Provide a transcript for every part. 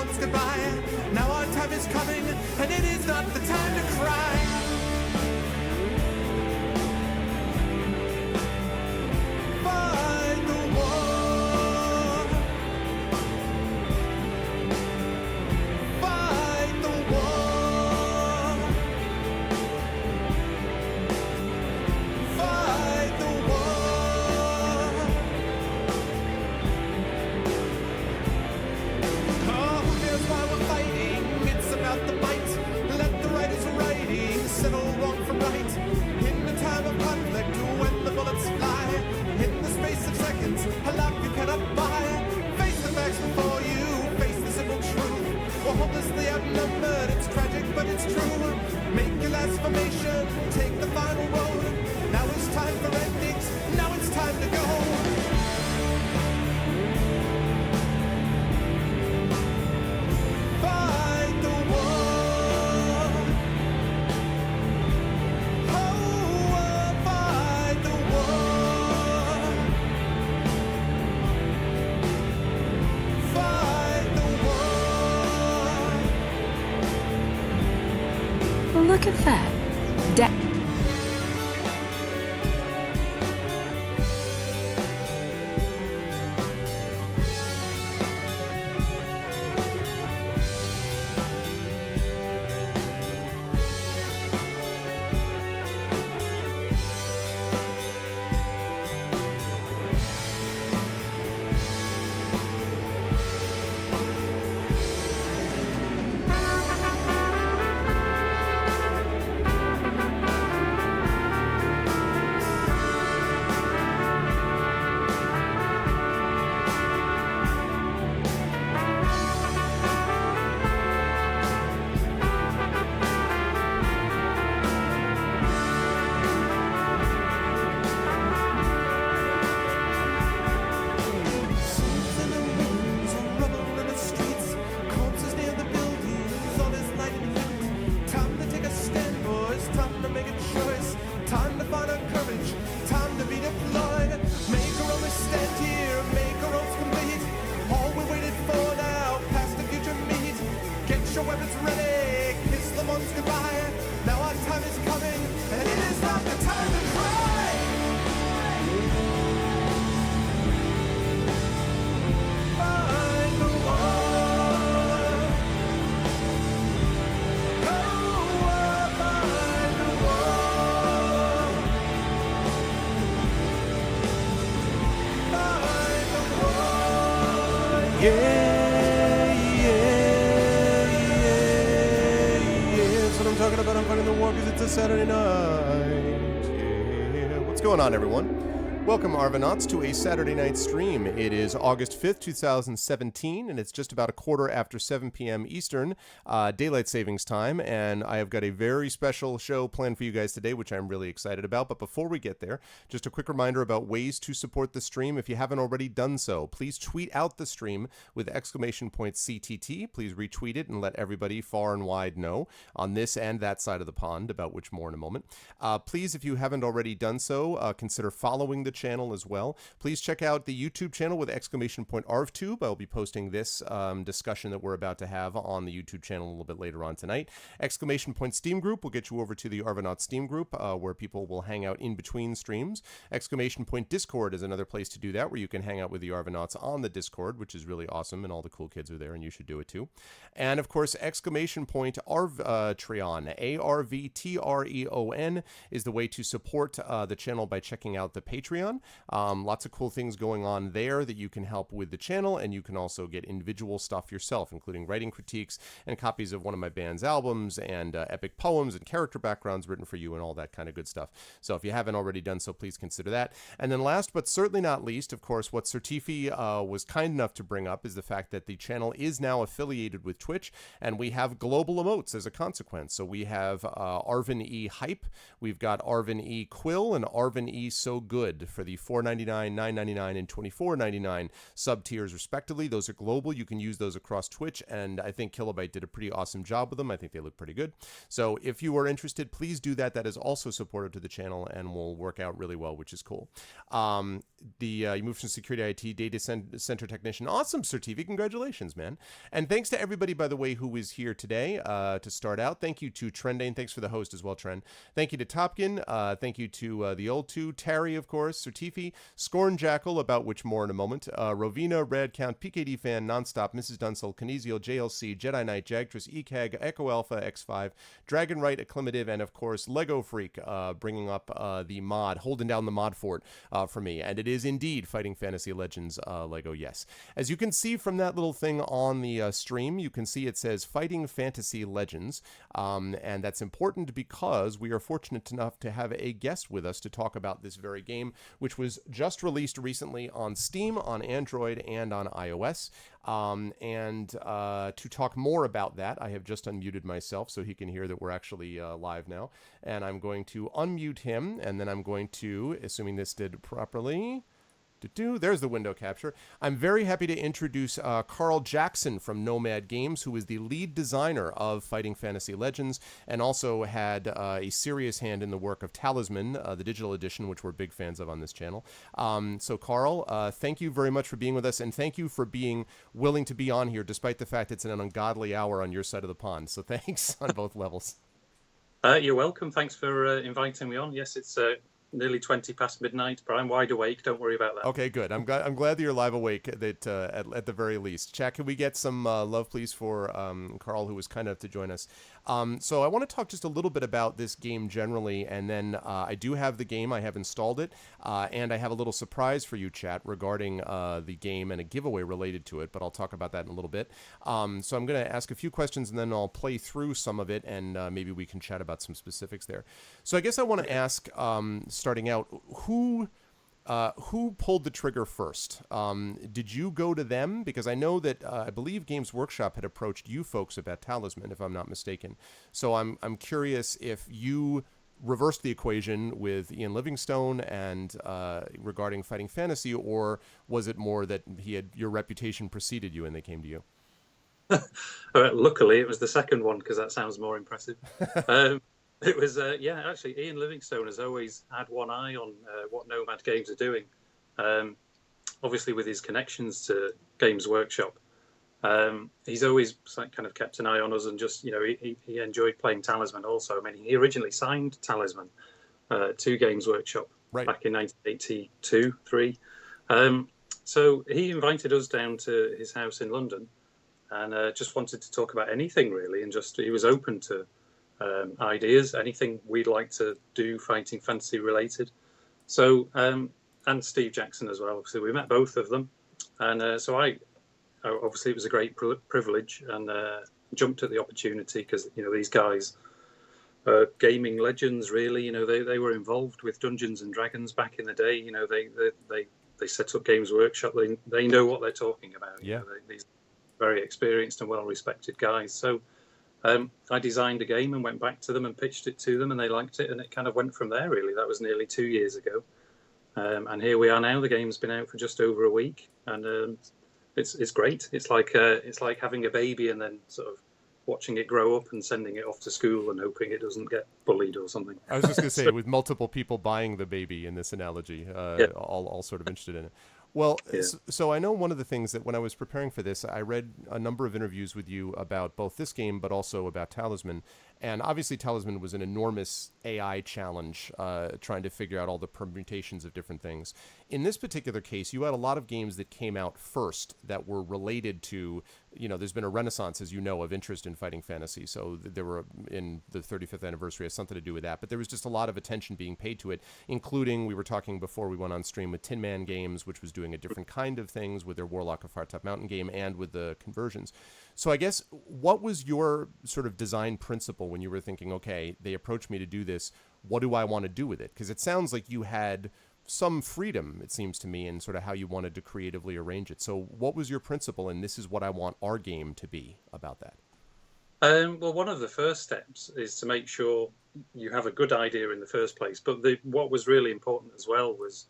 months goodbye. Now our time is coming, and it is not the time to cry. Fight the war. Fight the war. Fight the war. Oh, here's why we're fighting. It's about the fight. Let the writers writing settle wrong from right. In the time of conflict, when the bullets fly, in the space of seconds, a life you cannot buy. Face the facts before you, face the simple truth. We're hopelessly outnumbered, it's tragic but it's true. Make your last formation, take the final road. Now it's time for endings, now it's time to go. Fight the war. Oh, fight the war. Fight the war. Look at that. That's what I'm talking about. I'm fighting the war because it's a Saturday night. Yeah. What's going on, everyone? Welcome, Arvanauts, to a Saturday night stream. It is August 5th, 2017, and it's just about a quarter after 7 p.m. Eastern, Daylight Savings Time, and I have got a very special show planned for you guys today, which I'm really excited about. But before we get there, just a quick reminder about ways to support the stream. If you haven't already done so, please tweet out the stream with exclamation point CTT. Please retweet it and let everybody far and wide know on this and that side of the pond, about which more in a moment. Please, if you haven't already done so, consider following the channel as well. Please check out the YouTube channel with exclamation point ArvTube. I'll be posting this discussion that we're about to have on the YouTube channel a little bit later on tonight. Exclamation point Steam group will get you over to the Arvanaut Steam group where people will hang out in between streams. Exclamation point Discord is another place to do that, where you can hang out with the Arvanauts on the Discord, which is really awesome, and all the cool kids are there, and you should do it too. And of course, exclamation point Arvtreon, ARVTREON, is the way to support the channel by checking out the Patreon. Lots of cool things going on there that you can help with the channel, and you can also get individual stuff yourself, including writing critiques and copies of one of my band's albums and epic poems and character backgrounds written for you and all that kind of good stuff. So if you haven't already done so, please consider that. And then last but certainly not least, of course, what Certifi was kind enough to bring up is the fact that the channel is now affiliated with Twitch, and we have global emotes as a consequence. So we have Arvin E Hype, we've got Arvin E Quill, and Arvin E So Good for the $4.99, $9.99, and $24.99 sub tiers respectively. Those are global. You can use those across Twitch, and I think Kilobyte did a pretty awesome job with them. I think they look pretty good. So if you are interested, please do that. That is also supportive to the channel and will work out really well, which is cool. You moved from security IT data center technician. Awesome, Sir TV. Congratulations, man. And thanks to everybody, by the way, who is here today to start out. Thank you to Trendane. Thanks for the host as well, Trend. Thank you to Topkin. Thank you to the old two. Terry, of course. Sir Tifi. Scorn Jackal, about which more in a moment. Rovina, Red Count, PKD Fan, Nonstop, Mrs. Dunsel, Kinesio, JLC, Jedi Knight, Jagtress, ECAG, Echo Alpha, X5, Dragon Right, Acclimative, and of course, Lego Freak, bringing up the mod, holding down the mod fort for me. And it is indeed Fighting Fantasy Legends Lego, yes. As you can see from that little thing on the stream, you can see it says Fighting Fantasy Legends, and that's important because we are fortunate enough to have a guest with us to talk about this very game, which was just released recently on Steam, on Android, and on iOS. To talk more about that, I have just unmuted myself so he can hear that we're actually live now. And I'm going to unmute him, and then I'm going to, assuming this did properly... There's the window capture. I'm very happy to introduce Carl Jackson from Nomad Games, who is the lead designer of Fighting Fantasy Legends and also had a serious hand in the work of Talisman, the digital edition, which we're big fans of on this channel. So Carl, thank you very much for being with us, and thank you for being willing to be on here despite the fact it's an ungodly hour on your side of the pond. So thanks on both levels. You're welcome. Thanks for inviting me on. Yes, it's... nearly 20 past midnight, but I'm wide awake. Don't worry about that. Okay, good. I'm glad that you're live awake. That at the very least, chat. Can we get some love, please, for Carl, who was kind enough to join us? So I want to talk just a little bit about this game generally, and then I do have the game. I have installed it, and I have a little surprise for you, chat, regarding the game and a giveaway related to it. But I'll talk about that in a little bit. So I'm going to ask a few questions, and then I'll play through some of it, and maybe we can chat about some specifics there. So I guess I want to ask. Starting out, who pulled the trigger first? Did you go to them? Because I know that I believe Games Workshop had approached you folks about Talisman, if I'm not mistaken. So I'm curious if you reversed the equation with Ian Livingstone and regarding Fighting Fantasy, or was it more that your reputation preceded you and they came to you? Luckily, it was the second one because that sounds more impressive. It was, actually, Ian Livingstone has always had one eye on what Nomad Games are doing. Obviously, with his connections to Games Workshop, he's always kind of kept an eye on us, and just, he enjoyed playing Talisman also. I mean, he originally signed Talisman to Games Workshop back in 1982, 3. So he invited us down to his house in London and just wanted to talk about anything, really, and he was open to ideas, anything we'd like to do Fighting Fantasy related. So, and Steve Jackson as well. So we met both of them. And so obviously it was a great privilege, and jumped at the opportunity because, these guys are gaming legends, really. They were involved with Dungeons and Dragons back in the day. They set up Games Workshop. They know what they're talking about. Yeah. These very experienced and well-respected guys. So, I designed a game and went back to them and pitched it to them, and they liked it, and it kind of went from there, really. That was nearly 2 years ago. And here we are now. The game's been out for just over a week, and it's great. It's like having a baby and then sort of watching it grow up and sending it off to school and hoping it doesn't get bullied or something. I was just going to say, with multiple people buying the baby in this analogy, all sort of interested in it. Well, yeah. So I know one of the things that when I was preparing for this, I read a number of interviews with you about both this game, but also about Talisman. And obviously Talisman was an enormous AI challenge, trying to figure out all the permutations of different things. In this particular case, you had a lot of games that came out first that were related to, there's been a renaissance, as you know, of interest in Fighting Fantasy. So there were, in the 35th anniversary, has something to do with that. But there was just a lot of attention being paid to it, including, we were talking before we went on stream with Tin Man Games, which was doing a different kind of things with their Warlock of Firetop Mountain game and with the conversions. So I guess, what was your sort of design principle when you were thinking, okay, they approached me to do this, what do I want to do with it? Because it sounds like you had some freedom, it seems to me, in sort of how you wanted to creatively arrange it. So what was your principle, and this is what I want our game to be about that? Well, one of the first steps is to make sure you have a good idea in the first place. But what was really important as well was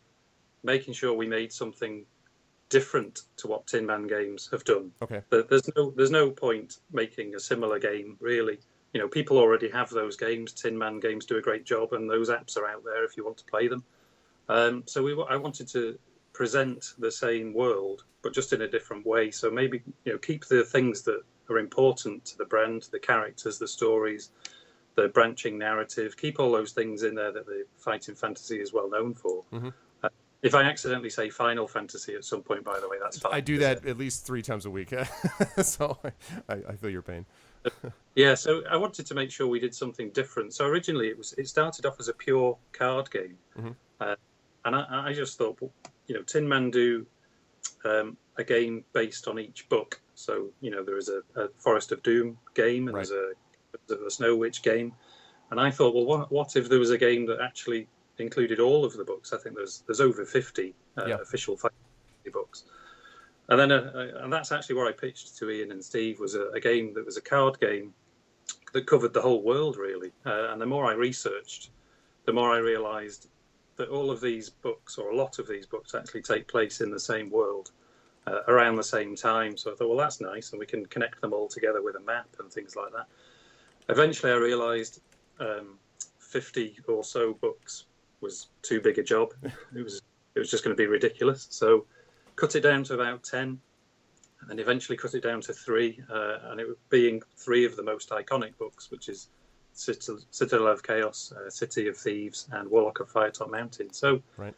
making sure we made something different to what Tin Man Games have done. Okay. There's no point making a similar game, really. People already have those games. Tin Man Games do a great job, and those apps are out there if you want to play them. So I wanted to present the same world, but just in a different way. So maybe keep the things that are important to the brand, the characters, the stories, the branching narrative. Keep all those things in there that the fighting fantasy is well known for. Mm-hmm. If I accidentally say Final Fantasy at some point, by the way, that's fine. I do that at least 3 times a week, so I feel your pain. Yeah, so I wanted to make sure we did something different. So originally it started off as a pure card game, mm-hmm. And I just thought, Tin Man do a game based on each book. So there is a Forest of Doom game, and right. there's a Snow Witch game, and I thought, well, what if there was a game that actually included all of the books? I think there's over 50 official books. And then and that's actually what I pitched to Ian and Steve, was a game that was a card game that covered the whole world, really. And the more I researched, the more I realised that all of these books, or a lot of these books, actually take place in the same world around the same time. So I thought, well, that's nice, and we can connect them all together with a map and things like that. Eventually, I realised 50 or so books was too big a job. It was just going to be ridiculous. So cut it down to about 10, and then eventually cut it down to 3, and it being 3 of the most iconic books, which is Citadel of Chaos, City of Thieves, and Warlock of Firetop Mountain. So right.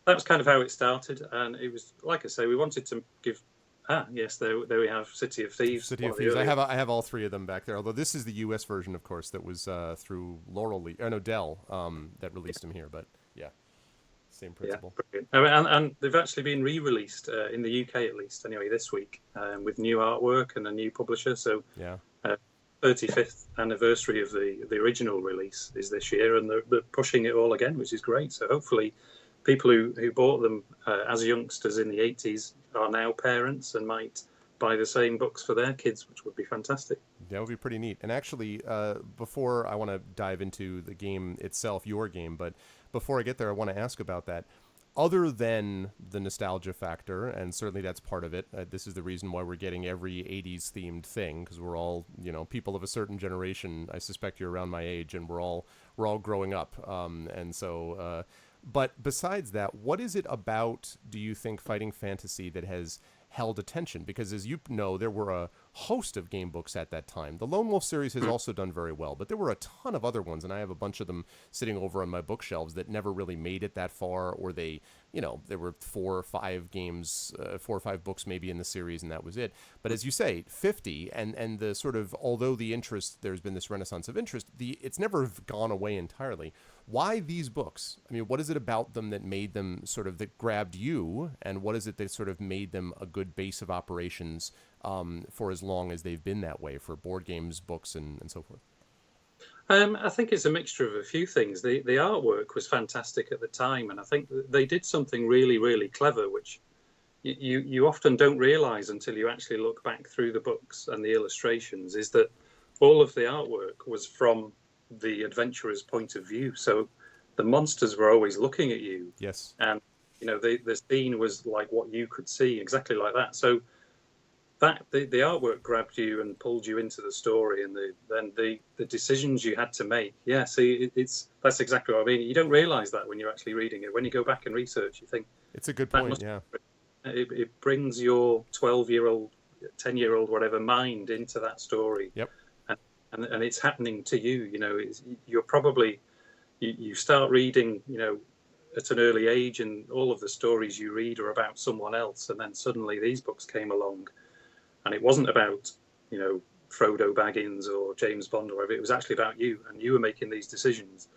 That was kind of how it started, and it was, like I say, we wanted to give. Yes, there we have City of Thieves. City of Thieves. I have all 3 of them back there. Although this is the U.S. version, of course, that was through Dell that released them here. But yeah, same principle. Yeah, and they've actually been re-released in the UK, at least anyway, this week with new artwork and a new publisher. So yeah, 35th anniversary of the original release is this year, and they're pushing it all again, which is great. So hopefully, people who bought them as youngsters in the 80s are now parents and might buy the same books for their kids, which would be fantastic. That would be pretty neat. And actually, before I want to dive into the game itself, your game, but before I get there, I want to ask about that. Other than the nostalgia factor, and certainly that's part of it, this is the reason why we're getting every 80s themed thing, because we're all, people of a certain generation. I suspect you're around my age, and we're all growing up. And so, but besides that, what is it about, do you think, fighting fantasy that has held attention? Because as you know, there were a host of game books at that time. The Lone Wolf series has also done very well, but there were a ton of other ones, and I have a bunch of them sitting over on my bookshelves that never really made it that far, or they, there were 4 or 5 games, 4 or 5 books maybe in the series, and that was it. But as you say, 50, and the sort of, although the interest, there's been this renaissance of interest, it's never gone away entirely. Why these books? I mean, what is it about them that made them sort of, that grabbed you, and what is it that sort of made them a good base of operations for as long as they've been that way, for board games, books, and so forth? I think it's a mixture of a few things. The artwork was fantastic at the time, and I think they did something really, really clever, which you often don't realise until you actually look back through the books and the illustrations, is that all of the artwork was from the adventurer's point of view. So the monsters were always looking at you. Yes. And, the scene was like what you could see, exactly like that. So that the artwork grabbed you and pulled you into the story, and then the decisions you had to make. Yeah, see, that's exactly what I mean. You don't realise that when you're actually reading it. When you go back and research, you think it's a good point. Yeah, it brings your 12-year-old, 10-year-old, whatever mind into that story. Yep. And it's happening to you. You're probably you start reading, at an early age, and all of the stories you read are about someone else, and then suddenly these books came along. And it wasn't about, Frodo Baggins or James Bond or whatever. It was actually about you, and you were making these decisions.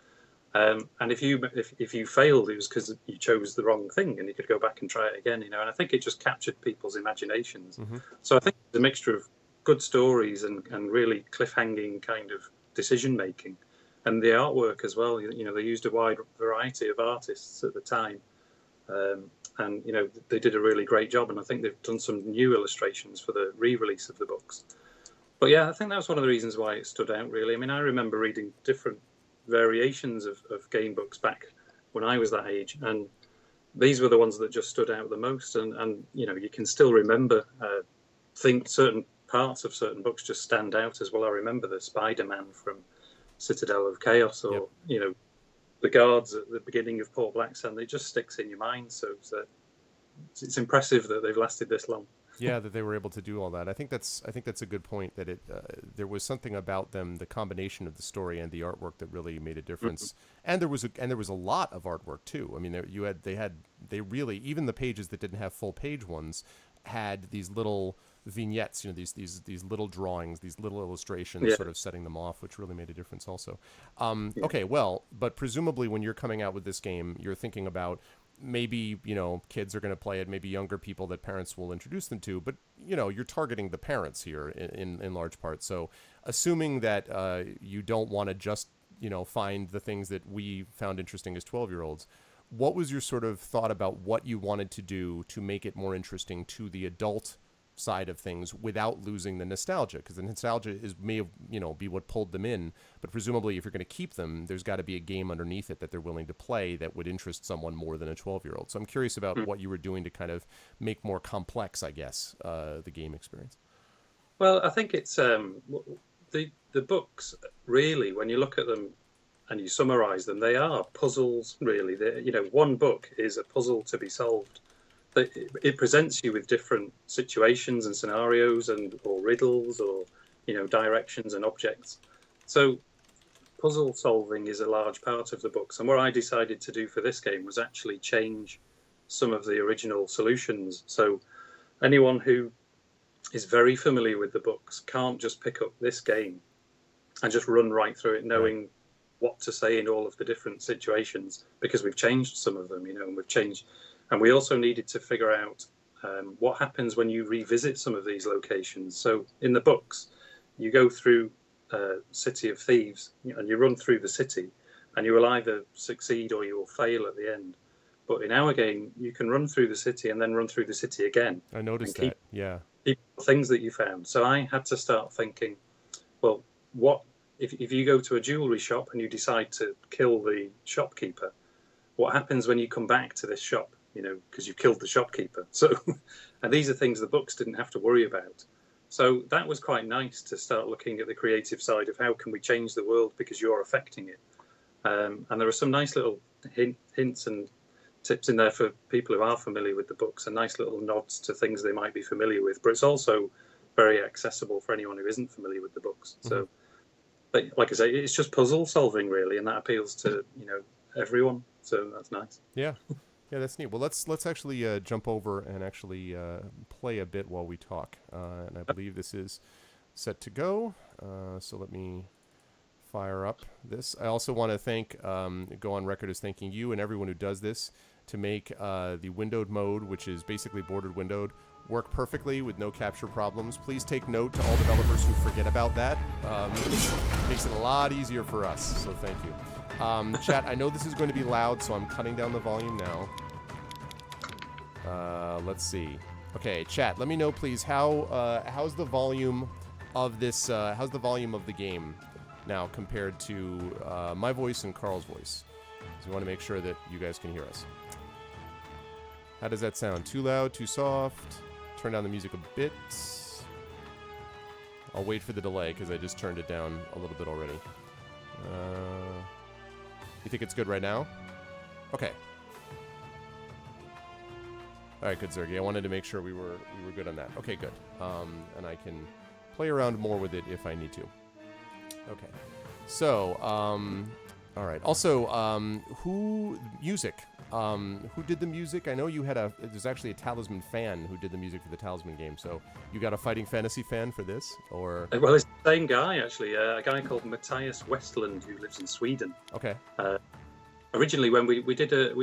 And if you failed, it was because you chose the wrong thing, and you could go back and try it again. And I think it just captured people's imaginations. Mm-hmm. So I think it's a mixture of good stories and really cliffhanging kind of decision making, and the artwork as well. They used a wide variety of artists at the time. And they did a really great job, and I think they've done some new illustrations for the re-release of the books. But yeah, I think that was one of the reasons why it stood out, really. I mean, I remember reading different variations of game books back when I was that age, and these were the ones that just stood out the most. And you can still remember, think certain parts of certain books just stand out as well. I remember the Spider-Man from Citadel of Chaos, or the guards at the beginning of Port Blacksand. It just sticks in your mind. So it's impressive that they've lasted this long. Yeah, that they were able to do all that. I think that's a good point. That there was something about them, the combination of the story and the artwork, that really made a difference. And there was a lot of artwork too. I mean, they really, even the pages that didn't have full page ones had these little vignettes, these little drawings, these little illustrations, sort of setting them off, which really made a difference also. Okay, well, but presumably when you're coming out with this game, you're thinking about maybe, kids are going to play it, maybe younger people that parents will introduce them to, but, you're targeting the parents here in large part. So assuming that you don't want to just, find the things that we found interesting as 12-year-olds, what was your sort of thought about what you wanted to do to make it more interesting to the adult side of things without losing the nostalgia? Because the nostalgia may be what pulled them in, but presumably if you're going to keep them, there's got to be a game underneath it that they're willing to play that would interest someone more than a 12-year-old. So I'm curious about what you were doing to kind of make more complex, I guess, the game experience. Well, I think it's the books, really, when you look at them and you summarize them, they are puzzles, really. One book is a puzzle to be solved. It presents you with different situations and scenarios or riddles or directions and objects. So puzzle solving is a large part of the books. And what I decided to do for this game was actually change some of the original solutions. So anyone who is very familiar with the books can't just pick up this game and just run right through it knowing what to say in all of the different situations, because we've changed some of them, and we've changed. And we also needed to figure out what happens when you revisit some of these locations. So in the books, you go through City of Thieves and you run through the city, and you will either succeed or you will fail at the end. But in our game, you can run through the city and then run through the city again. I noticed that, yeah. Keep things that you found. So I had to start thinking, well, what if you go to a jewelry shop and you decide to kill the shopkeeper? What happens when you come back to this shop? Because you've killed the shopkeeper. So, and these are things the books didn't have to worry about. So that was quite nice to start looking at the creative side of how can we change the world because you're affecting it. And there are some nice little hints and tips in there for people who are familiar with the books, and nice little nods to things they might be familiar with. But it's also very accessible for anyone who isn't familiar with the books. Mm-hmm. So, but like I say, it's just puzzle solving really, and that appeals to everyone. So that's nice. Yeah. Yeah, that's neat. Well, let's actually jump over and actually play a bit while we talk. And I believe this is set to go. So let me fire up this. I also want to go on record as thanking you and everyone who does this to make the windowed mode, which is basically bordered windowed, work perfectly with no capture problems. Please take note to all developers who forget about that. It makes it a lot easier for us, so thank you. Chat, I know this is going to be loud, so I'm cutting down the volume now. Let's see. Okay, chat, let me know, please, how's the volume of this, how's the volume of the game now compared to my voice and Carl's voice? So we want to make sure that you guys can hear us. How does that sound? Too loud, too soft? Turn down the music a bit. I'll wait for the delay because I just turned it down a little bit already. You think it's good right now? Okay. All right, good, Sergey. I wanted to make sure we were good on that. Okay, good. And I can play around more with it if I need to. Okay. So, all right. Also, who did the music? I know you had there's actually a Talisman fan who did the music for the Talisman game. So you got a Fighting Fantasy fan for this, or? Well, it's the same guy actually. A guy called Matthias Westland who lives in Sweden. Okay. Originally, when we did a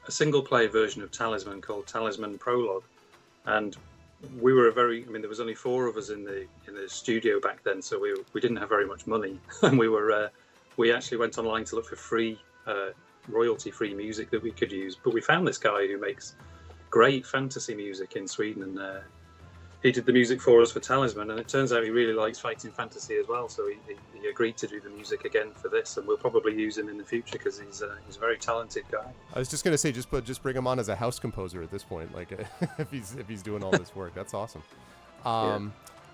single player version of Talisman called Talisman Prologue, and we were there was only 4 of us in the studio back then, so we didn't have very much money, and we actually went online to look for free royalty-free music that we could use. But we found this guy who makes great fantasy music in Sweden, and he did the music for us for Talisman, and it turns out he really likes fighting fantasy as well. So he agreed to do the music again for this, and we'll probably use him in the future because he's a very talented guy. I was just gonna say, just bring him on as a house composer at this point, like if he's doing all this work. That's awesome.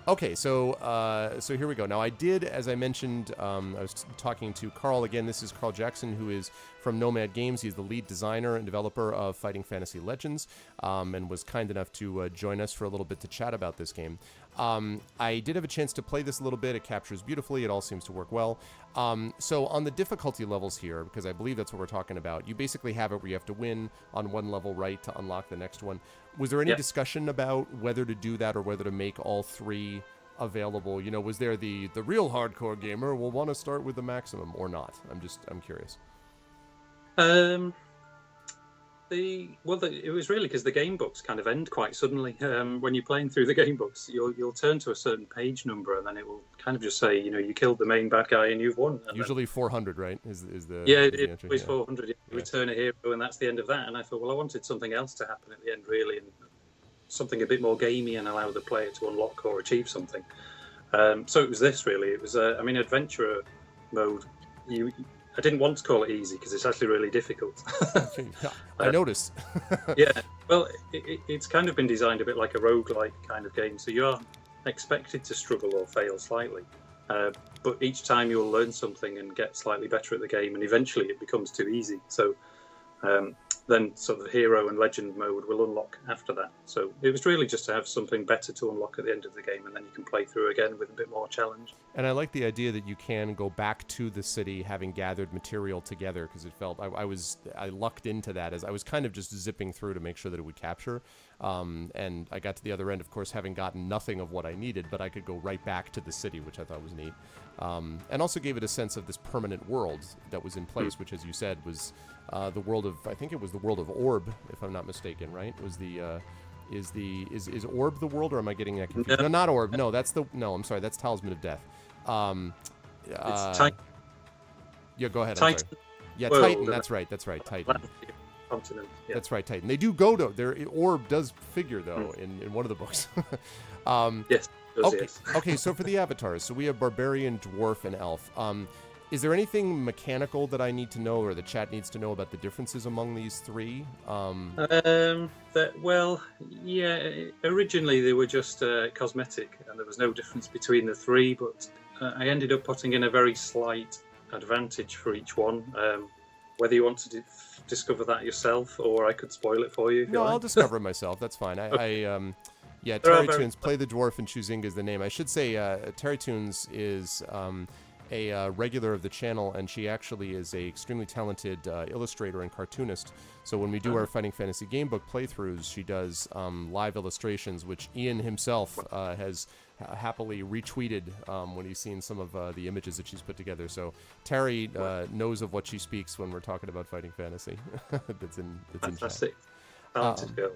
Okay, so here we go. Now, I did, as I mentioned, I was talking to Carl again. This is Carl Jackson, who is from Nomad Games. He's the lead designer and developer of Fighting Fantasy Legends, and was kind enough to join us for a little bit to chat about this game. I did have a chance to play this a little bit. It captures beautifully. It all seems to work well. So on the difficulty levels here, because I believe that's what we're talking about, you basically have it where you have to win on one level right to unlock the next one. Was there any discussion about whether to do that or whether to make all three available? You know, was there the real hardcore gamer will want to start with the maximum or not? I'm curious. It was really because the game books kind of end quite suddenly. When you're playing through the game books, you'll turn to a certain page number, and then it will kind of just say, you killed the main bad guy and you've won. And usually 400, right? Is the it was 400. You return a hero, and that's the end of that. And I thought, well, I wanted something else to happen at the end, really, and something a bit more gamey and allow the player to unlock or achieve something. So it was this, really. It was, adventurer mode. I didn't want to call it easy because it's actually really difficult. I noticed. Yeah, well, it's kind of been designed a bit like a roguelike kind of game, so you are expected to struggle or fail slightly. But each time you'll learn something and get slightly better at the game, and eventually it becomes too easy. So then sort of hero and legend mode will unlock after that. So it was really just to have something better to unlock at the end of the game, and then you can play through again with a bit more challenge. And I like the idea that you can go back to the city having gathered material together, because it felt I lucked into that as I was kind of just zipping through to make sure that it would capture. And I got to the other end, of course, having gotten nothing of what I needed, but I could go right back to the city, which I thought was neat. And also gave it a sense of this permanent world that was in place, which, as you said, was the world of, I think it was the world of Orb, if I'm not mistaken, right? Was the is Orb the world, or am I getting that confused? No, not Orb. No, I'm sorry, that's Talisman of Death. It's Titan. Yeah, go ahead. Titan. Yeah, Titan. That's right. Titan. Continent. Yeah. That's right, Titan. They do go to their Orb does figure though in one of the books. Yes. Okay. Yes. Okay. So for the avatars, so we have barbarian, dwarf, and elf. Is there anything mechanical that I need to know, or the chat needs to know about the differences among these three? Originally they were just cosmetic, and there was no difference between the three. But I ended up putting in a very slight advantage for each one. Whether you want to discover that yourself, or I could spoil it for you. No, I'll discover it myself. That's fine. Terry Toons, play the dwarf, and Chuzinga is the name. I should say Terry Toons is a regular of the channel, and she actually is a extremely talented illustrator and cartoonist. So when we do our Fighting Fantasy Gamebook playthroughs, she does live illustrations, which Ian himself has happily retweeted when he's seen some of the images that she's put together. So Terry knows of what she speaks when we're talking about Fighting Fantasy. That's in Fantastic. Talented girl.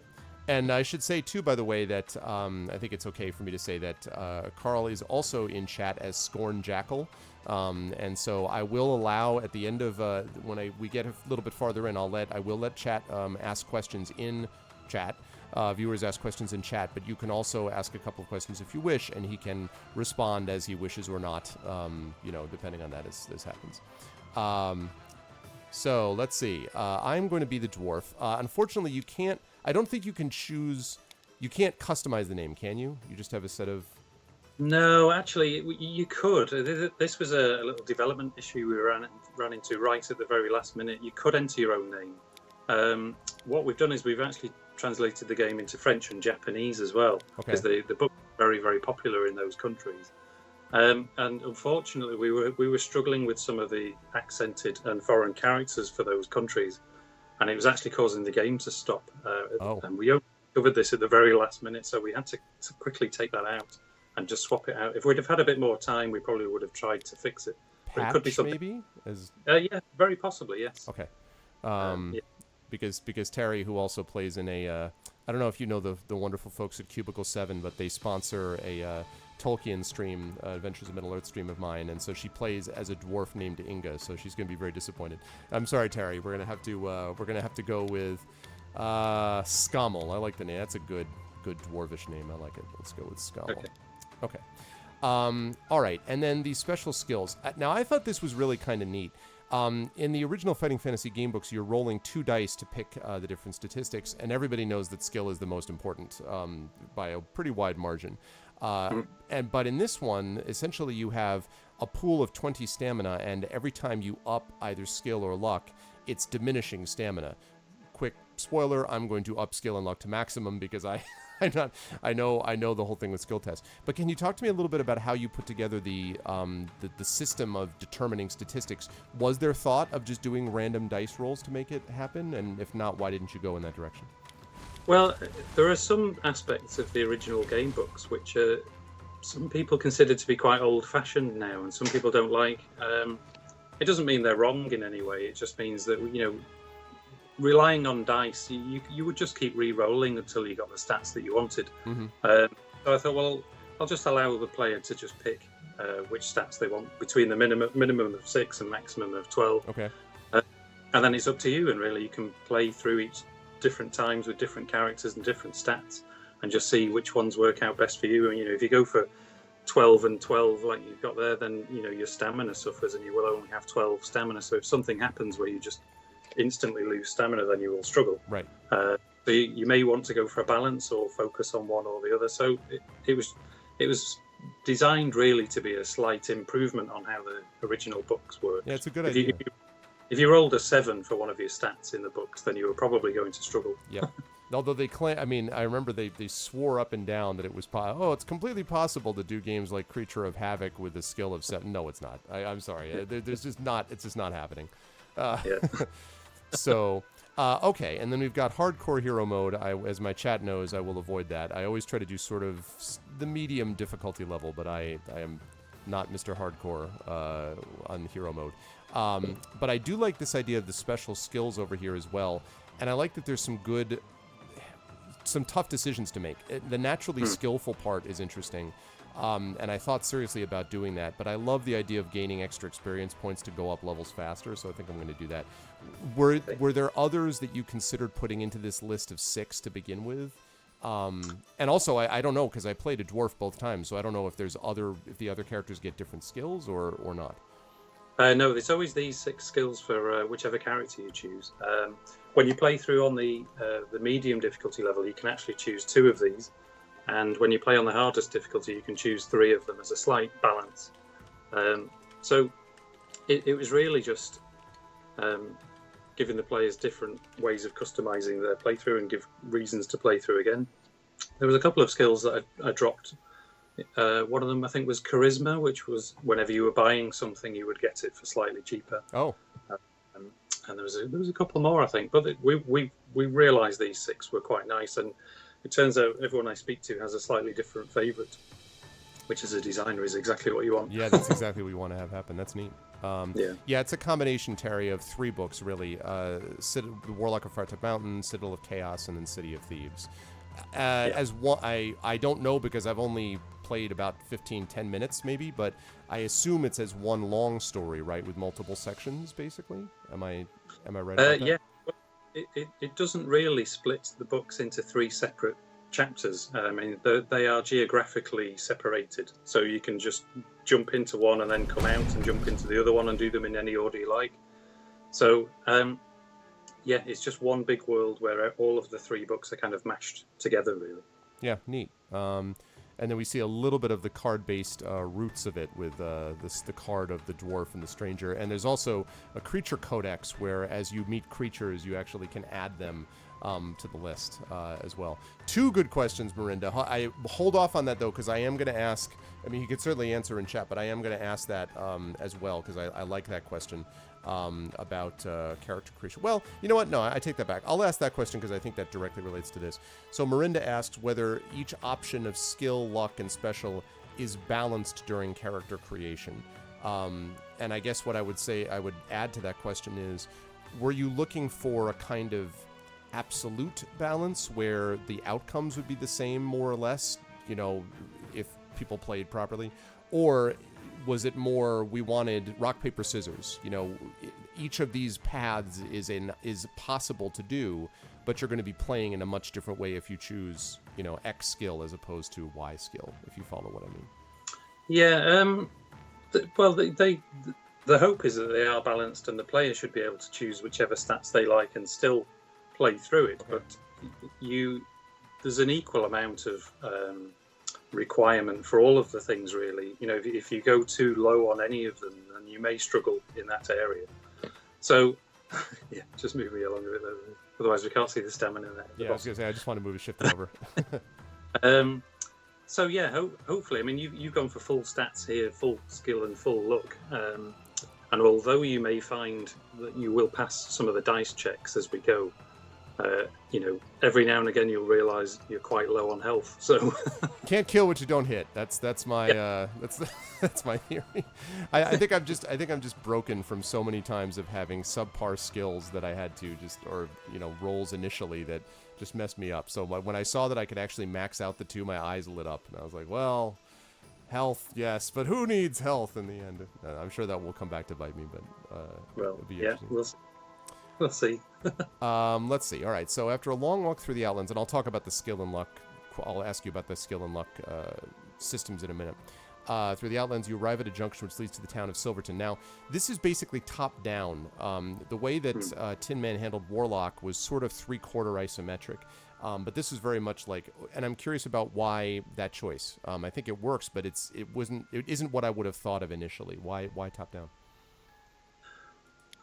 And I should say, too, by the way, that I think it's okay for me to say that Carl is also in chat as Scorn Jackal. And so I will allow at the end of when we get a little bit farther in, I will let chat ask questions in chat. Viewers ask questions in chat, but you can also ask a couple of questions if you wish, and he can respond as he wishes or not, depending on that as this happens. So let's see. I'm going to be the dwarf. Unfortunately, you can't. I don't think you can choose. You can't customize the name, can you? You just have a set of. No, actually, you could. This was a little development issue we ran into right at the very last minute. You could enter your own name. What we've done is we've actually translated the game into French and Japanese as well, because the book is very, very popular in those countries. And unfortunately, we were struggling with some of the accented and foreign characters for those countries, and it was actually causing the game to stop. And we only covered this at the very last minute, so we had to quickly take that out and just swap it out. If we'd have had a bit more time, we probably would have tried to fix it. But it could be something. Maybe? Yeah, very possibly, yes. Okay. Because Terry, who also plays in I don't know if you know the wonderful folks at Cubicle 7, but they sponsor a Tolkien stream, Adventures of Middle-earth stream of mine, and so she plays as a dwarf named Inga, so she's going to be very disappointed. I'm sorry, Terry. We're gonna have to go with Scommel. I like the name. That's a good good dwarvish name. I like it. Let's go with Skull. Okay. All right, and then these special skills. Now, I thought this was really kind of neat. In the original Fighting Fantasy game books, you're rolling 2 dice to pick the different statistics, and everybody knows that skill is the most important by a pretty wide margin. But in this one, essentially you have a pool of 20 stamina, and every time you up either skill or luck, it's diminishing stamina. Quick spoiler, I'm going to up skill and luck to maximum because I know the whole thing with skill tests. But can you talk to me a little bit about how you put together the system of determining statistics? Was there thought of just doing random dice rolls to make it happen? And if not, why didn't you go in that direction? Well, there are some aspects of the original game books which some people consider to be quite old-fashioned now, and some people don't like. It doesn't mean they're wrong in any way. It just means that, relying on dice, you would just keep re-rolling until you got the stats that you wanted. Mm-hmm. So I thought, well, I'll just allow the player to just pick which stats they want between the minimum of 6 and maximum of 12. Okay. And then it's up to you, and really you can play through each different times with different characters and different stats, and just see which ones work out best for you. And if you go for 12 and 12 like you've got there, then your stamina suffers, and you will only have 12 stamina. So if something happens where you just instantly lose stamina, then you will struggle. Right. So you may want to go for a balance or focus on one or the other. So it was designed really to be a slight improvement on how the original books worked. Yeah, it's a good idea. If you rolled a 7 for one of your stats in the books, then you were probably going to struggle. Yeah. Although they claim, I remember they swore up and down that it was, it's completely possible to do games like Creature of Havoc with a skill of 7. No, it's not. I'm sorry. It's just not happening. Yeah. So, okay. And then we've got hardcore hero mode. As my chat knows, I will avoid that. I always try to do sort of the medium difficulty level, but I am not Mr. Hardcore on hero mode. But I do like this idea of the special skills over here as well. And I like that there's some tough decisions to make. The naturally skillful part is interesting. And I thought seriously about doing that, but I love the idea of gaining extra experience points to go up levels faster, so I think I'm going to do that. Were there others that you considered putting into this list of 6 to begin with? And also, I don't know, because I played a dwarf both times, so I don't know if the other characters get different skills or not. No, there's always these 6 skills for whichever character you choose. When you play through on the medium difficulty level, you can actually choose 2 of these. And when you play on the hardest difficulty, you can choose 3 of them as a slight balance. So it was really just giving the players different ways of customizing their playthrough and give reasons to play through again. There was a couple of skills that I dropped. One of them, I think, was charisma, which was whenever you were buying something, you would get it for slightly cheaper. Oh. And there was a couple more, I think, but we realised these 6 were quite nice, and it turns out everyone I speak to has a slightly different favourite, which as a designer is exactly what you want. Yeah, that's exactly what you want to have happen. That's neat. Yeah, it's a combination, Terry, of 3 books, really. The Warlock of Fartech Mountain, Citadel of Chaos, and then City of Thieves. As one, I don't know because I've only played about 10 minutes maybe, but I assume it's as one long story, right, with multiple sections, basically? Am I right about that? Yeah. It doesn't really split the books into 3 separate chapters. I mean, they are geographically separated, so you can just jump into one and then come out and jump into the other one and do them in any order you like. So, it's just one big world where all of the 3 books are kind of mashed together, really. Yeah, neat. And then we see a little bit of the card-based roots of it with the card of the dwarf and the stranger. And there's also a creature codex where, as you meet creatures, you actually can add them to the list as well. 2 good questions, Mirinda. I hold off on that, though, because I am going to ask. I mean, you could certainly answer in chat, but I am going to ask that as well, because I like that question about character creation. Well, you know what? No, I take that back. I'll ask that question because I think that directly relates to this. So Mirinda asks whether each option of skill, luck, and special is balanced during character creation. And I guess what I would add to that question is, were you looking for a kind of absolute balance where the outcomes would be the same, more or less, if people played properly? Or was it more we wanted rock, paper, scissors? Each of these paths is possible to do, but you're going to be playing in a much different way if you choose, X skill as opposed to Y skill, if you follow what I mean. Yeah. The hope is that they are balanced, and the player should be able to choose whichever stats they like and still play through it. Okay. But there's an equal amount of requirement for all of the things, really. If you go too low on any of them, then you may struggle in that area. So, yeah, just move me along a bit, otherwise we can't see the stamina there. Yeah, I was going to say, I just want to move it, shift it over. So yeah, hopefully, I mean, you've gone for full stats here, full skill and full luck. And although you may find that you will pass some of the dice checks as we go, every now and again you'll realise you're quite low on health. So can't kill what you don't hit. That's my that's my theory. I think I'm just broken from so many times of having subpar skills that I had to rolls initially that just messed me up. So when I saw that I could actually max out the 2, my eyes lit up, and I was like, well, health, yes, but who needs health in the end? I'm sure that will come back to bite me, but it'll be interesting. We'll see. Let's see. All right, so after a long walk through the Outlands, and I'll talk about the skill and luck, I'll ask you about the skill and luck systems in a minute. Through the Outlands, you arrive at a junction which leads to the town of Silverton. Now, this is basically top-down. The way that Tin Man handled Warlock was sort of 3/4 isometric, but this is very much like, and I'm curious about why that choice. I think it works, but it isn't what I would have thought of initially. Why top-down?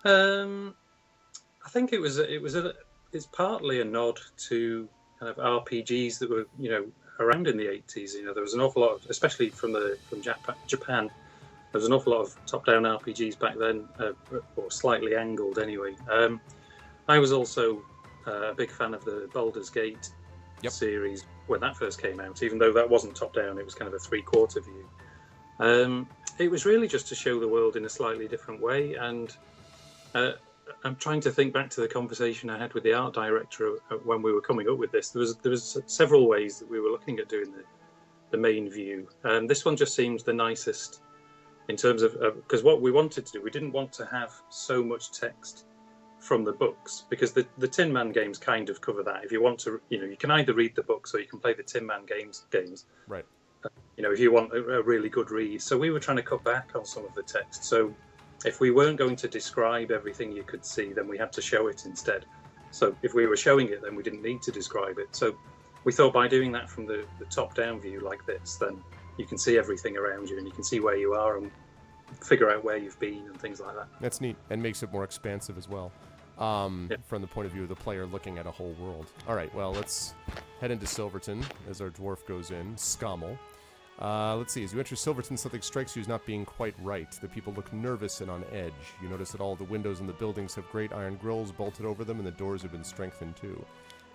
I think it's partly a nod to kind of RPGs that were around in the 80s. There was an awful lot of, especially from Japan, there was an awful lot of top-down RPGs back then, or slightly angled anyway. I was also a big fan of the Baldur's Gate series when that first came out, even though that wasn't top-down, it was kind of a 3/4 view. It was really just to show the world in a slightly different way, and I'm trying to think back to the conversation I had with the art director when we were coming up with this. There was several ways that we were looking at doing the main view. This one just seems the nicest in terms of, because what we wanted to do, we didn't want to have so much text from the books, because the Tin Man games kind of cover that. If you want to, you can either read the books or you can play the Tin Man games. Right. If you want a really good read. So we were trying to cut back on some of the text. So if we weren't going to describe everything you could see, then we had to show it instead. So if we were showing it, then we didn't need to describe it. So we thought by doing that from the top-down view like this, then you can see everything around you and you can see where you are and figure out where you've been and things like that. That's neat, and makes it more expansive as well, from the point of view of the player looking at a whole world. All right, well, let's head into Silverton as our dwarf goes in, Scommel. Let's see, as you enter Silverton, something strikes you as not being quite right. The people look nervous and on edge. You notice that all the windows in the buildings have great iron grills bolted over them, and the doors have been strengthened too.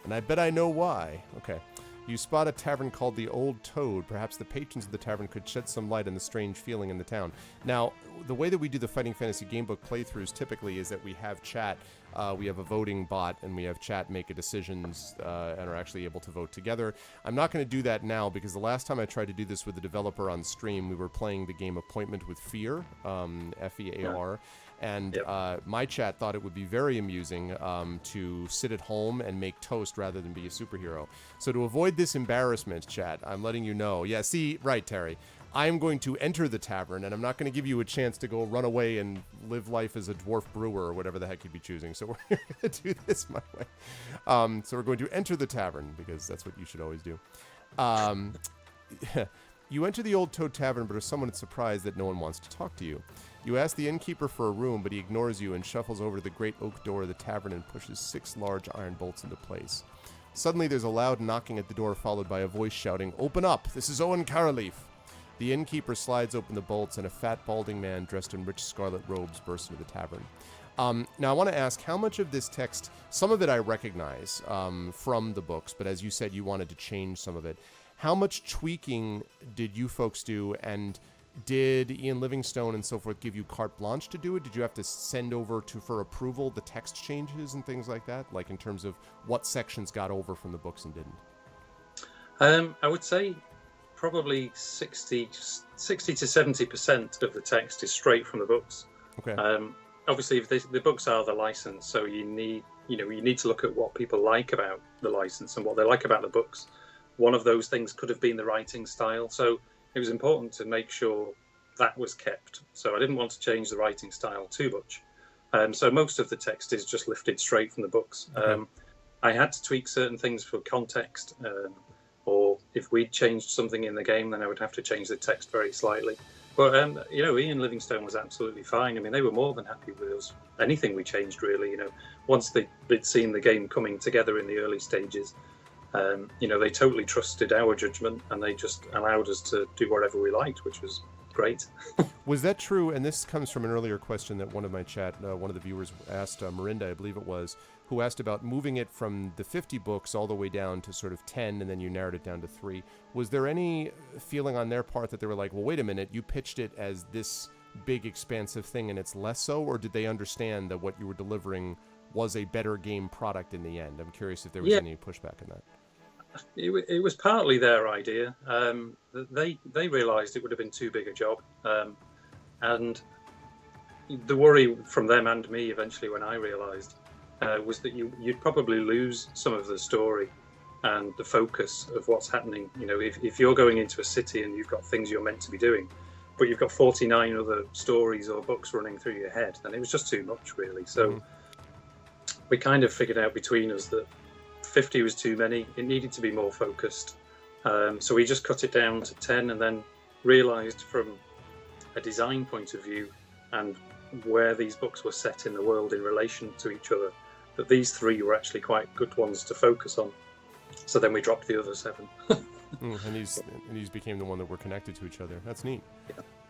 And I bet I know why. Okay. You spot a tavern called the Old Toad. Perhaps the patrons of the tavern could shed some light on the strange feeling in the town. Now, the way that we do the Fighting Fantasy Gamebook playthroughs typically is that we have chat. We have a voting bot, and we have chat make a decisions and are actually able to vote together. I'm not going to do that now because the last time I tried to do this with a developer on stream, we were playing the game Appointment with Fear, F-E-A-R. And my chat thought it would be very amusing to sit at home and make toast rather than be a superhero. So to avoid this embarrassment, chat, I'm letting you know. Yeah, see, right, Terry. I'm going to enter the tavern, and I'm not going to give you a chance to go run away and live life as a dwarf brewer or whatever the heck you'd be choosing. So we're going to do this my way. So we're going to enter the tavern, because that's what you should always do. You enter the Old Toad Tavern, but are somewhat surprised that no one wants to talk to you. You ask the innkeeper for a room, but he ignores you and shuffles over to the great oak door of the tavern and pushes 6 large iron bolts into place. Suddenly there's a loud knocking at the door, followed by a voice shouting, "Open up! This is Owen Carraleaf!" The innkeeper slides open the bolts, and a fat, balding man dressed in rich scarlet robes bursts into the tavern. Now, I want to ask, how much of this text, some of it I recognize from the books, but as you said, you wanted to change some of it. How much tweaking did you folks do, and did Ian Livingstone and so forth give you carte blanche to do it? Did you have to send over for approval the text changes and things like that, like in terms of what sections got over from the books and didn't? I would say probably 60 to 70% of the text is straight from the books. Okay. Obviously, if the books are the license, so you need you need to look at what people like about the license and what they like about the books. One of those things could have been the writing style. So it was important to make sure that was kept. So I didn't want to change the writing style too much. So most of the text is just lifted straight from the books. Okay. I had to tweak certain things for context, or if we changed something in the game, then I would have to change the text very slightly. But Ian Livingstone was absolutely fine. I mean, they were more than happy with us. Anything we changed, really. Once they'd seen the game coming together in the early stages, they totally trusted our judgment, and they just allowed us to do whatever we liked, which was great. Was that true? And this comes from an earlier question that one of my chat, one of the viewers asked, Marinda, I believe it was, who asked about moving it from the 50 books all the way down to sort of 10, and then you narrowed it down to 3. Was there any feeling on their part that they were like, well, wait a minute, you pitched it as this big, expansive thing, and it's less so? Or did they understand that what you were delivering was a better game product in the end? I'm curious if there was any pushback in that. It was partly their idea. They realised it would have been too big a job, and the worry from them and me eventually, when I realised, was that you'd probably lose some of the story and the focus of what's happening. If you're going into a city and you've got things you're meant to be doing, but you've got 49 other stories or books running through your head, then it was just too much, really. So we kind of figured out between us that 50 was too many. It needed to be more focused. So we just cut it down to 10, and then realised from a design point of view and where these books were set in the world in relation to each other, that these 3 were actually quite good ones to focus on. So then we dropped the other 7. And these became the one that were connected to each other. That's neat.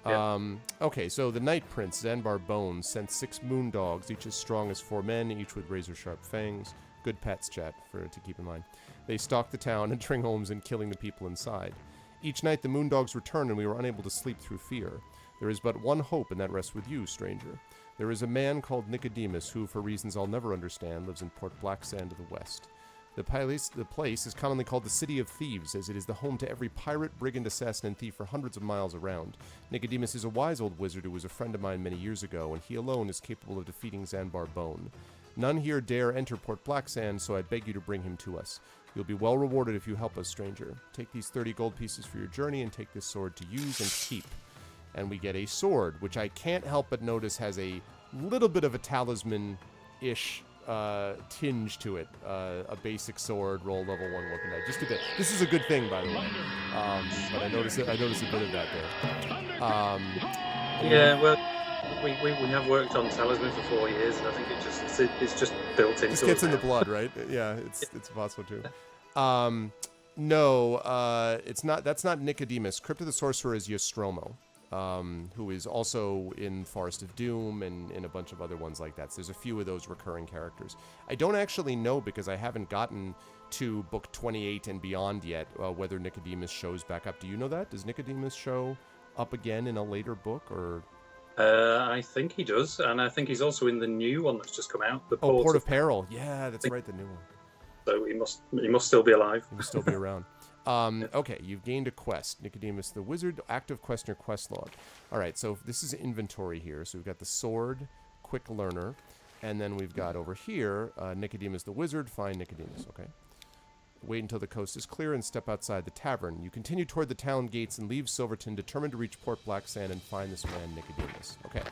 Yeah. Okay, so the Night Prince, Zanbar Bones, sent 6 moon dogs, each as strong as 4 men, each with razor-sharp fangs. Good pets, chat, to keep in mind. They stalk the town, entering homes and killing the people inside. Each night the moondogs return, and we were unable to sleep through fear. There is but one hope, and that rests with you, stranger. There is a man called Nicodemus who, for reasons I'll never understand, lives in Port Blacksand to the west. The place is commonly called the City of Thieves, as it is the home to every pirate, brigand, assassin, and thief for hundreds of miles around. Nicodemus is a wise old wizard who was a friend of mine many years ago, and he alone is capable of defeating Zanbar Bone. None here dare enter Port Blacksand, so I beg you to bring him to us. You'll be well rewarded if you help us, stranger. Take these 30 gold pieces for your journey, and take this sword to use and keep. And we get a sword, which I can't help but notice has a little bit of a talisman-ish tinge to it. A basic sword, roll level 1 weapon die. Just a bit. This is a good thing, by the way. But I noticed a bit of that there. Yeah, well, we have worked on talisman for 4 years, and I think it's just built into it. It gets in the blood, right? Yeah, it's possible too. No, it's not. That's not Nicodemus. Crypt of the Sorcerer is Nostromo, who is also in Forest of Doom and in a bunch of other ones like that. So there's a few of those recurring characters. I don't actually know, because I haven't gotten to book 28 and beyond yet, whether Nicodemus shows back up. Do you know that? Does Nicodemus show up again in a later book, or? I think he does, and I think he's also in the new one that's just come out. The Port of Peril. Yeah, that's right, the new one. So he must still be alive. He must still be around. Okay, you've gained a quest. Nicodemus the Wizard, active quest in your quest log. All right, so this is inventory here. So we've got the sword, quick learner, and then we've got over here, Nicodemus the Wizard, find Nicodemus, okay? Wait until the coast is clear and step outside the tavern. You continue toward the town gates and leave Silverton, determined to reach Port Blacksand and find this man, Nicodemus. Okay.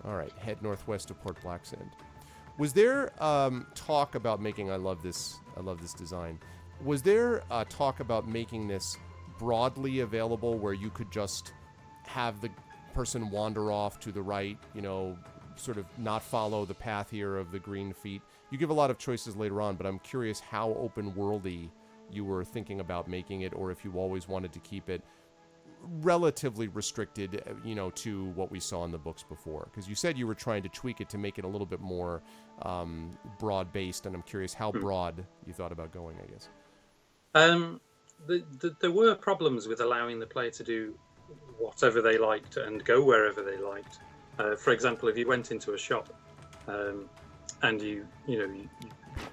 All right, head northwest of Port Blacksand. Was there talk about making? I love this design. Was there talk about making this broadly available, where you could just have the person wander off to the right, sort of not follow the path here of the green feet? You give a lot of choices later on, but I'm curious how open-worldy you were thinking about making it, or if you always wanted to keep it relatively restricted, to what we saw in the books before. Because you said you were trying to tweak it to make it a little bit more broad-based, and I'm curious how broad you thought about going, I guess. There were problems with allowing the player to do whatever they liked and go wherever they liked. For example, if you went into a shop and you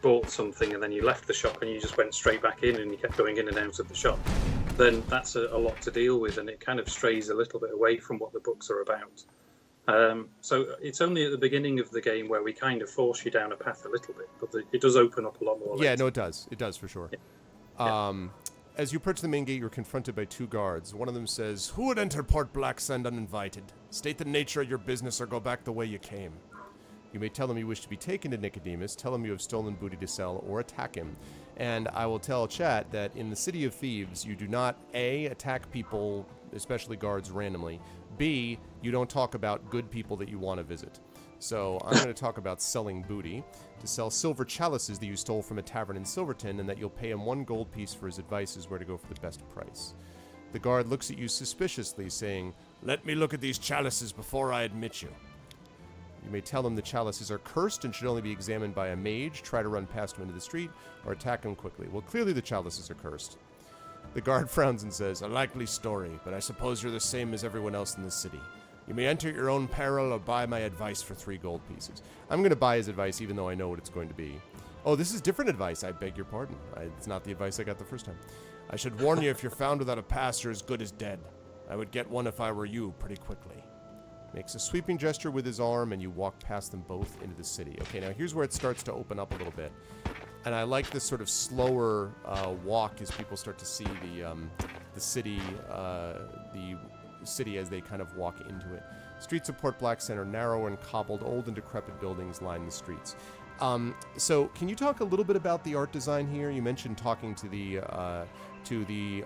bought something and then you left the shop and you just went straight back in and you kept going in and out of the shop, then that's a lot to deal with, and it kind of strays a little bit away from what the books are about. So it's only at the beginning of the game where we kind of force you down a path a little bit, but it does open up a lot more. Yeah, later. no, it does. It does for sure. Yeah. As you approach the main gate, you're confronted by 2 guards. One of them says, "Who would enter Port Blacksand uninvited? State the nature of your business or go back the way you came." You may tell him you wish to be taken to Nicodemus, tell him you have stolen booty to sell, or attack him. And I will tell chat that in the City of Thieves, you do not, A, attack people, especially guards, randomly. B, you don't talk about good people that you want to visit. So I'm going to talk about selling booty. To sell silver chalices that you stole from a tavern in Silverton, and that you'll pay him 1 gold piece for his advice is where to go for the best price. The guard looks at you suspiciously, saying, "Let me look at these chalices before I admit you." You may tell him the chalices are cursed and should only be examined by a mage, try to run past him into the street, or attack him quickly. Well, clearly the chalices are cursed. The guard frowns and says, "A likely story, but I suppose you're the same as everyone else in the city. You may enter at your own peril or buy my advice for 3 gold pieces." I'm going to buy his advice even though I know what it's going to be. Oh, this is different advice. I beg your pardon. It's not the advice I got the first time. "I should warn you, if you're found without a pass, you're as good as dead. I would get one if I were you pretty quickly." Makes a sweeping gesture with his arm, and you walk past them both into the city. Okay, now here's where it starts to open up a little bit. And I like this sort of slower walk as people start to see the city as they kind of walk into it. Streets of Port Blacksand are narrow and cobbled. Old and decrepit buildings line the streets. So can you talk a little bit about the art design here? You mentioned talking to the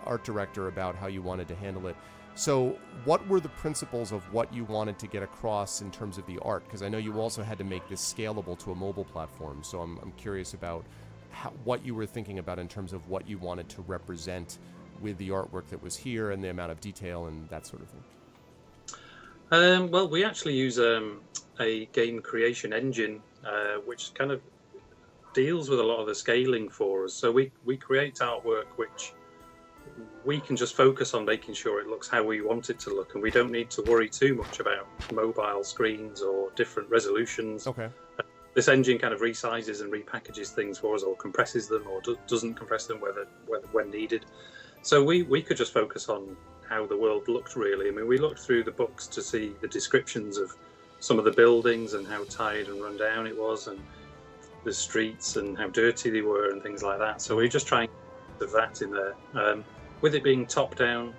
art director about how you wanted to handle it. So what were the principles of what you wanted to get across in terms of the art? Because I know you also had to make this scalable to a mobile platform. So I'm curious about what you were thinking about in terms of what you wanted to represent with the artwork that was here and the amount of detail and that sort of thing. Well, we actually use a game creation engine, which kind of deals with a lot of the scaling for us. So we create artwork which we can just focus on making sure it looks how we want it to look, and we don't need to worry too much about mobile screens or different resolutions. Okay. This engine kind of resizes and repackages things for us, or compresses them, or doesn't compress them when needed. So we could just focus on how the world looked, really. I mean, we looked through the books to see the descriptions of some of the buildings and how tired and run down it was, and the streets and how dirty they were and things like that. So we're just trying to have that in there. With it being top down,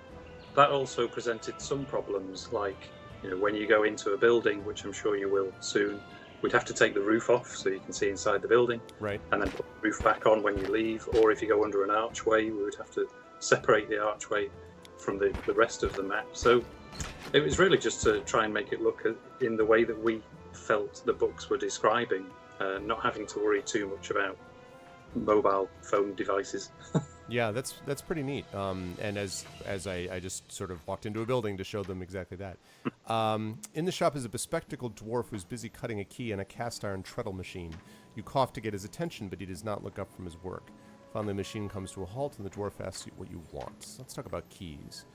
that also presented some problems, like, you know, when you go into a building, which I'm sure you will soon, we'd have to take the roof off so you can see inside the building, right, and then put the roof back on when you leave. Or if you go under an archway, we would have to separate the archway from the rest of the map. So it was really just to try and make it look in the way that we felt the books were describing, not having to worry too much about mobile phone devices. Yeah, that's pretty neat. And as I just sort of walked into a building to show them exactly that. In the shop is a bespectacled dwarf who's busy cutting a key in a cast iron treadle machine. You cough to get his attention, but he does not look up from his work. Finally, the machine comes to a halt, and the dwarf asks you what you want. So let's talk about keys.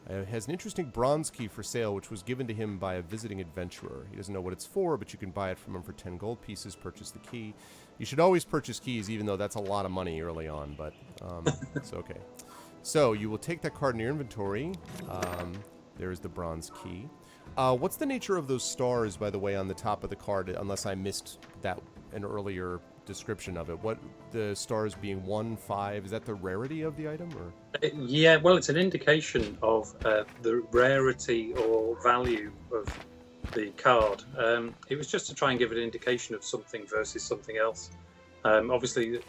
It has an interesting bronze key for sale, which was given to him by a visiting adventurer. He doesn't know what it's for, but you can buy it from him for 10 gold pieces, purchase the key. You should always purchase keys, even though that's a lot of money early on, but it's okay. So you will take that card in your inventory. There is the bronze key. What's the nature of those stars, by the way, on the top of the card, unless I missed that an earlier description of it? What the stars being 1, 5, is that the rarity of the item, or? Yeah, well, it's an indication of the rarity or value of the card. It was just to try and give an indication of something versus something else. Obviously,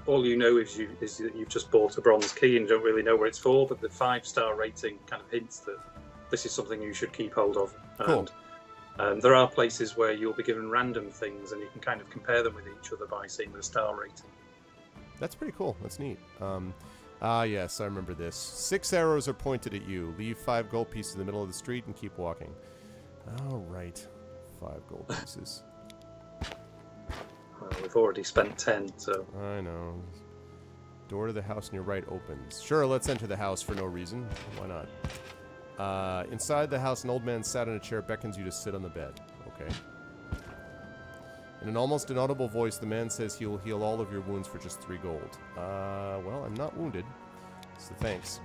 all you know is that you've just bought a bronze key and don't really know what it's for, but the 5-star rating kind of hints that this is something you should keep hold of. Cool. And there are places where you'll be given random things, and you can kind of compare them with each other by seeing the star rating. That's pretty cool. That's neat. Yes, I remember this. 6 arrows are pointed at you. Leave 5 gold pieces in the middle of the street and keep walking. All right. 5 gold pieces. Well, we've already spent 10, so... I know. Door to the house on your right opens. Sure, let's enter the house for no reason. Why not? Inside the house, an old man sat in a chair, beckons you to sit on the bed. Okay. In an almost inaudible voice, the man says he'll heal all of your wounds for just 3 gold. Well, I'm not wounded, so thanks.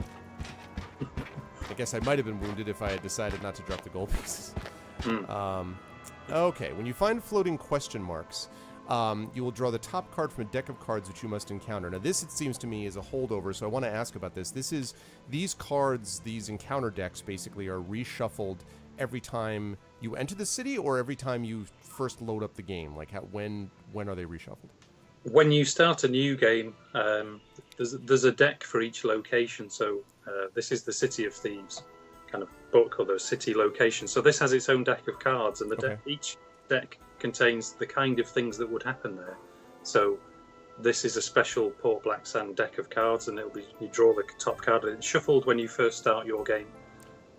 I guess I might have been wounded if I had decided not to drop the gold pieces. Okay, when you find floating question marks, you will draw the top card from a deck of cards which you must encounter. Now, this, it seems to me, is a holdover, so I want to ask about this. These cards, these encounter decks, basically, are reshuffled every time you enter the city, or every time you first load up the game? Like, when are they reshuffled? When you start a new game, there's a deck for each location. So this is the City of Thieves kind of book, or those city locations. So this has its own deck of cards, and each deck contains the kind of things that would happen there. So this is a special Port Black Sand deck of cards, and you draw the top card, and it's shuffled when you first start your game.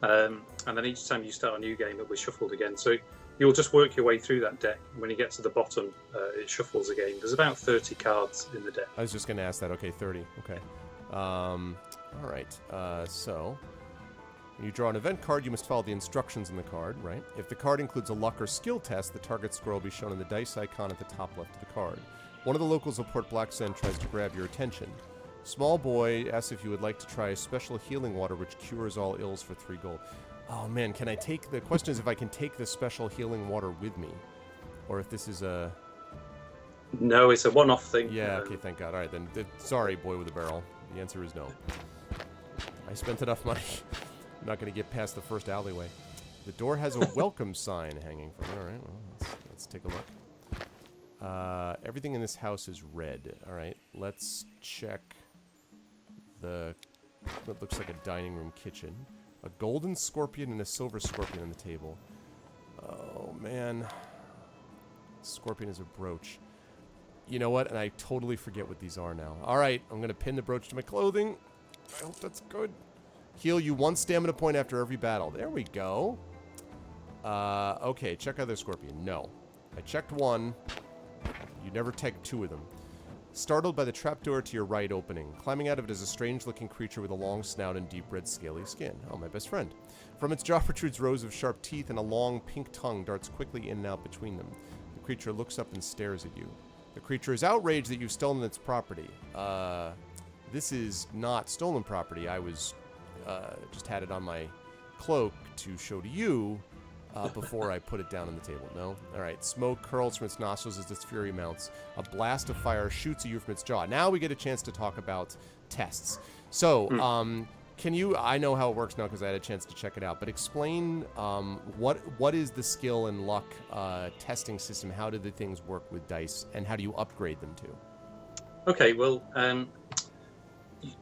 And then each time you start a new game, it'll be shuffled again. So you'll just work your way through that deck. When you get to the bottom, it shuffles again. There's about 30 cards in the deck. I was just going to ask that. Okay, 30. Okay. All right. So when you draw an event card, you must follow the instructions in the card, right? If the card includes a luck or skill test, the target score will be shown in the dice icon at the top left of the card. One of the locals of Port Black Sand tries to grab your attention. Small boy asks if you would like to try a special healing water which cures all ills for 3 gold. Oh man, can I take the question is if I can take this special healing water with me, or if this is a... No, it's a one-off thing. Yeah, okay, thank God. All right, then. Sorry, boy with a barrel. The answer is no. I spent enough money. I'm not going to get past the first alleyway. The door has a welcome sign hanging from it. All right, well, let's take a look. Everything in this house is red. All right, let's check what looks like a dining room kitchen. A golden scorpion and a silver scorpion on the table. Oh, man. Scorpion is a brooch. You know what? And I totally forget what these are now. All right, I'm going to pin the brooch to my clothing. I hope that's good. Heal you 1 stamina point after every battle. There we go. Okay, check other scorpion. No. I checked 1. You never take 2 of them. Startled by the trapdoor to your right opening. Climbing out of it is a strange-looking creature with a long snout and deep red scaly skin. Oh, my best friend. From its jaw protrudes rows of sharp teeth, and a long pink tongue darts quickly in and out between them. The creature looks up and stares at you. The creature is outraged that you've stolen its property. This is not stolen property. I was just had it on my cloak to show to you before I put it down on the table. No? All right. Smoke curls from its nostrils as its fury mounts. A blast of fire shoots at you from its jaw. Now we get a chance to talk about tests. So, can you... I know how it works now because I had a chance to check it out, but explain what is the skill and luck testing system? How do the things work with dice, and how do you upgrade them to? Okay, well,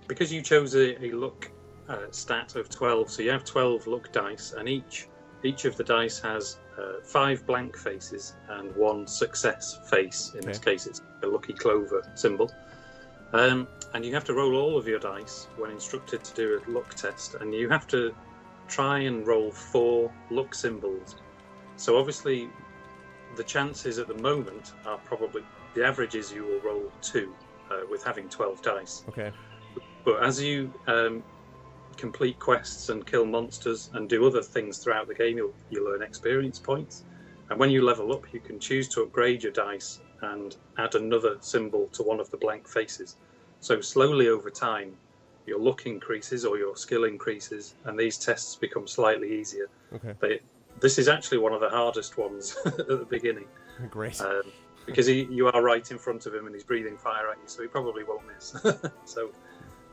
because you chose a luck stat of 12, so you have 12 luck dice, and each of the dice has 5 blank faces and 1 success face. In this case, it's a lucky clover symbol. And you have to roll all of your dice when instructed to do a luck test, and you have to try and roll 4 luck symbols. So obviously, the chances at the moment are probably, the average is you will roll 2 with having 12 dice. Okay. But as you complete quests and kill monsters and do other things throughout the game, you'll earn experience points. And when you level up, you can choose to upgrade your dice and add another symbol to one of the blank faces. So slowly over time, your luck increases or your skill increases, and these tests become slightly easier. Okay. This is actually one of the hardest ones at the beginning. Great. Because you are right in front of him and he's breathing fire at you, so he probably won't miss.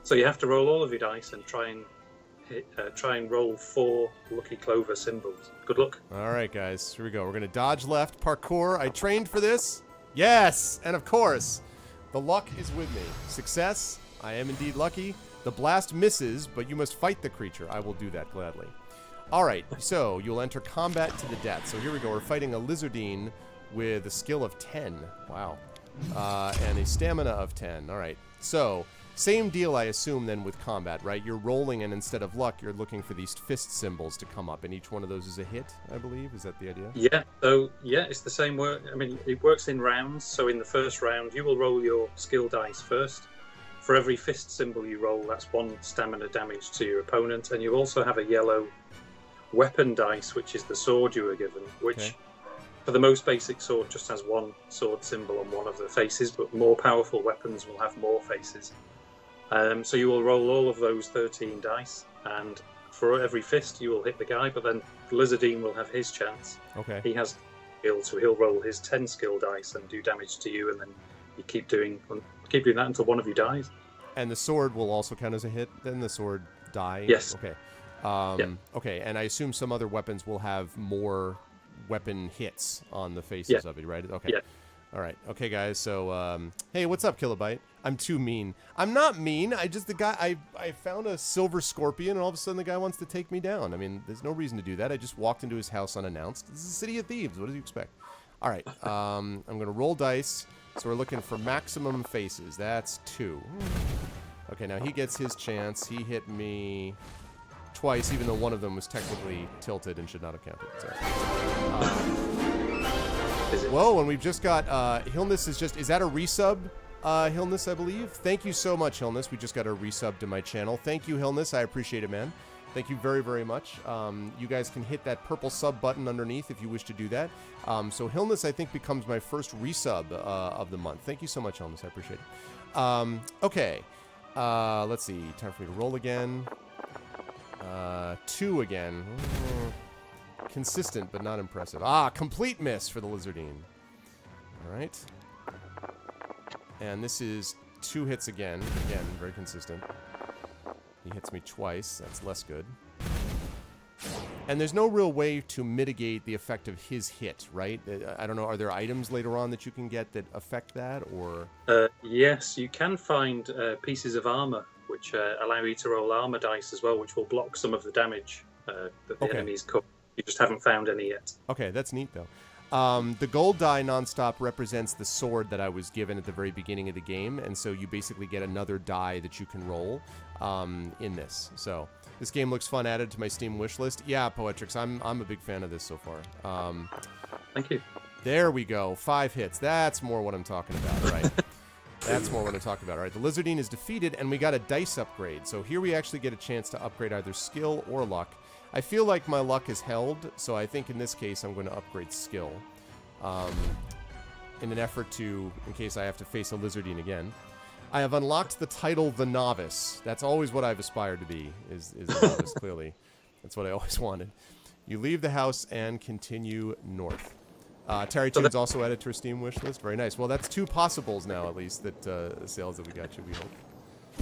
So you have to roll all of your dice and try and roll 4 lucky clover symbols. Good luck. All right, guys. Here we go. We're going to dodge left, parkour. I trained for this. Yes! And of course, the luck is with me. Success. I am indeed lucky. The blast misses, but you must fight the creature. I will do that gladly. All right. So you'll enter combat to the death. So here we go. We're fighting a lizardine with a skill of 10. Wow. And a stamina of 10. All right. So... same deal, I assume, then, with combat, right? You're rolling, and instead of luck, you're looking for these fist symbols to come up, and each one of those is a hit, I believe. Is that the idea? Yeah. So, yeah, it's the same work. I mean, it works in rounds. So in the first round, you will roll your skill dice first. For every fist symbol you roll, that's 1 stamina damage to your opponent. And you also have a yellow weapon dice, which is the sword you were given, which... for the most basic sword, just has 1 sword symbol on one of the faces, but more powerful weapons will have more faces. So you will roll all of those 13 dice, and for every fist you will hit the guy, but then Lizardine will have his chance. Okay. He has skill, so he'll roll his 10 skill dice and do damage to you, and then you keep doing that until one of you dies. And the sword will also count as a hit. Then the sword die. Yes. Okay. Yeah. Okay, and I assume some other weapons will have more weapon hits on the faces of it, right? Okay. Yeah. All right. Okay, guys. So, hey, what's up, Kilobyte? I'm too mean. I'm not mean. I found a silver scorpion, and all of a sudden the guy wants to take me down. I mean, there's no reason to do that. I just walked into his house unannounced. This is a city of thieves. What do you expect? All right. I'm going to roll dice. So we're looking for maximum faces. That's 2. Okay, now he gets his chance. He hit me twice, even though one of them was technically tilted and should not have counted. So. Whoa, and we've just got, Hilness is that a resub, Hilness, I believe? Thank you so much, Hilness. We just got a resub to my channel. Thank you, Hilness. I appreciate it, man. Thank you very, very much. You guys can hit that purple sub button underneath if you wish to do that. So Hilness, I think, becomes my first resub of the month. Thank you so much, Hilness. I appreciate it. Okay. Let's see. Time for me to roll again. 2 again. Consistent, but not impressive. Complete miss for the Lizardine. All right. And this is 2 hits again. Again, very consistent. He hits me twice. That's less good. And there's no real way to mitigate the effect of his hit, right? I don't know. Are there items later on that you can get that affect that, or? Yes, you can find pieces of armor which allow you to roll armor dice as well, which will block some of the damage that the enemies come. You just haven't found any yet. Okay, that's neat, though. The gold die nonstop represents the sword that I was given at the very beginning of the game, and so you basically get another die that you can roll in this. So this game looks fun, added to my Steam wish list. Yeah, Poetrix, I'm a big fan of this so far. Thank you. There we go. 5 hits. That's more what I'm talking about, right? That's more what I'm talking about. All right, the Lizardine is defeated, and we got a dice upgrade. So here we actually get a chance to upgrade either skill or luck. I feel like my luck is held, so I think in this case I'm going to upgrade skill. In an effort to, in case I have to face a Lizardine again. I have unlocked the title The Novice. That's always what I've aspired to be, is the Novice, clearly. That's what I always wanted. You leave the house and continue north. Terry Tune's also added to her Steam wish list. Very nice. Well, that's 2 possibles now, at least, that sales that we got you, we hope.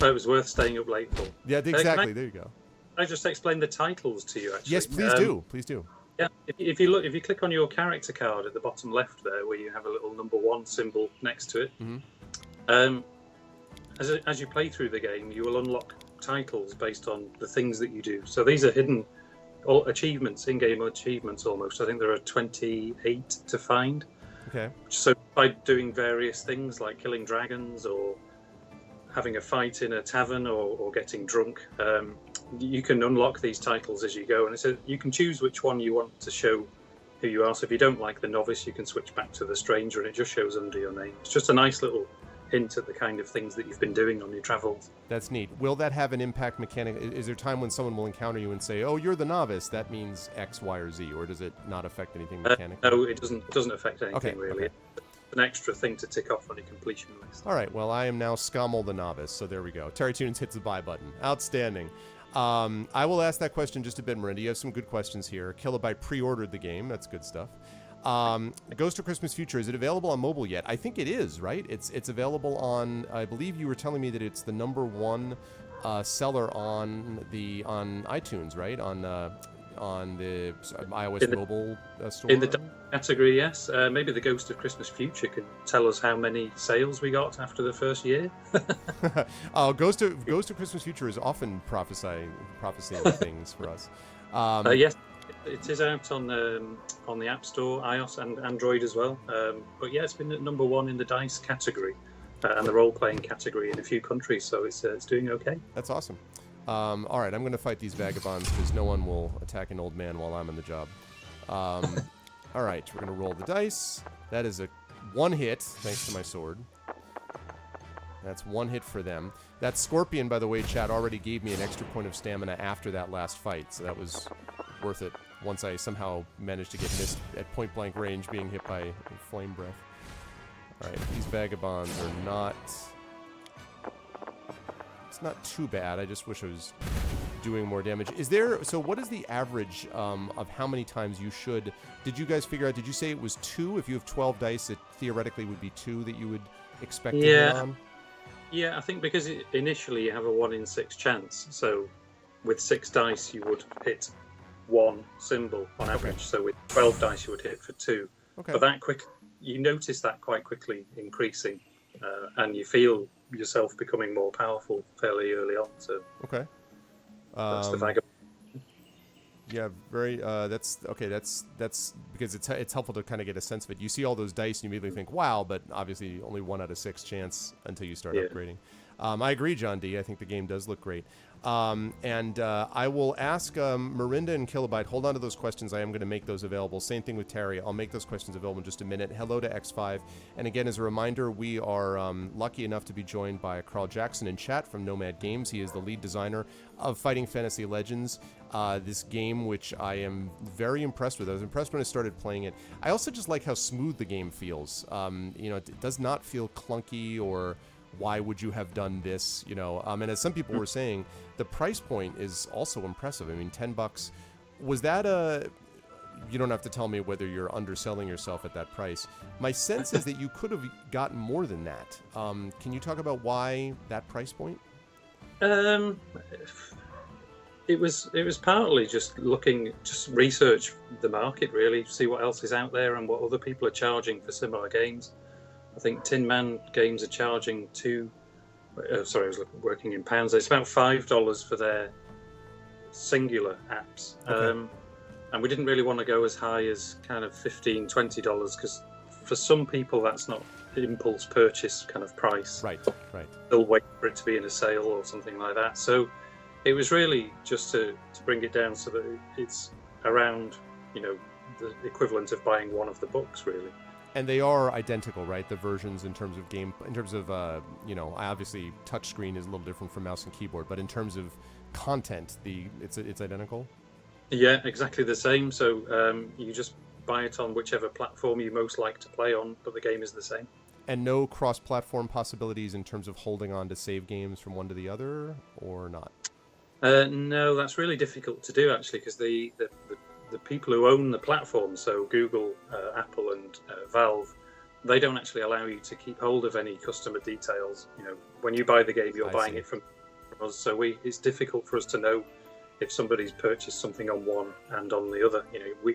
It was worth staying up late for. Yeah, exactly. There you go. I just explain the titles to you, actually. Yes, please do. Please do. Yeah, if you click on your character card at the bottom left there, where you have a little number 1 symbol next to it, as you play through the game, you will unlock titles based on the things that you do. So these are hidden achievements, in-game achievements almost. I think there are 28 to find. Okay. So by doing various things like killing dragons or having a fight in a tavern or getting drunk, you can unlock these titles as you go, and you can choose which one you want to show who you are. So if you don't like the Novice, you can switch back to the Stranger, and it just shows under your name. It's just a nice little hint at the kind of things that you've been doing on your travels. That's neat. Will that have an impact mechanic? Is there a time when someone will encounter you and say, "Oh, you're the Novice"? That means X, Y, or Z, or does it not affect anything mechanically? No, it doesn't affect anything really. Okay. An extra thing to tick off on your completion list. All right. Well, I am now Scommel the Novice, so there we go. Terry Tunes hits the buy button. Outstanding. I will ask that question just a bit, Miranda. You have some good questions here. Kilobyte pre-ordered the game. That's good stuff. Ghost of Christmas Future, is it available on mobile yet? I think it is, right? It's available on, I believe you were telling me that it's the #1 seller on iTunes, right? On the iOS mobile store? In the category, yes. Maybe the Ghost of Christmas Future can tell us how many sales we got after the first year. Ghost of Christmas Future is often prophesying things for us. Yes, it is out on the App Store, iOS and Android as well. But yeah, it's been at #1 in the dice category and the role-playing category in a few countries, so it's doing okay. That's awesome. All right, I'm going to fight these vagabonds because no one will attack an old man while I'm on the job. All right, we're going to roll the dice. That is a 1 hit, thanks to my sword. That's 1 hit for them. That scorpion, by the way, chat, already gave me an extra point of stamina after that last fight, so that was worth it once I somehow managed to get missed at point-blank range being hit by flame breath. All right, these vagabonds are not... It's not too bad. I just wish I was doing more damage. Is there? So what is the average of how many times you should? Did you guys figure out? Did you say it was 2? If you have 12 dice, it theoretically would be 2 that you would expect to hit on. Yeah, I think because initially you have a 1 in 6 chance. So with 6 dice, you would hit 1 symbol on average. So with 12 dice, you would hit for 2. Okay. But you notice that quite quickly increasing, and you feel yourself becoming more powerful fairly early on. So okay. That's the vagabond. Yeah, very. That's okay. That's because it's helpful to kind of get a sense of it. You see all those dice, and you immediately think, "Wow!" But obviously, only 1 out of 6 chance until you start upgrading. I agree, John D. I think the game does look great. And I will ask Marinda and Kilobyte. Hold on to those questions. I am going to make those available. Same thing with Terry. I'll make those questions available in just a minute. Hello to X5. And again, as a reminder, we are lucky enough to be joined by Carl Jackson in chat from Nomad Games. He is the lead designer of Fighting Fantasy Legends, this game which I am very impressed with. I was impressed when I started playing it. I also just like how smooth the game feels. It does not feel clunky or why would you have done this, and as some people were saying, the price point is also impressive. I mean, $10. Was that you don't have to tell me whether you're underselling yourself at that price. My sense is that you could have gotten more than that. Can you talk about why that price point? It was partly just research the market, really, see what else is out there and what other people are charging for similar games. I think Tin Man Games are charging I was working in pounds. It's about $5 for their singular apps. Okay. And we didn't really want to go as high as kind of $15, $20 because for some people that's not impulse purchase kind of price. Right. They'll wait for it to be in a sale or something like that. So it was really just to bring it down so that it's around, the equivalent of buying one of the books, really. And they are identical, right? The versions in terms of game, in terms of, obviously touchscreen is a little different from mouse and keyboard, but in terms of content, it's identical? Yeah, exactly the same. So you just buy it on whichever platform you most like to play on, but the game is the same. And no cross-platform possibilities in terms of holding on to save games from one to the other, or not? No, that's really difficult to do, actually, because the people who own the platform, so Google, Apple, and Valve, they don't actually allow you to keep hold of any customer details. When you buy the game, you're buying it from us, so it's difficult for us to know if somebody's purchased something on one and on the other.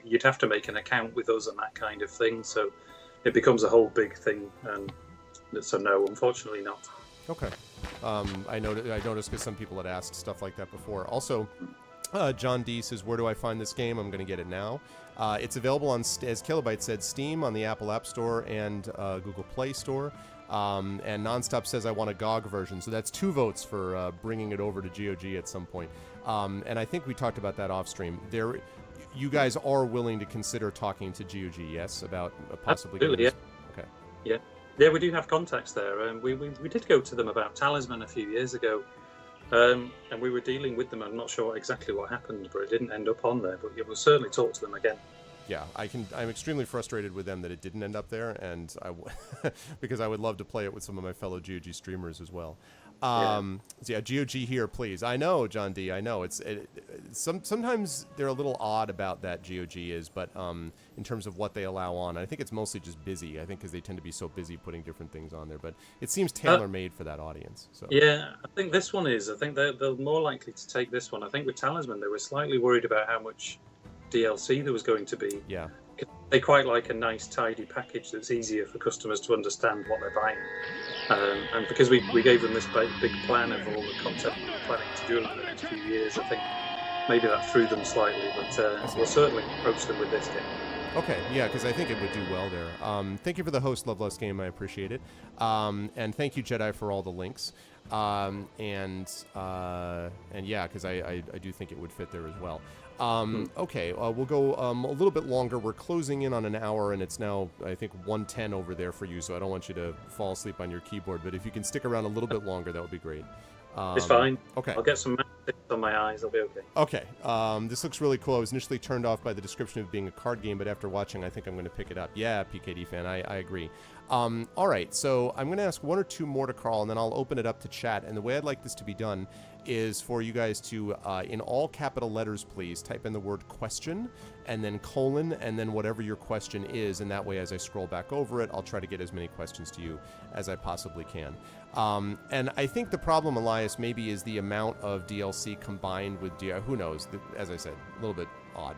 You'd have to make an account with us and that kind of thing, so it becomes a whole big thing. And so no, unfortunately not. Okay. I noticed because some people had asked stuff like that before. Also, John D says, where do I find this game? I'm going to get it now. It's available on, as Kilobyte said, Steam, on the Apple App Store and Google Play Store. And Nonstop says, I want a GOG version. So that's 2 votes for bringing it over to GOG at some point. And I think we talked about that off stream. You guys are willing to consider talking to GOG, yes, about possibly Absolutely, getting this? yeah. Okay. Yeah, we do have contacts there. We did go to them about Talisman a few years ago. And we were dealing with them. I'm not sure exactly what happened, but it didn't end up on there. But we'll certainly talk to them again. Yeah, I'm extremely frustrated with them that it didn't end up there, and because I would love to play it with some of my fellow GOG streamers as well. So yeah, GOG here, please. I know, John D. I know sometimes they're a little odd about that. GOG is, but in terms of what they allow on, I think it's mostly just busy. I think because they tend to be so busy putting different things on there, but it seems tailor-made for that audience. So yeah, I think this one is. I think they're more likely to take this one. I think with Talisman, they were slightly worried about how much DLC there was going to be. Yeah. They quite like a nice, tidy package that's easier for customers to understand what they're buying. And because we gave them this big plan of all the content we were planning to do over the next few years, I think maybe that threw them slightly, but we'll certainly approach them with this game. Okay, yeah, because I think it would do well there. Thank you for the host, Love Less Game. I appreciate it. And thank you, Jedi, for all the links. And yeah, because I do think it would fit there as well. Okay, we'll go a little bit longer. We're closing in on an hour, and it's now, I think, 1:10 over there for you, so I don't want you to fall asleep on your keyboard, but if you can stick around a little bit longer, that would be great. It's fine. Okay. I'll get some on my eyes, I'll be okay. Okay. This looks really cool. I was initially turned off by the description of being a card game, but after watching, I think I'm going to pick it up. Yeah, PKD fan, I agree. All right, so I'm going to ask one or two more to Carl, and then I'll open it up to chat. And the way I'd like this to be done is for you guys to, in all capital letters, please, type in the word question, and then colon, and then whatever your question is. And that way, as I scroll back over it, I'll try to get as many questions to you as I possibly can. And I think the problem, Elias, maybe is the amount of DLC combined with who knows? As I said, a little bit odd.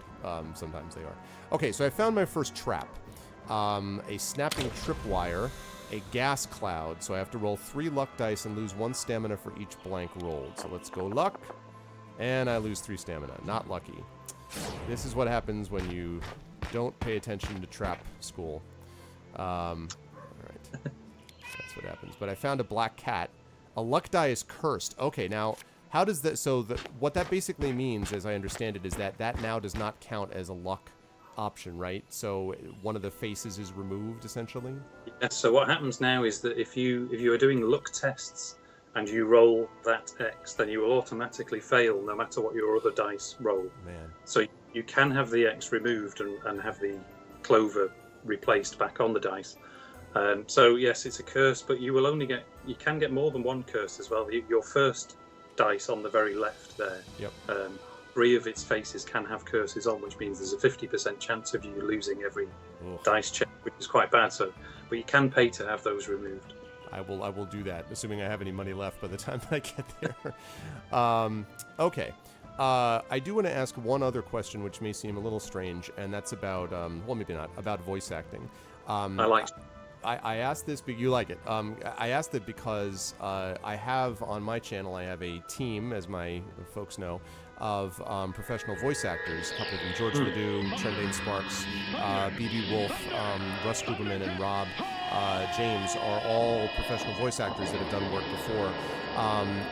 Sometimes they are. Okay, so I found my first trap. A snapping tripwire, a gas cloud. So I have to roll 3 luck dice and lose 1 stamina for each blank rolled. So let's go luck. And I lose 3 stamina. Not lucky. This is what happens when you don't pay attention to trap school. All right. That's what happens. But I found a black cat. A luck die is cursed. Okay, now, how does that... So what that basically means, as I understand it, is that now does not count as a luck option, right? So one of the faces is removed, essentially? Yes, so what happens now is that if you are doing luck tests and you roll that X, then you will automatically fail no matter what your other dice roll. Man. So you can have the X removed and have the clover replaced back on the dice. So yes, it's a curse, but you can get more than one curse as well. Your first dice on the very left there, yep. 3 of its faces can have curses on, which means there's a 50% chance of you losing every dice check, which is quite bad. So, but you can pay to have those removed. I will do that, assuming I have any money left by the time that I get there. Okay. I do want to ask one other question, which may seem a little strange, and that's about, well, maybe not, about voice acting. I asked this, but you like it. I asked it because I have on my channel, I have a team, as my folks know, of professional voice actors. A couple of them, George Ledoux, Trendane Sparks, BB Wolf, Russ Guberman, and Rob James are all professional voice actors that have done work before.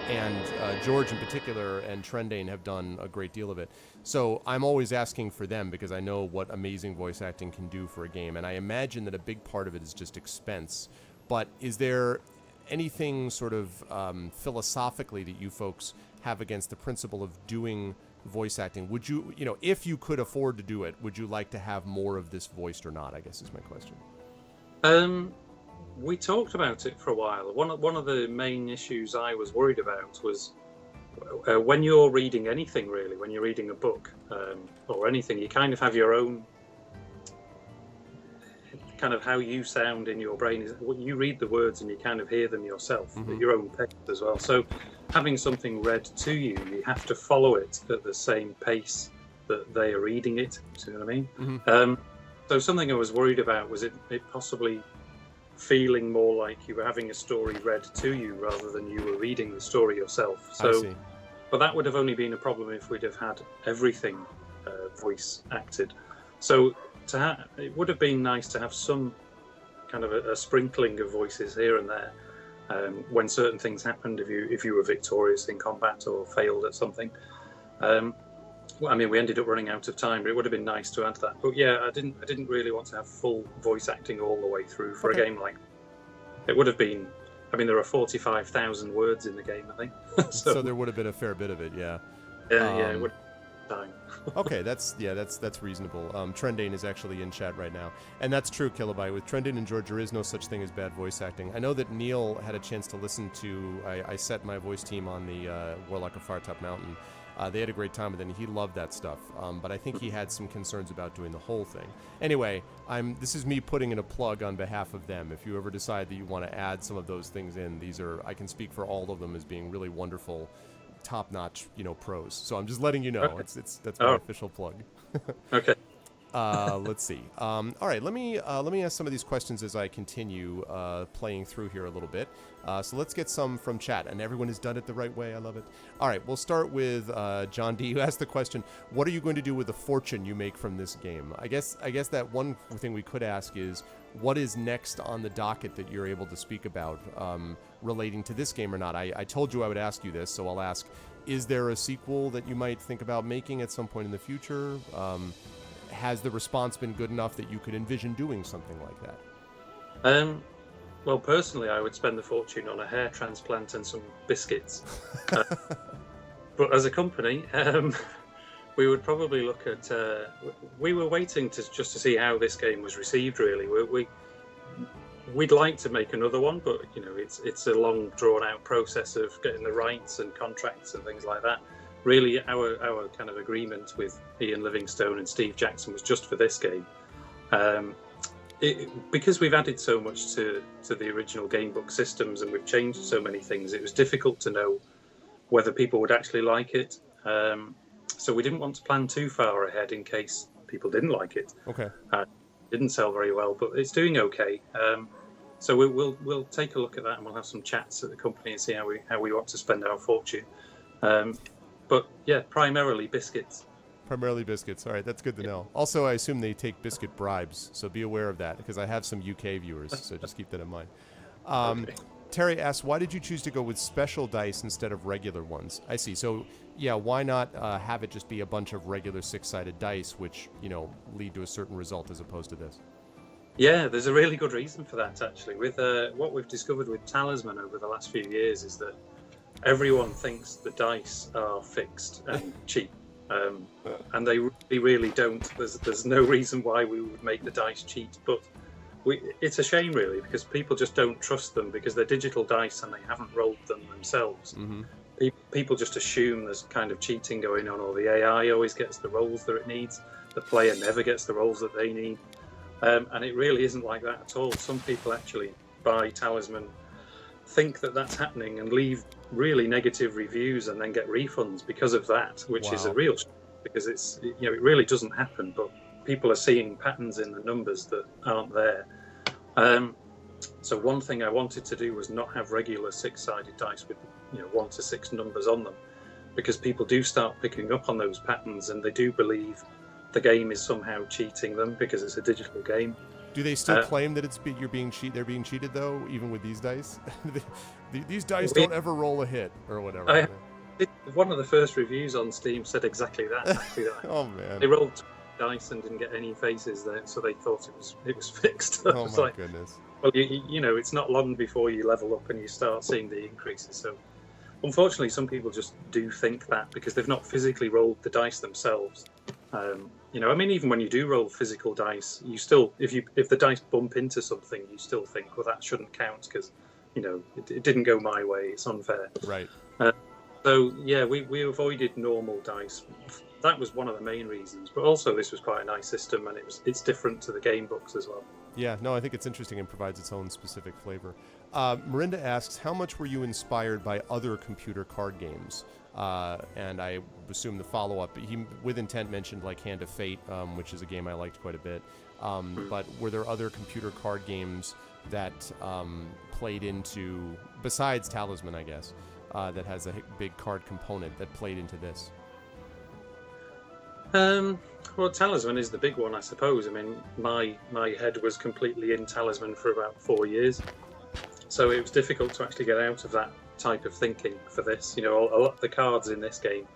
And George in particular and Trendane have done a great deal of it. So I'm always asking for them because I know what amazing voice acting can do for a game. And I imagine that a big part of it is just expense. But is there anything sort of philosophically that you folks have against the principle of doing voice acting? Would you, if you could afford to do it, would you like to have more of this voiced or not, I guess is my question. We talked about it for a while. One of the main issues I was worried about was when you're reading anything, really, when you're reading a book or anything, you kind of have your own kind of how you sound in your brain. Is you read the words and you kind of hear them yourself at your own pace as well. So having something read to you, you have to follow it at the same pace that they are reading it. See what I mean? So something I was worried about was it possibly feeling more like you were having a story read to you rather than you were reading the story yourself. So, but that would have only been a problem if we'd have had everything voice acted. So it would have been nice to have some kind of a sprinkling of voices here and there when certain things happened. If you were victorious in combat or failed at something. Well, I mean, we ended up running out of time, but it would have been nice to add that. But yeah, I didn't really want to have full voice acting all the way through for a game like. It would have been. I mean, there are 45,000 words in the game, I think. so there would have been a fair bit of it, yeah. Yeah, it would. Time. Okay, that's reasonable. Trendane is actually in chat right now, and that's true, Kilobyte. With Trendane and George, there is no such thing as bad voice acting. I know that Neil had a chance to listen to. I set my voice team on the Warlock of Firetop Mountain. They had a great time with it, and he loved that stuff. But I think he had some concerns about doing the whole thing. Anyway, this is me putting in a plug on behalf of them. If you ever decide that you want to add some of those things in, I can speak for all of them as being really wonderful, top-notch, pros. So I'm just letting you know. Okay. That's my official plug. Okay. Let's see. All right, let me ask some of these questions as I continue playing through here a little bit. So let's get some from chat, and everyone has done it the right way. I love it. All right, we'll start with John D, who asked the question: what are you going to do with the fortune you make from this game? I guess that one thing we could ask is, what is next on the docket that you're able to speak about relating to this game or not? I told you I would ask you this, so I'll ask: is there a sequel that you might think about making at some point in the future? Has the response been good enough that you could envision doing something like that? Well, personally, I would spend the fortune on a hair transplant and some biscuits. But as a company, we would probably look at. We were waiting to see how this game was received. Really, we'd like to make another one, but it's a long, drawn-out process of getting the rights and contracts and things like that. Really, our kind of agreement with Ian Livingstone and Steve Jackson was just for this game. Because we've added so much to the original gamebook systems and we've changed so many things, it was difficult to know whether people would actually like it. So we didn't want to plan too far ahead in case people didn't like it. Okay. Didn't sell very well, but it's doing okay. So we'll take a look at that and we'll have some chats at the company and see how we want to spend our fortune. But yeah, primarily biscuits. Primarily biscuits. All right, that's good to know. Also, I assume they take biscuit bribes, so be aware of that because I have some UK viewers, so just keep that in mind. Okay. Terry asks, why did you choose to go with special dice instead of regular ones? I see. So, yeah, why not have it just be a bunch of regular six-sided dice, which, lead to a certain result as opposed to this? Yeah, there's a really good reason for that, actually. With what we've discovered with Talisman over the last few years is that everyone thinks the dice are fixed and cheap. And they really don't. There's no reason why we would make the dice cheat, but it's a shame really because people just don't trust them because they're digital dice and they haven't rolled them themselves. Mm-hmm. People just assume there's kind of cheating going on, or the AI always gets the rolls that it needs. The player never gets the rolls that they need, and it really isn't like that at all. Some people actually buy Talisman, think that that's happening, and leave really negative reviews and then get refunds because of that, which is a real shame because it really doesn't happen, but people are seeing patterns in the numbers that aren't there. So one thing I wanted to do was not have regular six-sided dice with 1 to 6 numbers on them, because people do start picking up on those patterns and they do believe the game is somehow cheating them because it's a digital game. Do they still claim that they're being cheated though, even with these dice? These dice don't ever roll a hit or whatever. One of the first reviews on Steam said exactly that. Actually, oh man! They rolled dice and didn't get any faces there, so they thought it was fixed. Oh my goodness! Well, it's not long before you level up and you start seeing the increases. So, unfortunately, some people just do think that because they've not physically rolled the dice themselves. Even when you do roll physical dice, you still, if the dice bump into something, you still think, well, that shouldn't count because, it didn't go my way. It's unfair. Right. So yeah, we avoided normal dice. That was one of the main reasons. But also, this was quite a nice system, and it's different to the game books as well. Yeah, no, I think it's interesting and provides its own specific flavor. Miranda asks, how much were you inspired by other computer card games? And I assume the follow-up, he with intent mentioned like Hand of Fate, which is a game I liked quite a bit. But were there other computer card games that played into, besides Talisman, I guess, that has a big card component that played into this? Well, Talisman is the big one, I suppose. I mean, my head was completely in Talisman for about 4 years, so it was difficult to actually get out of that type of thinking for this. A lot of the cards in this game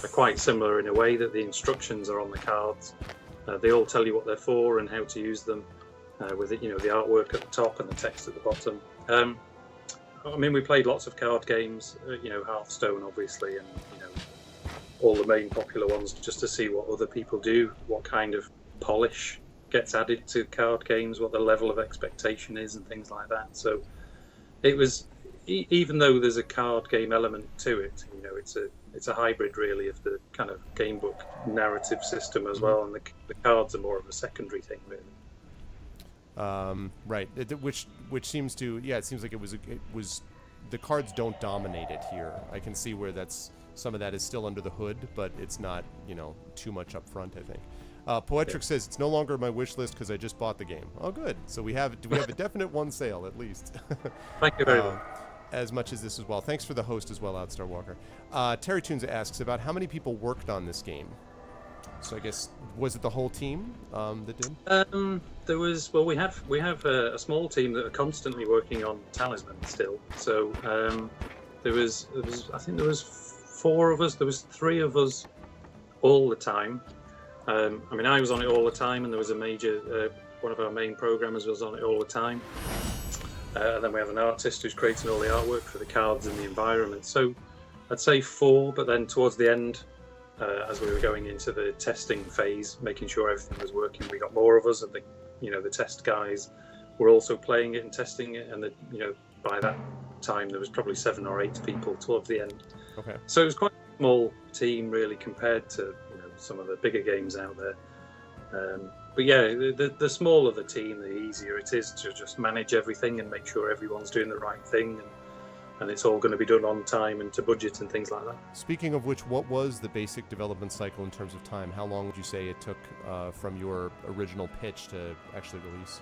are quite similar in a way that the instructions are on the cards. They all tell you what they're for and how to use them, with the artwork at the top and the text at the bottom. We played lots of card games, Hearthstone obviously, and all the main popular ones, just to see what other people do, what kind of polish gets added to card games, what the level of expectation is, and things like that. So it was, even though there's a card game element to it, it's a hybrid really of the kind of game book narrative system as well, and the cards are more of a secondary thing really. Right, which seems to, it seems like it was the cards don't dominate it here. I can see where some of that is still under the hood, but it's not too much up front, I think. Poetric says it's no longer my wish list because I just bought the game. Oh, good. So we have a definite one sale at least. Thank you very much. As much as this as well. Thanks for the host as well, Outstar Walker. Terry Tunes asks about how many people worked on this game. So I guess, was it the whole team that did? There was, we have a small team that are constantly working on Talisman still. So there was I think there was 4 of us. There was 3 of us all the time. I was on it all the time, and there was a major, one of our main programmers was on it all the time. And then we have an artist who's creating all the artwork for the cards and the environment. So I'd say 4, but then towards the end, as we were going into the testing phase, making sure everything was working, we got more of us, and the test guys were also playing it and testing it, and by that time there was probably 7 or 8 people towards the end. Okay. So it was quite a small team, really, compared to some of the bigger games out there. But yeah, the smaller the team, the easier it is to just manage everything and make sure everyone's doing the right thing, and it's all going to be done on time and to budget and things like that. Speaking of which, what was the basic development cycle in terms of time? How long would you say it took from your original pitch to actually release?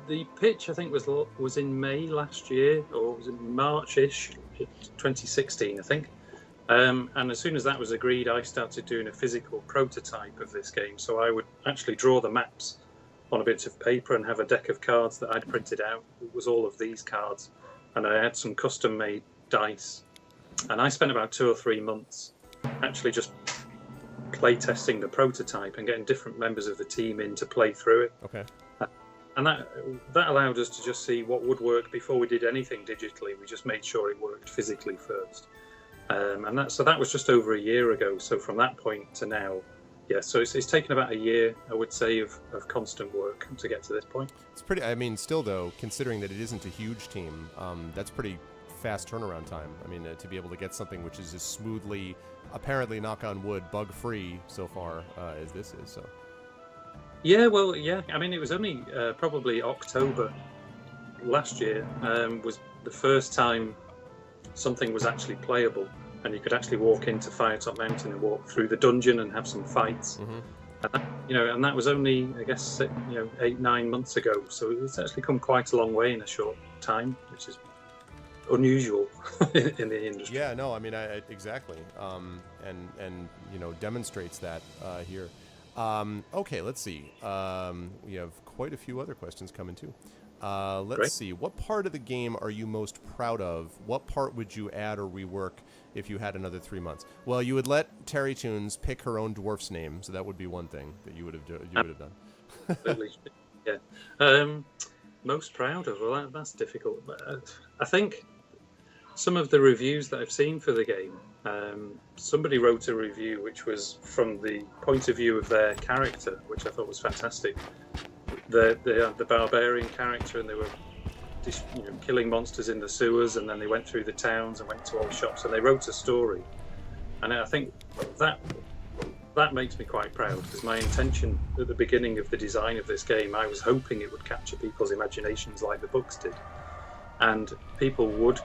The pitch, I think, was in May last year, or was it March-ish, 2016, I think. And as soon as that was agreed, I started doing a physical prototype of this game. So I would actually draw the maps on a bit of paper and have a deck of cards that I'd printed out. It was all of these cards. And I had some custom-made dice. And I spent about 2 or 3 months actually just play testing the prototype and getting different members of the team in to play through it. Okay. And that allowed us to just see what would work before we did anything digitally. We just made sure it worked physically first. And that was just over a year ago. So from that point to now, yeah, so it's taken about a year, I would say, of constant work to get to this point. It's pretty, I mean, still though, considering that it isn't a huge team, that's pretty fast turnaround time. I mean, to be able to get something which is as smoothly, apparently, knock on wood, bug-free so far as this is, so. Yeah, well, yeah, I mean, it was only probably October last year was the first time something was actually playable, and you could actually walk into Firetop Mountain and walk through the dungeon and have some fights. Mm-hmm. And that was only, I guess, 8-9 months ago. So it's actually come quite a long way in a short time, which is unusual in the industry. Yeah, no, I mean, exactly, and demonstrates that here. Okay, let's see. We have quite a few other questions coming too. Let's see. What part of the game are you most proud of? What part would you add or rework if you had another 3 months? Well, you would let Terry Tunes pick her own dwarf's name, so that would be one thing that you would have done. Absolutely. Yeah. Most proud of? Well, that's difficult. I think some of the reviews that I've seen for the game, somebody wrote a review which was from the point of view of their character, which I thought was fantastic. The barbarian character, and they were killing monsters in the sewers, and then they went through the towns and went to all the shops, and they wrote a story. And I think that makes me quite proud, because my intention at the beginning of the design of this game, I was hoping it would capture people's imaginations like the books did, and people would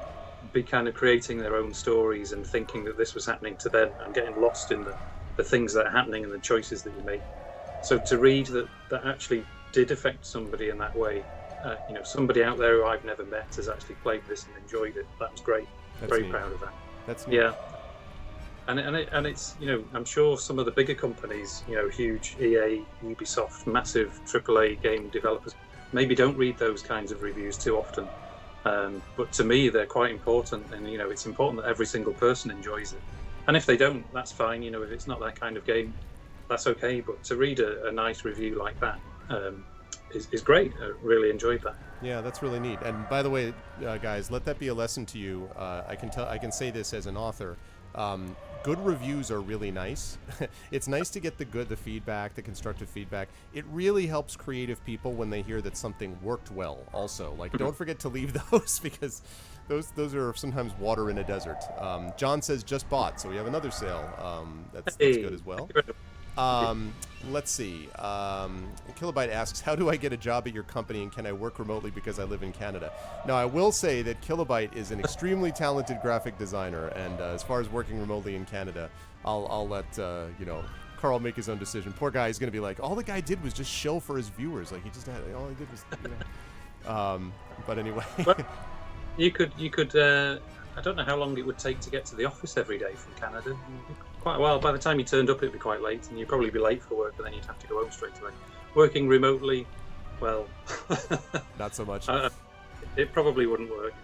be kind of creating their own stories and thinking that this was happening to them and getting lost in the things that are happening and the choices that you make. So to read that actually did affect somebody in that way, somebody out there who I've never met has actually played this and enjoyed it. That was great. That's very neat. Proud of that. That's neat. Yeah. And it's I'm sure some of the bigger companies, huge EA, Ubisoft, massive AAA game developers, maybe don't read those kinds of reviews too often. But to me, they're quite important, and it's important that every single person enjoys it. And if they don't, that's fine. If it's not that kind of game, that's okay. But to read a nice review like that is great. I really enjoyed that. Yeah, that's really neat. And by the way, guys, let that be a lesson to you. I can say this as an author. Good reviews are really nice. It's nice to get the feedback, the constructive feedback. It really helps creative people when they hear that something worked well also. Like, don't forget to leave those, because those are sometimes water in a desert. John says just bought, so we have another sale. That's good as well. Let's see. Kilobyte asks, how do I get a job at your company, and can I work remotely because I live in Canada? Now, I will say that Kilobyte is an extremely talented graphic designer, and as far as working remotely in Canada, I'll let Carl make his own decision. Poor guy is going to be like, all the guy did was just show for his viewers. Like, he just had, all he did was, but anyway. Well, you could. I don't know how long it would take to get to the office every day from Canada. Quite a while. By the time you turned up, it'd be quite late, and you'd probably be late for work, and then you'd have to go home straight away. Working remotely, well, not so much. It probably wouldn't work.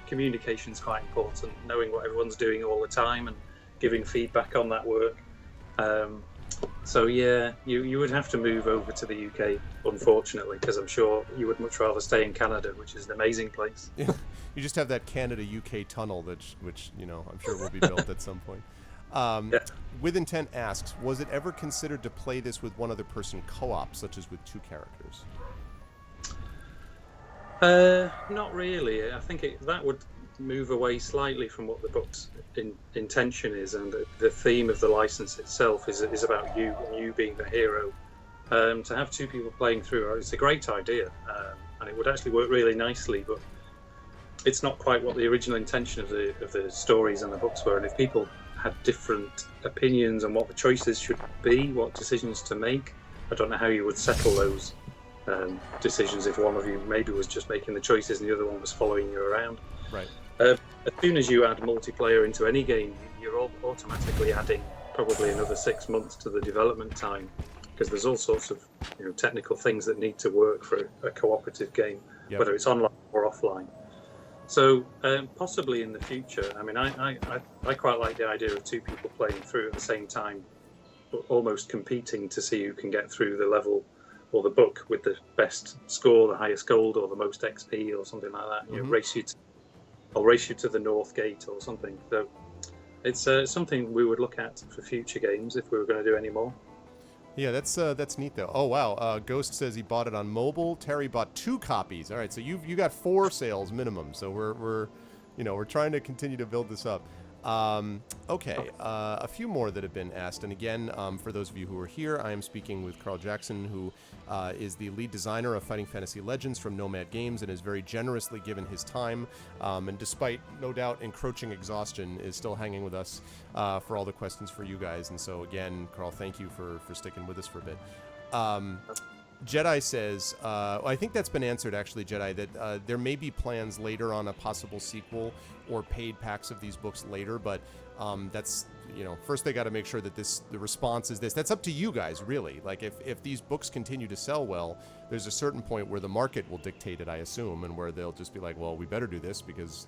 Communication's quite important, knowing what everyone's doing all the time and giving feedback on that work. So yeah, you would have to move over to the UK, unfortunately, because I'm sure you would much rather stay in Canada, which is an amazing place. You just have that Canada UK tunnel which I'm sure will be built at some point. Yeah. With Intent asks, was it ever considered to play this with one other person co-op, such as with 2 characters? Not really. I think that would move away slightly from what the book's intention is, and the theme of the license itself is about you and you being the hero. To have 2 people playing through, it's a great idea, and it would actually work really nicely, but it's not quite what the original intention of the stories and the books were. And if people had different opinions on what the choices should be, what decisions to make, I don't know how you would settle those decisions if one of you maybe was just making the choices and the other one was following you around. Right. As soon as you add multiplayer into any game, you're automatically adding probably another 6 months to the development time, because there's all sorts of technical things that need to work for a cooperative game, Yep. whether it's online or offline. So possibly in the future. I mean, I quite like the idea of 2 people playing through at the same time, almost competing to see who can get through the level or the book with the best score, the highest gold, or the most XP, or something like that. I'll race you to the North Gate or something. So it's something we would look at for future games if we were going to do any more. Yeah, that's neat though. Oh wow, Ghost says he bought it on mobile. Terry bought 2 copies. All right, so you got 4 sales minimum. So we're trying to continue to build this up. Okay, a few more that have been asked, and again, for those of you who are here, I am speaking with Carl Jackson, who is the lead designer of Fighting Fantasy Legends from Nomad Games, and has very generously given his time, and despite no doubt encroaching exhaustion, is still hanging with us for all the questions for you guys. And so again, Carl, thank you for sticking with us for a bit. Jedi says, I think that's been answered actually, Jedi, that there may be plans later on a possible sequel or paid packs of these books later, but that's, first they got to make sure that the response is this. That's up to you guys, really. Like if these books continue to sell well, there's a certain point where the market will dictate it, I assume, and where they'll just be like, well, we better do this because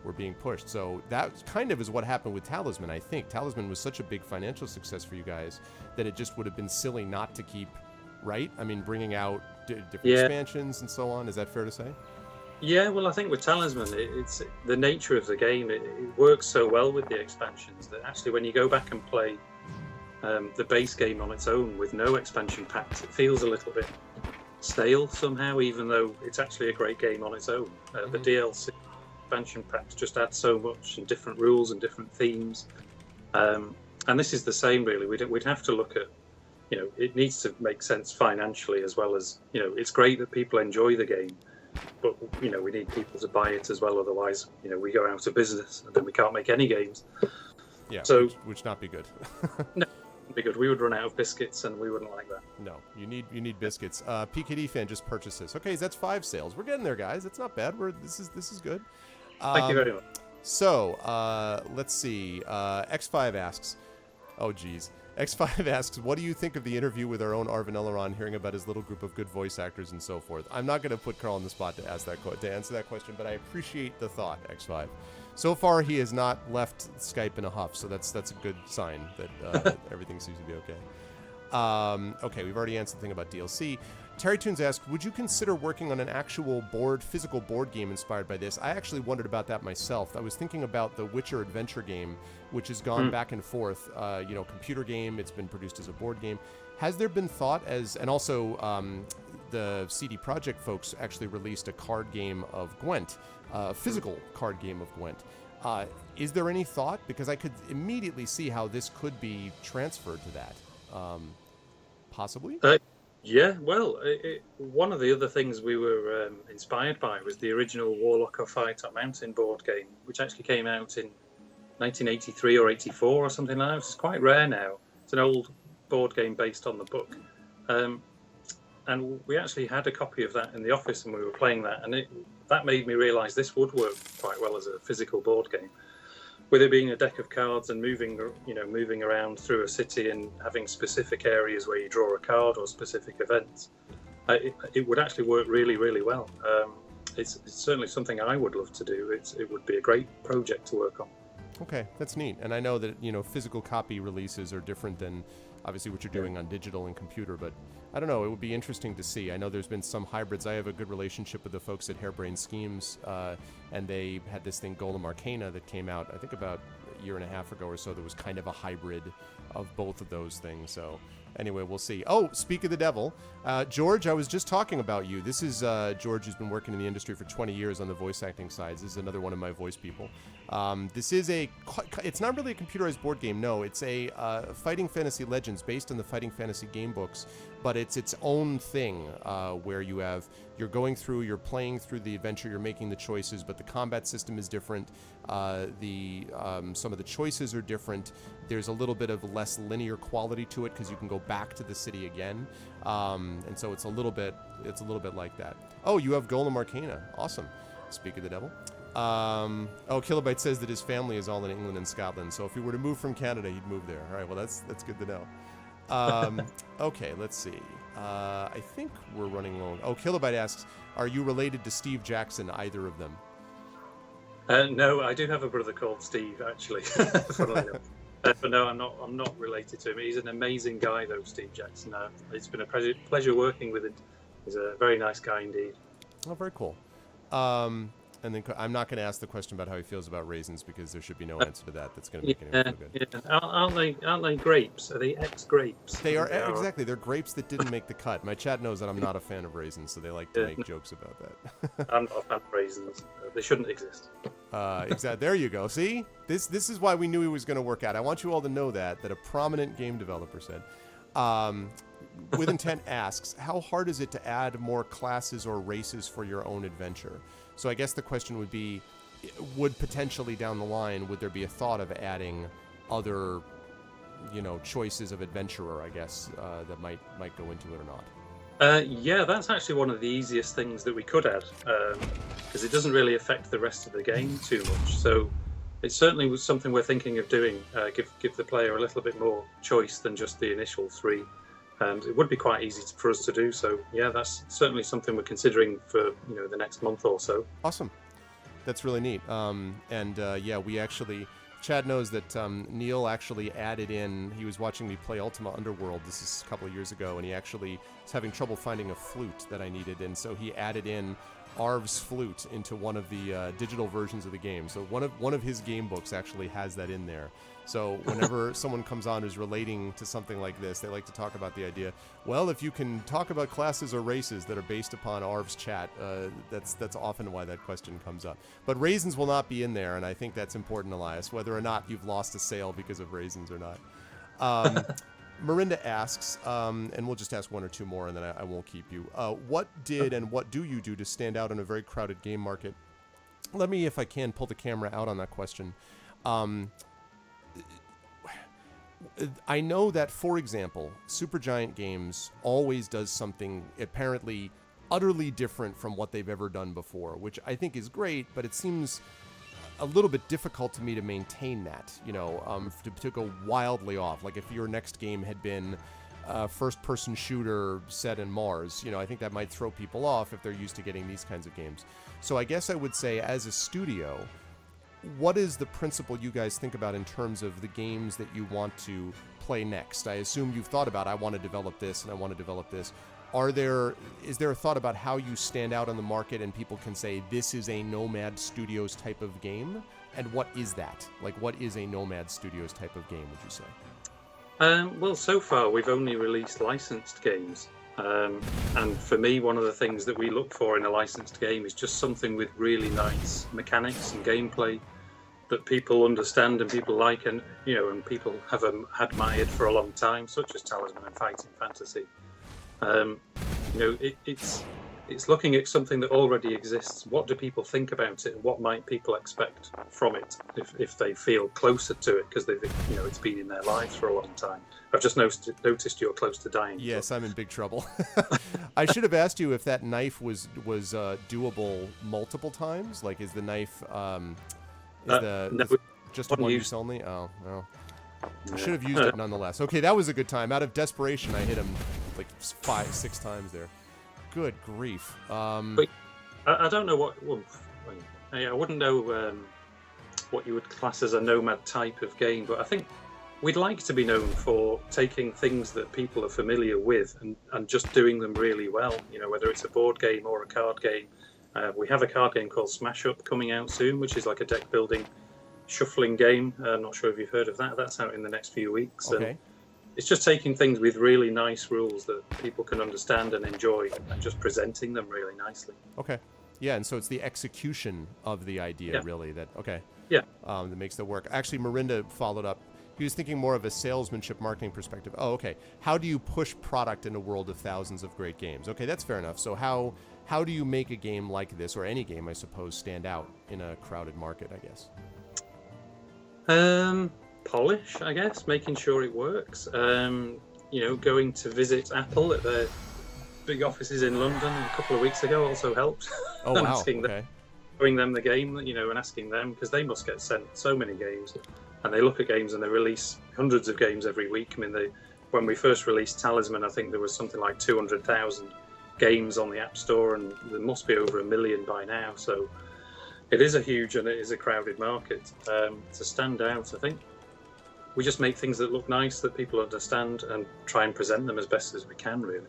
we're being pushed. So that kind of is what happened with Talisman, I think. Talisman was such a big financial success for you guys that it just would have been silly not to keep, right? I mean, bringing out different expansions and so on. Is that fair to say? Yeah, well, I think with Talisman, it's the nature of the game. It works so well with the expansions that actually when you go back and play the base game on its own with no expansion packs, it feels a little bit stale somehow, even though it's actually a great game on its own. The DLC expansion packs just add so much, and different rules and different themes. And this is the same, really. We'd have to look at, it needs to make sense financially as well as, it's great that people enjoy the game, but, we need people to buy it as well. Otherwise, we go out of business and then we can't make any games. Yeah, so which not be good. No, be good. We would run out of biscuits and we wouldn't like that. No, you need biscuits. PKD fan just purchased this. Okay, that's 5 sales. We're getting there, guys. It's not bad. This is good. Thank you very much. So, let's see. X5 asks, oh geez. X5 asks, what do you think of the interview with our own Arvin Elleron, hearing about his little group of good voice actors and so forth? I'm not going to put Carl on the spot to answer that question, but I appreciate the thought, X5. So far, he has not left Skype in a huff, so that's a good sign that everything seems to be okay. Okay, we've already answered the thing about DLC. Terry Toons asked, would you consider working on an actual physical board game inspired by this? I actually wondered about that myself. I was thinking about the Witcher adventure game, which has gone back and forth, computer game, it's been produced as a board game. Has there been thought and also the CD Projekt folks actually released a card game of Gwent, a physical card game of Gwent. Is there any thought? Because I could immediately see how this could be transferred to that. Possibly? Yeah, well, one of the other things we were inspired by was the original Warlock of Firetop Mountain board game, which actually came out in 1983 or 84 or something like that. It's quite rare now. It's an old board game based on the book. And we actually had a copy of that in the office and we were playing that. And that made me realise this would work quite well as a physical board game. With it being a deck of cards and moving around through a city and having specific areas where you draw a card or specific events, it would actually work really, really well. It's certainly something I would love to do. It would be a great project to work on. Okay, that's neat. And I know that, physical copy releases are different than obviously what you're doing on digital and computer, but I don't know, it would be interesting to see. I know there's been some hybrids. I have a good relationship with the folks at Harebrained Schemes, and they had this thing, Golem Arcana, that came out, I think about a year and a half ago or so, that was kind of a hybrid of both of those things. So anyway, we'll see. Oh, speak of the devil, George, I was just talking about you. This is George, who's been working in the industry for 20 years on the voice acting side. This is another one of my voice people. This is it's not really a computerized board game, no. It's a Fighting Fantasy Legends based on the Fighting Fantasy game books, but it's its own thing, where you're going through, you're playing through the adventure, you're making the choices, but the combat system is different. Some of the choices are different. There's a little bit of less linear quality to it because you can go back to the city again, and so it's a little bit like that. Oh, you have Golem Arcana, awesome. Speak of the devil. Kilobyte says that his family is all in England and Scotland, so if he were to move from Canada, he'd move there. All right, well that's good to know. Okay, let's see. I think we're running low. Oh, Kilobyte asks, are you related to Steve Jackson, either of them? No, I do have a brother called Steve, actually. Funnily enough. But no, I'm not related to him. He's an amazing guy, though, Steve Jackson. It's been a pleasure working with him. He's a very nice guy indeed. Oh, very cool. And then I'm not going to ask the question about how he feels about raisins, because there should be no answer to that. That's going to make anyone feel good. Yeah. Aren't they grapes? Are they ex-grapes? They are, exactly. They're grapes that didn't make the cut. My chat knows that I'm not a fan of raisins, so they like to make jokes about that. I'm not a fan of raisins. They shouldn't exist. Exactly. There you go. See? This is why we knew he was going to work out. I want you all to know that a prominent game developer said. With Intent asks, how hard is it to add more classes or races for your own adventure? So I guess the question would be, would potentially down the line, would there be a thought of adding other, choices of adventurer, I guess, that might go into it or not? Yeah, that's actually one of the easiest things that we could add, because it doesn't really affect the rest of the game too much. So it certainly was something we're thinking of doing, give the player a little bit more choice than just the initial 3. It would be quite easy for us to do. So yeah, that's certainly something we're considering for the next month or so. Awesome, that's really neat. Yeah, we actually, Chad knows that Neil actually added in. He was watching me play Ultima Underworld. This is a couple of years ago, and he actually was having trouble finding a flute that I needed, and so he added in Arv's flute into one of the digital versions of the game. So one of his game books actually has that in there. So whenever someone comes on who's relating to something like this, they like to talk about the idea, well, if you can talk about classes or races that are based upon Arv's chat, that's often why that question comes up. But raisins will not be in there, and I think that's important, Elias, whether or not you've lost a sale because of raisins or not. Marinda asks, and we'll just ask one or two more, and then I won't keep you. What did and what do you do to stand out in a very crowded game market? Let me, if I can, pull the camera out on that question. I know that, for example, Supergiant Games always does something apparently utterly different from what they've ever done before, which I think is great, but it seems a little bit difficult to me to maintain that, to go wildly off. Like if your next game had been a first-person shooter set in Mars, I think that might throw people off if they're used to getting these kinds of games. So I guess I would say, as a studio, what is the principle you guys think about in terms of the games that you want to play next? I assume you've thought about, I want to develop this and I want to develop this. Is there a thought about how you stand out on the market and people can say, this is a Nomad Studios type of game? And what is that? Like, what is a Nomad Studios type of game, would you say? Well, so far we've only released licensed games. And for me, one of the things that we look for in a licensed game is just something with really nice mechanics and gameplay that people understand and people like, and and people have admired for a long time, such as Talisman and Fighting Fantasy. It's looking at something that already exists. What do people think about it, and what might people expect from it if they feel closer to it because they've it's been in their lives for a long time. I've just noticed you're close to dying. Yes, I'm in big trouble. I should have asked you if that knife was doable multiple times. Like, is the knife just one use only? Oh no. I should have used it nonetheless. Okay, that was a good time. Out of desperation, I hit him like 5-6 times there. Good grief. But I don't know what. Well, I wouldn't know what you would class as a Nomad type of game, but I think we'd like to be known for taking things that people are familiar with and just doing them really well. You know, whether it's a board game or a card game. We have a card game called Smash Up coming out soon, which is like a deck building shuffling game. I'm not sure if you've heard of that. That's out in the next few weeks. Okay. And it's just taking things with really nice rules that people can understand and enjoy and just presenting them really nicely. Okay. Yeah, and so it's the execution of the idea, really, that, okay. Yeah. That makes it work. Actually, Marinda followed up. He was thinking more of a salesmanship marketing perspective. Oh, okay. How do you push product in a world of thousands of great games? Okay, that's fair enough. So how do you make a game like this, or any game, I suppose, stand out in a crowded market, I guess? Polish, I guess, making sure it works. You know, going to visit Apple at their big offices in London a couple of weeks ago also helped. Oh, wow. Asking Okay. them, showing them the game, you know, and asking them, because they must get sent so many games. And they look at games and they release hundreds of games every week. I mean, when we first released Talisman, I think there was something like 200,000 games on the App Store, and there must be over 1 million by now. So it is a huge and it is a crowded market. To stand out, I think we just make things that look nice, that people understand, and try and present them as best as we can, really.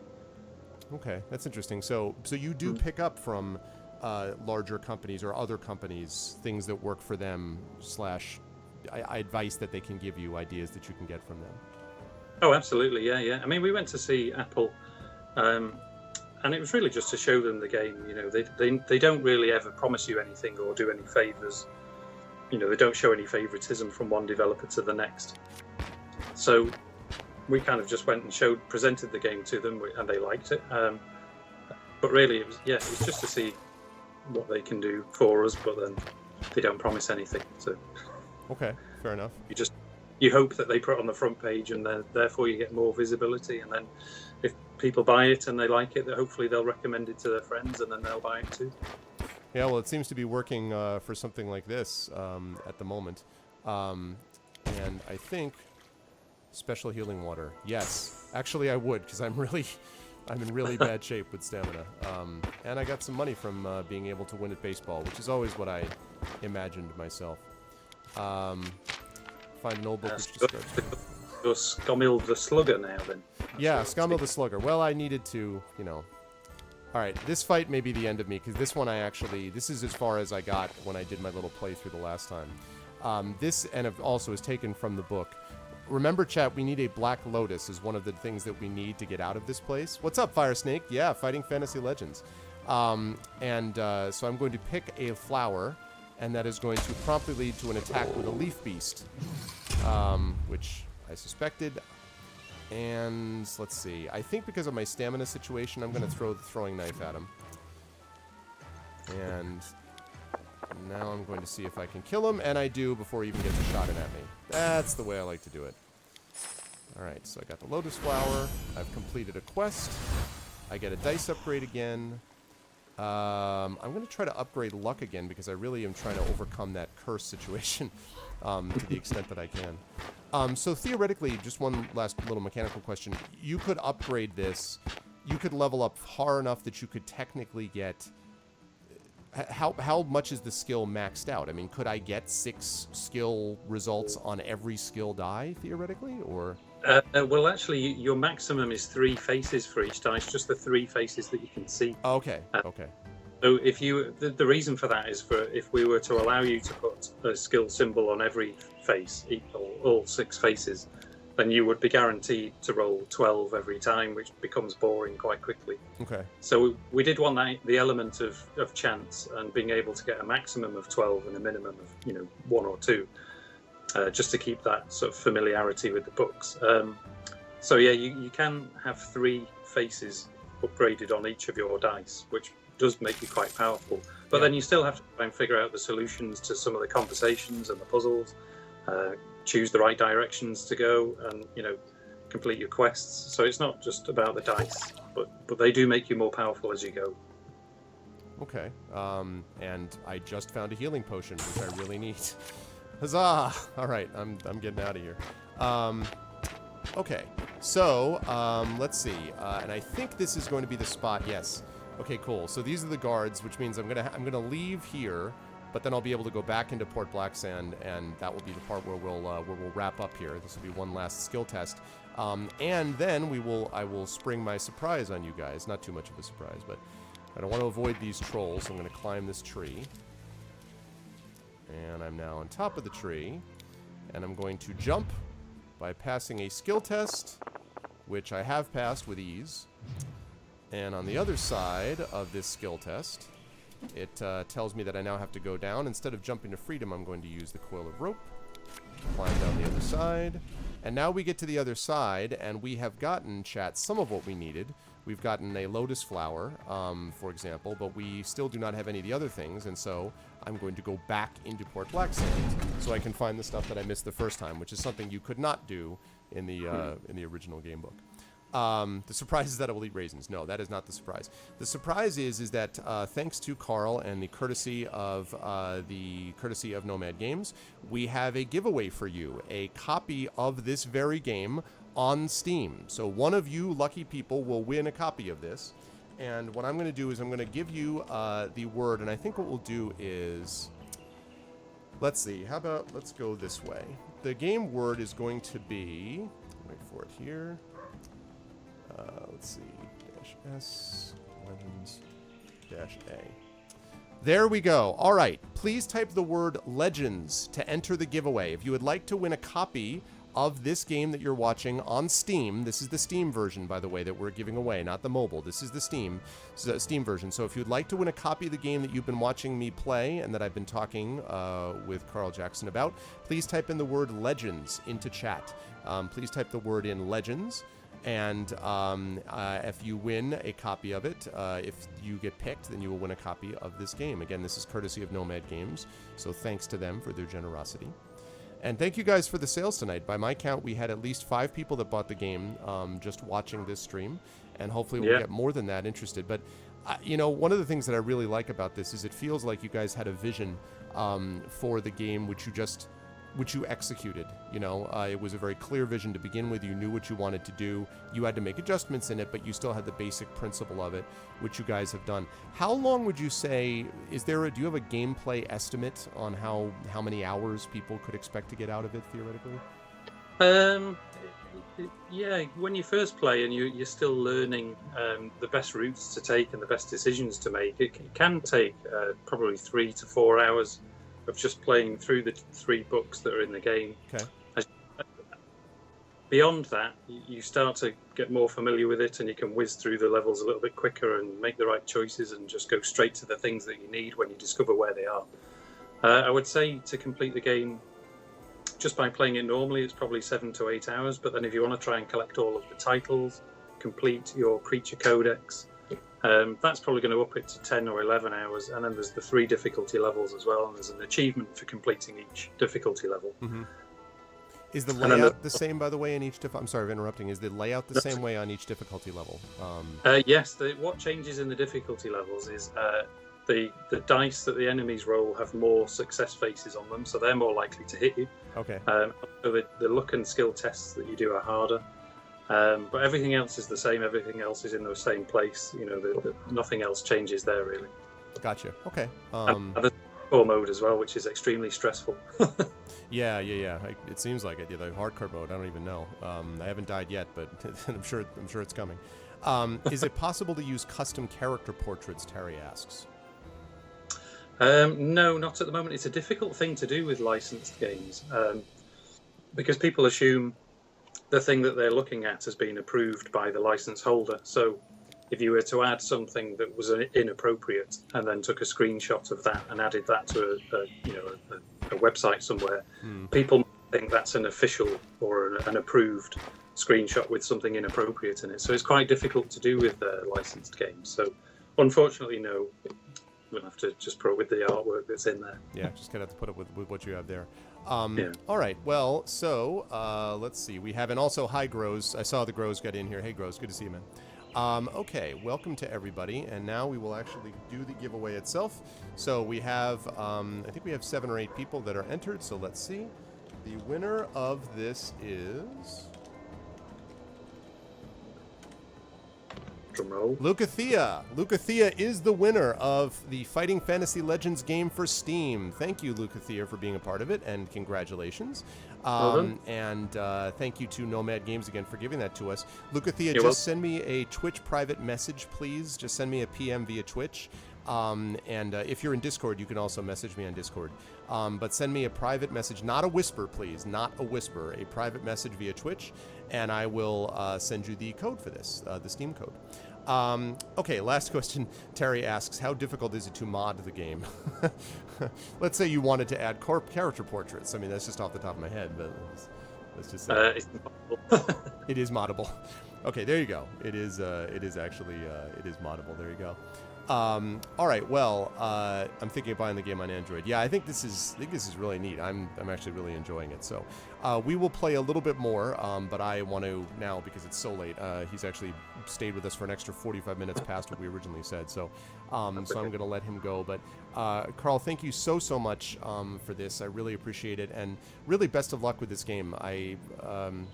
Okay, that's interesting. So you do pick up from larger companies or other companies things that work for them / advice that they can give you, ideas that you can get from them. Oh, absolutely, yeah. I mean, we went to see Apple, and it was really just to show them the game. You know, they don't really ever promise you anything or do any favors. You know, they don't show any favoritism from one developer to the next. So we kind of just went and presented the game to them, and they liked it. But really, it was just to see what they can do for us. But then they don't promise anything. So okay, fair enough. You hope that they put it on the front page, and then therefore you get more visibility. And then if people buy it and they like it, that hopefully they'll recommend it to their friends, and then they'll buy it too. Yeah, well, it seems to be working for something like this at the moment. And I think special healing water. Yes, actually I would, because I'm in really bad shape with stamina. And I got some money from being able to win at baseball, which is always what I imagined myself. Find an old book which describes it. You're Scomil the Slugger now, then. Yeah, Scomil the Slugger. Well, I needed to, you know. All right, this fight may be the end of me, because this one this is as far as I got when I did my little playthrough the last time. This, and also is taken from the book. Remember, chat, we need a Black Lotus is one of the things that we need to get out of this place. What's up, Fire Snake? Yeah, fighting Fantasy Legends. So I'm going to pick a flower, and that is going to promptly lead to an attack with a Leaf Beast, which I suspected. And let's see. I think because of my stamina situation, I'm going to throw the throwing knife at him. And now I'm going to see if I can kill him, and I do before he even gets a shot in at me. That's the way I like to do it. Alright, so I got the Lotus Flower. I've completed a quest. I get a dice upgrade again. I'm going to try to upgrade luck again, because I really am trying to overcome that curse situation to the extent that I can. So theoretically, just one last little mechanical question. You could upgrade this. You could level up far enough that you could technically get... How much is the skill maxed out? I mean, could I get 6 skill results on every skill die, theoretically, or...? Well, actually, your maximum is 3 faces for each dice, just the 3 faces that you can see. Okay, okay. So if the reason for that is if we were to allow you to put a skill symbol on every face, all 6 faces, then you would be guaranteed to roll 12 every time, which becomes boring quite quickly. Okay. So we did want the element of chance and being able to get a maximum of 12 and a minimum of 1 or 2, just to keep that sort of familiarity with the books. So yeah, you can have 3 faces upgraded on each of your dice, which does make you quite powerful. But then you still have to try and figure out the solutions to some of the conversations and the puzzles. Choose the right directions to go, and complete your quests. So it's not just about the dice, but they do make you more powerful as you go. Okay. And I just found a healing potion, which I really need. Huzzah! All right, I'm getting out of here. Okay. So let's see. And I think this is going to be the spot. Yes. Okay. Cool. So these are the guards, which means I'm gonna leave here. but then I'll be able to go back into Port Blacksand, and that will be the part where we'll wrap up here. This will be one last skill test, and then I will spring my surprise on you guys. Not too much of a surprise, but I don't want to avoid these trolls, so I'm going to climb this tree. And I'm now on top of the tree, and I'm going to jump by passing a skill test, which I have passed with ease. And on the other side of this skill test, it tells me that I now have to go down. Instead of jumping to freedom, I'm going to use the coil of rope, climb down the other side. And now we get to the other side, and we have gotten, chat, some of what we needed. We've gotten a lotus flower, for example, but we still do not have any of the other things, and so I'm going to go back into Port Blacksand so I can find the stuff that I missed the first time, which is something you could not do in the original game book. The surprise is that I will eat raisins. No, that is not the surprise. The surprise is that thanks to Carl and the courtesy of Nomad Games, we have a giveaway for you, a copy of this very game on Steam. So one of you lucky people will win a copy of this. And what I'm going to do is I'm going to give you the word, and I think what we'll do is, let's see, let's go this way. The game word is going to be, wait for it here. Let's see, -S, Legends, -A. There we go. All right. Please type the word Legends to enter the giveaway. If you would like to win a copy of this game that you're watching on Steam, this is the Steam version, by the way, that we're giving away, not the mobile. This is the Steam version. So if you'd like to win a copy of the game that you've been watching me play and that I've been talking with Carl Jackson about, please type in the word Legends into chat. Please type the word in Legends. And if you win a copy of it, if you get picked, then you will win a copy of this game. Again, this is courtesy of Nomad Games, so thanks to them for their generosity. And thank you guys for the sales tonight. By my count, we had at least 5 people that bought the game just watching this stream, and hopefully we'll get more than that interested. But, one of the things that I really like about this is it feels like you guys had a vision for the game, which you executed. It was a very clear vision to begin with. You knew what you wanted to do. You had to make adjustments in it, but you still had the basic principle of it, which you guys have done. How long would you say, do you have a gameplay estimate on how many hours people could expect to get out of it, theoretically? Yeah, when you first play and you're still learning the best routes to take and the best decisions to make, it can take probably 3 to 4 hours of just playing through the 3 books that are in the game. Okay. Beyond that, you start to get more familiar with it, and you can whiz through the levels a little bit quicker and make the right choices and just go straight to the things that you need when you discover where they are. I would say to complete the game, just by playing it normally, it's probably 7 to 8 hours, but then if you want to try and collect all of the titles, complete your creature codex, that's probably going to up it to 10 or 11 hours, and then there's the 3 difficulty levels as well, and there's an achievement for completing each difficulty level. Mm-hmm. Is the layout the same, by the way, in each I'm sorry for interrupting. Is the layout the same way on each difficulty level? Yes. What changes in the difficulty levels is the dice that the enemies roll have more success faces on them, so they're more likely to hit you. Okay. So the luck and skill tests that you do are harder. But everything else is the same. Everything else is in the same place. Nothing else changes there, really. Gotcha. Okay. And the hardcore mode as well, which is extremely stressful. Yeah. It seems like it. Yeah, the hardcore mode. I don't even know. I haven't died yet, but I'm sure it's coming. Is it possible to use custom character portraits? Terry asks. No, not at the moment. It's a difficult thing to do with licensed games because people assume the thing that they're looking at has been approved by the license holder. So if you were to add something that was inappropriate and then took a screenshot of that and added that to a website somewhere, people think that's an official or an approved screenshot with something inappropriate in it. So it's quite difficult to do with licensed games. So unfortunately, no. We'll have to just put it with the artwork that's in there. Yeah, just gonna have to put it with what you have there. Yeah. All right. Well, so let's see. We have, and also hi Grows. I saw the Grows got in here. Hey Grows, good to see you, man. Okay, welcome to everybody, and now we will actually do the giveaway itself. So we have, I think we have 7 or 8 people that are entered. So let's see. The winner of this is Drum roll. Lucathea is the winner of the Fighting Fantasy Legends game for Steam. Thank you, Lucathea, for being a part of it, and congratulations. Well done. And thank you to Nomad Games again for giving that to us. Lucathea, You're just send me a Twitch private message, please. Just send me a PM via Twitch. And if you're in Discord, you can also message me on Discord. But send me a private message, not a whisper, please, not a whisper, a private message via Twitch, and I will send you the code for this, the Steam code. Okay, last question. Terry asks, how difficult is it to mod the game? Let's say you wanted to add character portraits. I mean, that's just off the top of my head, but let's just say It's moddable. it is moddable. Okay, there you go. It is actually moddable. There you go. All right. Well, I'm thinking of buying the game on Android. Yeah, I think this is really neat. I'm actually really enjoying it. So, we will play a little bit more. But I want to now, because it's so late. He's actually stayed with us for an extra 45 minutes past what we originally said. So, so I'm going to let him go. But Carl, thank you so much for this. I really appreciate it, and really best of luck with this game. I'm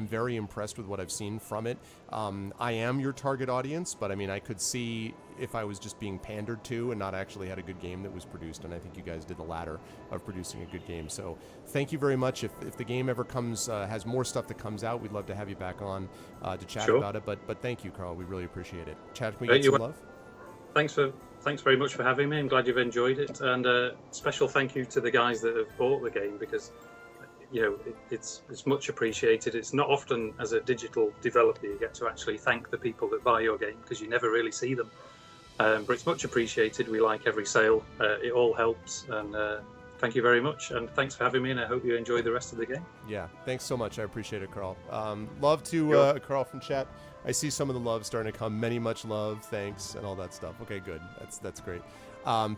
very impressed with what I've seen from it. I am your target audience, but I mean, I could see if I was just being pandered to and not actually had a good game that was produced, and I think you guys did the latter of producing a good game. So thank you very much. If the game ever comes, has more stuff that comes out, we'd love to have you back on to chat about it. But thank you, Carl. We really appreciate it. Chad, can we get some love? Thanks very much for having me. I'm glad you've enjoyed it, and special thank you to the guys that have bought the game, because it's much appreciated. It's not often as a digital developer you get to actually thank the people that buy your game, because you never really see them. But it's much appreciated. We like every sale. It all helps, and thank you very much. And thanks for having me, and I hope you enjoy the rest of the game. Yeah, thanks so much. I appreciate it, Carl. Love to Carl from chat. I see some of the love starting to come. Much love, thanks, and all that stuff. Okay, good. That's great.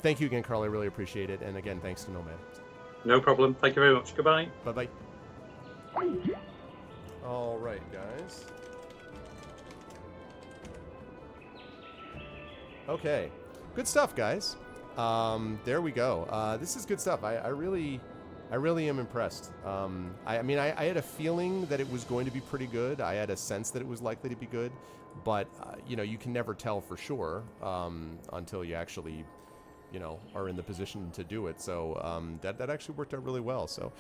Thank you again, Carl. I really appreciate it. And again, thanks to Nomad. No problem. Thank you very much. Goodbye. Bye-bye. All right, guys. Okay. Good stuff, guys. There we go. This is good stuff. I really am impressed. I mean, I had a feeling that it was going to be pretty good. I had a sense that it was likely to be good, but you can never tell for sure until you actually are in the position to do it. So that actually worked out really well. So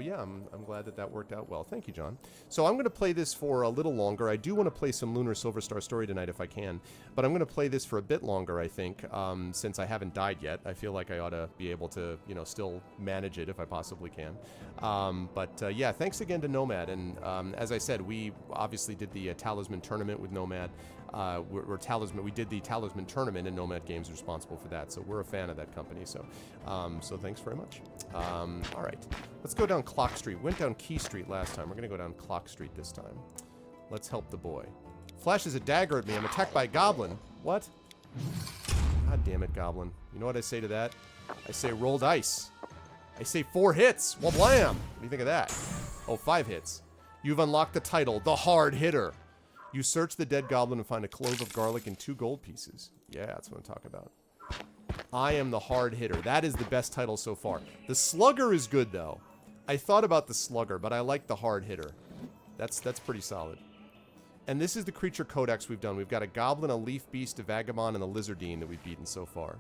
yeah, I'm glad that worked out well. Thank you, John. So I'm going to play this for a little longer. I do want to play some Lunar Silver Star Story tonight if I can, but I'm going to play this for a bit longer, I think, since I haven't died yet. I feel like I ought to be able to, still manage it if I possibly can. But yeah, thanks again to Nomad. And as I said, we obviously did the Talisman tournament with Nomad. We did the Talisman tournament, and Nomad Games is responsible for that, so we're a fan of that company. So thanks very much. All right, let's go down Clock Street. Went down Key Street last time. We're gonna go down Clock Street this time. Let's help the boy. Flashes a dagger at me. I'm attacked by a goblin. What? God damn it, goblin. You know what I say to that? I say roll dice. I say 4 hits. Well, blam. What do you think of that? Oh, 5 hits. You've unlocked the title, the Hard Hitter. You search the dead goblin and find a clove of garlic and 2 gold pieces. Yeah, that's what I'm talking about. I am the Hard Hitter. That is the best title so far. The Slugger is good, though. I thought about the Slugger, but I like the Hard Hitter. That's pretty solid. And this is the creature codex we've done. We've got a goblin, a leaf beast, a vagabond, and a lizardine that we've beaten so far.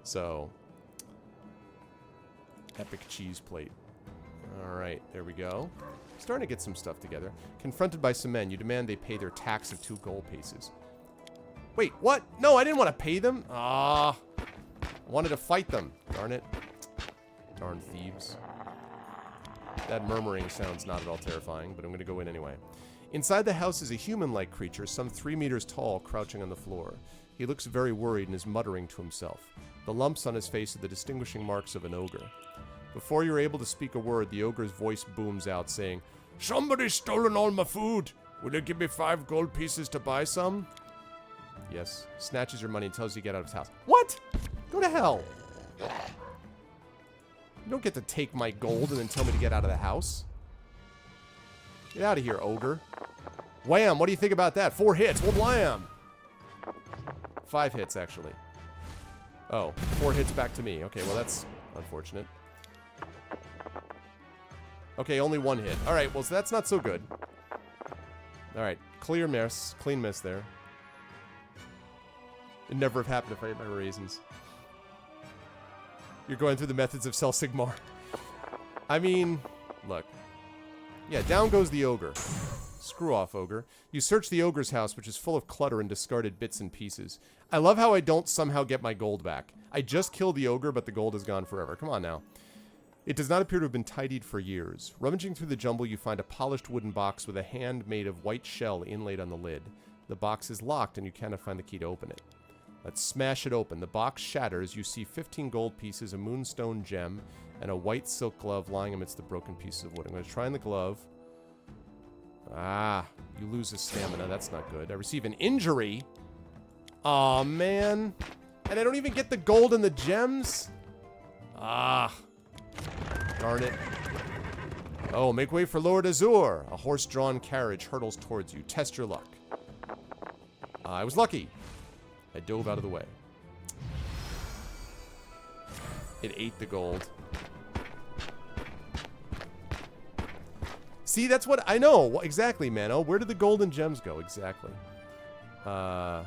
So, epic cheese plate. All right, there we go. Starting to get some stuff together. Confronted by some men, you demand they pay their tax of 2 gold pieces. Wait, what? No, I didn't want to pay them. I wanted to fight them. Darn it. Darn thieves. That murmuring sounds not at all terrifying, but I'm going to go in anyway. Inside the house is a human-like creature, some 3 meters tall, crouching on the floor. He looks very worried and is muttering to himself. The lumps on his face are the distinguishing marks of an ogre. Before you're able to speak a word, the ogre's voice booms out, saying, "Somebody's stolen all my food. Will you give me 5 gold pieces to buy some?" Yes. Snatches your money and tells you to get out of his house. What? Go to hell. You don't get to take my gold and then tell me to get out of the house. Get out of here, ogre. Wham! What do you think about that? 4 hits. Well, wham! 5 hits, actually. Oh, 4 hits back to me. Okay, well, that's unfortunate. Okay, only 1 hit. Alright, well, so that's not so good. Alright, clean miss there. It'd never have happened if I ate my raisins. You're going through the methods of Cell Sigmar. I mean, look. Yeah, down goes the ogre. Screw off, ogre. You search the ogre's house, which is full of clutter and discarded bits and pieces. I love how I don't somehow get my gold back. I just killed the ogre, but the gold is gone forever. Come on now. It does not appear to have been tidied for years. Rummaging through the jumble, you find a polished wooden box with a hand made of white shell inlaid on the lid. The box is locked, and you cannot find the key to open it. Let's smash it open. The box shatters. You see 15 gold pieces, a moonstone gem, and a white silk glove lying amidst the broken pieces of wood. I'm going to try on the glove. Ah, you lose his stamina. That's not good. I receive an injury. Aw, man. And I don't even get the gold and the gems? Ah. Darn it. Oh, make way for Lord Azur. A horse-drawn carriage hurtles towards you. Test your luck. I was lucky. I dove out of the way. It ate the gold. See, that's what I know. Exactly, Mano. Where did the golden gems go? Exactly. No,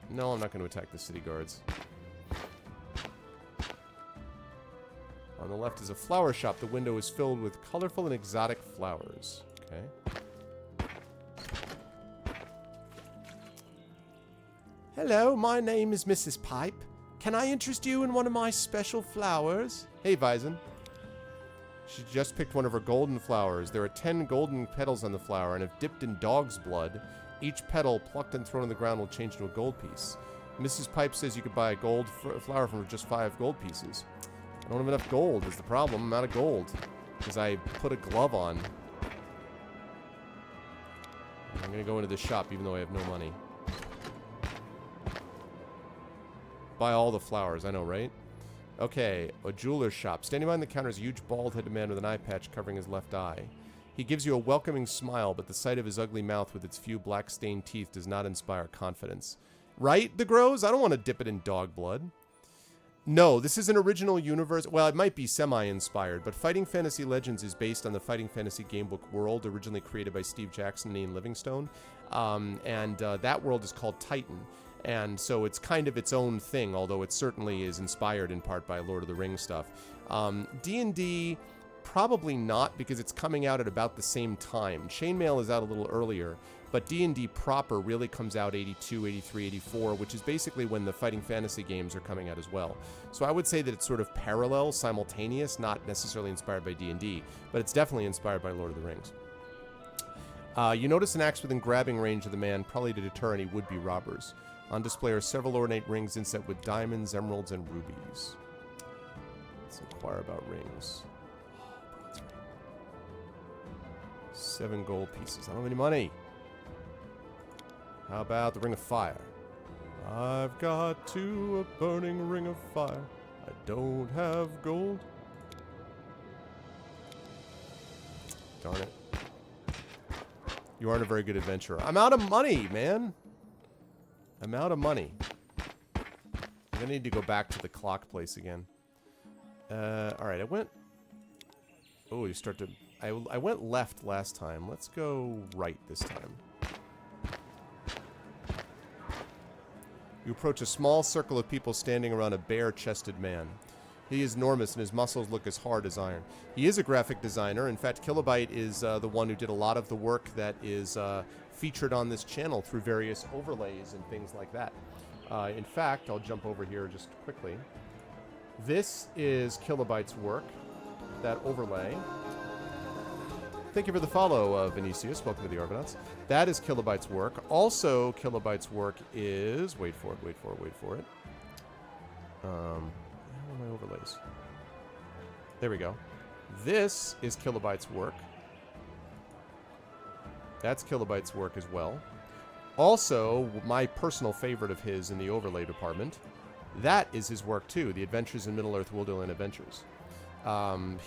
I'm not going to attack the city guards. On the left is a flower shop. The window is filled with colorful and exotic flowers. Okay. Hello, my name is Mrs. Pipe. Can I interest you in one of my special flowers? Hey, Vizon. She just picked one of her golden flowers. There are 10 golden petals on the flower, and if dipped in dog's blood, each petal plucked and thrown on the ground will change into a gold piece. Mrs. Pipe says you could buy a gold flower for just 5 gold pieces. I don't have enough gold is the problem. I'm out of gold. Because I put a glove on. I'm going to go into the shop even though I have no money. Buy all the flowers, I know, right? Okay, a jeweler's shop. Standing behind the counter is a huge bald-headed man with an eye patch covering his left eye. He gives you a welcoming smile, but the sight of his ugly mouth with its few black-stained teeth does not inspire confidence. Right, the Grows? I don't want to dip it in dog blood. No, this is an original universe. Well, it might be semi-inspired, but Fighting Fantasy Legends is based on the Fighting Fantasy gamebook world, originally created by Steve Jackson and Ian Livingstone. That world is called Titan. And so it's kind of its own thing, although it certainly is inspired in part by Lord of the Rings stuff. D&D, probably not, because it's coming out at about the same time. Chainmail is out a little earlier, but D&D proper really comes out 82, 83, 84, which is basically when the Fighting Fantasy games are coming out as well. So I would say that it's sort of parallel, simultaneous, not necessarily inspired by D&D, but it's definitely inspired by Lord of the Rings. You notice an axe within grabbing range of the man, probably to deter any would-be robbers. On display are several ornate rings inset with diamonds, emeralds, and rubies. Let's inquire about rings. 7 gold pieces. I don't have any money. How about the Ring of Fire? I've got a burning ring of fire. I don't have gold. Darn it. You aren't a very good adventurer. I'm out of money, man. I'm out of money. I'm gonna need to go back to the clock place again. Alright, I went... Oh, you start to... I went left last time. Let's go right this time. You approach a small circle of people standing around a bare-chested man. He is enormous and his muscles look as hard as iron. He is a graphic designer. In fact, Kilobyte is the one who did a lot of the work that is featured on this channel through various overlays and things like that. In fact, I'll jump over here just quickly. This is Kilobyte's work, that overlay. Thank you for the follow, Vinicius. Welcome to the Argonauts. That is Kilobyte's work. Also, Kilobyte's work is... Wait for it. Where are my overlays? There we go. This is Kilobyte's work. That's Kilobyte's work as well. Also, my personal favorite of his in the overlay department. That is his work too, The Adventures in Middle-earth Wilderland Adventures.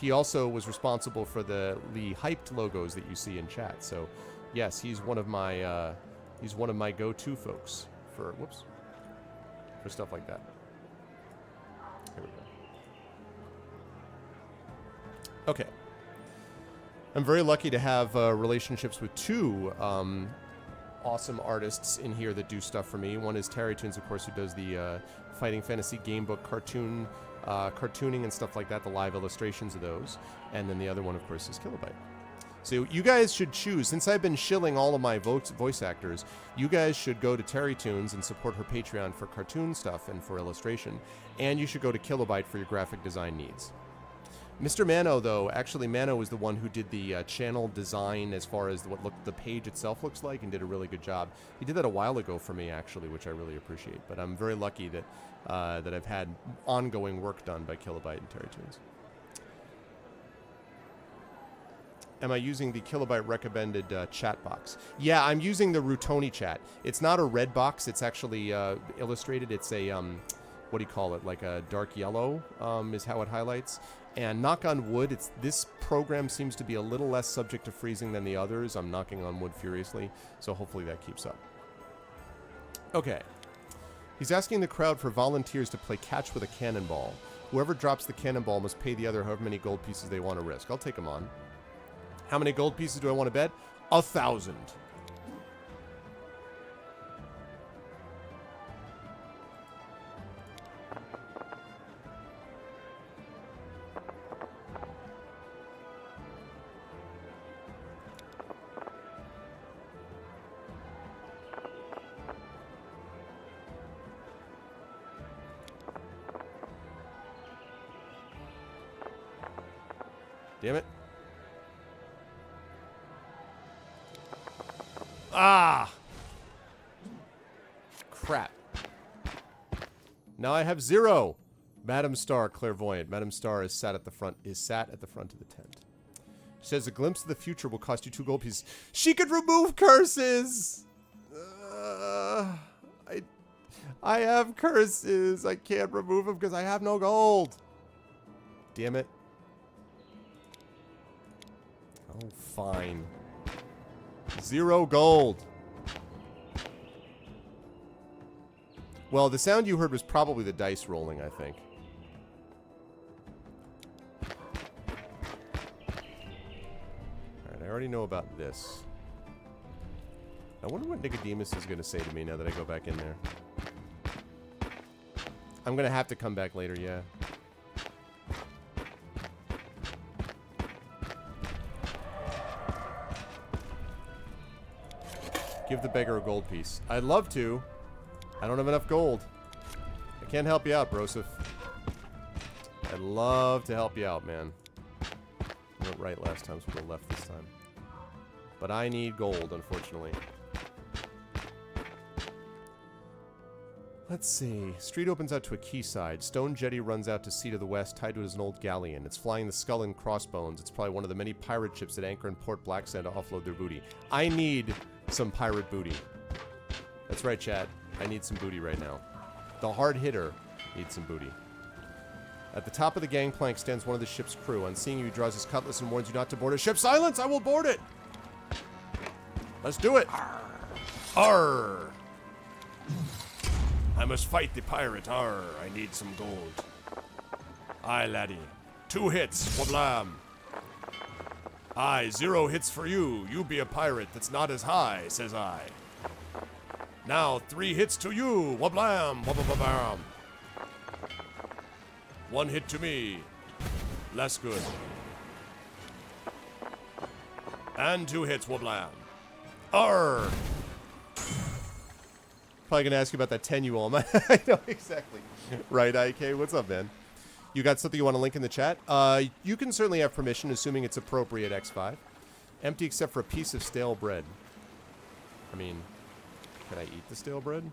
He also was responsible for the hyped logos that you see in chat. So, yes, he's one of my go-to folks for for stuff like that. Here we go. Okay. I'm very lucky to have relationships with 2 awesome artists in here that do stuff for me. One is Terry Tunes, of course, who does the Fighting Fantasy Gamebook cartoon, cartooning and stuff like that, the live illustrations of those. And then the other one, of course, is Kilobyte. So you guys should choose. Since I've been shilling all of my voice actors, you guys should go to Terry Tunes and support her Patreon for cartoon stuff and for illustration. And you should go to Kilobyte for your graphic design needs. Mr. Mano, though, actually Mano was the one who did the channel design as far as what the page itself looks like and did a really good job. He did that a while ago for me, actually, which I really appreciate. But I'm very lucky that that I've had ongoing work done by Kilobyte and Terry Tunes. Am I using the Kilobyte recommended chat box? Yeah, I'm using the Rutoni chat. It's not a red box. It's actually illustrated. It's a, what do you call it? Like a dark yellow is how it highlights. And knock on wood, this program seems to be a little less subject to freezing than the others. I'm knocking on wood furiously, so hopefully that keeps up. Okay. He's asking the crowd for volunteers to play catch with a cannonball. Whoever drops the cannonball must pay the other however many gold pieces they want to risk. I'll take them on. How many gold pieces do I want to bet? 1,000. Damn it. Ah! Crap. Now I have 0. Madame Star, clairvoyant. Madame Star is sat at the front of the tent. She says a glimpse of the future will cost you 2 gold pieces. She could remove curses! I have curses. I can't remove them because I have no gold. Damn it. Oh, fine. 0 gold. Well, the sound you heard was probably the dice rolling, I think. Alright, I already know about this. I wonder what Nicodemus is going to say to me now that I go back in there. I'm going to have to come back later, yeah. Give the beggar a gold piece. I'd love to. I don't have enough gold. I can't help you out, Broseph. I'd love to help you out, man. I went right last time, so we'll go left this time. But I need gold, unfortunately. Let's see. Street opens out to a quayside. Stone jetty runs out to sea to the west, tied to it is an old galleon. It's flying the skull and crossbones. It's probably one of the many pirate ships that anchor in Port Blacksand to offload their booty. I need some pirate booty. That's right, Chad. I need some booty right now. The hard hitter needs some booty. At the top of the gangplank stands one of the ship's crew. On seeing you, he draws his cutlass and warns you not to board a ship. Silence! I will board it! Let's do it! Arr! I must fight the pirate. Arr! I need some gold. Aye, laddie. 2 hits. Wablam! Aye, 0 hits for you. You be a pirate that's not as high, says I. Now, 3 hits to you. Wablam! Wabababam! 1 hit to me. Less good. And 2 hits. Wablam! Arr! Probably gonna ask you about that 10 you owe. I know exactly. Right, IK? What's up, man? You got something you want to link in the chat? You can certainly have permission, assuming it's appropriate, X5. Empty except for a piece of stale bread. I mean, can I eat the stale bread?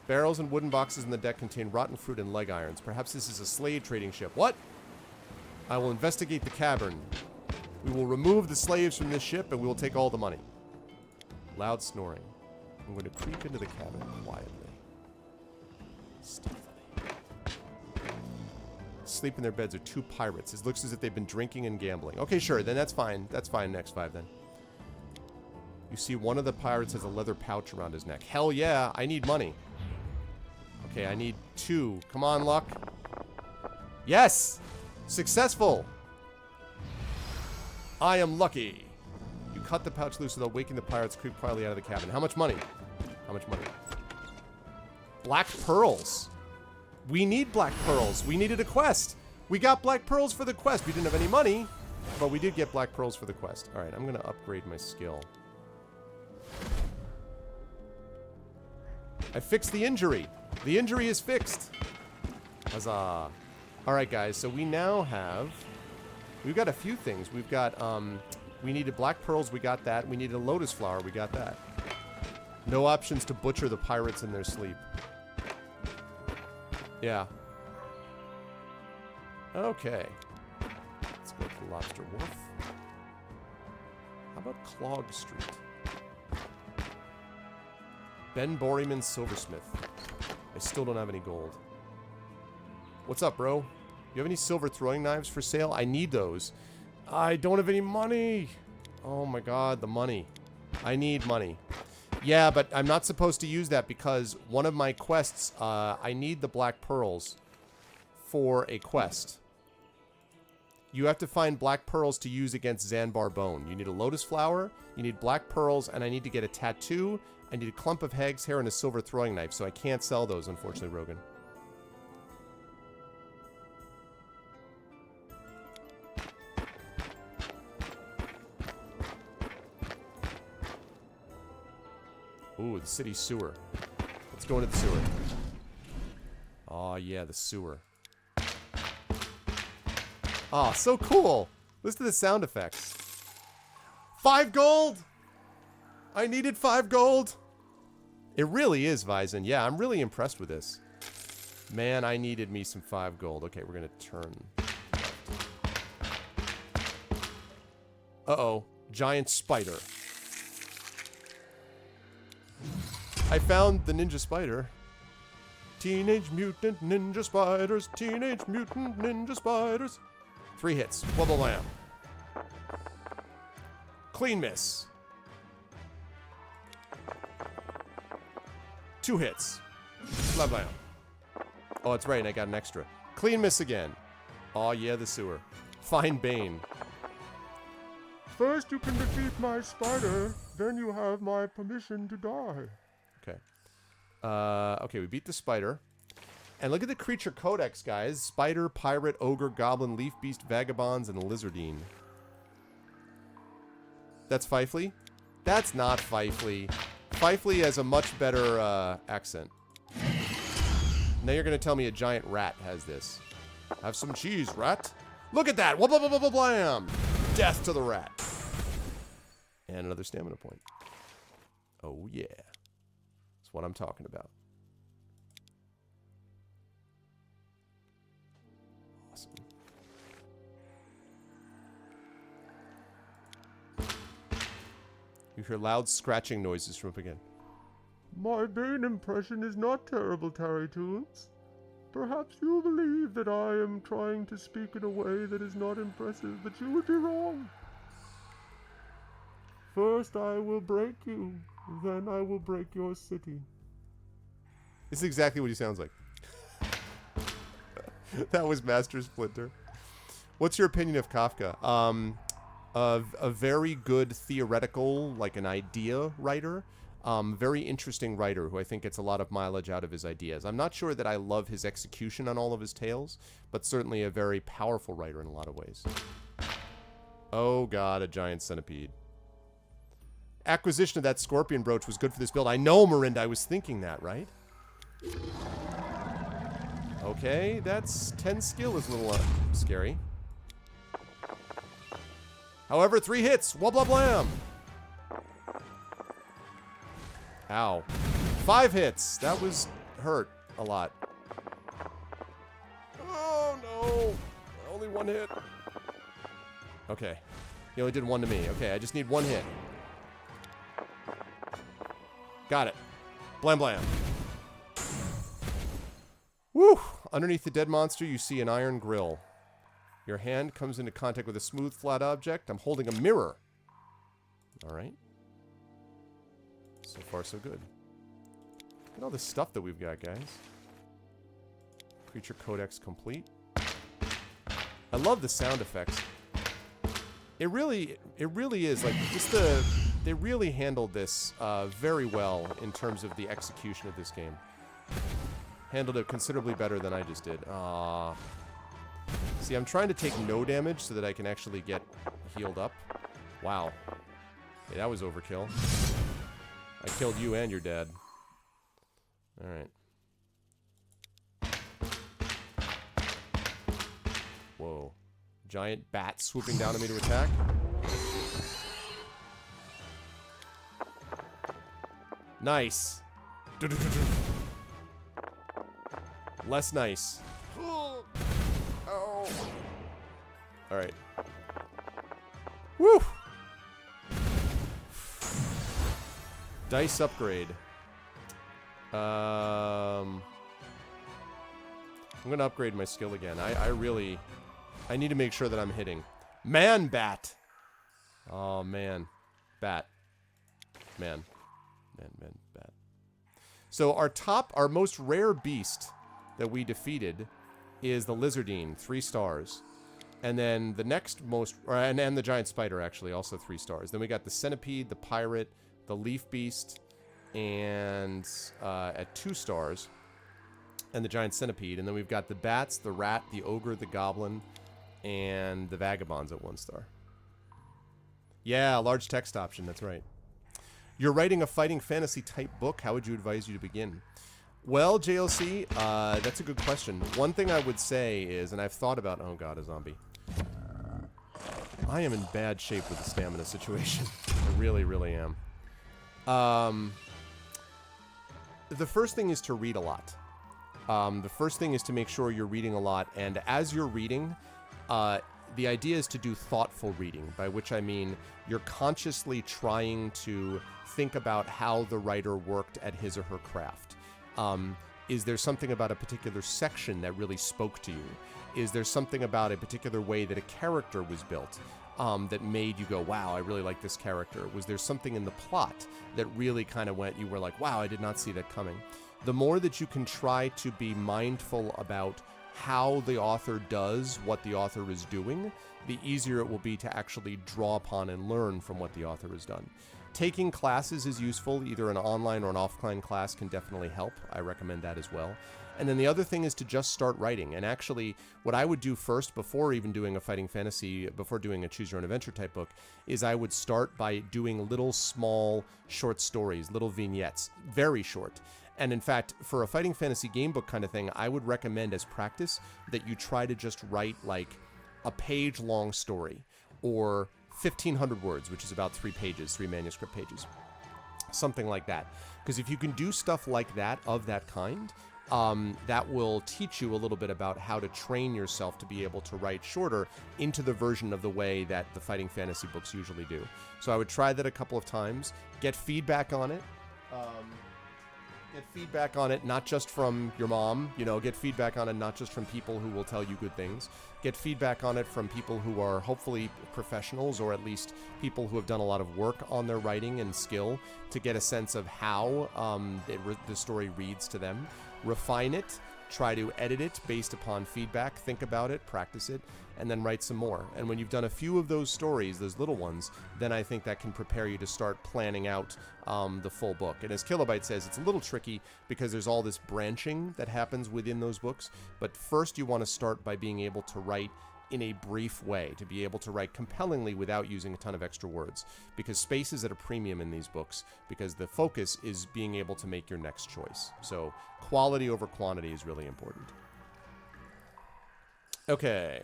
Barrels and wooden boxes in the deck contain rotten fruit and leg irons. Perhaps this is a slave trading ship. What? I will investigate the cavern. We will remove the slaves from this ship and we will take all the money. Loud snoring. I'm going to creep into the cabin quietly. Stealthily. Sleep in their beds are 2 pirates. It looks as if they've been drinking and gambling. Okay, sure, then that's fine. That's fine, X5 then. You see one of the pirates has a leather pouch around his neck. Hell yeah, I need money. Okay, I need 2. Come on, luck. Yes! Successful! I am lucky. You cut the pouch loose without waking the pirates. Creep quietly out of the cabin. How much money? How much money? Black pearls. We need black pearls. We needed a quest. We got black pearls for the quest. We didn't have any money, but we did get black pearls for the quest. All right, I'm going to upgrade my skill. I fixed the injury. The injury is fixed. Huzzah. All right, guys, so we now have... We've got a few things. We've got, we needed black pearls. We got that. We needed a lotus flower. We got that. No options to butcher the pirates in their sleep. Yeah. Okay. Let's go to the Lobster Wharf. How about Clog Street? Ben Borryman Silversmith. I still don't have any gold. What's up, bro? You have any silver throwing knives for sale? I need those. I don't have any money. Oh my god, the money. I need money. Yeah, but I'm not supposed to use that because one of my quests, I need the black pearls for a quest. You have to find black pearls to use against Zanbar Bone. You need a lotus flower, you need black pearls, and I need to get a tattoo. I need a clump of hag's hair and a silver throwing knife, so I can't sell those, unfortunately, Rogan. Ooh, the city sewer. Let's go into the sewer. Oh, yeah, the sewer. Oh, so cool. Listen to the sound effects. 5 gold! I needed 5 gold! It really is, Vizon. Yeah, I'm really impressed with this. Man, I needed me some 5 gold. Okay, we're gonna turn. Uh-oh. Giant spider. I found the ninja spider. Teenage Mutant Ninja Spiders. Teenage Mutant Ninja Spiders. 3 hits. Blah, blah, blam. Clean miss. 2 hits. Blah, blah. Oh, that's right. I got an extra. Clean miss again. Oh, yeah, the sewer. Fine Bane. First you can defeat my spider, then you have my permission to die. Okay. Okay, we beat the spider. And look at the creature codex, guys. Spider, pirate, ogre, goblin, leaf beast, vagabonds, and lizardine. That's Fifely? That's not Fifely. Fifely has a much better accent. Now you're going to tell me a giant rat has this. Have some cheese, rat. Look at that! Wha-blah-blah-blah-blam! Death to the rat. And another stamina point. Oh, yeah. That's what I'm talking about. Awesome. You hear loud scratching noises from up again. My Bane impression is not terrible, Terry Toons. Perhaps you believe that I am trying to speak in a way that is not impressive, but you would be wrong. First I will break you, then I will break your city. This is exactly what he sounds like. That was Master Splinter. What's your opinion of Kafka? A very good theoretical, like an idea writer. Very interesting writer who I think gets a lot of mileage out of his ideas. I'm not sure that I love his execution on all of his tales, but certainly a very powerful writer in a lot of ways. Oh god, a giant centipede. Acquisition of that scorpion brooch was good for this build. I know, Marinda, I was thinking that, right? Okay, that's 10 skill is a little scary. However, 3 hits. Wah blah blam. Ow. 5 hits. That was hurt a lot. Oh no. Only 1 hit. Okay. He only did 1 to me. Okay, I just need 1 hit. Got it. Blam blam. Woo! Underneath the dead monster, you see an iron grill. Your hand comes into contact with a smooth, flat object. I'm holding a mirror. Alright. So far, so good. Look at all the stuff that we've got, guys. Creature Codex complete. I love the sound effects. It really is like just they really handled this very well in terms of the execution of this game. Handled it considerably better than I just did. See, I'm trying to take no damage so that I can actually get healed up. Wow. Hey, that was overkill. I killed you and your dad. Alright. Whoa. Giant bat swooping down on me to attack. Nice. Less nice. Alright. Woo! Dice upgrade. I'm gonna upgrade my skill again. I need to make sure that I'm hitting. Man bat! Oh, man. Bat. Man, bat. So our most rare beast that we defeated is the Lizardine, 3 stars. And then the next most, and the Giant Spider, actually, also 3 stars. Then we got the Centipede, the Pirate, the Leaf Beast, and at 2 stars, and the Giant Centipede. And then we've got the Bats, the Rat, the Ogre, the Goblin, and the Vagabonds at 1 star. Yeah, large text option, that's right. You're writing a fighting fantasy type book. How would you advise you to begin? Well, JLC, that's a good question. One thing I would say is, and I've thought about, oh god, a zombie. I am in bad shape with the stamina situation. I really, really am. The first thing is to read a lot. The first thing is to make sure you're reading a lot, and as you're reading, the idea is to do thoughtful reading, by which I mean you're consciously trying to think about how the writer worked at his or her craft. Is there something about a particular section that really spoke to you? Is there something about a particular way that a character was built that made you go, wow, I really like this character? Was there something in the plot that really kind of you were like, wow, I did not see that coming? The more that you can try to be mindful about how the author does what the author is doing, the easier it will be to actually draw upon and learn from what the author has done. Taking classes is useful. Either an online or an offline class can definitely help. I recommend that as well. And then the other thing is to just start writing. And actually, what I would do first, before even doing a fighting fantasy, before doing a choose your own adventure type book, is I would start by doing little small short stories, little vignettes, very short. And in fact, for a fighting fantasy game book kind of thing, I would recommend as practice that you try to just write like a page-long story, or 1,500 words, which is about 3 pages, 3 manuscript pages. Something like that. Because if you can do stuff like that, of that kind, that will teach you a little bit about how to train yourself to be able to write shorter into the version of the way that the fighting fantasy books usually do. So I would try that a couple of times, get feedback on it. Get feedback on it, not just from your mom, get feedback on it not just from people who will tell you good things. Get feedback on it from people who are hopefully professionals, or at least people who have done a lot of work on their writing and skill, to get a sense of how the story reads to them. Refine it, try to edit it based upon feedback, think about it, practice it, and then write some more. And when you've done a few of those stories, those little ones, then I think that can prepare you to start planning out the full book. And as Kilobyte says, it's a little tricky because there's all this branching that happens within those books. But first you want to start by being able to write in a brief way, to be able to write compellingly without using a ton of extra words, because space is at a premium in these books, because the focus is being able to make your next choice. So quality over quantity is really important. Okay.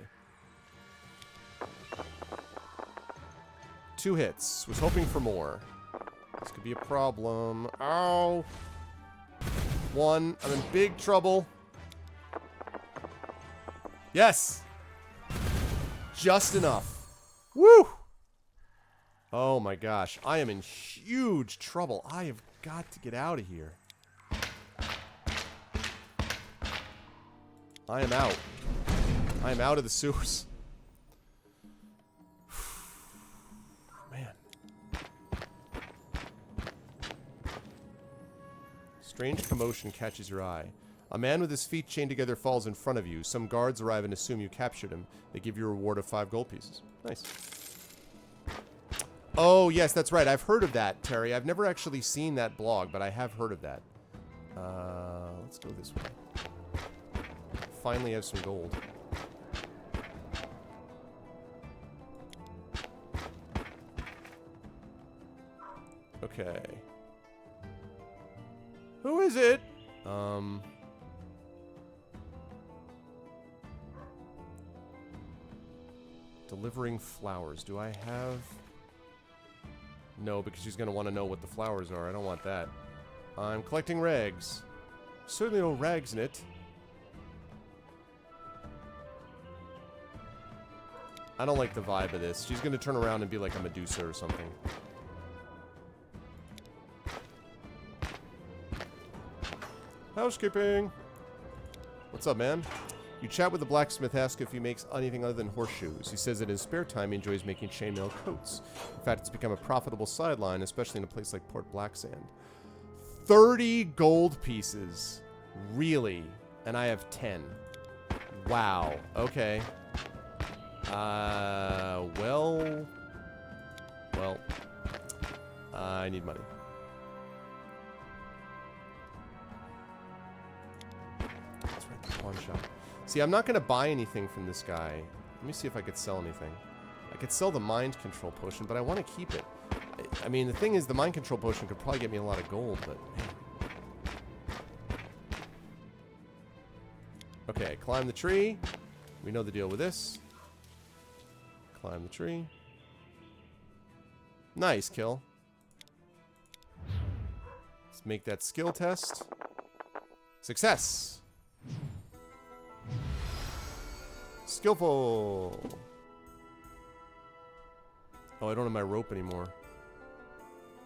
2 hits. Was hoping for more. This could be a problem. Ow! 1. I'm in big trouble. Yes! Just enough. Woo! Oh my gosh. I am in huge trouble. I have got to get out of here. I am out. I am out of the sewers. Man. Strange commotion catches your eye. A man with his feet chained together falls in front of you. Some guards arrive and assume you captured him. They give you a reward of 5 gold pieces. Nice. Oh, yes, that's right. I've heard of that, Terry. I've never actually seen that blog, but I have heard of that. Let's go this way. Finally have some gold. Okay. Who is it? Delivering flowers. Do I have... No, because she's going to want to know what the flowers are. I don't want that. I'm collecting rags. Certainly no rags in it. I don't like the vibe of this. She's going to turn around and be like a Medusa or something. Housekeeping. What's up, man? You chat with the blacksmith, ask if he makes anything other than horseshoes. He says that in his spare time he enjoys making chainmail coats. In fact, it's become a profitable sideline, especially in a place like Port Blacksand. 30 gold pieces. Really? And I have 10. Wow. Okay. Well, I need money. That's right, the pawn shop. See, I'm not going to buy anything from this guy. Let me see if I could sell anything. I could sell the mind control potion, but I want to keep it. I mean, the thing is, the mind control potion could probably get me a lot of gold, but man. Okay, climb the tree. We know the deal with this. Climb the tree. Nice kill. Let's make that skill test. Success! Skillful! Oh, I don't have my rope anymore.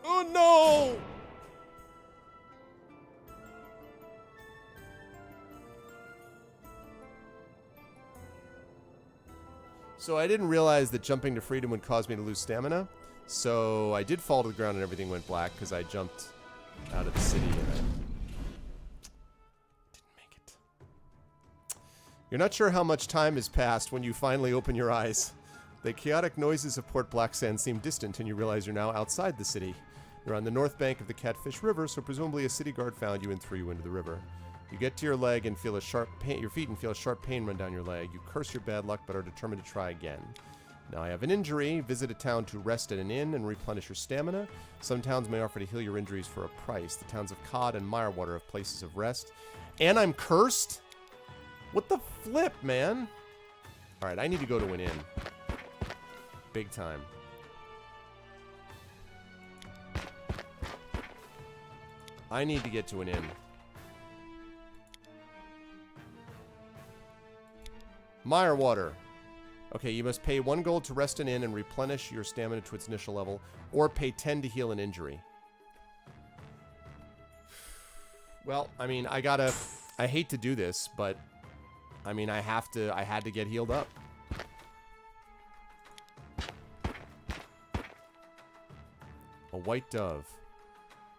Oh no! So I didn't realize that jumping to freedom would cause me to lose stamina. So I did fall to the ground and everything went black because I jumped out of the city and I didn't make it. You're not sure how much time has passed when you finally open your eyes. The chaotic noises of Port Blacksand seem distant and you realize you're now outside the city. You're on the north bank of the Catfish River, so presumably a city guard found you and threw you into the river. You get to your leg and feel a sharp pain, your feet and feel a sharp pain run down your leg. You curse your bad luck but are determined to try again. Now I have an injury. Visit a town to rest at an inn and replenish your stamina. Some towns may offer to heal your injuries for a price. The towns of Cod and Mirewater have places of rest. And I'm cursed? What the flip, man? Alright, I need to go to an inn. Big time. I need to get to an inn. Mirewater. Okay, you must pay 1 gold to rest an inn and replenish your stamina to its initial level, or pay 10 to heal an injury. Well, I mean, I hate to do this, but I mean, I had to get healed up. A white dove.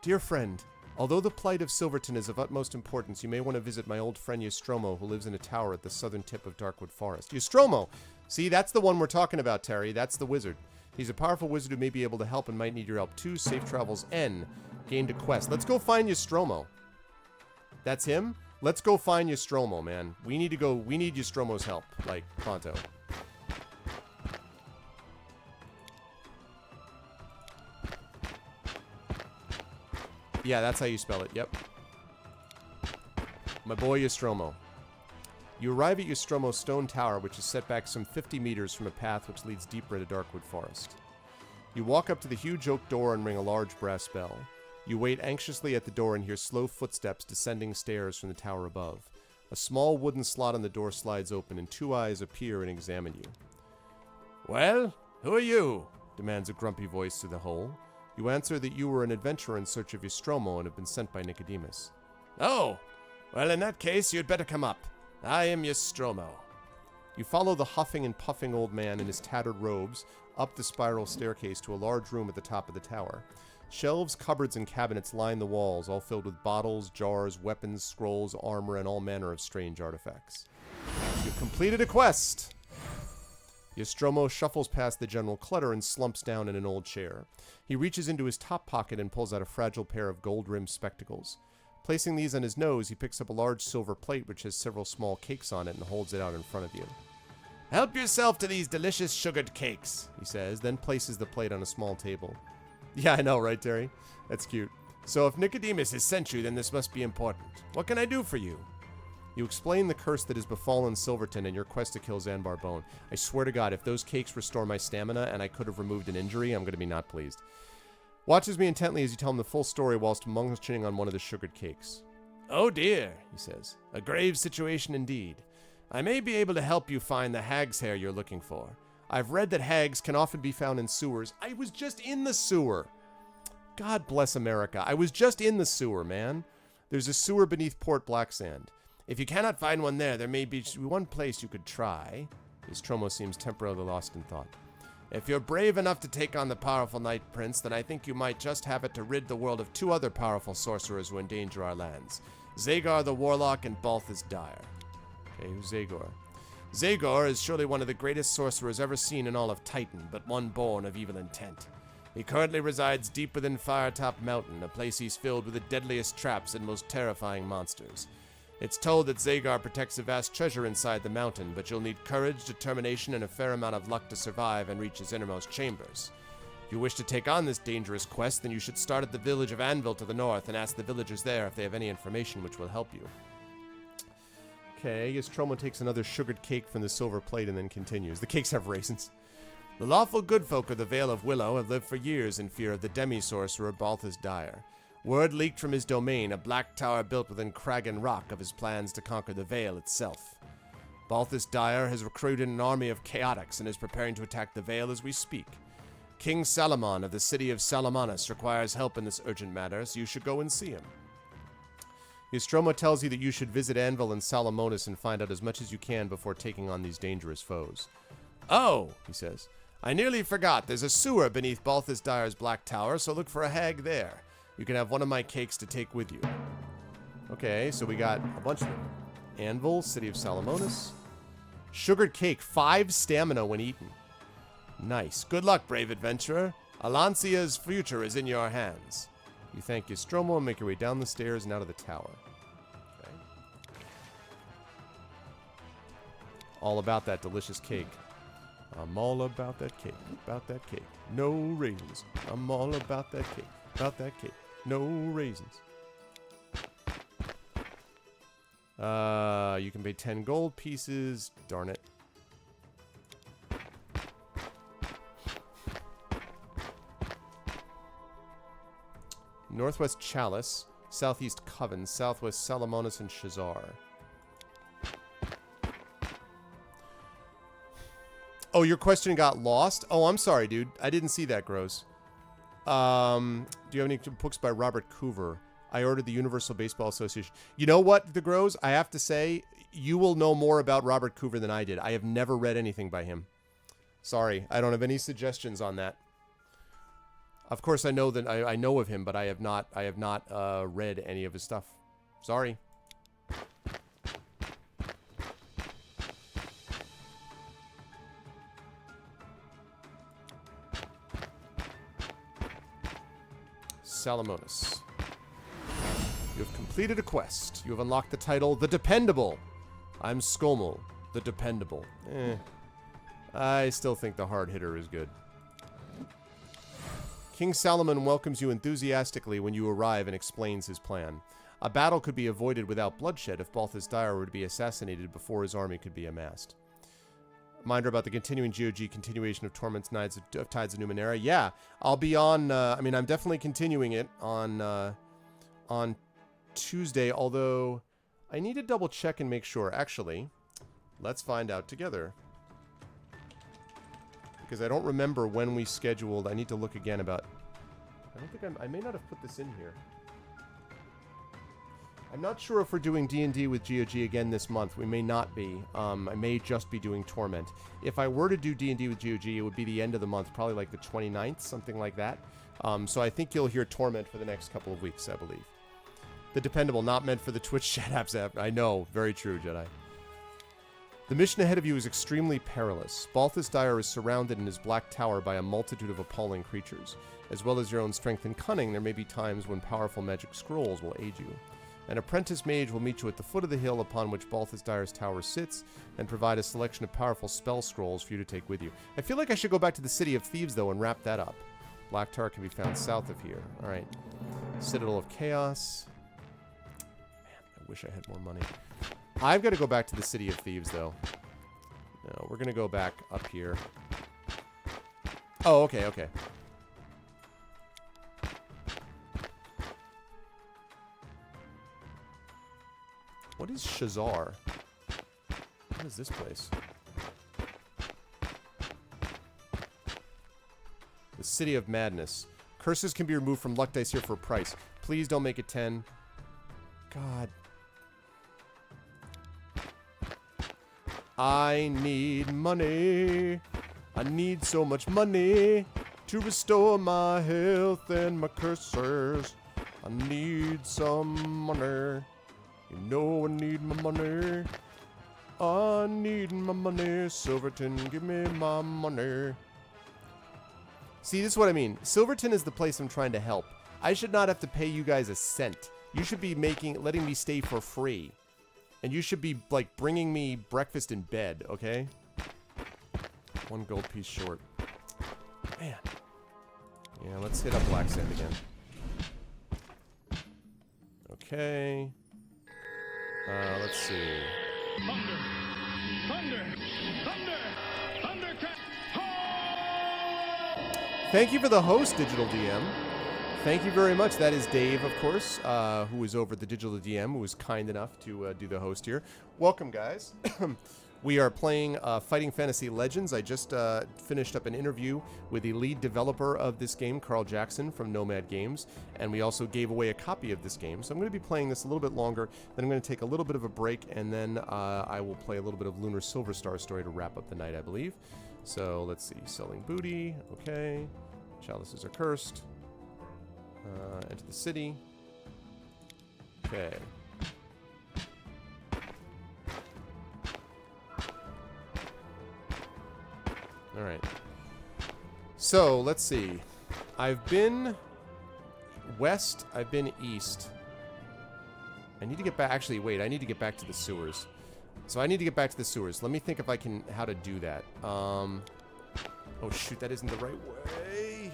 Dear friend, although the plight of Silverton is of utmost importance, you may want to visit my old friend Ystromo, who lives in a tower at the southern tip of Darkwood Forest. Ystromo! See, that's the one we're talking about, Terry. That's the wizard. He's a powerful wizard who may be able to help and might need your help too. Safe travels N. Gained a quest. Let's go find Ystromo. That's him? Let's go find Ystromo, man. We need Ystromo's help. Like, pronto. Yeah, that's how you spell it. Yep. My boy Ystromo. You arrive at Ystromo's stone tower, which is set back some 50 meters from a path which leads deeper into Darkwood Forest. You walk up to the huge oak door and ring a large brass bell. You wait anxiously at the door and hear slow footsteps descending stairs from the tower above. A small wooden slot on the door slides open and 2 eyes appear and examine you. Well, who are you? Demands a grumpy voice through the hole. You answer that you were an adventurer in search of Ystromo and have been sent by Nicodemus. Oh, well in that case you'd better come up. I am Ystromo. You follow the huffing and puffing old man in his tattered robes up the spiral staircase to a large room at the top of the tower. Shelves, cupboards, and cabinets line the walls, all filled with bottles, jars, weapons, scrolls, armor, and all manner of strange artifacts. You've completed a quest! Nostromo shuffles past the general clutter and slumps down in an old chair. He reaches into his top pocket and pulls out a fragile pair of gold-rimmed spectacles. Placing these on his nose, he picks up a large silver plate which has several small cakes on it and holds it out in front of you. "Help yourself to these delicious sugared cakes," he says, then places the plate on a small table. "Yeah, I know, right, Terry? That's cute. So if Nicodemus has sent you, then this must be important. What can I do for you?" You explain the curse that has befallen Silverton and your quest to kill Zanbar Bone. I swear to God, if those cakes restore my stamina and I could have removed an injury, I'm going to be not pleased. Watches me intently as you tell him the full story whilst munching on one of the sugared cakes. "Oh dear," he says. "A grave situation indeed. I may be able to help you find the hag's hair you're looking for. I've read that hags can often be found in sewers." I was just in the sewer. God bless America. I was just in the sewer, man. There's a sewer beneath Port Blacksand. "If you cannot find one there, there may be one place you could try." Nostromo seems temporarily lost in thought. "If you're brave enough to take on the powerful Night Prince, then I think you might just have it to rid the world of two other powerful sorcerers who endanger our lands. Zagar the Warlock and Balthus Dire." Okay, who's Zagor? "Zagor is surely one of the greatest sorcerers ever seen in all of Titan, but one born of evil intent. He currently resides deep within Firetop Mountain, a place he's filled with the deadliest traps and most terrifying monsters. It's told that Zagar protects a vast treasure inside the mountain, but you'll need courage, determination, and a fair amount of luck to survive and reach his innermost chambers. If you wish to take on this dangerous quest, then you should start at the village of Anvil to the north and ask the villagers there if they have any information which will help you." Okay, Nostromo takes another sugared cake from the silver plate and then continues. The cakes have raisins. "The lawful good folk of the Vale of Willow have lived for years in fear of the demi-sorcerer Balthus Dire. Word leaked from his domain, a black tower built within crag and rock, of his plans to conquer the Vale itself. Balthus Dire has recruited an army of chaotics and is preparing to attack the Vale as we speak. King Salamon of the city of Salamanus requires help in this urgent matter, so you should go and see him." Nostromo tells you that you should visit Anvil and Salamonis and find out as much as you can before taking on these dangerous foes. "Oh," he says, "I nearly forgot. There's a sewer beneath Balthus Dire's black tower, so look for a hag there. You can have one of my cakes to take with you." Okay, so we got a bunch of them. Anvil, City of Salamonis. Sugared cake, 5 stamina when eaten. Nice. "Good luck, brave adventurer. Alancia's future is in your hands." You thank Nostromo and make your way down the stairs and out of the tower. Okay. All about that delicious cake. I'm all about that cake. About that cake. No raisins. I'm all about that cake. About that cake. No raisins. You can pay 10 gold pieces. Darn it. Northwest Chalice, Southeast Coven, Southwest Salamonis, and Shazar. Oh, your question got lost? Oh, I'm sorry, dude. I didn't see that, Gross. Do you have any books by Robert Coover? I ordered the Universal Baseball Association. You know what, the Grows? I have to say, you will know more about Robert Coover than I did. I have never read anything by him. Sorry, I don't have any suggestions on that. Of course, I know that I know of him, but I have not read any of his stuff. Sorry. Salamonis. You have completed a quest. You have unlocked the title, The Dependable. I'm Skomel, the Dependable. I still think the hard hitter is good. King Salomon welcomes you enthusiastically when you arrive and explains his plan. A battle could be avoided without bloodshed if Balthus Dire were to be assassinated before his army could be amassed. Reminder about the continuing GOG continuation of Torment's Tides of Numenera. Yeah, I'll be on, I'm definitely continuing it on Tuesday, although I need to double check and make sure. Actually, let's find out together. Because I don't remember when we scheduled. I need to look again about... I may not have put this in here. I'm not sure if we're doing D&D with GOG again this month. We may not be. I may just be doing Torment. If I were to do D&D with GOG, it would be the end of the month, probably like the 29th, something like that. So I think you'll hear Torment for the next couple of weeks, I believe. The Dependable, not meant for the Twitch chat apps. I know, very true, Jedi. The mission ahead of you is extremely perilous. Balthus Dire is surrounded in his black tower by a multitude of appalling creatures. As well as your own strength and cunning, there may be times when powerful magic scrolls will aid you. An apprentice mage will meet you at the foot of the hill upon which Balthus Dire's tower sits and provide a selection of powerful spell scrolls for you to take with you. I feel like I should go back to the City of Thieves, though, and wrap that up. Black Tower can be found south of here. Alright. Citadel of Chaos. Man, I wish I had more money. I've got to go back to the City of Thieves, though. No, we're going to go back up here. Oh, okay, okay. What is Shazar? What is this place? The City of Madness. Curses can be removed from luck dice here for a price. Please don't make it 10. God. I need money. I need so much money to restore my health and my curses. I need some money. You know I need my money. I need my money. Silverton, give me my money. See, this is what I mean. Silverton is the place I'm trying to help. I should not have to pay you guys a cent. You should be letting me stay for free. And you should be, like, bringing me breakfast in bed, okay? 1 gold piece short. Man. Yeah, let's hit up Black Sand again. Okay. Let's see. Thunder! Thunder! Thunder! Thundercat! Thank you for the host, Digital DM. Thank you very much. That is Dave, of course, who is over at the Digital DM, who was kind enough to do the host here. Welcome, guys. We are playing Fighting Fantasy Legends. I just finished up an interview with the lead developer of this game, Carl Jackson from Nomad Games, and we also gave away a copy of this game. So I'm going to be playing this a little bit longer, then I'm going to take a little bit of a break, and then I will play a little bit of Lunar Silver Star Story to wrap up the night, I believe. So let's see. Selling booty. Okay. Chalices are cursed. Enter the city. Okay. Alright. So, let's see. I've been west, I've been east. I need to get back, actually, wait, I need to get back to the sewers. So I need to get back to the sewers. Let me think if I can, how to do that. Oh shoot, that isn't the right way.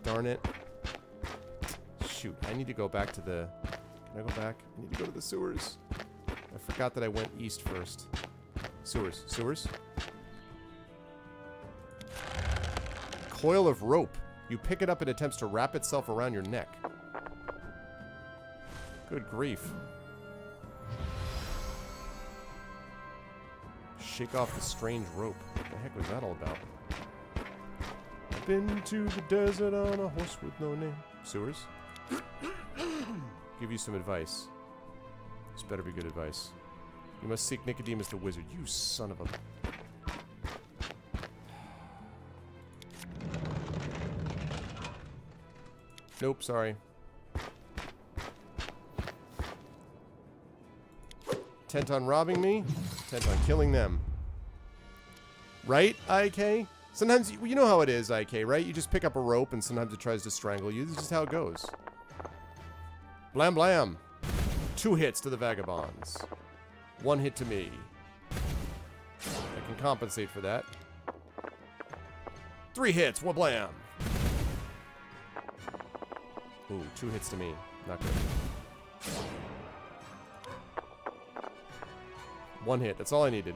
Darn it. Shoot, I need to go back to the... Can I go back? I need to go to the sewers. I forgot that I went east first. Sewers. Sewers? Coil of rope. You pick it up and attempts to wrap itself around your neck. Good grief. Shake off the strange rope. What the heck was that all about? I've been to the desert on a horse with no name. Sewers? Give you some advice. This better be good advice. You must seek Nicodemus the wizard. You son of a... Nope, sorry. Intent on robbing me, intent on killing them. Right, IK? Sometimes, you know how it is, IK, right? You just pick up a rope and sometimes it tries to strangle you. This is just how it goes. Blam blam. 2 hits to the vagabonds. 1 hit to me. I can compensate for that. 3 hits, wablam. Ooh, 2 hits to me. Not good. 1 hit, that's all I needed.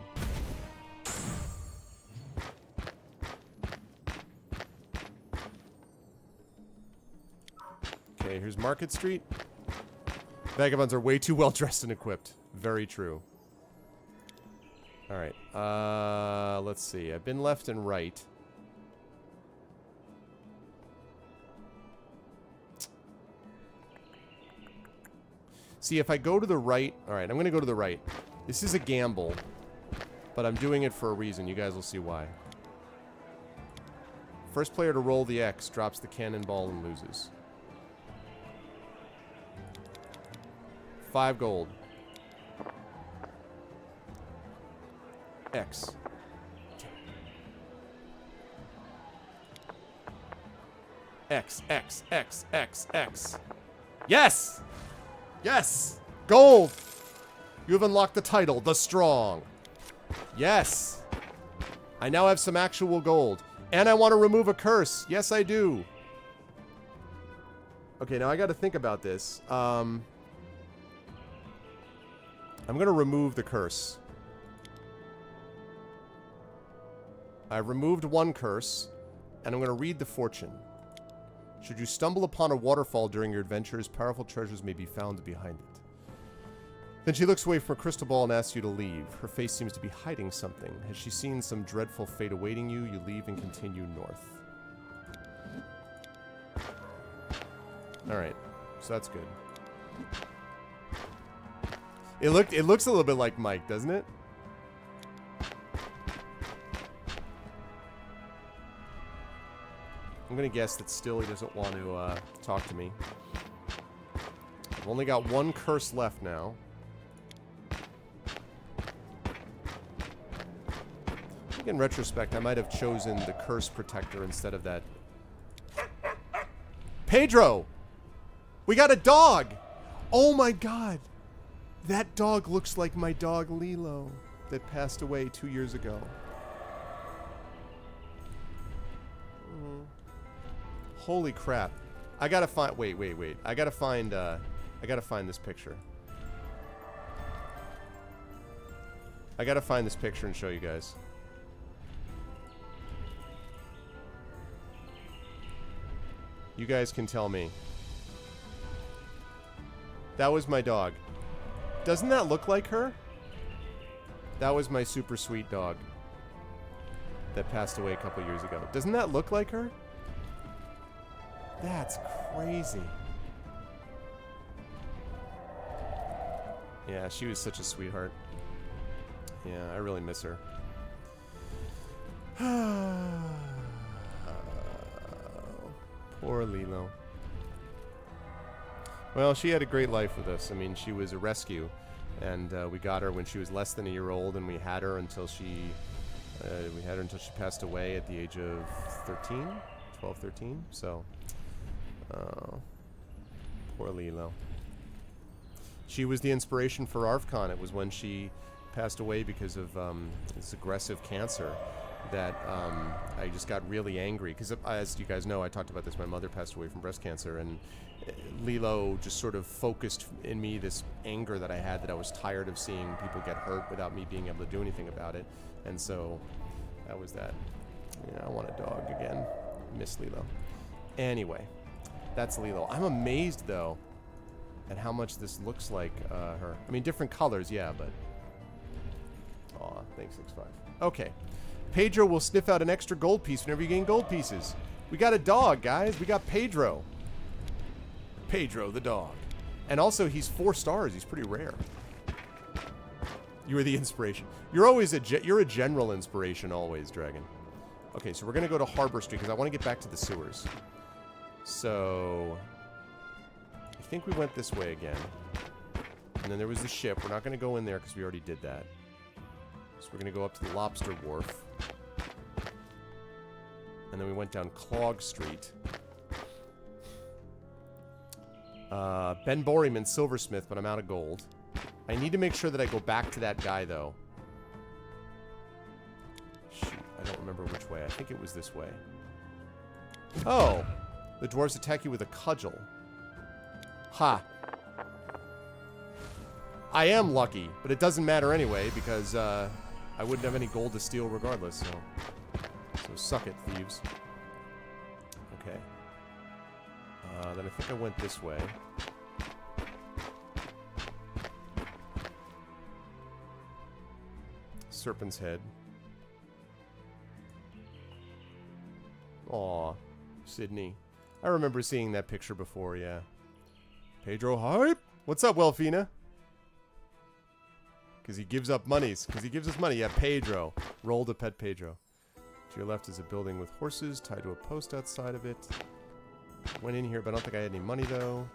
Okay, here's Market Street. Vagabonds are way too well dressed and equipped. Very true. Alright, let's see. I've been left and right. See, if I go to the right... Alright, I'm gonna go to the right. This is a gamble, but I'm doing it for a reason. You guys will see why. First player to roll the X drops the cannonball and loses. 5 gold. X. X, X, X, X, X. Yes! Yes! Gold! You have unlocked the title, The Strong. Yes! I now have some actual gold. And I want to remove a curse. Yes, I do. Okay, now I got to think about this. I'm going to remove the curse. I removed one curse, and I'm going to read the fortune. Should you stumble upon a waterfall during your adventures, powerful treasures may be found behind it. Then she looks away from her crystal ball and asks you to leave. Her face seems to be hiding something. Has she seen some dreadful fate awaiting you? You leave and continue north. Alright, so that's good. It looks a little bit like Mike, doesn't it? I'm gonna guess that still he doesn't want to talk to me. I've only got one curse left now. I think in retrospect, I might have chosen the curse protector instead of that. Pedro! We got a dog! Oh my god! That dog looks like my dog Lilo that passed away 2 years ago. Holy crap. I gotta find... Wait. I gotta find this picture. I gotta find this picture and show you guys. You guys can tell me. That was my dog. Doesn't that look like her? That was my super sweet dog that passed away a couple years ago. Doesn't that look like her? That's crazy. Yeah, she was such a sweetheart. Yeah, I really miss her. Poor Lilo. Well, she had a great life with us. I mean, she was a rescue, and we got her when she was less than a year old, and we had her until she passed away at the age of 13, 12, 13. So, poor Lilo. She was the inspiration for ARVCon. It was when she passed away because of this aggressive cancer that I just got really angry. Because as you guys know, I talked about this. My mother passed away from breast cancer, and Lilo just sort of focused in me this anger that I had, that I was tired of seeing people get hurt without me being able to do anything about it. And so that was that. Yeah, I want a dog again. Miss Lilo. Anyway, that's Lilo. I'm amazed, though, at how much this looks like her. I mean, different colors, yeah, but... Aw, thanks, 6'5". Okay. Pedro will sniff out an extra gold piece whenever you gain gold pieces. We got a dog, guys. We got Pedro. Pedro the dog. And also, he's 4 stars. He's pretty rare. You are the inspiration. You're always you're a general inspiration always, Dragon. Okay, so we're going to go to Harbor Street because I want to get back to the sewers. So... I think we went this way again. And then there was the ship. We're not going to go in there because we already did that. So we're going to go up to the Lobster Wharf. And then we went down Clog Street. Ben Borryman, Silversmith, but I'm out of gold. I need to make sure that I go back to that guy, though. Shoot, I don't remember which way. I think it was this way. Oh! The dwarves attack you with a cudgel. Ha! I am lucky, but it doesn't matter anyway, because I wouldn't have any gold to steal regardless, so suck it, thieves. Okay. Then I think I went this way. Serpent's Head. Aw, Sydney. I remember seeing that picture before, yeah. Pedro hype? What's up, Welfina? Because he gives up monies. Because he gives us money. Yeah, Pedro. Roll to pet Pedro. To your left is a building with horses tied to a post outside of it. Went in here, but I don't think I had any money, though.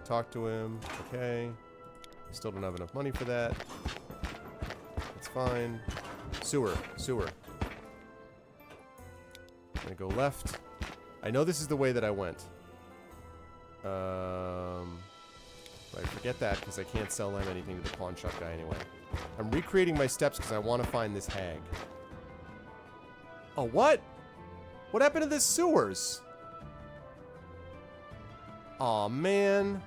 Talked to him. Okay. Still don't have enough money for that. That's fine. Sewer. Sewer. I'm gonna go left. I know this is the way that I went. Right, forget that, because I can't sell them anything to the pawn shop guy anyway. I'm recreating my steps because I want to find this hag. Oh, what? What happened to this sewers? Aw, man.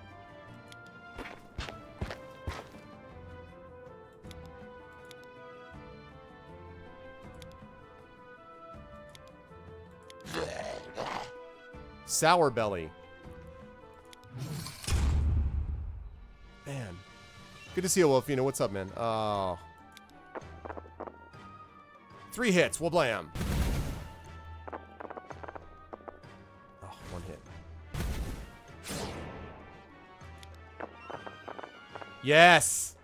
Sour belly. Man. Good to see you, Wolfina. What's up, man? Oh. 3 hits. Well, blam. Oh, 1 hit. Yes!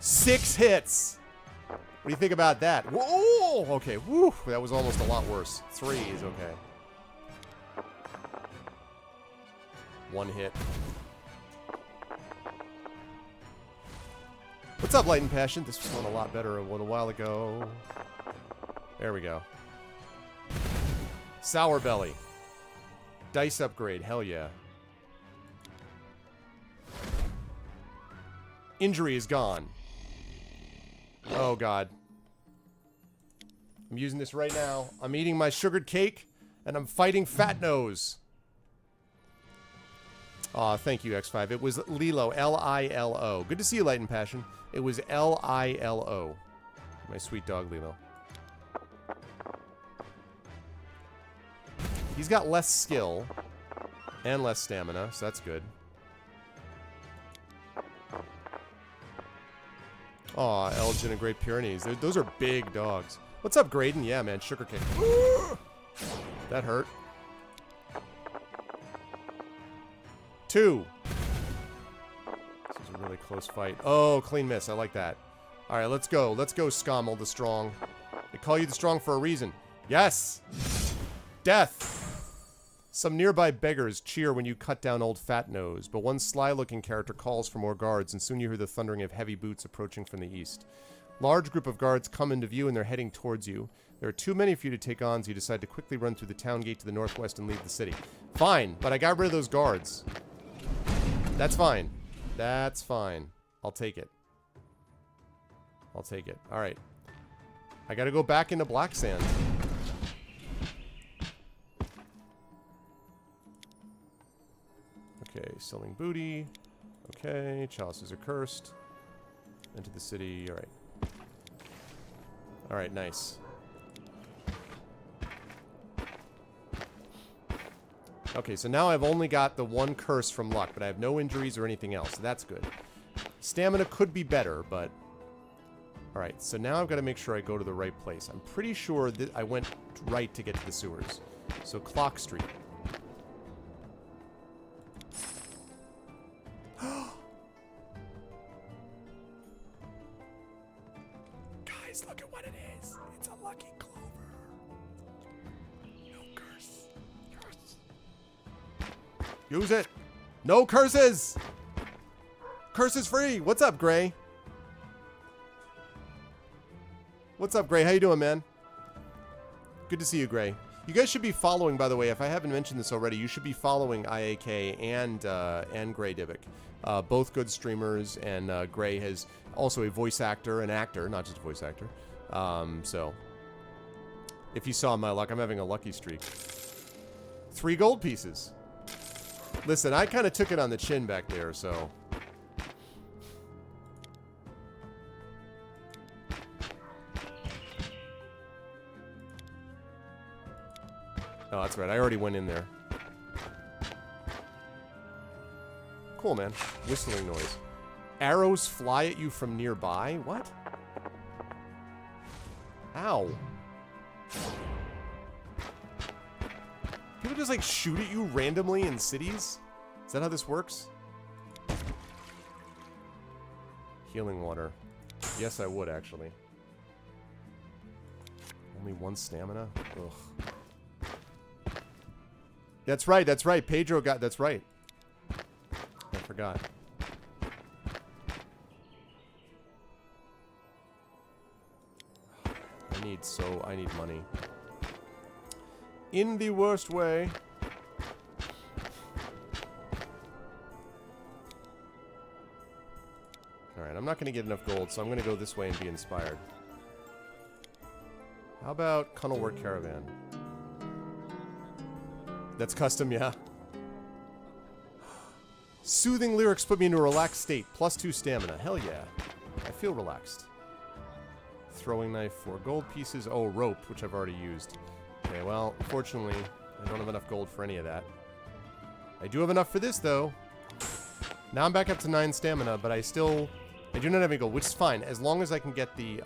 6 hits! What do you think about that? Whoa! Okay, woo! That was almost a lot worse. 3 is okay. 1 hit. What's up, Light and Passion? This was going a lot better a little while ago. There we go. Sour belly. Dice upgrade. Hell yeah. Injury is gone. Oh, God. I'm using this right now. I'm eating my sugared cake, and I'm fighting Fat Nose. Aw, thank you, X5. It was Lilo. L-I-L-O. Good to see you, Light and Passion. It was L-I-L-O. My sweet dog, Lilo. He's got less skill and less stamina, so that's good. Aw, Elgin and Great Pyrenees. Those are big dogs. What's up, Graydon? Yeah, man, sugar cake. That hurt. 2. This is a really close fight. Oh, clean miss. I like that. All right, let's go. Let's go, Scommel the Strong. They call you the Strong for a reason. Yes! Death! Some nearby beggars cheer when you cut down old Fat Nose, but one sly-looking character calls for more guards, and soon you hear the thundering of heavy boots approaching from the east. Large group of guards come into view, and they're heading towards you. There are too many for you to take on, so you decide to quickly run through the town gate to the northwest and leave the city. Fine, but I got rid of those guards. That's fine. That's fine. I'll take it. I'll take it. All right. I gotta go back into Black Sand. Okay, selling booty. Okay, chalices are cursed. Into the city. All right. All right, nice. Okay, so now I've only got the 1 curse from luck, but I have no injuries or anything else. So that's good. Stamina could be better, but... Alright, so now I've got to make sure I go to the right place. I'm pretty sure that I went right to get to the sewers. So, Clock Street. Guys, look at what it is. It's a lucky clover. No curse. Use it. No curses. Curses free. What's up, Gray? What's up, Gray? How you doing, man? Good to see you, Gray. You guys should be following, by the way, if I haven't mentioned this already, you should be following IAK and Gray Divic. Both good streamers, and Gray is also a voice actor, an actor, not just a voice actor. So, if you saw my luck, I'm having a lucky streak. 3 gold pieces. Listen, I kind of took it on the chin back there, so... Oh, that's right. I already went in there. Cool, man. Whistling noise. Arrows fly at you from nearby? What? Ow. People just, like, shoot at you randomly in cities? Is that how this works? Healing water. Yes, I would, actually. Only 1 stamina? Ugh. That's right, that's right. Pedro got... That's right. I forgot. I need money. In the worst way. Alright, I'm not going to get enough gold, so I'm going to go this way and be inspired. How about Cunnlework Caravan? That's custom, yeah. Soothing lyrics put me into a relaxed state. +2 stamina. Hell yeah. I feel relaxed. Throwing knife, 4 gold pieces. Oh, rope, which I've already used. Okay, well, unfortunately, I don't have enough gold for any of that. I do have enough for this, though. Now I'm back up to 9 stamina, but I do not have any gold, which is fine, as long as I can get the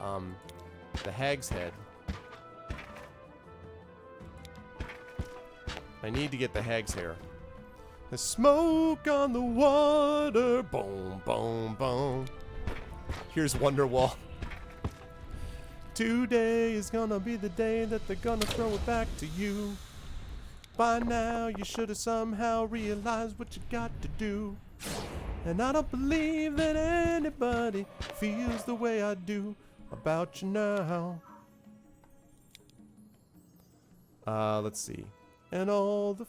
hag's head. I need to get the hag's hair. The smoke on the water, boom, boom, boom. Here's Wonderwall. Today is gonna be the day that they're gonna throw it back to you. By now you should have somehow realized what you got to do. And I don't believe that anybody feels the way I do about you now. Let's see. And all the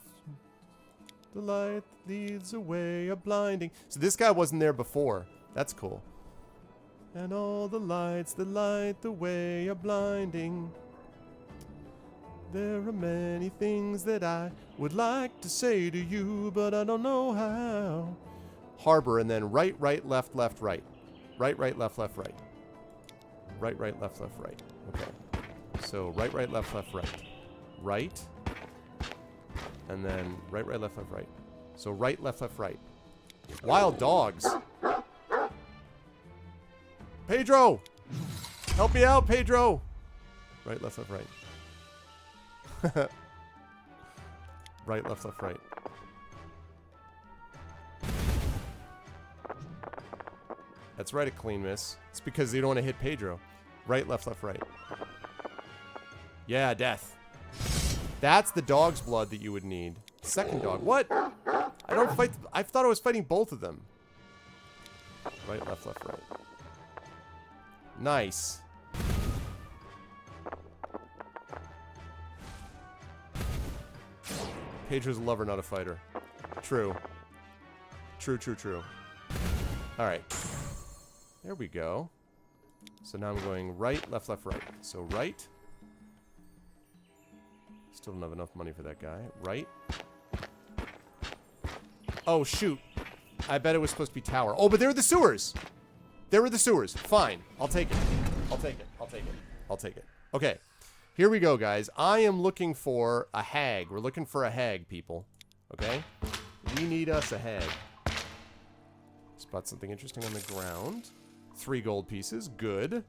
light that leads away a blinding. So this guy wasn't there before. That's cool. And all the lights that light the way are blinding. There are many things that I would like to say to you, but I don't know how. Harbor, and then right, right, left, left, right. Right, right, left, left, right. Right, right, left, left, right. Okay. So right, right, left, left, right. Right. And then right, right, left, left, right. So right, left, left, right. Wild dogs. Pedro! Help me out, Pedro! Right, left, left, right. Right, left, left, right. That's right, a clean miss. It's because you don't want to hit Pedro. Right, left, left, right. Yeah, death. That's the dog's blood that you would need. Second dog. What? I don't fight. I thought I was fighting both of them. Right, left, left, right. Nice. Pedro's a lover, not a fighter. True. True, true, true. Alright. There we go. So now I'm going right, left, left, right. So right. Still don't have enough money for that guy. Right. Oh, shoot. I bet it was supposed to be tower. Oh, but there were the sewers. There were the sewers. Fine. I'll take it. I'll take it. I'll take it. I'll take it. Okay. Here we go, guys. I am looking for a hag. We're looking for a hag, people. Okay? We need us a hag. Spot something interesting on the ground. 3 gold pieces. Good.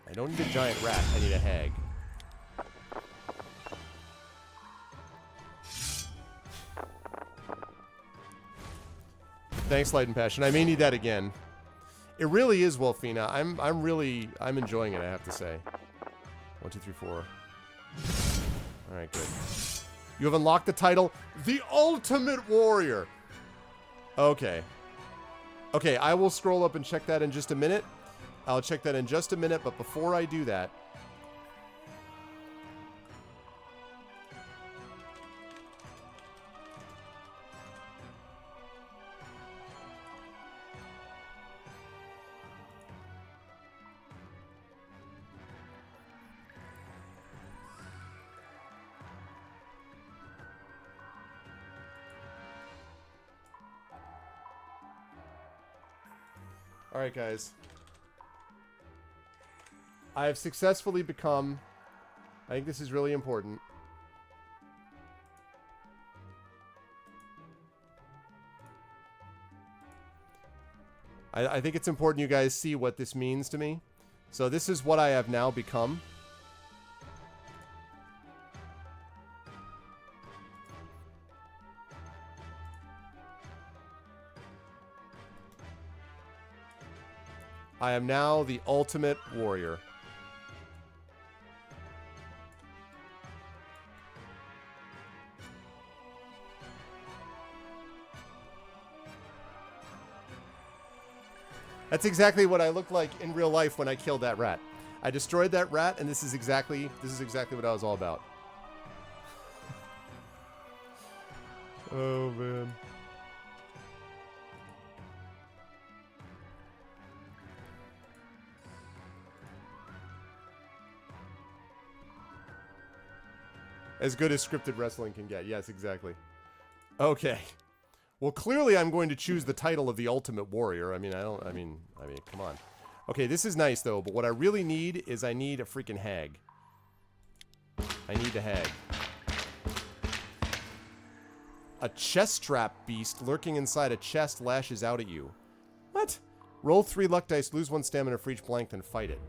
I don't need a giant rat. I need a hag. Thanks, Light and Passion. I may need that again. It really is, Wolfina. I'm enjoying it, I have to say. 1, 2, 3, 4. Alright, good. You have unlocked the title, The Ultimate Warrior. Okay. Okay, I will scroll up and check that in just a minute. I'll check that in just a minute, but before I do that... Alright, guys. I have successfully become... I think this is really important. I think it's important you guys see what this means to me. So this is what I have now become. I am now the ultimate warrior. That's exactly what I looked like in real life when I killed that rat. I destroyed that rat, and this is exactly what I was all about. Oh, man. As good as scripted wrestling can get. Yes, exactly. Okay. Well, clearly I'm going to choose the title of the Ultimate Warrior. I mean, come on. Okay, this is nice, though, but what I really need is I need a freaking hag. I need the hag. A chest trap beast lurking inside a chest lashes out at you. What? Roll 3 luck dice, lose 1 stamina for each blank, then fight it.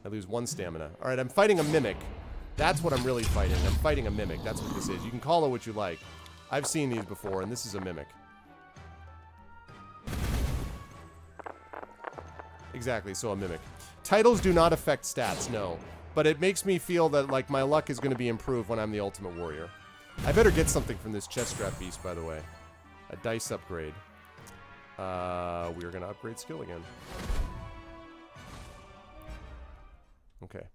I lose 1 stamina. Alright, I'm fighting a mimic. That's what I'm really fighting. I'm fighting a mimic. That's what this is. You can call it what you like. I've seen these before, and this is a mimic. Exactly, so a mimic. Titles do not affect stats, no. But it makes me feel that, like, my luck is going to be improved when I'm the Ultimate Warrior. I better get something from this chest strap beast, by the way. A dice upgrade. We're going to upgrade skill again. Okay.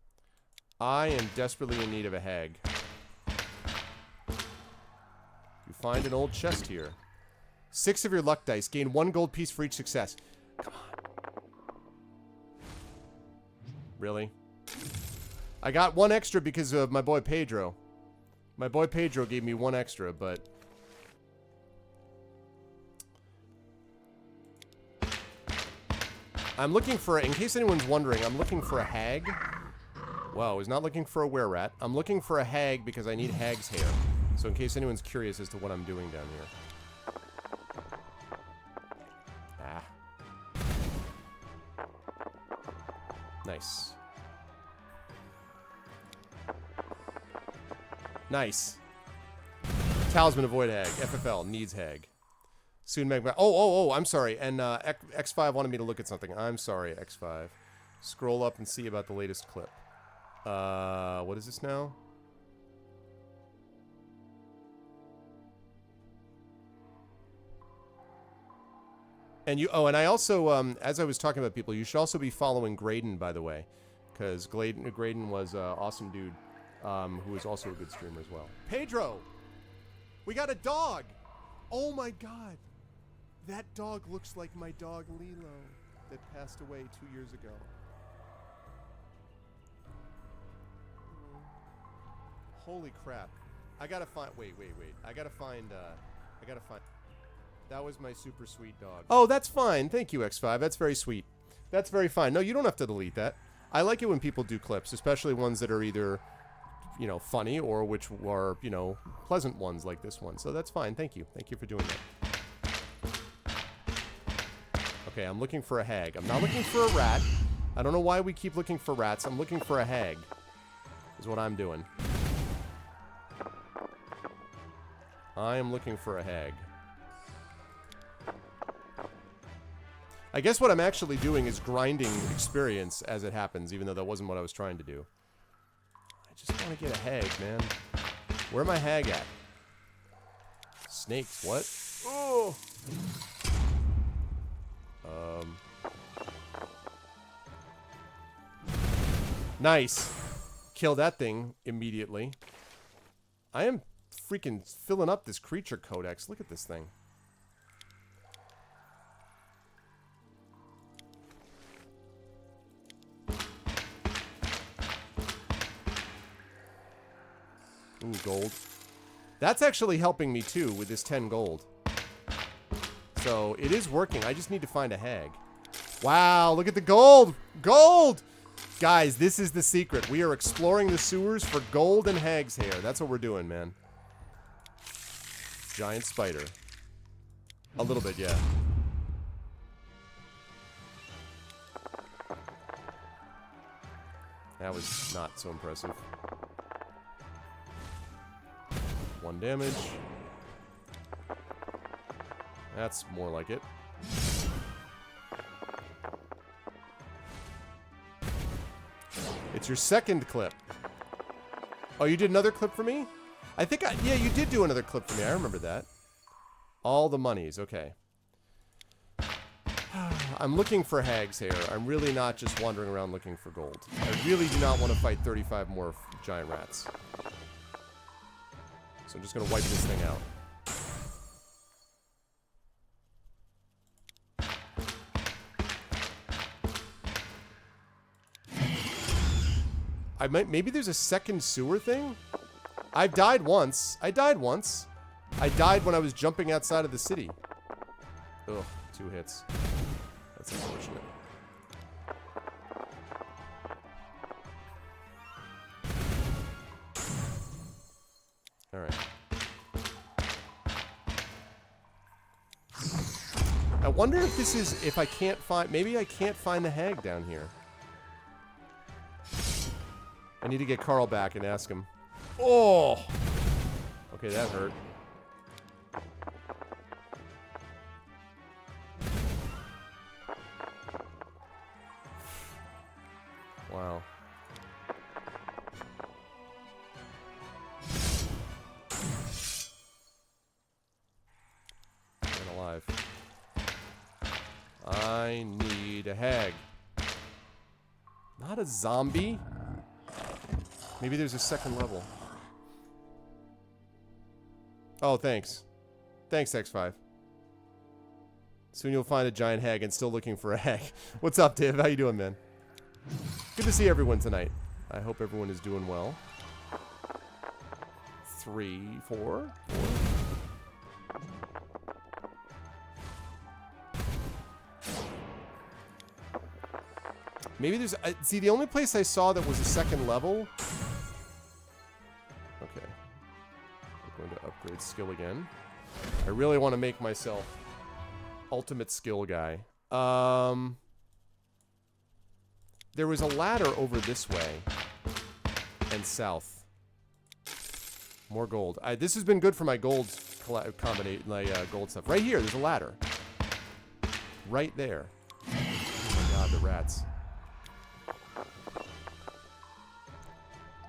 I am desperately in need of a hag. You find an old chest here. 6 of your luck dice. Gain 1 gold piece for each success. Come on. Really? I got 1 extra because of my boy Pedro. My boy Pedro gave me 1 extra, but... I'm looking for, in case anyone's wondering, I'm looking for a hag. Wow, I was not looking for a were-rat. I'm looking for a hag because I need hag's hair. So in case anyone's curious as to what I'm doing down here. Ah. Nice. Nice. Talisman avoid hag. FFL needs hag. Soon make. Oh, I'm sorry. And X5 wanted me to look at something. I'm sorry, X5. Scroll up and see about the latest clip. What is this now? And you. Oh, and I also, as I was talking about people, you should also be following Graydon, by the way, because Graydon was an awesome dude, who is also a good streamer as well. Pedro, we got a dog. Oh my God. That dog looks like my dog Lilo that passed away 2 years ago. Holy crap. I gotta find, wait. I gotta find, that was my super sweet dog. Oh, that's fine. Thank you, X5. That's very sweet. That's very fine. No, you don't have to delete that. I like it when people do clips, especially ones that are either, you know, funny or which are, you know, pleasant ones like this one. So that's fine. Thank you. Thank you for doing that. Okay, I'm looking for a hag. I'm not looking for a rat. I don't know why we keep looking for rats. I'm looking for a hag. Is what I'm doing. I am looking for a hag. I guess what I'm actually doing is grinding experience as it happens, even though that wasn't what I was trying to do. I just want to get a hag, man. Where my hag at? Snakes, what? Oh! Nice. Kill that thing immediately. I am freaking filling up this creature codex. Look at this thing. Ooh, gold. That's actually helping me too with this 10 gold. So it is working. I just need to find a hag. Wow, look at the gold! Gold! Guys, this is the secret. We are exploring the sewers for gold and hag's hair. That's what we're doing, man. Giant spider. A little bit, yeah. That was not so impressive. 1 damage. That's more like it. It's your second clip. Oh, you did another clip for me? I think yeah, you did do another clip for me. I remember that. All the monies. Okay. I'm looking for hags here. I'm really not just wandering around looking for gold. I really do not want to fight 35 more giant rats. So I'm just going to wipe this thing out. Maybe there's a second sewer thing? I've died once. I died once. I died when I was jumping outside of the city. Ugh, 2 hits. That's unfortunate. Alright. I wonder if this is, if I can't find, maybe I can't find the hag down here. I need to get Carl back and ask him. Oh! Okay, that hurt. Wow. Man alive. I need a hag. Not a zombie. Maybe there's a second level. Oh, thanks. Thanks, X5. Soon you'll find a giant hag and still looking for a hag. What's up, Dave? How you doing, man? Good to see everyone tonight. I hope everyone is doing well. 3, 4. Maybe there's... see, the only place I saw that was a second level... Okay. I'm going to upgrade skill again. I really want to make myself ultimate skill guy. There was a ladder over this way. And south. More gold. This has been good for my gold combination, my gold stuff. Right here, there's a ladder. Right there. Oh my god, the rats.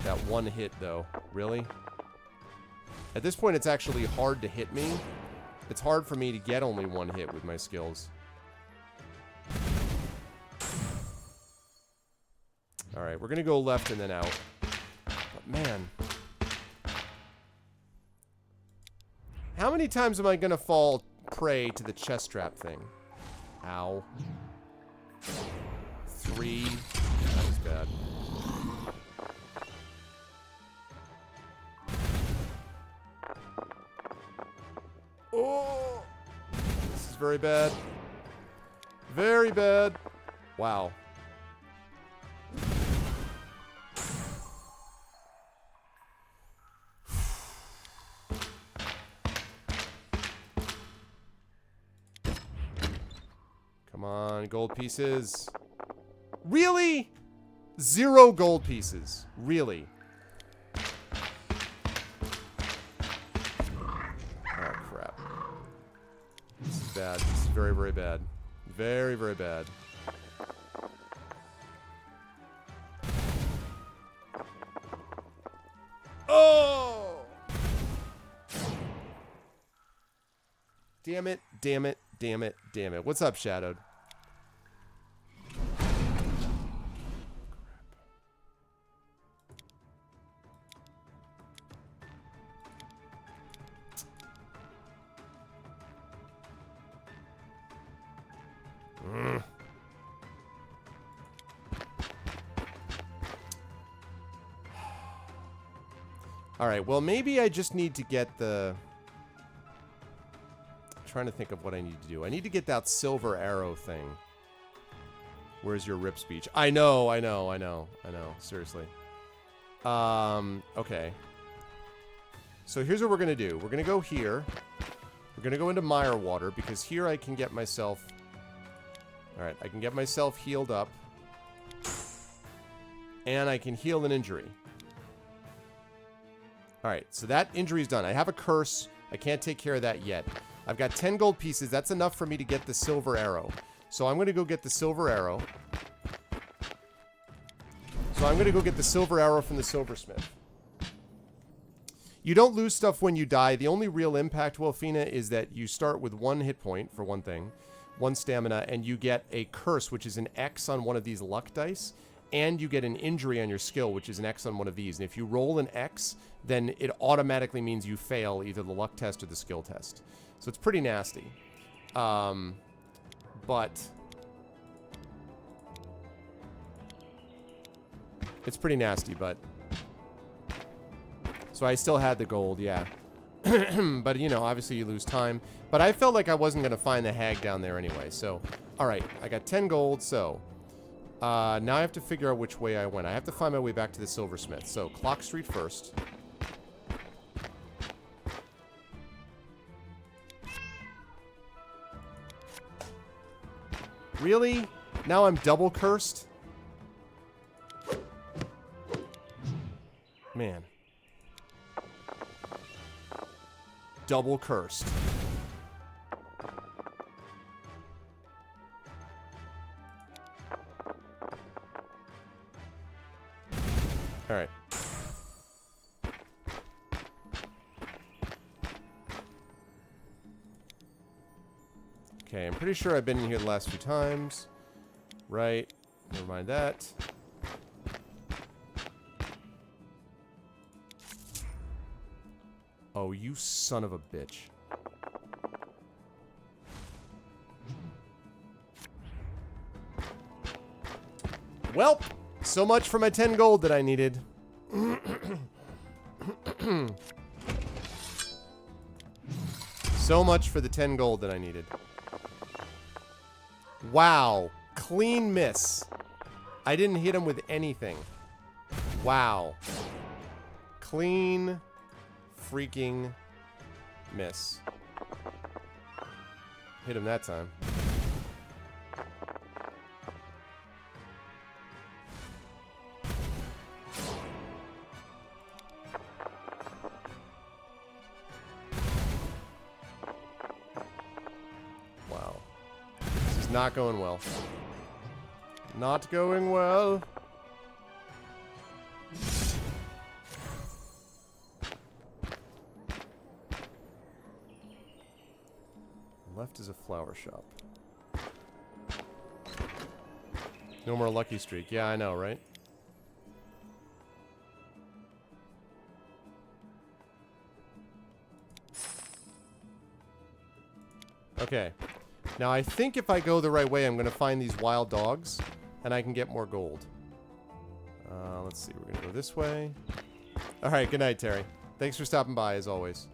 That one hit, though. Really? At this point, it's actually hard to hit me. It's hard for me to get only one hit with my skills. Alright, we're gonna go left and then out. But man. How many times am I gonna fall prey to the chest trap thing? Ow. 3. That was bad. Oh! This is very bad. Very bad. Wow. Come on, gold pieces. Really? 0 gold pieces. Really? Oh, crap. This is bad. This is very, very bad. Very, very bad. Oh! Damn it, damn it, damn it, damn it. What's up, Shadowed? Alright, well, maybe I just need to get the... I'm trying to think of what I need to do. I need to get that silver arrow thing. Where's your rip speech? I know. Seriously. Okay. So here's what we're going to do. We're going to go here. We're going to go into Mire Water, because here I can get myself... Alright, I can get myself healed up. And I can heal an injury. Alright, so that injury's done. I have a curse. I can't take care of that yet. I've got 10 gold pieces. That's enough for me to get the silver arrow. So I'm going to go get the silver arrow. So I'm going to go get the silver arrow from the silversmith. You don't lose stuff when you die. The only real impact, Wolfina, is that you start with 1 hit point, for one thing. 1 stamina, and you get a curse, which is an X on one of these luck dice, and you get an injury on your skill, which is an X on one of these. And if you roll an X, then it automatically means you fail either the luck test or the skill test. So it's pretty nasty. But it's pretty nasty, but so I still had the gold, yeah. But, you know, obviously you lose time. But I felt like I wasn't going to find the hag down there anyway. So, all right, I got 10 gold. So, now I have to figure out which way I went. I have to find my way back to the silversmith. So, Clock Street first. Really? Now I'm double cursed? Man. Double cursed. All right. Okay, I'm pretty sure I've been in here the last few times. Right. Never mind that. Oh, you son of a bitch. Welp! So much for my 10 gold that I needed. So much for the 10 gold that I needed. Wow. Clean miss. I didn't hit him with anything. Wow. Clean freaking miss. Hit him that time. Wow. This is not going well. Not going well. Left is a flower shop. No more lucky streak. Yeah, I know, right? Okay. Now, I think if I go the right way, I'm going to find these wild dogs, and I can get more gold. Let's see. We're going to go this way. All right. Good night, Terry. Thanks for stopping by, as always.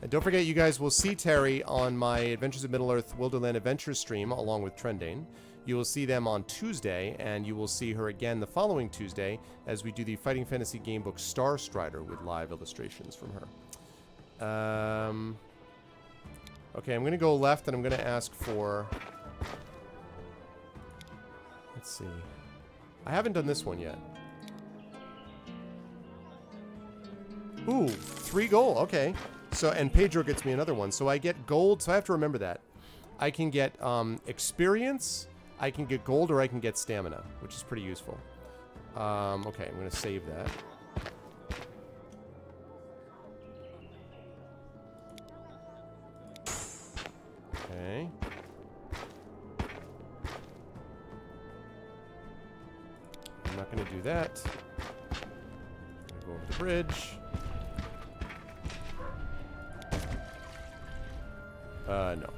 And don't forget, you guys will see Terry on my Adventures of Middle-earth Wilderland Adventures stream, along with Trendane. You will see them on Tuesday, and you will see her again the following Tuesday as we do the Fighting Fantasy Gamebook Star Strider with live illustrations from her. Okay, I'm going to go left, and I'm going to ask for... Let's see. I haven't done this one yet. Ooh, 3 gold. Okay. So, and Pedro gets me another one. So I get gold. So I have to remember that. I can get experience, I can get gold, or I can get stamina, which is pretty useful. Okay, I'm going to save that. Okay. I'm not going to do that. I'm going to go over the bridge. No.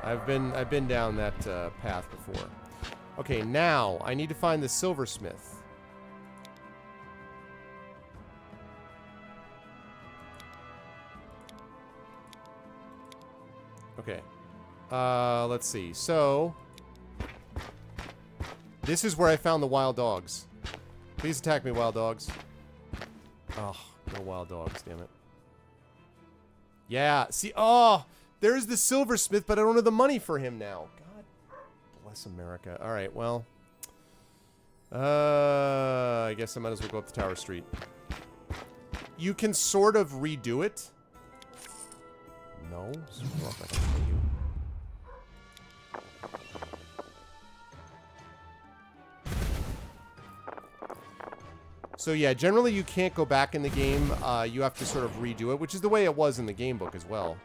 I've been down that path before. Okay, now I need to find the silversmith. Okay. Let's see. So this is where I found the wild dogs. Please attack me, wild dogs. Oh, no wild dogs, damn it. Yeah, see, oh, there's the silversmith, but I don't have the money for him now. God bless America. All right, well, I guess I might as well go up the Tower Street. You can sort of redo it. No, screw off, I can kill you. So yeah, generally you can't go back in the game. You have to sort of redo it, which is the way it was in the game book as well.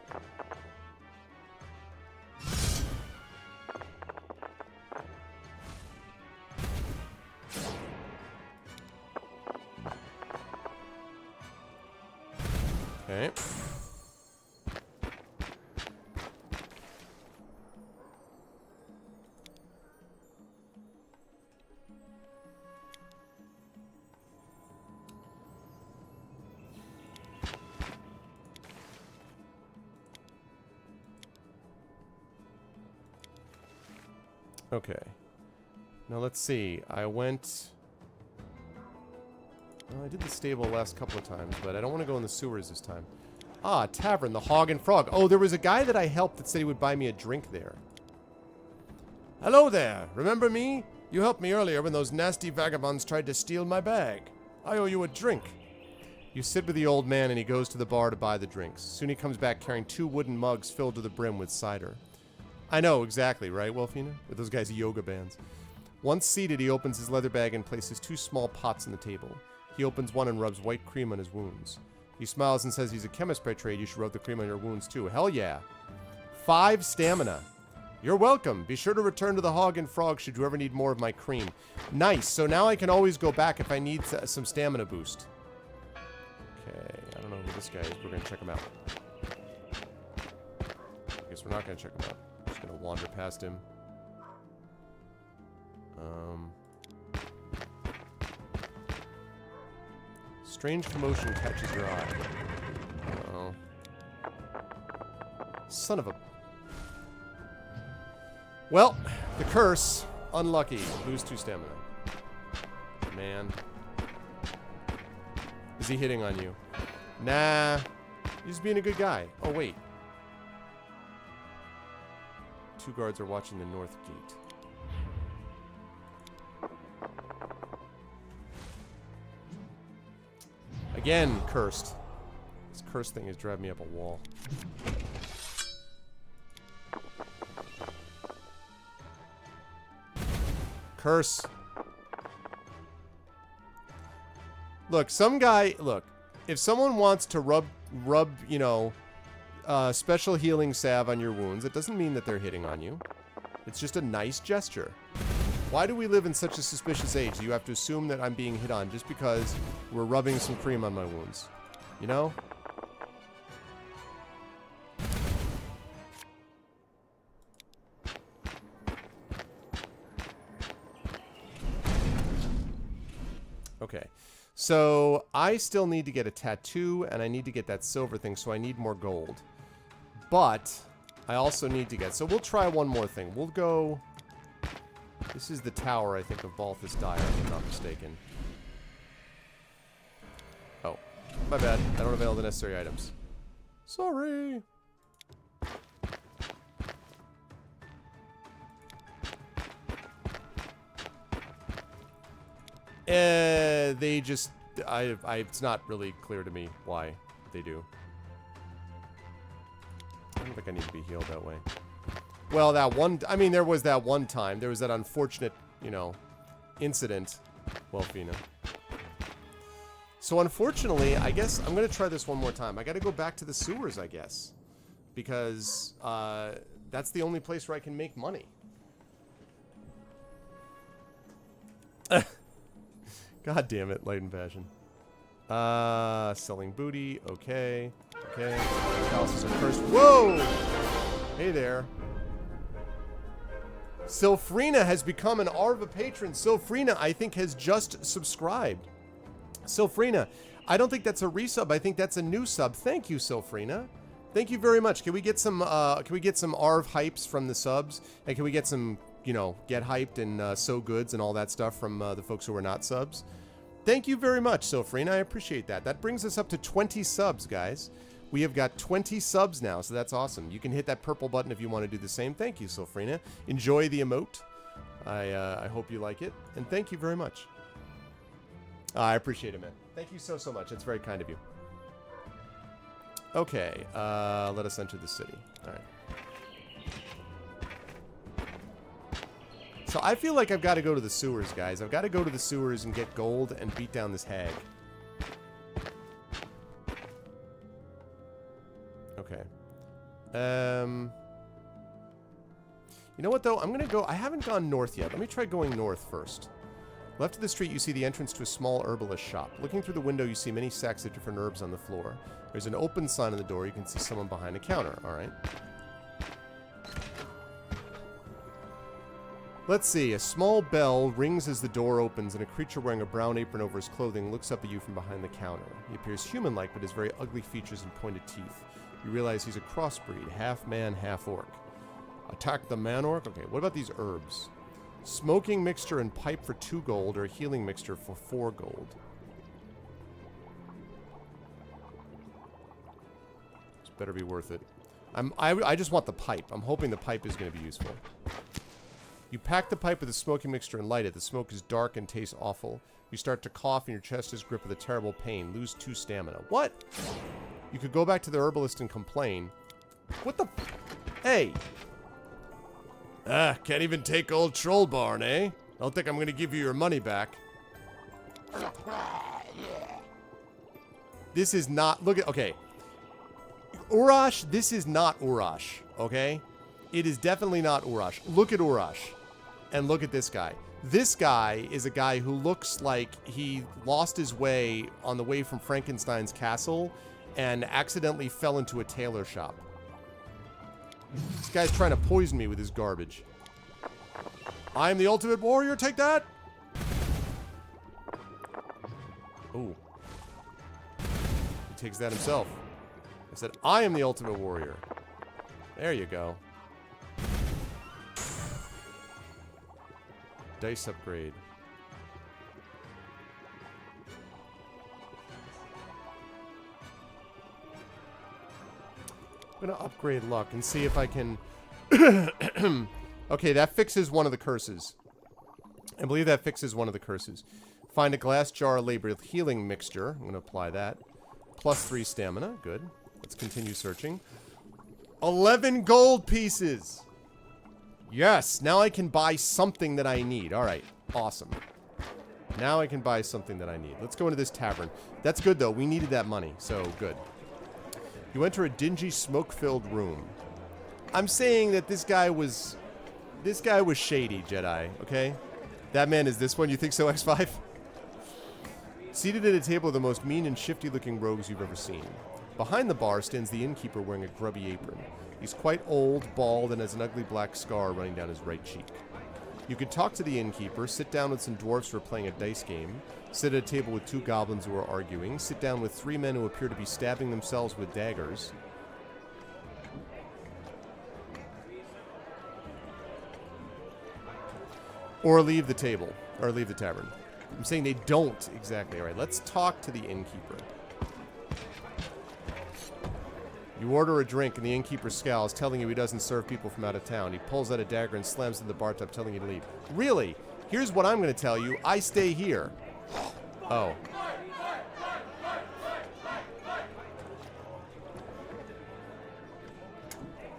Okay. Okay. Now let's see. I went... Well, I did the stable the last couple of times, but I don't want to go in the sewers this time. Ah, tavern, the Hog and Frog. Oh, there was a guy that I helped that said he would buy me a drink there. Hello there. Remember me? You helped me earlier when those nasty vagabonds tried to steal my bag. I owe you a drink. You sit with the old man and he goes to the bar to buy the drinks. Soon he comes back carrying 2 wooden mugs filled to the brim with cider. I know, exactly, right, Wolfina? With those guys' yoga bands. Once seated, he opens his leather bag and places 2 small pots on the table. He opens one and rubs white cream on his wounds. He smiles and says he's a chemist by trade. You should rub the cream on your wounds, too. Hell yeah. 5 stamina. You're welcome. Be sure to return to the Hog and Frog should you ever need more of my cream. Nice. So now I can always go back if I need some stamina boost. Okay. I don't know who this guy is. We're going to check him out. I guess we're not going to check him out. Just going to wander past him. Strange commotion catches your eye. Uh-oh. Son of a... Well, the curse. Unlucky. Lose 2 stamina. Man. Is he hitting on you? Nah. He's being a good guy. Oh, wait. 2 guards are watching the north gate. Again, cursed. This curse thing is driving me up a wall. Curse. Look, some guy... Look, if someone wants to rub, you know, special healing salve on your wounds, it doesn't mean that they're hitting on you. It's just a nice gesture. Why do we live in such a suspicious age? You have to assume that I'm being hit on just because we're rubbing some cream on my wounds. You know? Okay. So, I still need to get a tattoo, and I need to get that silver thing, so I need more gold. But, I also need to get... So, we'll try one more thing. We'll go... This is the tower, I think, of Balthus Dire, if I'm not mistaken. Oh. My bad. I don't have all the necessary items. Sorry. They just... it's not really clear to me why they do. I don't think I need to be healed that way. Well, that one... I mean, there was that one time. There was that unfortunate, you know, incident. Well, Fina. So, unfortunately, I guess I'm going to try this one more time. I got to go back to the sewers, I guess. Because, that's the only place where I can make money. God damn it, Light and Passion. Selling booty. Okay. Okay. Palaces are cursed. Whoa! Hey there. Silfrina has become an Arva patron. Silfrina, I think, has just subscribed. Silfrina, I don't think that's a resub. I think that's a new sub. Thank you, Silfrina. Thank you very much. Can we get some Arv hypes from the subs? And can we get some, you know, get hyped and so goods and all that stuff from the folks who are not subs? Thank you very much, Silfrina. I appreciate that. That brings us up to 20 subs, guys. We have got 20 subs now, so that's awesome. You can hit that purple button if you want to do the same. Thank you, Silfrina. Enjoy the emote. I hope you like it. And thank you very much. I appreciate it, man. Thank you so much. It's very kind of you. Okay, let us enter the city. All right. So I feel like I've got to go to the sewers, guys. I've got to go to the sewers and get gold and beat down this hag. Okay. You know what, though? I'm going to go... I haven't gone north yet. Let me try going north first. Left of the street, you see the entrance to a small herbalist shop. Looking through the window, you see many sacks of different herbs on the floor. There's an open sign on the door. You can see someone behind a counter. All right. Let's see. A small bell rings as the door opens, and a creature wearing a brown apron over his clothing looks up at you from behind the counter. He appears human-like, but has very ugly features and pointed teeth. You realize he's a crossbreed, half man, half orc. Attack the man-orc? Okay, what about these herbs? Smoking mixture and pipe for 2 gold, or a healing mixture for 4 gold. This better be worth it. I just want the pipe. I'm hoping the pipe is going to be useful. You pack the pipe with the smoking mixture and light it. The smoke is dark and tastes awful. You start to cough and your chest is gripped with a terrible pain. Lose 2 stamina. What? You could go back to the herbalist and complain. What the... Hey! Ah, can't even take old Troll Barn, eh? Don't think I'm gonna give you your money back. This is not... Look at... Okay. Urash, this is not Urash, okay? It is definitely not Urash. Look at Urash. And look at this guy. This guy is a guy who looks like he lost his way on the way from Frankenstein's castle and accidentally fell into a tailor shop. This guy's trying to poison me with his garbage. I am the ultimate warrior, take that! Ooh. He takes that himself. I said, I am the ultimate warrior. There you go. Dice upgrade. I'm gonna upgrade luck and see if I can... Okay, that fixes one of the curses. I believe that fixes one of the curses. Find a glass jar labeled healing mixture. I'm gonna apply that. Plus 3 stamina. Good. Let's continue searching. 11 gold pieces! Yes! Now I can buy something that I need. Alright. Awesome. Now I can buy something that I need. Let's go into this tavern. That's good, though. We needed that money, so good. You enter a dingy, smoke-filled room. I'm saying that this guy was shady, Jedi, okay? That man is this one? You think so, X5? Seated at a table are the most mean and shifty-looking rogues you've ever seen. Behind the bar stands the innkeeper wearing a grubby apron. He's quite old, bald, and has an ugly black scar running down his right cheek. You could talk to the innkeeper, sit down with some dwarfs who are playing a dice game, sit at a table with 2 goblins who are arguing, sit down with 3 men who appear to be stabbing themselves with daggers, or leave the table, or leave the tavern. I'm saying they don't exactly. All right, let's talk to the innkeeper. You order a drink, and the innkeeper scowls, telling you he doesn't serve people from out of town. He pulls out a dagger and slams it in the bar top, telling you to leave. Really? Here's what I'm going to tell you. I stay here. Oh.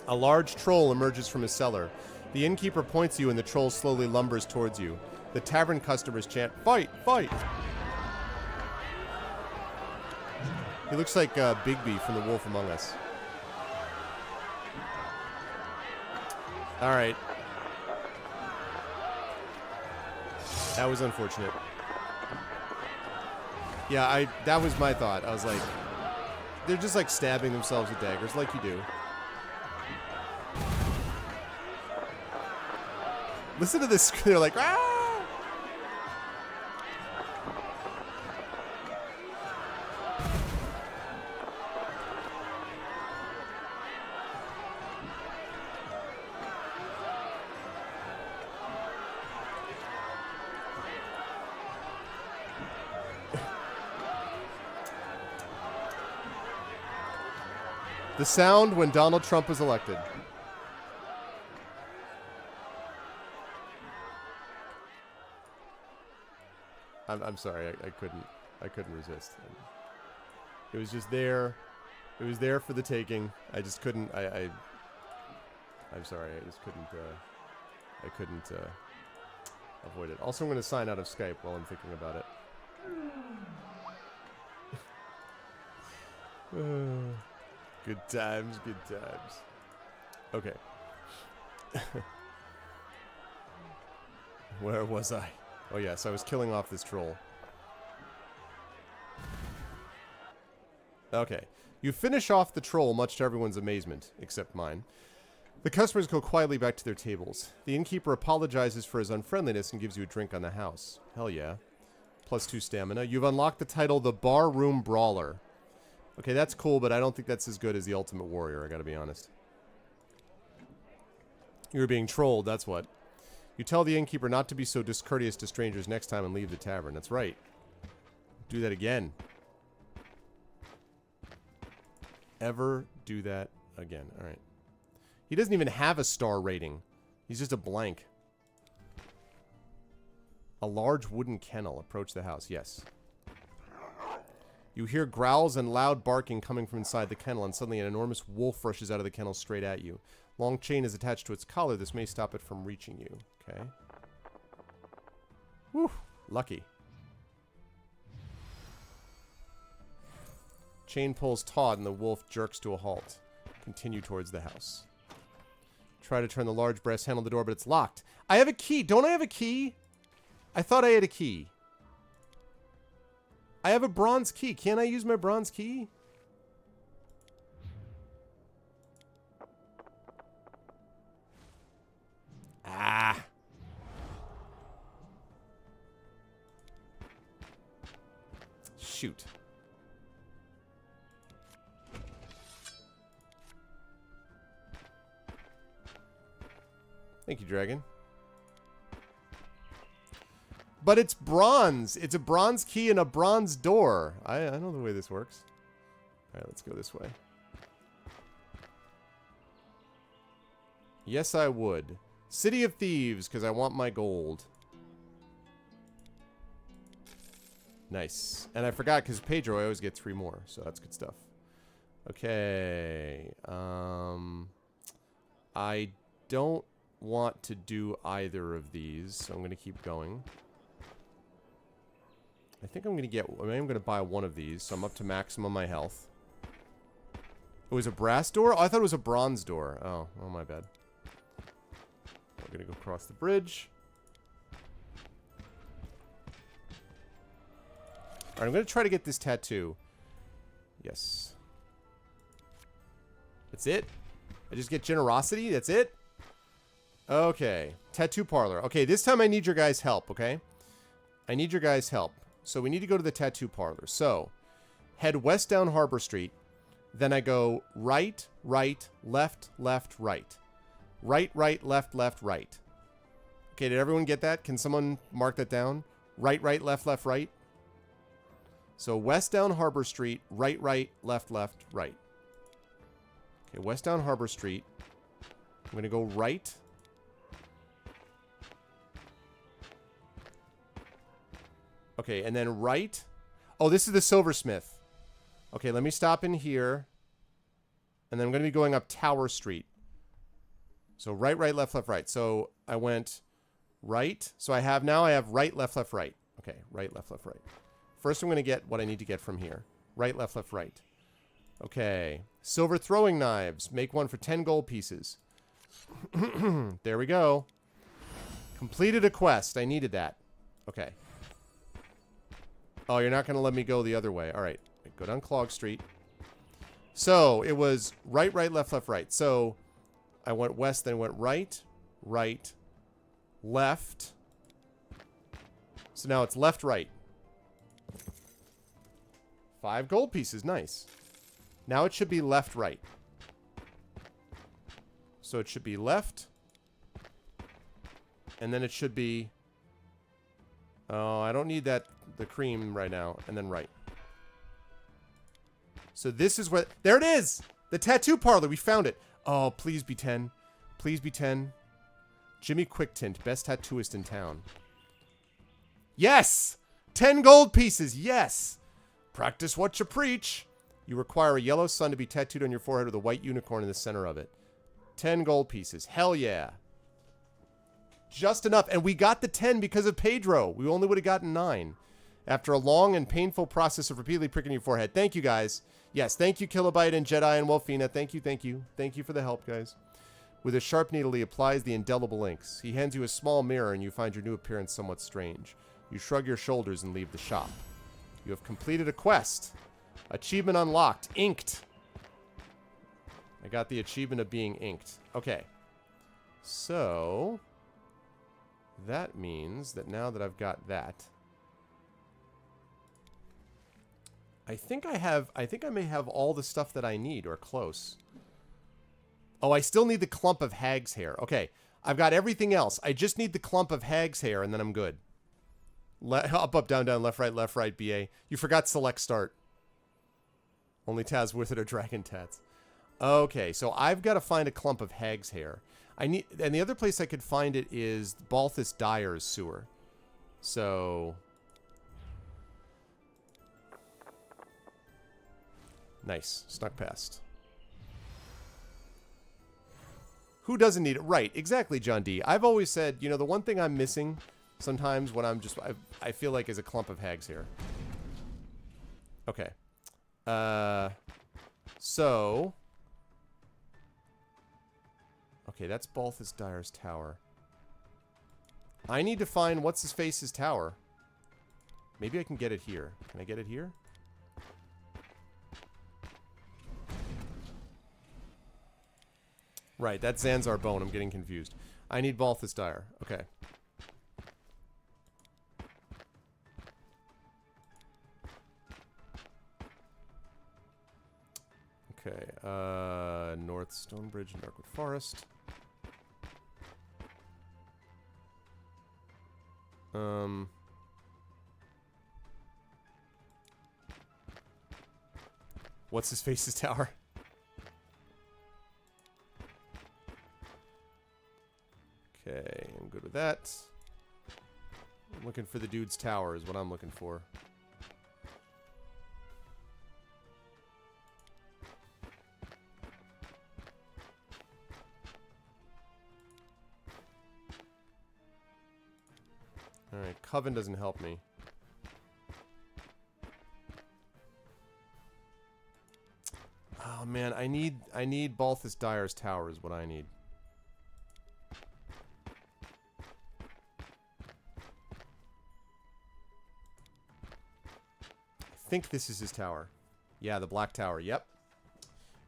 A large troll emerges from his cellar. The innkeeper points to you, and the troll slowly lumbers towards you. The tavern customers chant, "Fight! Fight!" He looks like Bigby from The Wolf Among Us. Alright. That was unfortunate. Yeah, that was my thought. I was like, they're just like stabbing themselves with daggers like you do. Listen to this. They're like, ah! The sound when Donald Trump was elected. I'm sorry, I couldn't resist. It was just there. It was there for the taking. I just couldn't. I'm sorry, I just couldn't. I couldn't avoid it. Also, I'm going to sign out of Skype while I'm thinking about it. Good times, good times. Okay. Where was I? Oh, yes, I was killing off this troll. Okay. You finish off the troll, much to everyone's amazement, except mine. The customers go quietly back to their tables. The innkeeper apologizes for his unfriendliness and gives you a drink on the house. Hell yeah. +2 stamina. You've unlocked the title, the Bar Room Brawler. Okay, that's cool, but I don't think that's as good as the Ultimate Warrior, I gotta be honest. You're being trolled, that's what. You tell the innkeeper not to be so discourteous to strangers next time and leave the tavern. That's right. Do that again. Ever do that again. Alright. He doesn't even have a star rating. He's just a blank. A large wooden kennel. Approach the house. Yes. You hear growls and loud barking coming from inside the kennel, and suddenly an enormous wolf rushes out of the kennel straight at you. Long chain is attached to its collar. This may stop it from reaching you. Okay. Whew. Lucky. Chain pulls taut and the wolf jerks to a halt. Continue towards the house. Try to turn the large brass handle of the door, but it's locked. I have a key. Don't I have a key? I thought I had a key. I have a bronze key. Can't I use my bronze key? Ah. Shoot. Thank you, dragon. But it's bronze. It's a bronze key and a bronze door. I know the way this works. Alright, let's go this way. Yes, I would. City of Thieves, because I want my gold. Nice. And I forgot, because Pedro, I always get 3 more. So that's good stuff. Okay. I don't want to do either of these, so I'm going to keep going. I think I'm going to get... I mean, I'm going to buy one of these, so I'm up to maximum my health. It was a brass door? Oh, I thought it was a bronze door. Oh, my bad. We're going to go across the bridge. Alright, I'm going to try to get this tattoo. Yes. That's it? I just get generosity? That's it? Okay. Tattoo parlor. Okay, this time I need your guys' help, okay? I need your guys' help. So we need to go to the tattoo parlor. So, head west down Harbor Street. Then I go right, right, left, left, right. Right, right, left, left, right. Okay, did everyone get that? Can someone mark that down? Right, right, left, left, right. So west down Harbor Street, right, right, left, left, right. Okay, west down Harbor Street. I'm going to go right. Okay, and then right. Oh, this is the silversmith. Okay, let me stop in here. And then I'm going to be going up Tower Street. So right, right, left, left, right. So I went right. So I have right, left, left, right. Okay, right, left, left, right. First I'm going to get what I need to get from here. Right, left, left, right. Okay. Silver throwing knives. Make one for 10 gold pieces. There we go. Completed a quest. I needed that. Okay. Oh, you're not going to let me go the other way. All right. Go down Clog Street. So, it was right, right, left, left, right. So, I went west, then went right, right, left. So now it's left, right. 5 gold pieces. Nice. Now it should be left, right. So it should be left. And then it should be... Oh, I don't need that, the cream right now. And then right. So this is what... There it is! The tattoo parlor. We found it. Oh, please be 10. Please be 10. Jimmy Quicktint, best tattooist in town. Yes! 10 gold pieces. Yes! Practice what you preach. You require a yellow sun to be tattooed on your forehead with a white unicorn in the center of it. 10 gold pieces. Hell yeah. Just enough. And we got the 10 because of Pedro. We only would have gotten 9. After a long and painful process of repeatedly pricking your forehead. Thank you, guys. Yes, thank you, Kilobyte and Jedi and Wolfina. Thank you, thank you. Thank you for the help, guys. With a sharp needle, he applies the indelible inks. He hands you a small mirror, and you find your new appearance somewhat strange. You shrug your shoulders and leave the shop. You have completed a quest. Achievement unlocked. Inked. I got the achievement of being inked. Okay. So, that means that now that I've got that, I think I may have all the stuff that I need, or close. Oh, I still need the clump of hag's hair. Okay, I've got everything else. I just need the clump of hag's hair, and then I'm good. Up, up, down, down, left, right, BA. You forgot select start. Only Taz with it are dragon tats. Okay, so I've got to find a clump of hag's hair. And the other place I could find it is Balthus Dyer's sewer. So... Nice. Snuck past. Who doesn't need it? Right. Exactly, John D. I've always said, you know, the one thing I'm missing sometimes when I'm just... I feel like is a clump of hag's hair. Okay. So... Okay, that's Balthus Dyer's tower. I need to find what's-his-face's tower. Maybe I can get it here. Can I get it here? Right, that's Zanzar Bone. I'm getting confused. I need Balthus Dyer. Okay. Okay, North Stonebridge and Darkwood Forest. What's his face's tower? Okay, I'm good with that. I'm looking for the dude's tower is what I'm looking for. Alright, Coven doesn't help me. Oh man, I need Balthus Dyer's tower is what I need. I think this is his tower. Yeah, the Black Tower, yep.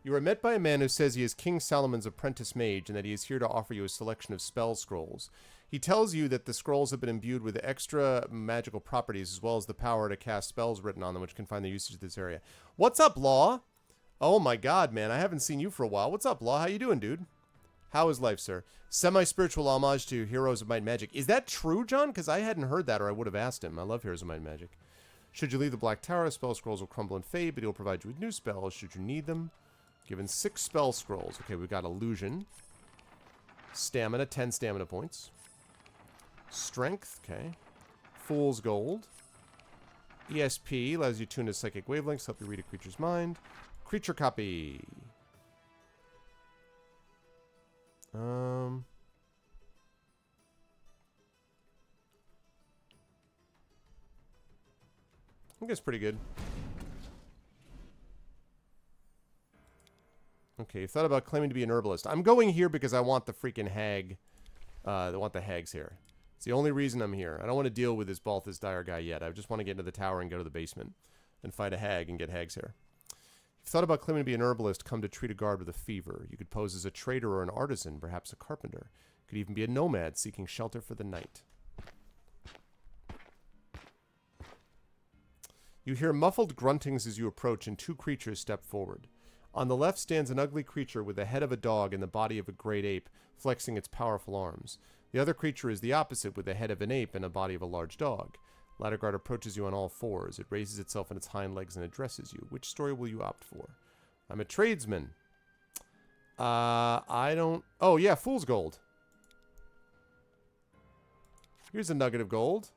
You are met by a man who says he is King Salomon's apprentice mage and that he is here to offer you a selection of spell scrolls. He tells you that the scrolls have been imbued with extra magical properties as well as the power to cast spells written on them, which can find their usage in this area. What's up, Law? Oh my god, man, I haven't seen you for a while. What's up, Law? How you doing, dude? How is life, sir? Semi-spiritual homage to Heroes of Might and Magic. Is that true, John? Because I hadn't heard that or I would have asked him. I love Heroes of Might and Magic. Should you leave the Black Tower, spell scrolls will crumble and fade, but he'll provide you with new spells should you need them. Given 6 spell scrolls. Okay, we've got Illusion. Stamina, 10 stamina points. Strength, okay. Fool's Gold. ESP allows you to tune to psychic wavelengths, help you read a creature's mind. Creature copy. I think it's pretty good. Okay, you've thought about claiming to be an herbalist. I'm going here because I want the freaking hag. I want the hag's hair. It's the only reason I'm here. I don't want to deal with this Balthus Dyer guy yet. I just want to get into the tower and go to the basement and fight a hag and get hag's hair. If you've thought about claiming to be an herbalist, come to treat a guard with a fever. You could pose as a trader or an artisan, perhaps a carpenter. You could even be a nomad seeking shelter for the night. You hear muffled gruntings as you approach, and 2 creatures step forward. On the left stands an ugly creature with the head of a dog and the body of a great ape, flexing its powerful arms. The other creature is the opposite, with the head of an ape and a body of a large dog. Ladderguard approaches you on all fours. It raises itself on its hind legs and addresses you. Which story will you opt for? I'm a tradesman. I don't... Oh, yeah, Fool's Gold. Here's a nugget of gold.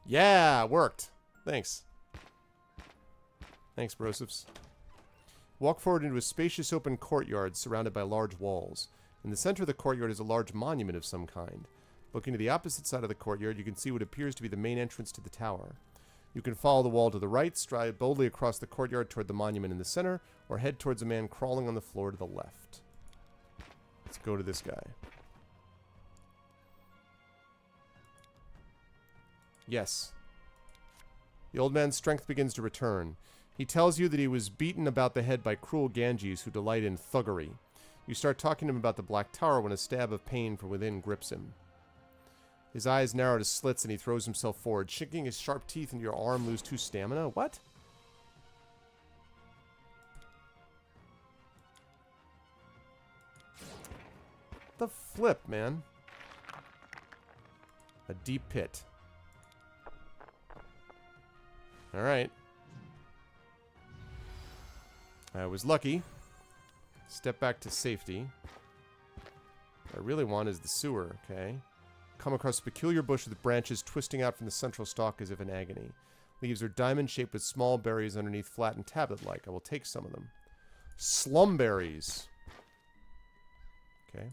Yeah, worked. Thanks. Thanks, Brosifs. Walk forward into a spacious open courtyard surrounded by large walls. In the center of the courtyard is a large monument of some kind. Looking to the opposite side of the courtyard, you can see what appears to be the main entrance to the tower. You can follow the wall to the right, stride boldly across the courtyard toward the monument in the center, or head towards a man crawling on the floor to the left. go to this guy. Yes. The old man's strength begins to return. He tells you that he was beaten about the head by cruel Ganges who delight in thuggery. You start talking to him about the Black Tower when a stab of pain from within grips him. His eyes narrow to slits and he throws himself forward, sinking his sharp teeth into your arm. Lose 2 stamina? What? The flip, man. A deep pit. Alright. I was lucky. Step back to safety. What I really want is the sewer, okay? Come across a peculiar bush with branches twisting out from the central stalk as if in agony. Leaves are diamond-shaped with small berries underneath, flat and tablet-like. I will take some of them. Slumberries. Okay.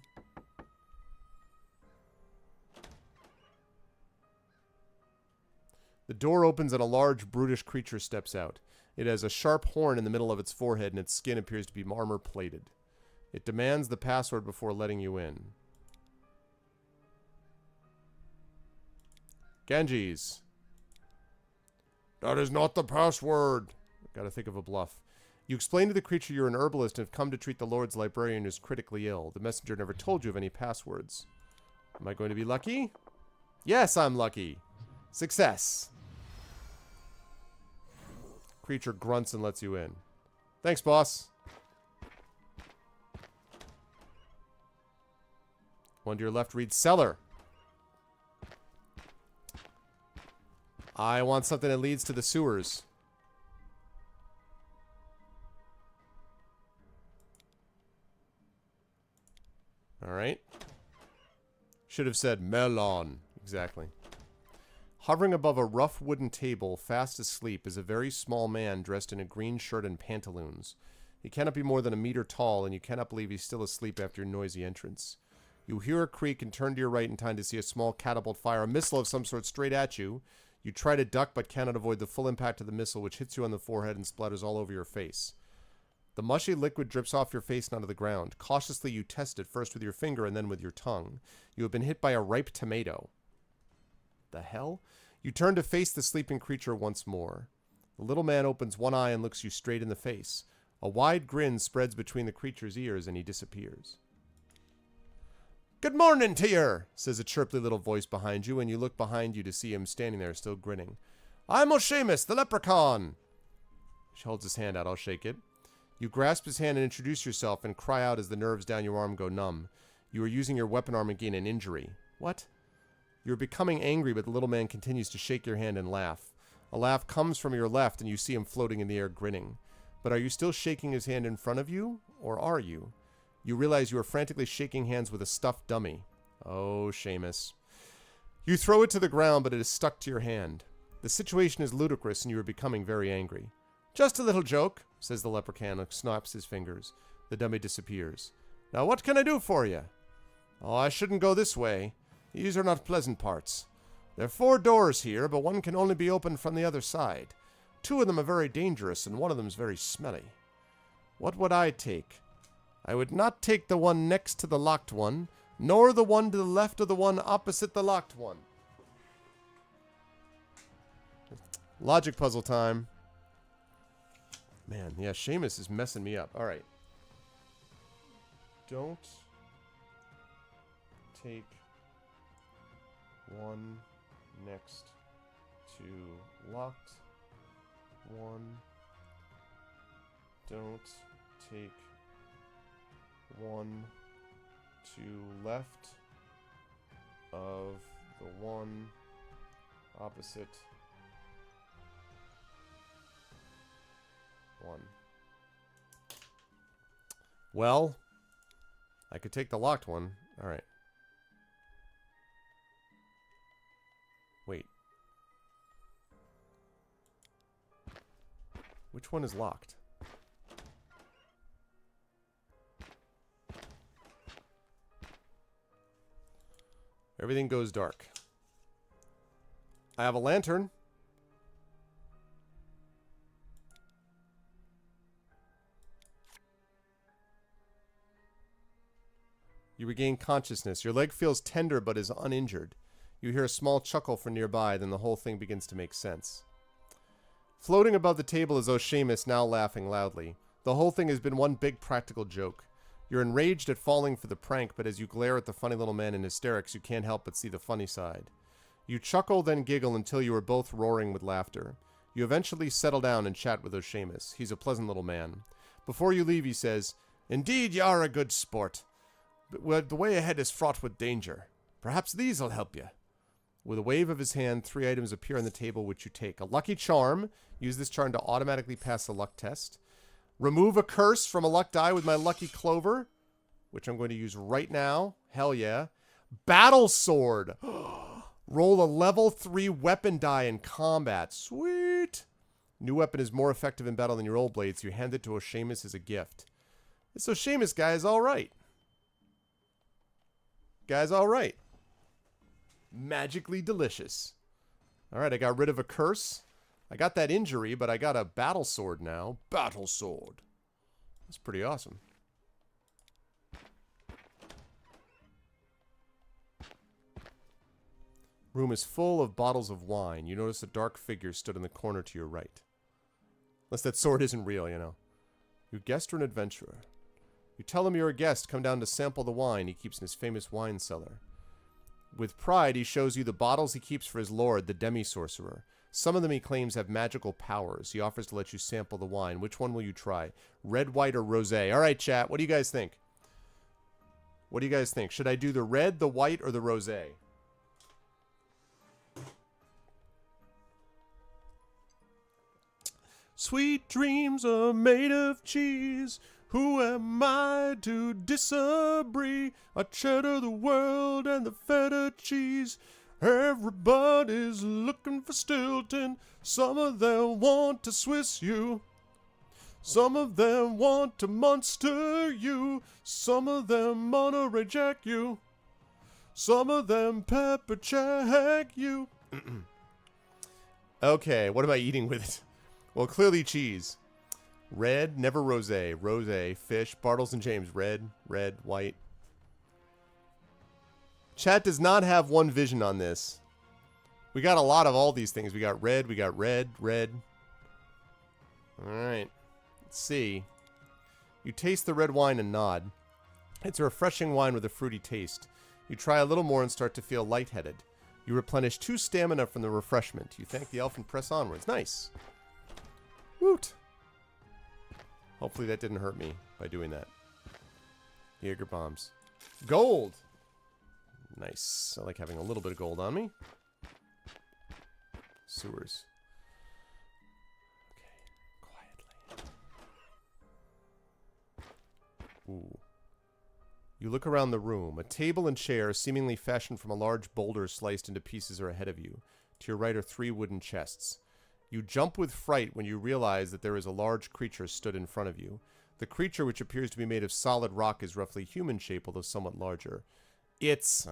The door opens and a large, brutish creature steps out. It has a sharp horn in the middle of its forehead and its skin appears to be armor-plated. It demands the password before letting you in. Ganges. That is not the password. Gotta think of a bluff. You explain to the creature you're an herbalist and have come to treat the Lord's librarian who's critically ill. The messenger never told you of any passwords. Am I going to be lucky? Yes, I'm lucky. Success. Creature grunts and lets you in. Thanks, boss. One to your left reads cellar. I want something that leads to the sewers. Alright. Should have said melon. Exactly. Hovering above a rough wooden table, fast asleep, is a very small man dressed in a green shirt and pantaloons. He cannot be more than a meter tall, and you cannot believe he's still asleep after your noisy entrance. You hear a creak and turn to your right in time to see a small catapult fire a missile of some sort straight at you. You try to duck but cannot avoid the full impact of the missile, which hits you on the forehead and splatters all over your face. The mushy liquid drips off your face and onto the ground. Cautiously you test it, first with your finger and then with your tongue. You have been hit by a ripe tomato. The hell? You turn to face the sleeping creature once more. The little man opens one eye and looks you straight in the face. A wide grin spreads between the creature's ears and he disappears. Good morning to yer, says a chirpy little voice behind you, and you look behind you to see him standing there still grinning. I'm O'Shamus, the leprechaun. She holds his hand out. I'll shake it. You grasp his hand and introduce yourself and cry out as the nerves down your arm go numb. You are using your weapon arm and gain an injury. What? You're becoming angry, but the little man continues to shake your hand and laugh. A laugh comes from your left, and you see him floating in the air grinning. But are you still shaking his hand in front of you, or are you? You realize you are frantically shaking hands with a stuffed dummy. Oh, Seamus. You throw it to the ground, but it is stuck to your hand. The situation is ludicrous, and you are becoming very angry. Just a little joke, says the leprechaun and snaps his fingers. The dummy disappears. Now what can I do for you? Oh, I shouldn't go this way. These are not pleasant parts. There are 4 doors here, but one can only be opened from the other side. 2 of them are very dangerous, and one of them is very smelly. What would I take? I would not take the one next to the locked one, nor the one to the left of the one opposite the locked one. Logic puzzle time. Man, yeah, Seamus is messing me up. All right. Don't take one next to locked one. Don't take one to left of the one opposite one. Well, I could take the locked one. All right. Wait. Which one is locked? Everything goes dark. I have a lantern. You regain consciousness. Your leg feels tender but is uninjured. You hear a small chuckle from nearby, then the whole thing begins to make sense. Floating above the table is O'Shamus, now laughing loudly. The whole thing has been one big practical joke. You're enraged at falling for the prank, but as you glare at the funny little man in hysterics, you can't help but see the funny side. You chuckle, then giggle until you are both roaring with laughter. You eventually settle down and chat with O'Shamus. He's a pleasant little man. Before you leave, he says, "Indeed, you are a good sport. But the way ahead is fraught with danger. Perhaps these'll help you." With a wave of his hand, 3 items appear on the table, which you take. A lucky charm. Use this charm to automatically pass the luck test. Remove a curse from a luck die with my lucky clover, which I'm going to use right now. Hell yeah. Battle sword. Roll a level 3 weapon die in combat. Sweet. New weapon is more effective in battle than your old blade, so you hand it to O'Shamus as a gift. This O'Shamus guy is alright. Guy's alright. Magically delicious. Alright, I got rid of a curse. I got that injury, but I got a battle sword now. Battle sword. That's pretty awesome. Room is full of bottles of wine. You notice a dark figure stood in the corner to your right. Unless that sword isn't real, you know. You guest or an adventurer. You tell him you're a guest, come down to sample the wine he keeps in his famous wine cellar. With pride, he shows you the bottles he keeps for his lord, the demi-sorcerer. Some of them he claims have magical powers. He offers to let you sample the wine. Which one will you try? Red, white, or rosé? All right, chat. What do you guys think? What do you guys think? Should I do the red, the white, or the rosé? Sweet dreams are made of cheese. Who am I to disagree? I cheddar the world and the feta cheese. Everybody's looking for Stilton. Some of them want to Swiss you. Some of them want to Munster you. Some of them Monterey Jack you. Some of them pepper jack you. Okay, what am I eating with it? Well, clearly cheese. Red, never rosé. Rosé, fish. Bartles and James, red, red, white. Chat does not have one vision on this. We got a lot of all these things. We got red, red. Alright. Let's see. You taste the red wine and nod. It's a refreshing wine with a fruity taste. You try a little more and start to feel lightheaded. You replenish 2 stamina from the refreshment. You thank the elf and press onwards. Nice. Woot. Hopefully that didn't hurt me by doing that. Jaeger bombs. Gold! Nice. I like having a little bit of gold on me. Sewers. Okay, quietly. Ooh. You look around the room. A table and chair, seemingly fashioned from a large boulder sliced into pieces, are ahead of you. To your right are 3 wooden chests. You jump with fright when you realize that there is a large creature stood in front of you. The creature, which appears to be made of solid rock, is roughly human shape, although somewhat larger. Its,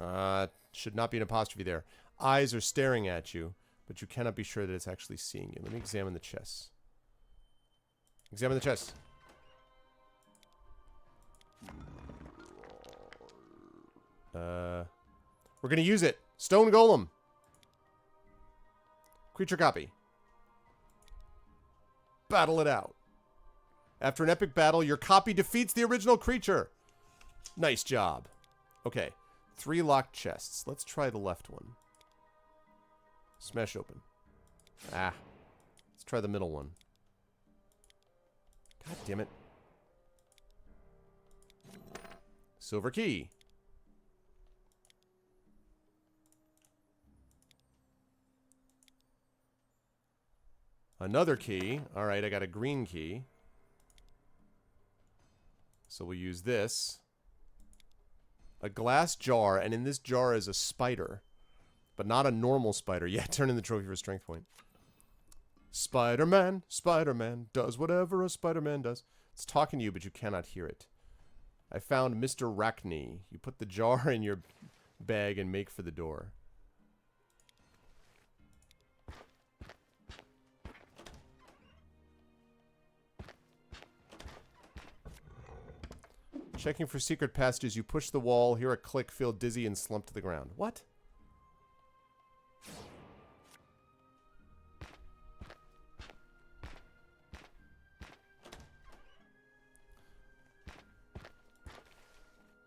should not be an apostrophe there, eyes are staring at you, but you cannot be sure that it's actually seeing you. Let me examine the chest. Examine the chest. We're gonna use it. Stone Golem. Creature copy. Battle it out. After an epic battle, your copy defeats the original creature. Nice job. Okay. 3 locked chests. Let's try the left one. Smash open. Ah. Let's try the middle one. God damn it. Silver key. Another key. Alright, I got a green key. So we'll use this. A glass jar, and in this jar is a spider. But not a normal spider. Yeah, turn in the trophy for a strength point. Spider-Man, Spider-Man, does whatever a Spider-Man does. It's talking to you, but you cannot hear it. I found Mr. Rackney. You put the jar in your bag and make for the door. Checking for secret passages, you push the wall, hear a click, feel dizzy, and slump to the ground. What?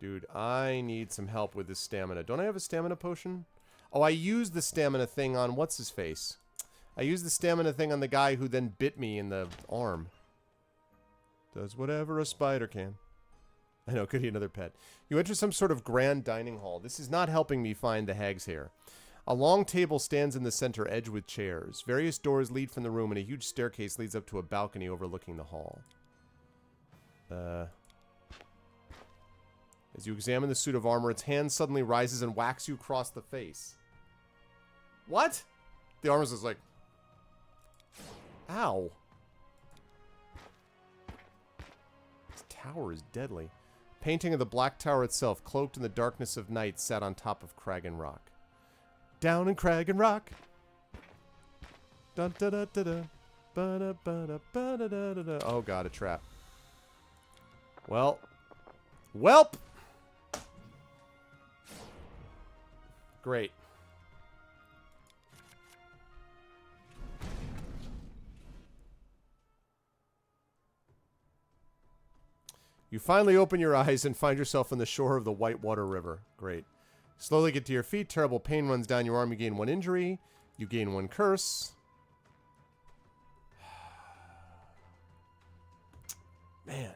Dude, I need some help with this stamina. Don't I have a stamina potion? Oh, I used the stamina thing on what's-his-face. I used the stamina thing on the guy who then bit me in the arm. Does whatever a spider can. I know, could be another pet. You enter some sort of grand dining hall. This is not helping me find the hag's hair. A long table stands in the center, edged with chairs. Various doors lead from the room, and a huge staircase leads up to a balcony overlooking the hall. As you examine the suit of armor, its hand suddenly rises and whacks you across the face. What? The armor's just like... Ow. This tower is deadly. Painting of the Black Tower itself, cloaked in the darkness of night, sat on top of Crag and Rock. Down in Crag and Rock. Dun da da da da. Ba da ba da ba da da da da. Oh god, a trap. Well. Welp! Great. You finally open your eyes and find yourself on the shore of the Whitewater River. Great. Slowly get to your feet. Terrible pain runs down your arm. You gain 1 injury. You gain 1 curse. Man.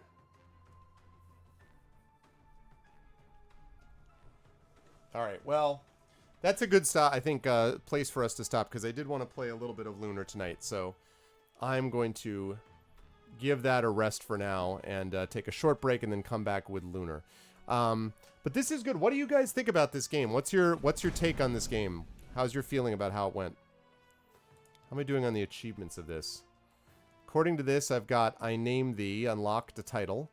All right, well, that's a good stop. I think place for us to stop because I did want to play a little bit of Lunar tonight. So I'm going to give that a rest for now and take a short break and then come back with Lunar. But this is good. What do you guys think about this game? What's your take on this game? How's your feeling about how it went? How am I doing on the achievements of this? According to this, I've got I Name Thee, unlocked a title.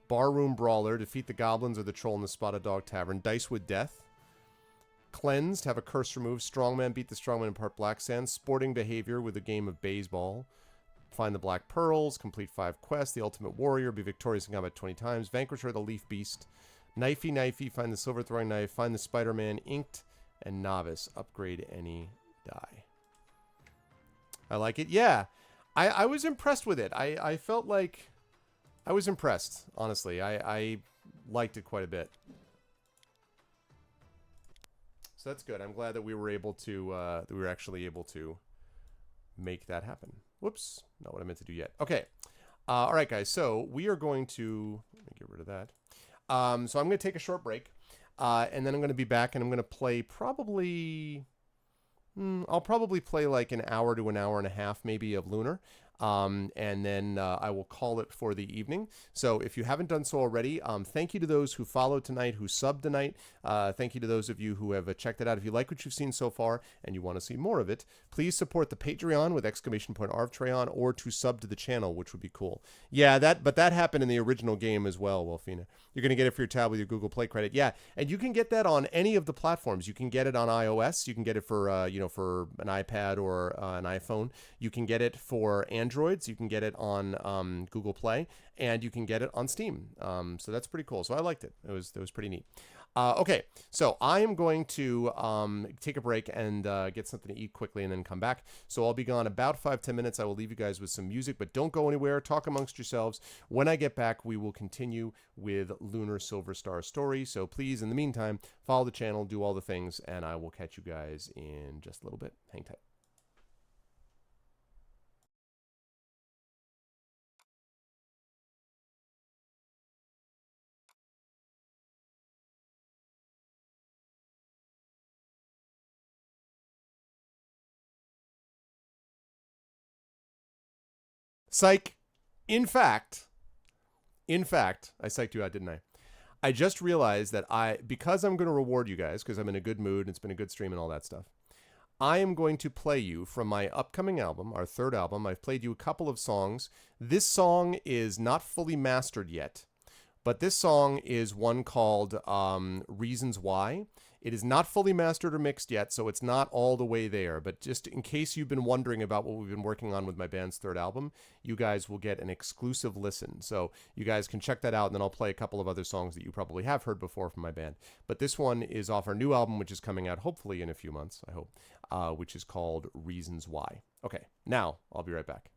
Barroom Brawler, defeat the goblins or the troll in the Spotted Dog Tavern. Dice with Death. Cleansed, have a curse removed. Strongman, beat the strongman in part Black Sands. Sporting behavior with a game of baseball. Find the Black Pearls. Complete 5 quests. The Ultimate Warrior, be victorious in combat 20 times. Vanquisher, the Leaf Beast. Knifey, find the Silver Throwing Knife. Find the Spider-Man. Inked and Novice. Upgrade any die. I like it. Yeah, I was impressed with it. I felt like I was impressed, honestly. I liked it quite a bit. So that's good. I'm glad that we were able to, that we were actually able to make that happen. Whoops, not what I meant to do yet. Okay. All right, guys. So we are going to, let me get rid of that. So I'm going to take a short break, and then I'm going to be back, and I'm going to play probably, I'll probably play like an hour to an hour and a half, maybe, of Lunar. And then I will call it for the evening. So if you haven't done so already, thank you to those who followed tonight, who subbed tonight. Thank you to those of you who have checked it out. If you like what you've seen so far and you want to see more of it, please support the Patreon with ! Arvtreon, or to sub to the channel, which would be cool. Yeah, but that happened in the original game as well, Wolfina. You're going to get it for your tab with your Google Play credit. Yeah, and you can get that on any of the platforms. You can get it on iOS. You can get it for, for an iPad or an iPhone. You can get it for Androids. You can get it on Google Play, and you can get it on Steam. So that's pretty cool. So I liked it. It was pretty neat. Okay, so I am going to take a break and get something to eat quickly and then come back. So I'll be gone about 5-10 minutes. I will leave you guys with some music, but don't go anywhere. Talk amongst yourselves. When I get back, we will continue with Lunar Silver Star Story. So please, in the meantime, follow the channel, do all the things, and I will catch you guys in just a little bit. Hang tight. Psych. In fact, I psyched you out, didn't I? I just realized that because I'm going to reward you guys, because I'm in a good mood, and it's been a good stream and all that stuff, I am going to play you from my upcoming album, our 3rd album. I've played you a couple of songs. This song is not fully mastered yet, but this song is one called Reasons Why. It is not fully mastered or mixed yet, so it's not all the way there. But just in case you've been wondering about what we've been working on with my band's third album, you guys will get an exclusive listen. So you guys can check that out, and then I'll play a couple of other songs that you probably have heard before from my band. But this one is off our new album, which is coming out hopefully in a few months, I hope, which is called Reasons Why. Okay, now I'll be right back.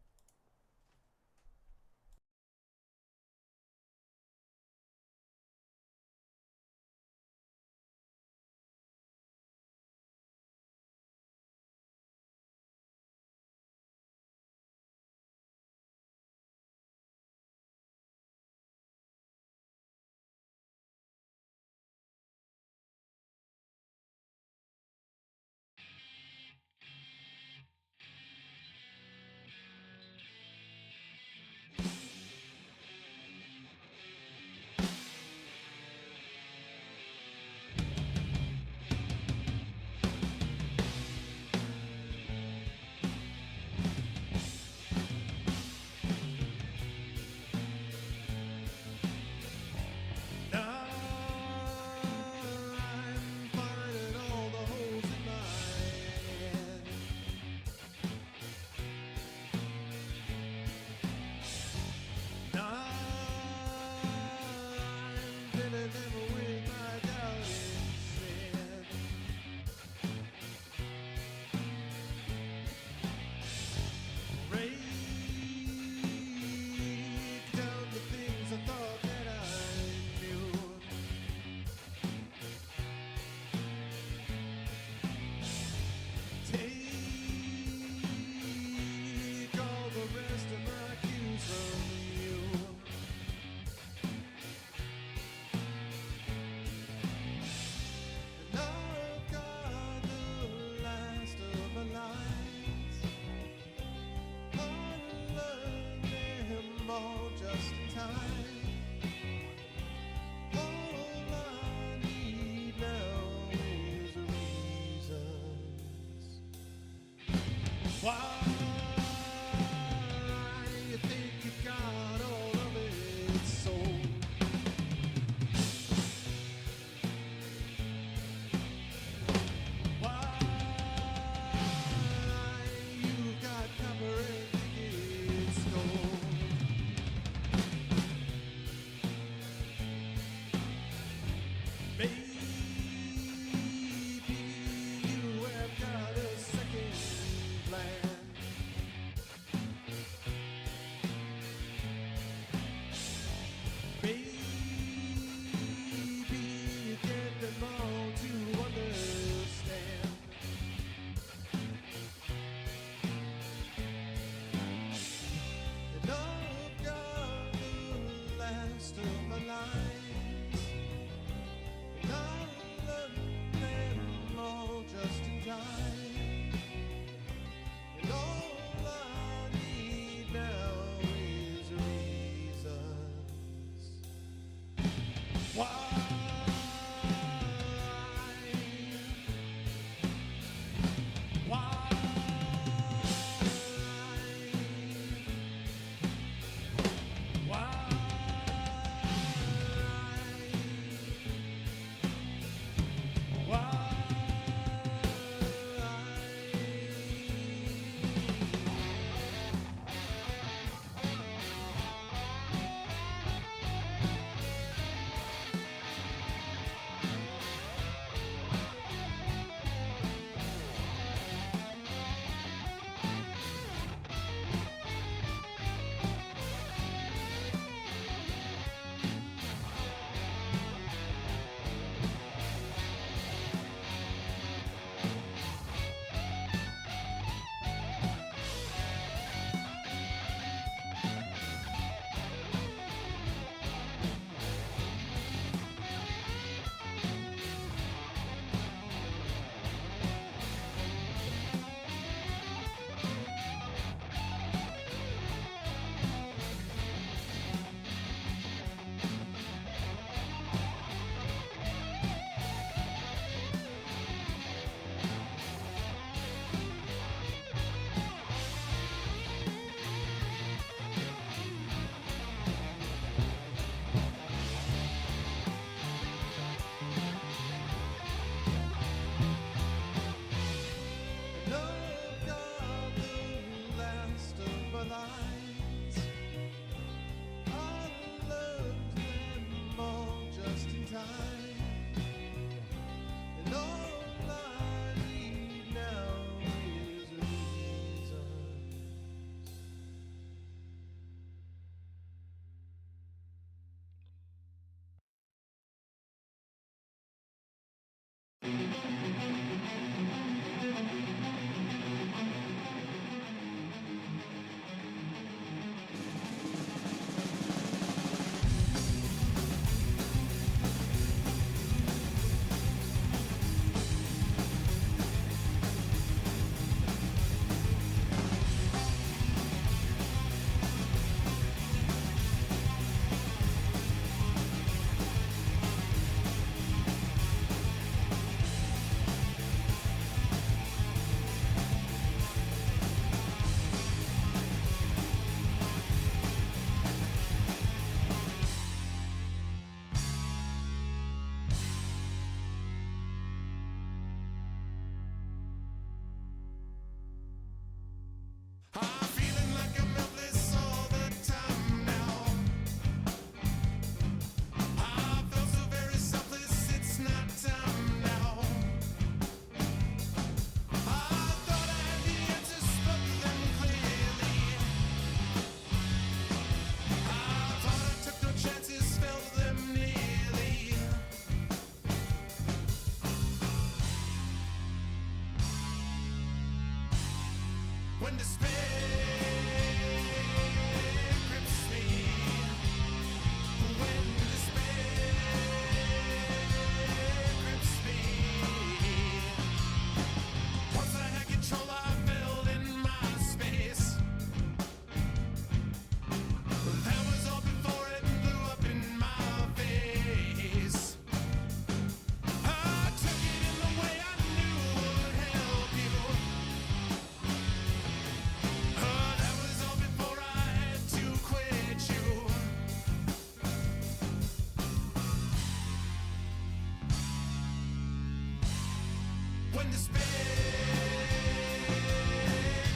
when despair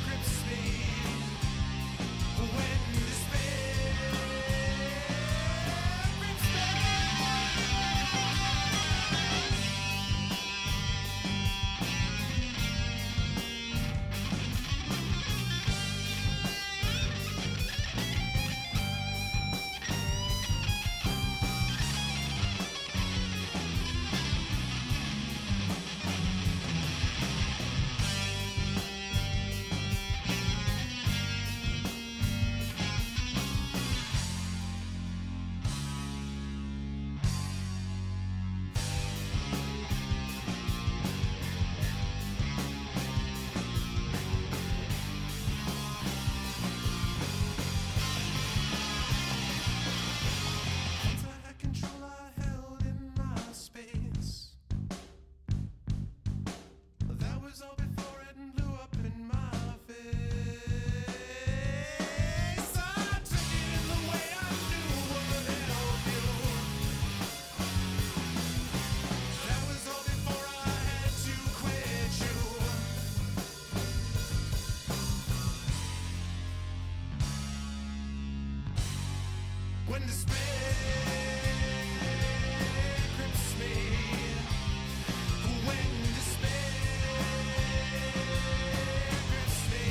grips me, when despair grips me. That control I held in my space. That was all before it blew up in my face. I took it in the way I knew would help you. That was all before I had to quit you. When despair grips me, when despair grips me.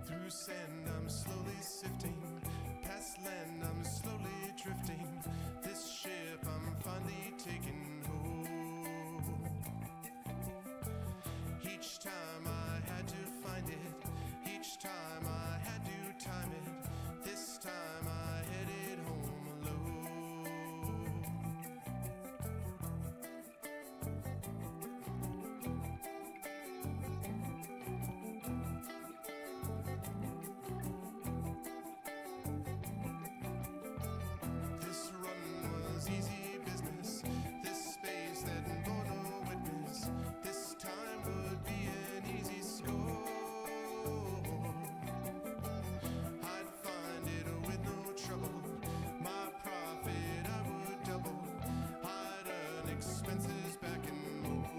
Through sand I'm slowly sifting, past land I'm slowly drifting. This ship I'm finally taking home. Each time I had to find it, each time I had to time it. This time I headed home alone. This run was easy business. This space that bore no witness. This time would be an easy score. I'd find it with no trouble. My profit I would double. I'd earn expenses back and more.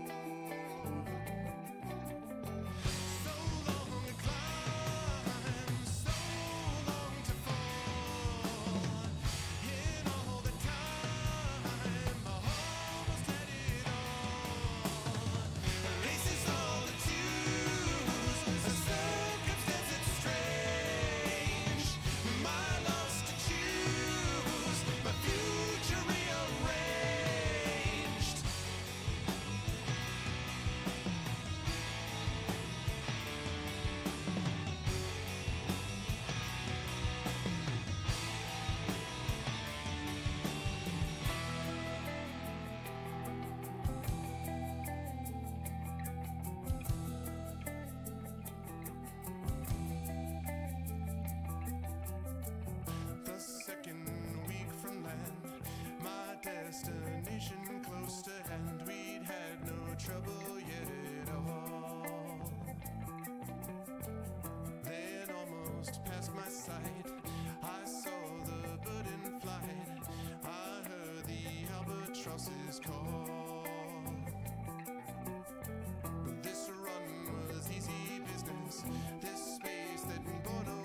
So long to climb, so long to fall. In all the time, I almost had it all. Laces all the twos, a circumstance that's strange. My loss to choose, my future rearranged. The second week from land, my destination close to hand. We'd had no trouble yet at all. Then almost past my sight, I saw the bird in flight. I heard the albatrosses call. This run was easy business. This space that bore no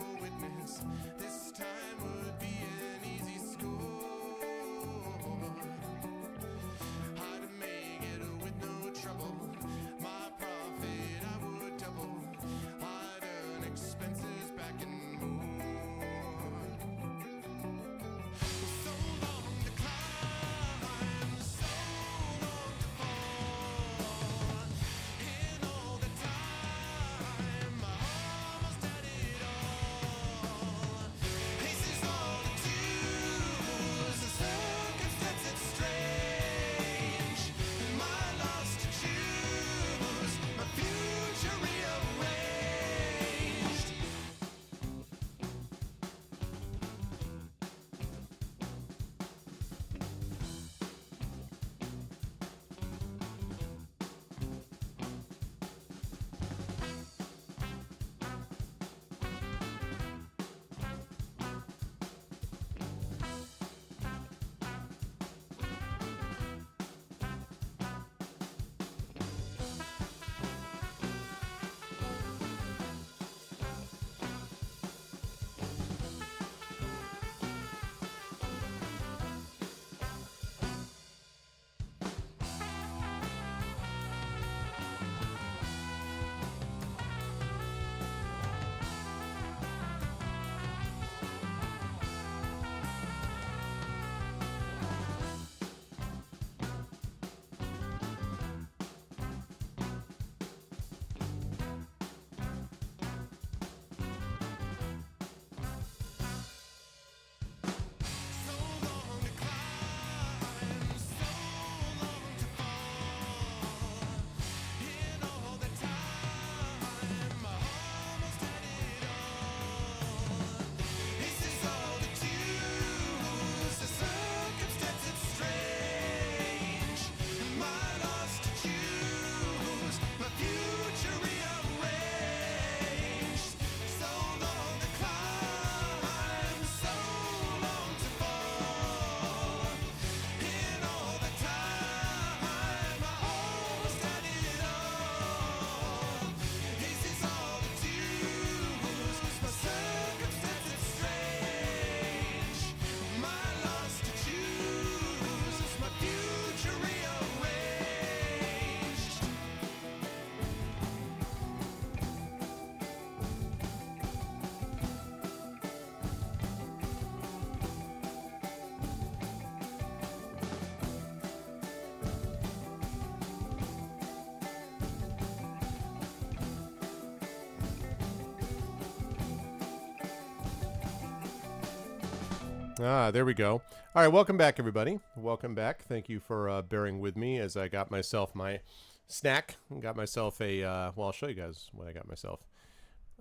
There we go. All right, welcome back, everybody. Welcome back. Thank you for bearing with me as I got myself my snack. Got myself a, well, I'll show you guys what I got myself.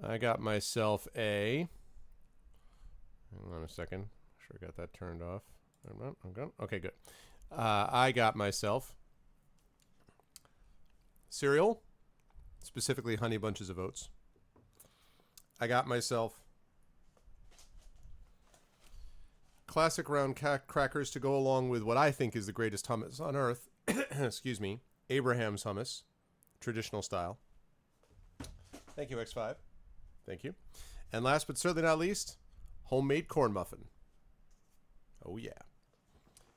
I got myself a, hang on a second. Sure got that turned off. I'm good. Okay, good. I got myself cereal, specifically Honey Bunches of Oats. I got myself classic round crackers to go along with what I think is the greatest hummus on earth. Excuse me. Abraham's hummus, traditional style. Thank you, X5. Thank you. And last but certainly not least, homemade corn muffin. Oh, yeah.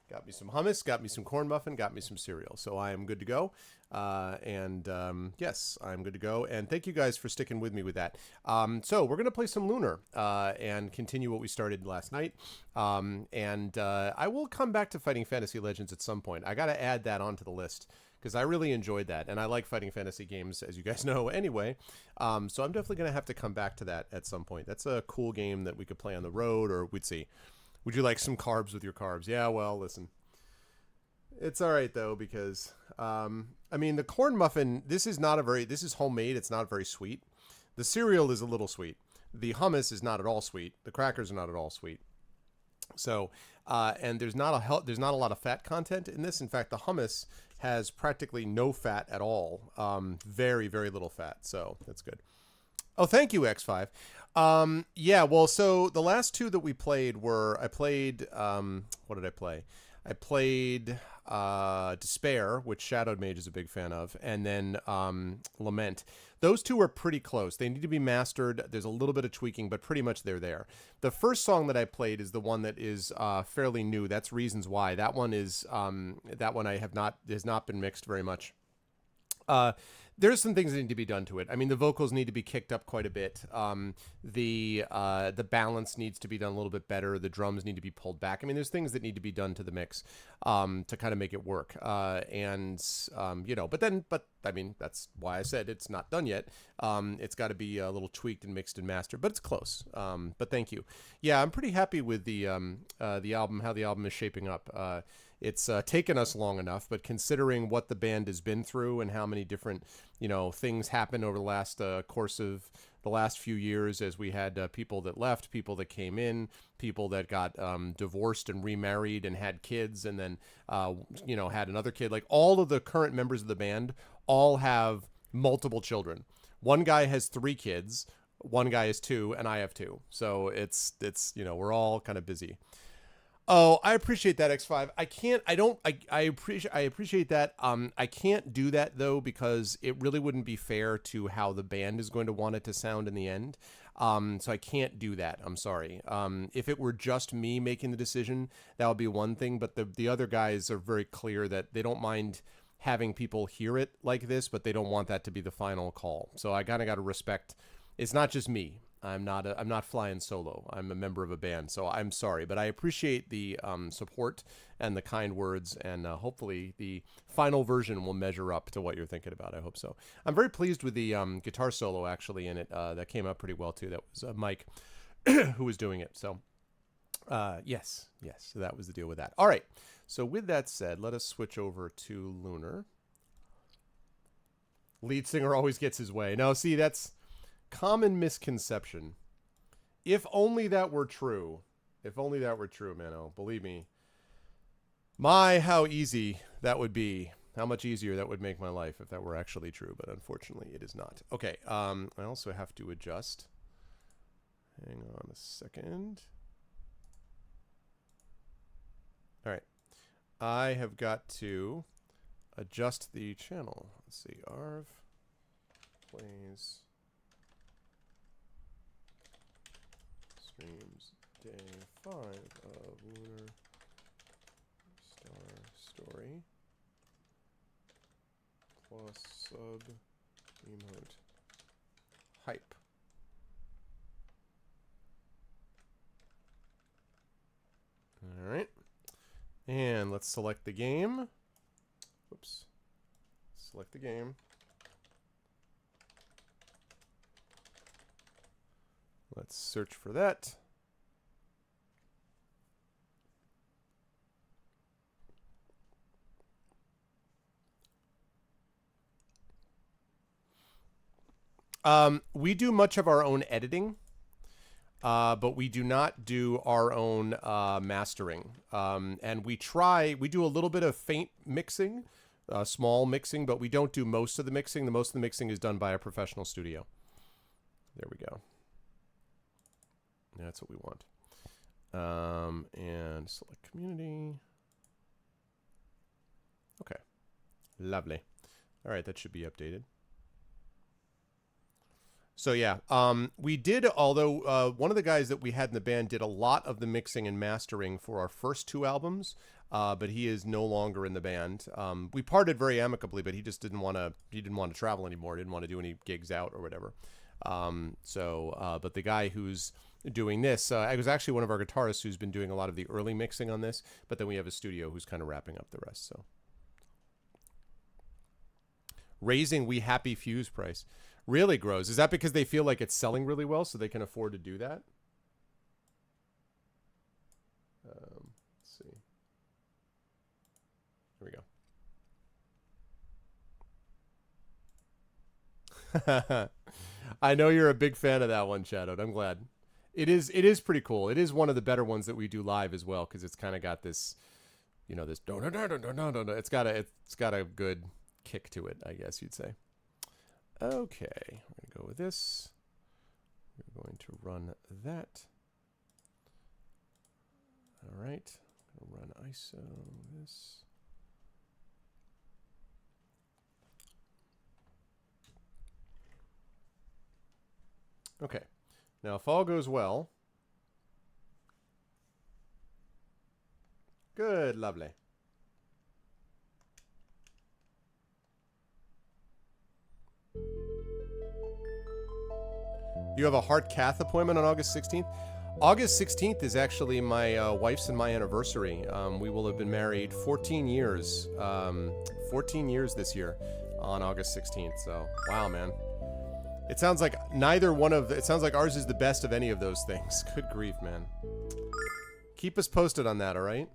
Got me some hummus, got me some corn muffin, got me some cereal. So I am good to go. Yes, I'm good to go. And thank you guys for sticking with me with that. So we're going to play some Lunar and continue what we started last night. I will come back to Fighting Fantasy Legends at some point. I got to add that onto the list because I really enjoyed that. And I like fighting fantasy games, as you guys know, anyway. So I'm definitely going to have to come back to that at some point. That's a cool game that we could play on the road, or we'd see. Would you like some carbs with your carbs? Yeah, well, listen. It's all right, though, because, I mean, the corn muffin, this is homemade. It's not very sweet. The cereal is a little sweet. The hummus is not at all sweet. The crackers are not at all sweet. So, and there's not a lot of fat content in this. In fact, the hummus has practically no fat at all. Very, very little fat. So that's good. Oh, thank you, X5. Yeah, well, so the last two that we played were, what did I play? I played Despair, which Shadowed Mage is a big fan of, and then Lament. Those two are pretty close. They need to be mastered. There's a little bit of tweaking, but pretty much they're there. The first song that I played is the one that is fairly new. That's Reasons Why. That one is has not been mixed very much. There's some things that need to be done to it. I mean, the vocals need to be kicked up quite a bit. The balance needs to be done a little bit better. The drums need to be pulled back. I mean, there's things that need to be done to the mix to kind of make it work. But I mean, that's why I said it's not done yet. It's got to be a little tweaked and mixed and mastered, but it's close. But thank you. Yeah, I'm pretty happy with the album, how the album is shaping up. It's taken us long enough, but considering what the band has been through and how many different, things happened over the last course of the last few years, as we had people that left, people that came in, people that got divorced and remarried and had kids, and then, had another kid. Like, all of the current members of the band all have multiple children. One guy has 3 kids, one guy has 2, and I have 2. So it's we're all kind of busy. Oh, I appreciate that, X5. I appreciate that. I can't do that, though, because it really wouldn't be fair to how the band is going to want it to sound in the end. So I can't do that. I'm sorry. If it were just me making the decision, that would be one thing. But the other guys are very clear that they don't mind having people hear it like this, but they don't want that to be the final call. So I kind of got to respect. It's not just me. I'm not flying solo. I'm a member of a band, so I'm sorry, but I appreciate the support and the kind words, and hopefully the final version will measure up to what you're thinking about. I hope so. I'm very pleased with the guitar solo actually in it. That came out pretty well too. That was Mike who was doing it. So yes, so that was the deal with that. All right. So with that said, let us switch over to Lunar. Lead singer always gets his way. Now, see, that's common misconception. If only that were true. If only that were true, man. Oh, believe me. My, how easy that would be. How much easier that would make my life if that were actually true. But unfortunately, it is not. Okay. I also have to adjust. Hang on a second. All right. I have got to adjust the channel. Let's see. Arv plays streams day 5 of Lunar Star Story plus sub emote hype. All right. And let's select the game. Whoops. Select the game. Let's search for that. We do much of our own editing, but we do not do our own mastering. And we do a little bit of faint mixing, small mixing, but we don't do most of the mixing. Most of the mixing is done by a professional studio. There we go. That's what we want. And select community. Okay. Lovely. All right, that should be updated. So yeah, we did, although one of the guys that we had in the band did a lot of the mixing and mastering for our first 2 albums, but he is no longer in the band. We parted very amicably, but he just didn't want to travel anymore, didn't want to do any gigs out or whatever. But the guy who's doing this, it was actually one of our guitarists who's been doing a lot of the early mixing on this, but then we have a studio who's kind of wrapping up the rest. So raising We Happy Fuse price really grows. Is that because they feel like it's selling really well so they can afford to do that? Let's see. Here we go. I know you're a big fan of that one, Shadowed. I'm glad. It is pretty cool. It is one of the better ones that we do live as well, because it's kind of got this, this it's got a good kick to it, I guess you'd say. Okay, we're going to go with this. We're going to run that. All right, I'm going to run ISO this. Okay, now if all goes well. Good, lovely. You have a heart cath appointment on August 16th? August 16th is actually my wife's and my anniversary. We will have been married 14 years. 14 years this year on August 16th. So, wow, man. It sounds like it sounds like ours is the best of any of those things. Good grief, man. Keep us posted on that, all right?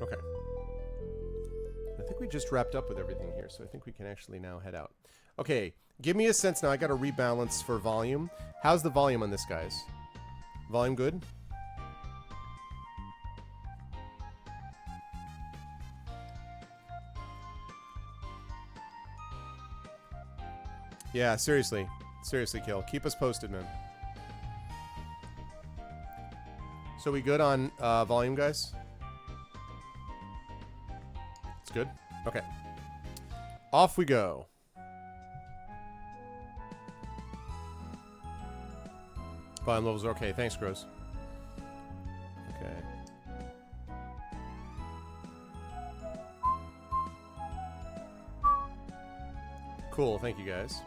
Okay. I think we just wrapped up with everything here, so I think we can actually now head out. Okay, give me a sense now. I got to rebalance for volume. How's the volume on this, guys? Volume good? Yeah, seriously. Seriously, Kill. Keep us posted, man. So we good on volume, guys? It's good? Okay. Off we go. Volume levels are okay. Thanks, Gross. Okay. Cool. Thank you, guys.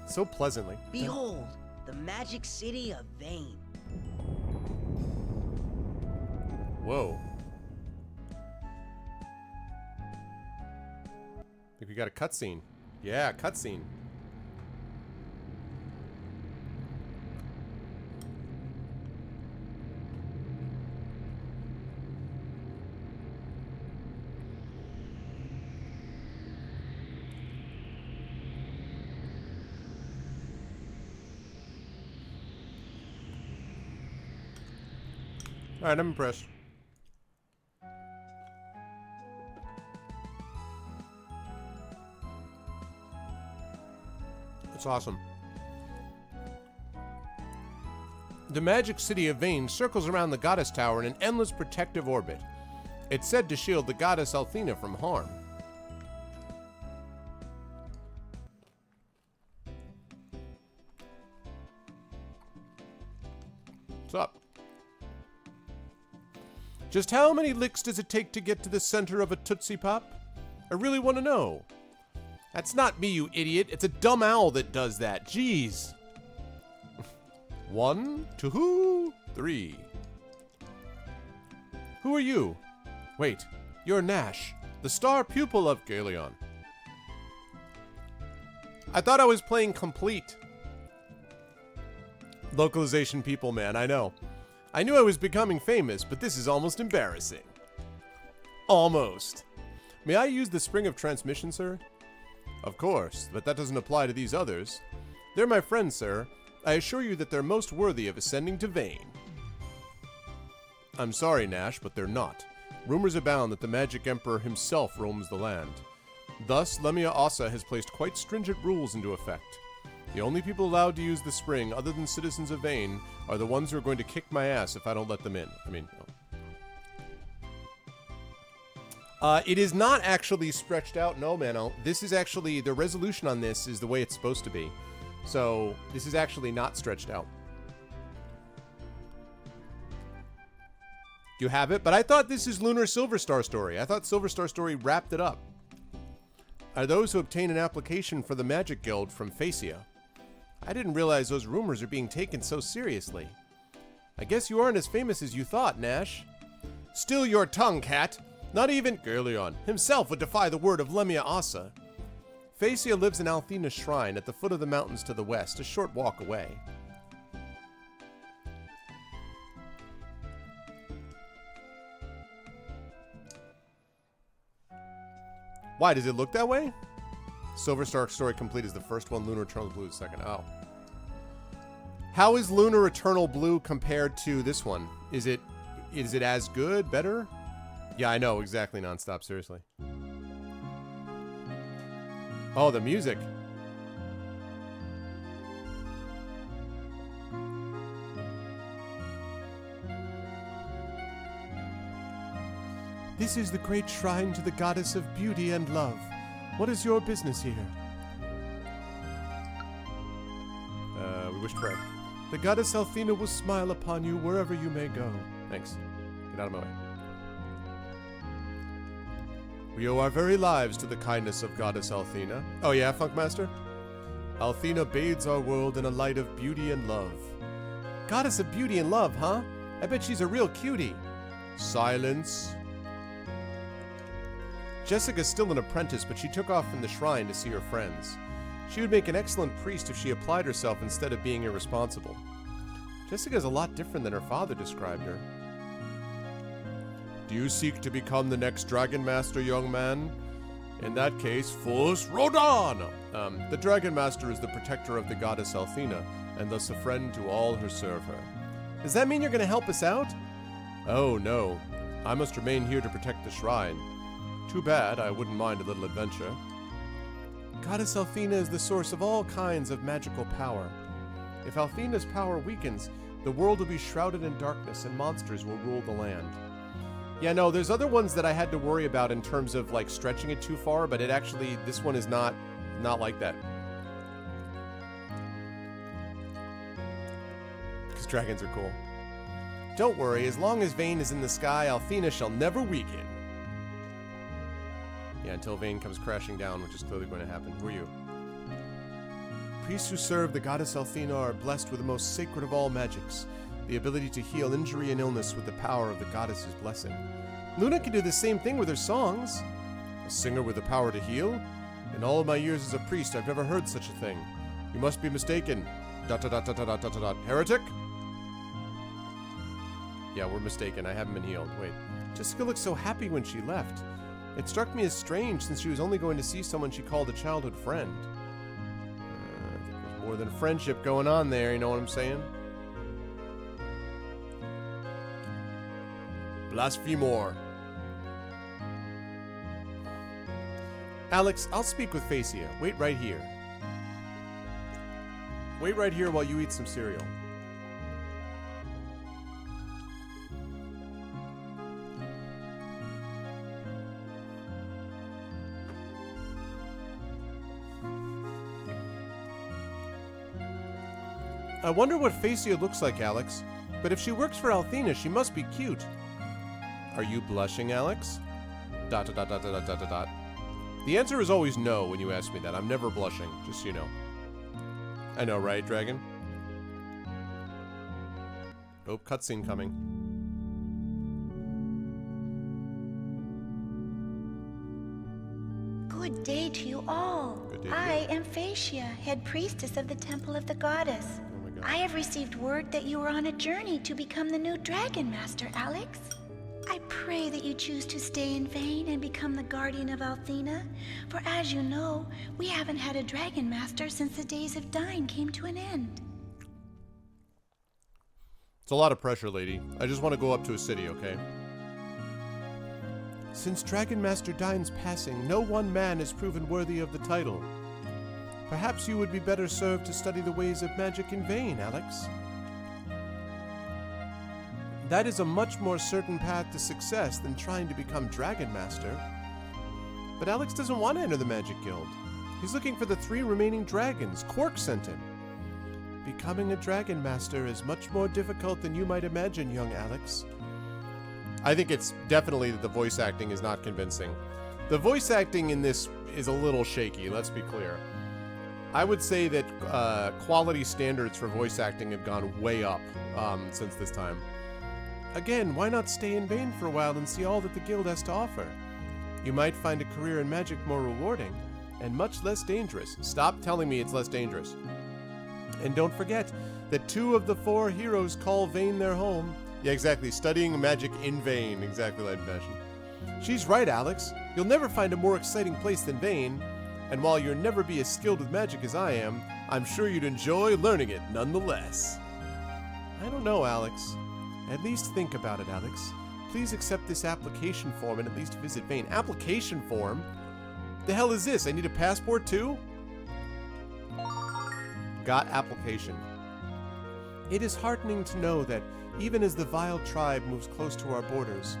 So pleasantly. Behold, the magic city of Vane. Whoa. Think we got a cutscene. Yeah, cutscene. All right, I'm impressed. That's awesome. The magic city of Vane circles around the goddess tower in an endless protective orbit. It's said to shield the goddess Althena from harm. What's up? Just how many licks does it take to get to the center of a Tootsie Pop? I really want to know. That's not me, you idiot. It's a dumb owl that does that. Jeez. 1, 2, 3. Who are you? Wait, you're Nash, the star pupil of Galeon. I thought I was playing Complete. Localization people, man, I know. I knew I was becoming famous, but this is almost embarrassing. Almost. May I use the spring of transmission, sir? Of course, but that doesn't apply to these others. They're my friends, sir. I assure you that they're most worthy of ascending to Vane. I'm sorry, Nash, but they're not. Rumors abound that the Magic Emperor himself roams the land. Thus, Lemia Asa has placed quite stringent rules into effect. The only people allowed to use the spring, other than citizens of Vane, are the ones who are going to kick my ass if I don't let them in. It is not actually stretched out, no, Mano. This is actually, the resolution on this is the way it's supposed to be. So, this is actually not stretched out. You have it? But I thought this is Lunar Silver Star Story. I thought Silver Star Story wrapped it up. Are those who obtain an application for the Magic Guild from Phasia? I didn't realize those rumors are being taken so seriously. I guess you aren't as famous as you thought, Nash. Still your tongue, cat! Not even Gerleon himself would defy the word of Lemia Asa. Phasia lives in Althena's shrine at the foot of the mountains to the west, a short walk away. Why, does it look that way? Silver Star Story Complete is the first one, Lunar Eternal Blue is second. Oh. How is Lunar Eternal Blue compared to this one? Is it as good? Better? Yeah, I know, exactly, nonstop, seriously. Oh, the music. This is the great shrine to the goddess of beauty and love. What is your business here? We wish to pray. The goddess Althena will smile upon you wherever you may go. Thanks. Get out of my way. We owe our very lives to the kindness of Goddess Althena. Oh yeah, Funkmaster? Althena bathes our world in a light of beauty and love. Goddess of beauty and love, huh? I bet she's a real cutie. Silence. Jessica's still an apprentice, but she took off from the shrine to see her friends. She would make an excellent priest if she applied herself instead of being irresponsible. Jessica's a lot different than her father described her. Do you seek to become the next Dragon Master, young man? In that case, Fus Rodan! The Dragon Master is the protector of the goddess Althena, and thus a friend to all who serve her. Does that mean you're going to help us out? Oh, no. I must remain here to protect the shrine. Too bad, I wouldn't mind a little adventure. Goddess Althena is the source of all kinds of magical power. If Althena's power weakens, the world will be shrouded in darkness and monsters will rule the land. Yeah, no, there's other ones that I had to worry about in terms of, like, stretching it too far, but it actually, this one is not like that. Because dragons are cool. Don't worry, as long as Vane is in the sky, Althena shall never weaken. Yeah, until Vane comes crashing down, which is clearly going to happen. Who are you? Priests who serve the goddess Althena are blessed with the most sacred of all magics, the ability to heal injury and illness with the power of the goddess's blessing. Luna can do the same thing with her songs. A singer with the power to heal? In all of my years as a priest, I've never heard such a thing. You must be mistaken. ... Heretic? Yeah, we're mistaken. I haven't been healed. Wait. Jessica looked so happy when she left. It struck me as strange since she was only going to see someone she called a childhood friend. I think there's more than friendship going on there, you know what I'm saying? Blasphemor. Alex, I'll speak with Phasia. Wait right here. Wait right here while you eat some cereal. I wonder what Phasia looks like, Alex. But if she works for Althena, she must be cute. Are you blushing, Alex? ... The answer is always no when you ask me that. I'm never blushing, just so you know. I know, right, Dragon? Oh, cutscene coming. Good day to you all. Good day to I you. am Phasia, head priestess of the Temple of the Goddess. Oh my god. I have received word that you are on a journey to become the new Dragon Master, Alex. I pray that you choose to stay in Vane and become the guardian of Althena, for as you know, we haven't had a dragon master since the days of Dyne came to an end. It's a lot of pressure, lady. I just want to go up to a city, okay? Since Dragon Master Dyne's passing, no one man has proven worthy of the title. Perhaps you would be better served to study the ways of magic in Vane, Alex. That is a much more certain path to success than trying to become Dragon Master. But Alex doesn't want to enter the Magic Guild. He's looking for the 3 remaining dragons. Quark sent him. Becoming a Dragon Master is much more difficult than you might imagine, young Alex. I think it's definitely that the voice acting is not convincing. The voice acting in this is a little shaky, let's be clear. I would say that quality standards for voice acting have gone way up since this time. Again, why not stay in Vane for a while and see all that the guild has to offer? You might find a career in magic more rewarding and much less dangerous. Stop telling me it's less dangerous. And don't forget that 2 of the 4 heroes call Vane their home. Yeah, exactly. Studying magic in Vane. Exactly like fashion. She's right, Alex. You'll never find a more exciting place than Vane. And while you'll never be as skilled with magic as I am, I'm sure you'd enjoy learning it nonetheless. I don't know, Alex. At least think about it, Alex. Please accept this application form and at least visit Vane. Application form? The hell is this? I need a passport too? Got application. It is heartening to know that even as the vile tribe moves close to our borders,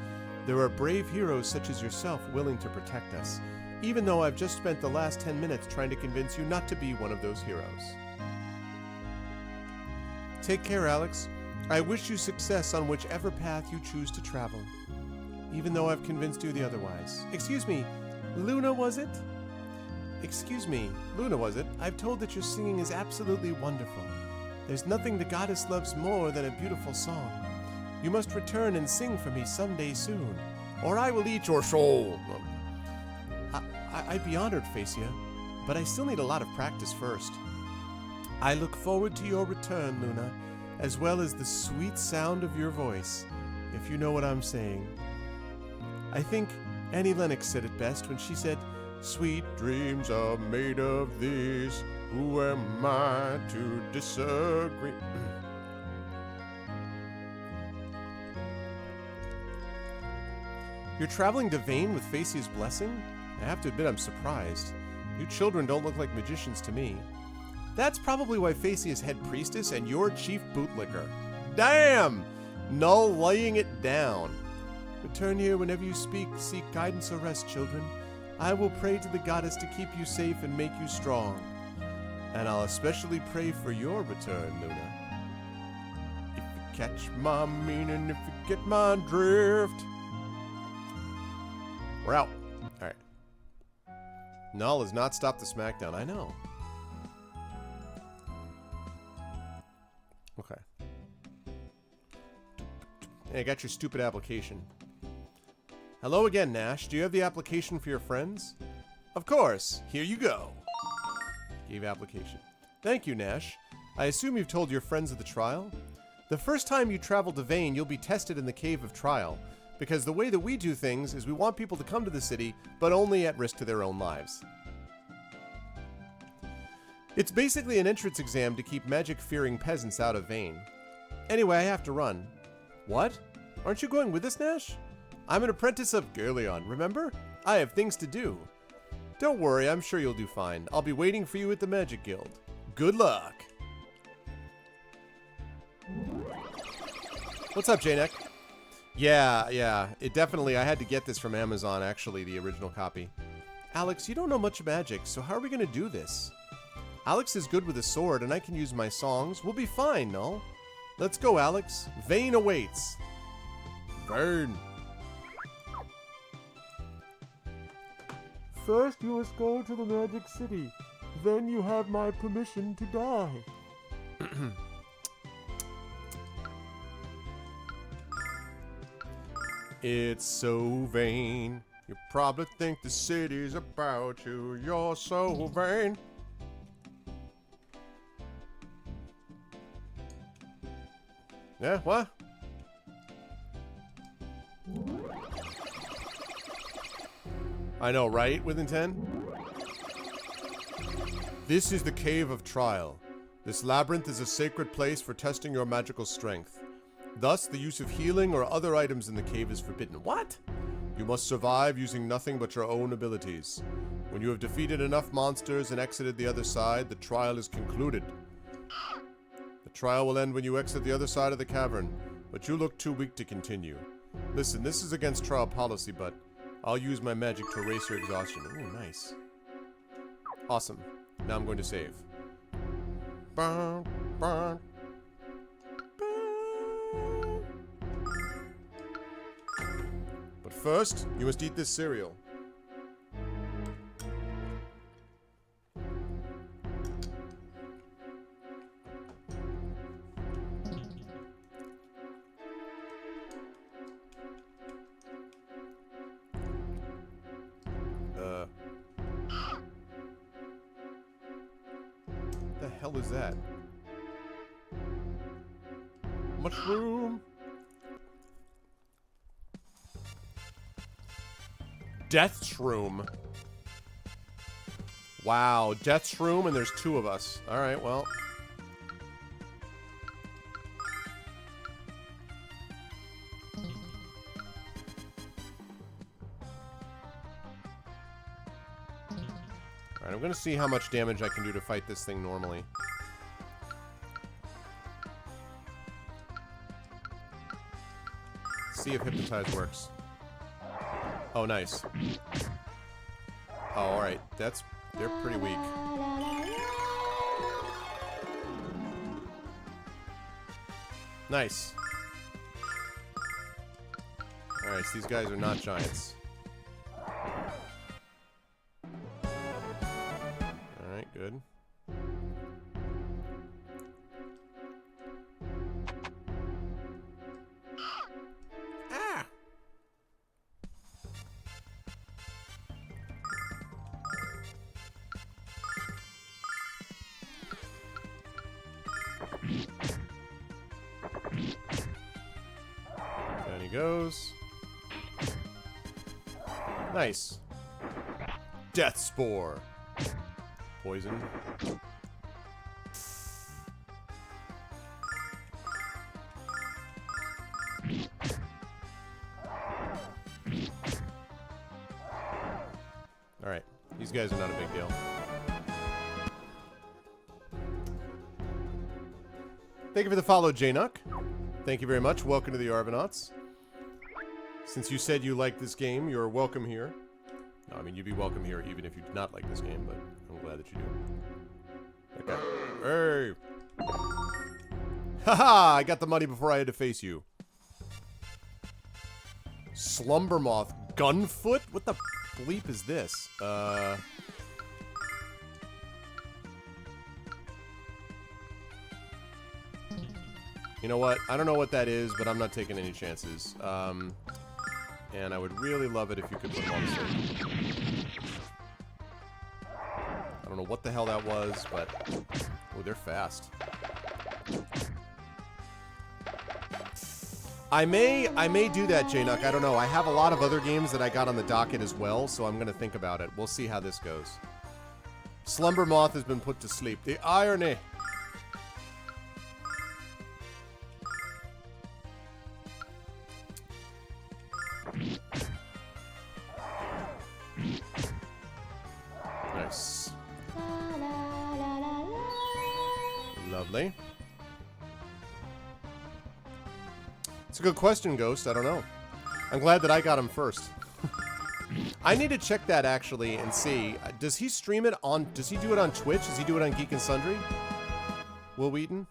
there are brave heroes such as yourself willing to protect us, even though I've just spent the last 10 minutes trying to convince you not to be one of those heroes. Take care, Alex. I wish you success on whichever path you choose to travel, even though I've convinced you the otherwise. Excuse me, Luna, was it? Excuse me, Luna, was it? I've told that your singing is absolutely wonderful. There's nothing the goddess loves more than a beautiful song. You must return and sing for me someday soon, or I will eat your soul. I'd be honored, Facia, but I still need a lot of practice first. I look forward to your return, Luna, as well as the sweet sound of your voice, if you know what I'm saying. I think Annie Lennox said it best when she said, "Sweet dreams are made of this. Who am I to disagree?" You're traveling to Vane with Facia's blessing? I have to admit I'm surprised. You children don't look like magicians to me. That's probably why Facia is head priestess and you're chief bootlicker. Damn! Null laying it down. Return here whenever you seek guidance or rest, children. I will pray to the goddess to keep you safe and make you strong. And I'll especially pray for your return, Luna. If you catch my meaning, if you get my drift. We're out. Alright. Null has not stopped the smackdown, I know. Okay. Hey, I got your stupid application. Hello again, Nash. Do you have the application for your friends? Of course. Here you go. Gave application. Thank you, Nash. I assume you've told your friends of the trial? The first time you travel to Vane, you'll be tested in the Cave of Trial, because the way that we do things is we want people to come to the city, but only at risk to their own lives. It's basically an entrance exam to keep magic-fearing peasants out of Vane. Anyway, I have to run. What? Aren't you going with us, Nash? I'm an apprentice of Gerleon, remember? I have things to do. Don't worry, I'm sure you'll do fine. I'll be waiting for you at the Magic Guild. Good luck. What's up, J-Neck? Yeah, it definitely, I had to get this from Amazon, actually, the original copy. Alex, you don't know much magic, so how are we gonna do this? Alex is good with a sword, and I can use my songs. We'll be fine, no? Let's go, Alex. Vane awaits. Vane. First, you must go to the Magic City. Then you have my permission to die. It's so vain. You probably think the city's about you. You're so vain. Yeah, what? I know, right? Within 10? This is the Cave of Trial. This labyrinth is a sacred place for testing your magical strength. Thus, the use of healing or other items in the cave is forbidden. What? You must survive using nothing but your own abilities. When you have defeated enough monsters and exited the other side, the trial is concluded. The trial will end when you exit the other side of the cavern, but you look too weak to continue. Listen, this is against trial policy, but I'll use my magic to erase your exhaustion. Ooh, nice. Awesome. Now I'm going to save. But first, you must eat this cereal. What the hell is that? Mushroom. Death Shroom. Wow, Death Shroom, and there's 2 of us. Alright, well. Alright, I'm gonna see how much damage I can do to fight this thing normally. See if Hypnotize works. Oh, nice. Oh, alright. They're pretty weak. Nice. Alright, so these guys are not giants. Alright, good. Ah! Down he goes. Nice. Death Spore. Poison. Alright. These guys are not a big deal. Thank you for the follow, J-Nuck. Thank you very much. Welcome to the Arvanauts. Since you said you like this game, you're welcome here. No, I mean, you'd be welcome here even if you did not like this game, but I'm glad that you do. Okay. Hey! Haha! I got the money before I had to face you. Slumber Moth Gunfoot? What the bleep is this? You know what? I don't know what that is, but I'm not taking any chances. And I would really love it if you could put them on the circuit. I don't know what the hell that was, but... Oh, they're fast. I may do that, J-Nuck. I don't know. I have a lot of other games that I got on the docket as well, so I'm going to think about it. We'll see how this goes. Slumber Moth has been put to sleep. The irony! Nice. Lovely. It's a good question, Ghost. I don't know. I'm glad that I got him first. I need to check that, actually, and see. Does he stream it on... Does he do it on Twitch? Does he do it on Geek and Sundry? Will Wheaton?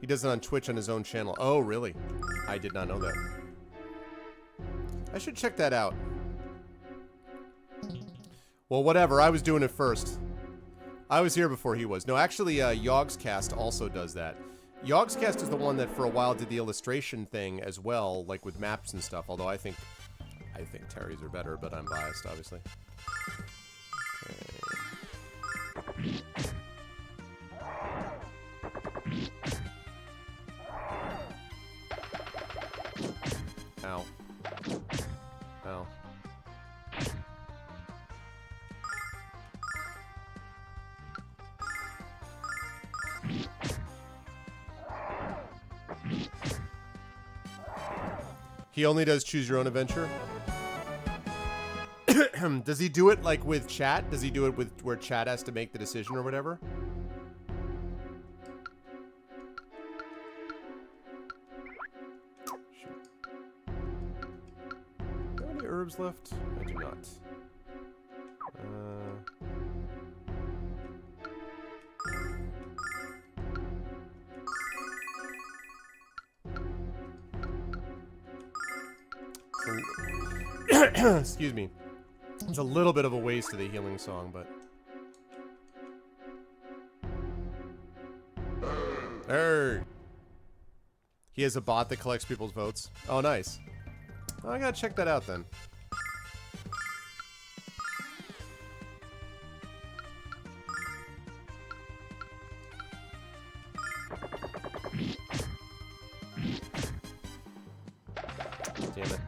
He does it on Twitch on his own channel. Oh, really? I did not know that. I should check that out. Well, whatever. I was doing it first. I was here before he was. No, actually, Yogscast also does that. Yogscast is the one that for a while did the illustration thing as well, like with maps and stuff. Although I think Terry's are better, but I'm biased, obviously. Ow. Ow. He only does choose your own adventure. Does he do it like with chat? Does he do it with where chat has to make the decision or whatever? Shoot. Do I have any herbs left? I do not. Excuse me. It's a little bit of a waste to the healing song, but... Hey! He has a bot that collects people's votes. Oh, nice. Oh, I gotta check that out then. Damn it.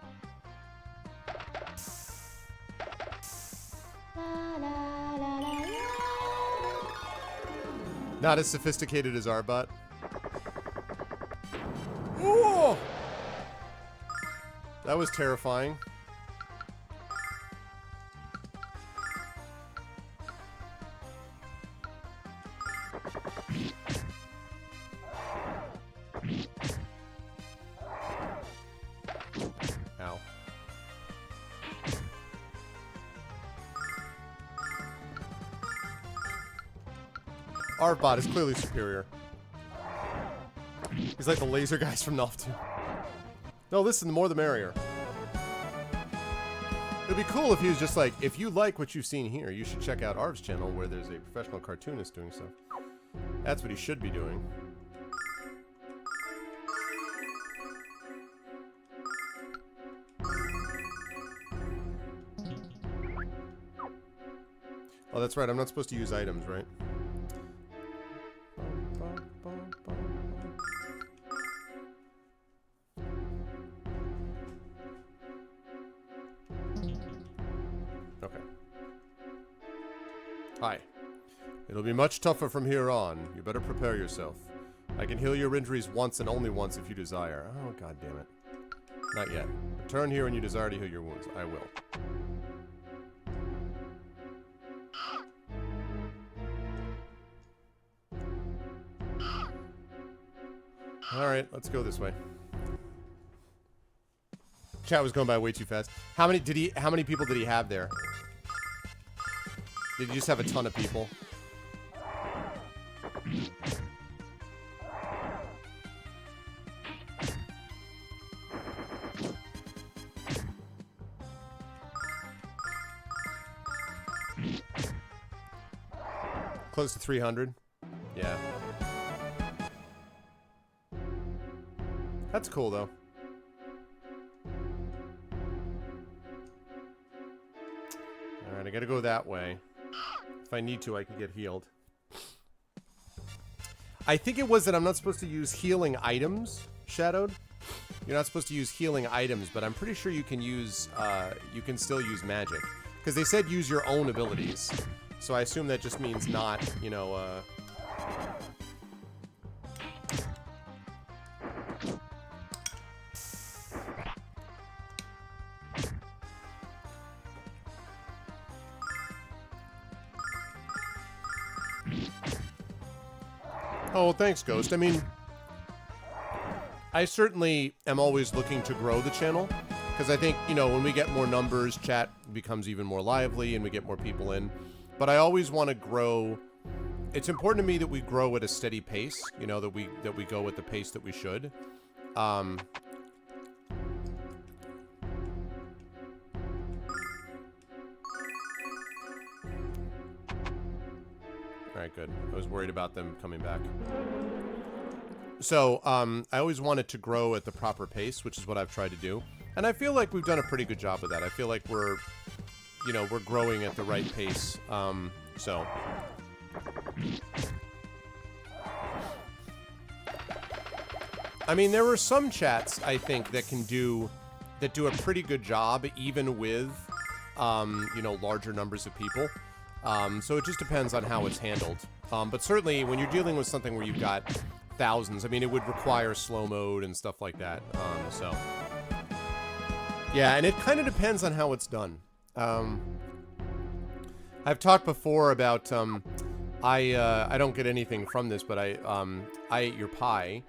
Not as sophisticated as our bot. Whoa! That was terrifying. Ow. Our bot is clearly superior. He's like the laser guys from Nolf 2. No, listen, the more the merrier. It'd be cool if he was just like, if you like what you've seen here, you should check out Arv's channel where there's a professional cartoonist doing stuff. That's what he should be doing. Oh, that's right. I'm not supposed to use items, right? Okay. Hi. It'll be much tougher from here on. You better prepare yourself. I can heal your injuries once and only once if you desire. Oh, god damn it. Not yet. Return here when you desire to heal your wounds. I will. Alright, let's go this way. Chat was going by way too fast. How many people did he have there? Did he just have a ton of people? Close to 300. Yeah. That's cool, though. Alright, I gotta go that way. If I need to, I can get healed. I think it was that I'm not supposed to use healing items, Shadowed. You're not supposed to use healing items, but I'm pretty sure you can use, you can still use magic. Because they said use your own abilities. So I assume that just means not, you know, Oh, well, thanks, Ghost. I mean, I certainly am always looking to grow the channel. Because I think, you know, when we get more numbers, chat becomes even more lively and we get more people in. But I always want to grow. It's important to me that we grow at a steady pace. You know, that we go at the pace that we should. All right, good. I was worried about them coming back. So, I always wanted to grow at the proper pace, which is what I've tried to do. And I feel like we've done a pretty good job of that. I feel like we're you know, we're growing at the right pace. So. I mean, there are some chats, I think, that do a pretty good job, even with, you know, larger numbers of people. So it just depends on how it's handled. But certainly, when you're dealing with something where you've got thousands, I mean, it would require slow mode and stuff like that. So, yeah, and it kind of depends on how it's done. I've talked before about, I don't get anything from this, but I Ate Your Pie.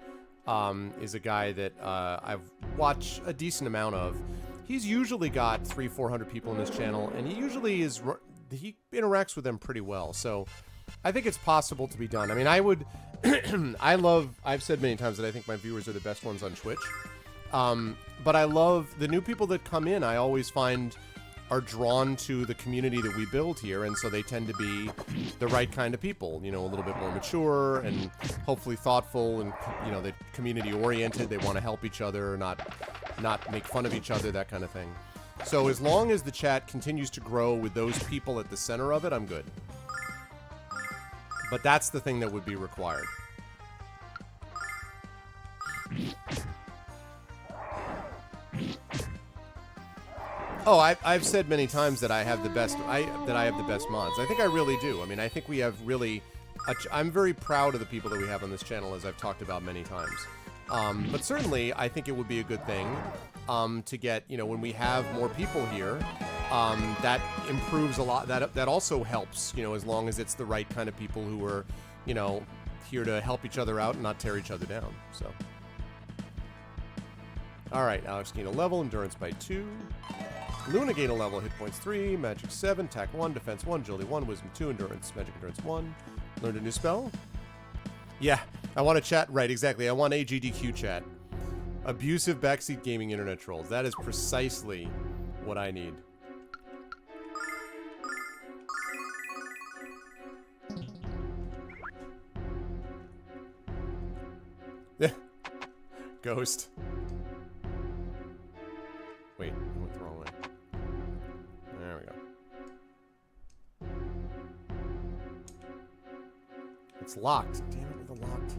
Is a guy that I've watched a decent amount of. He's usually got 300-400 people in his channel, and he usually he interacts with them pretty well. So I think it's possible to be done. I mean, I would, I've said many times that I think my viewers are the best ones on Twitch. But I love the new people that come in. I always find are drawn to the community that we build here, and so they tend to be the right kind of people, you know, a little bit more mature and hopefully thoughtful, and, you know, they're community oriented. They want to help each other, not make fun of each other, that kind of thing. So as long as the chat continues to grow with those people at the center of it, I'm good. But that's the thing that would be required. Oh, I've said many times that I have the best mods. I think I really do. I mean, I think we have really. I'm very proud of the people that we have on this channel, as I've talked about many times. But certainly, I think it would be a good thing to get, you know, when we have more people here, that improves a lot. That also helps, you know, as long as it's the right kind of people who are, you know, here to help each other out and not tear each other down. So. All right, Alex gained a level, endurance by 2. Luna gained a level, hit points 3, magic 7, attack 1, defense 1, agility 1, wisdom 2, magic endurance 1. Learned a new spell? Yeah, I want to chat. Right, exactly. I want AGDQ chat. Abusive backseat gaming internet trolls. That is precisely what I need. Ghost. Wait, I went the wrong way. There we go. It's locked. Damn it with the locked.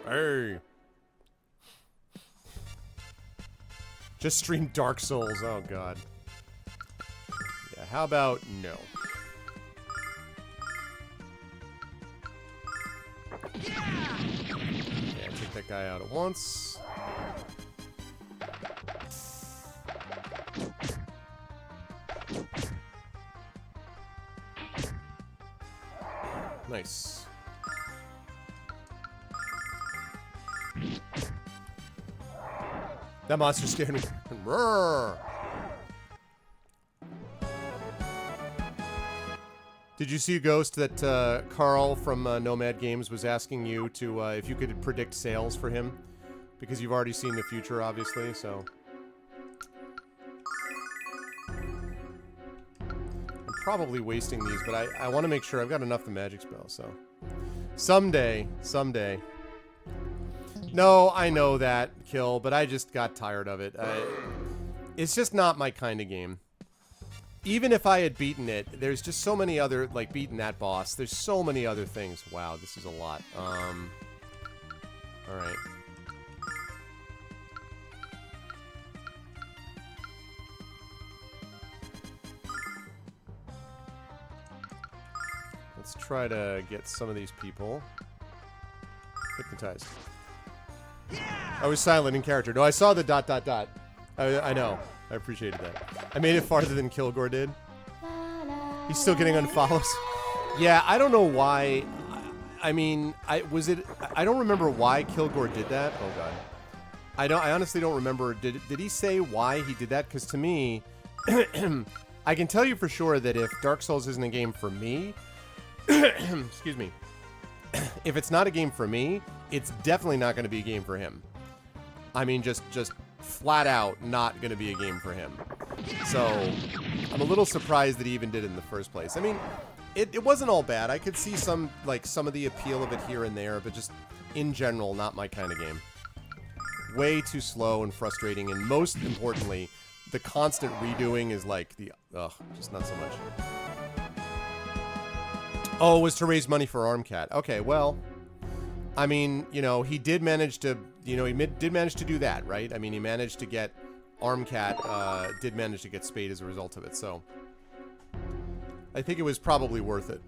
Hey. Just stream Dark Souls. Oh, God. Yeah, how about no? Yeah, take that guy out at once. Nice. That monster scared me. Roar. Did you see, Ghost, that Carl from Nomad Games was asking you to if you could predict sales for him? Because you've already seen the future, obviously, so... I'm probably wasting these, but I want to make sure I've got enough of the magic spell, so... Someday. No, I know that, Kill, but I just got tired of it. It's just not my kind of game. Even if I had beaten it, there's just so many other, like, beaten that boss. There's so many other things. Wow, this is a lot. Alright. Let's try to get some of these people hypnotized. I was silent in character. No, I saw the ... I know. I appreciated that. I made it farther than Kilgore did. He's still getting unfollows. Yeah, I don't know why. I mean, I don't remember why Kilgore did that. Oh god. I honestly don't remember. Did he say why he did that? Because to me, I can tell you for sure that if Dark Souls isn't a game for me, excuse me, if it's not a game for me, it's definitely not going to be a game for him. I mean, just flat out not going to be a game for him. So, I'm a little surprised that he even did it in the first place. I mean, it wasn't all bad. I could see some of the appeal of it here and there, but just in general, not my kind of game. Way too slow and frustrating, and most importantly, the constant redoing is like the just not so much. Oh, it was to raise money for Armcat. Okay, well, I mean, you know, he did manage to, you know, did manage to do that, right? I mean, he managed to get Armcat, did manage to get Spade as a result of it, so I think it was probably worth it.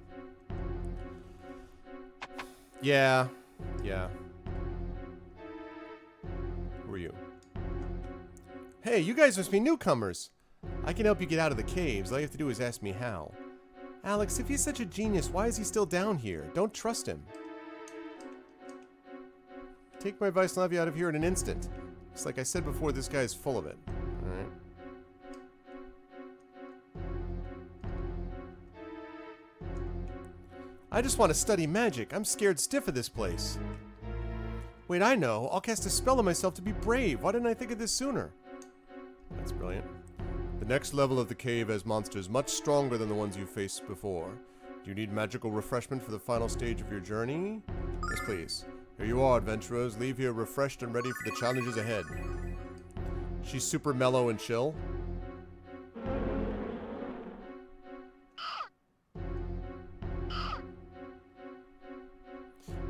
Yeah. Who are you? Hey, you guys must be newcomers. I can help you get out of the caves. All you have to do is ask me how. Alex, if he's such a genius, why is he still down here? Don't trust him. Take my advice and I'll have you out of here in an instant. It's like I said before, this guy is full of it. Alright. I just want to study magic. I'm scared stiff of this place. Wait, I know. I'll cast a spell on myself to be brave. Why didn't I think of this sooner? That's brilliant. The next level of the cave has monsters much stronger than the ones you faced before. Do you need magical refreshment for the final stage of your journey? Yes, please. Here you are, adventurers. Leave here refreshed and ready for the challenges ahead. She's super mellow and chill.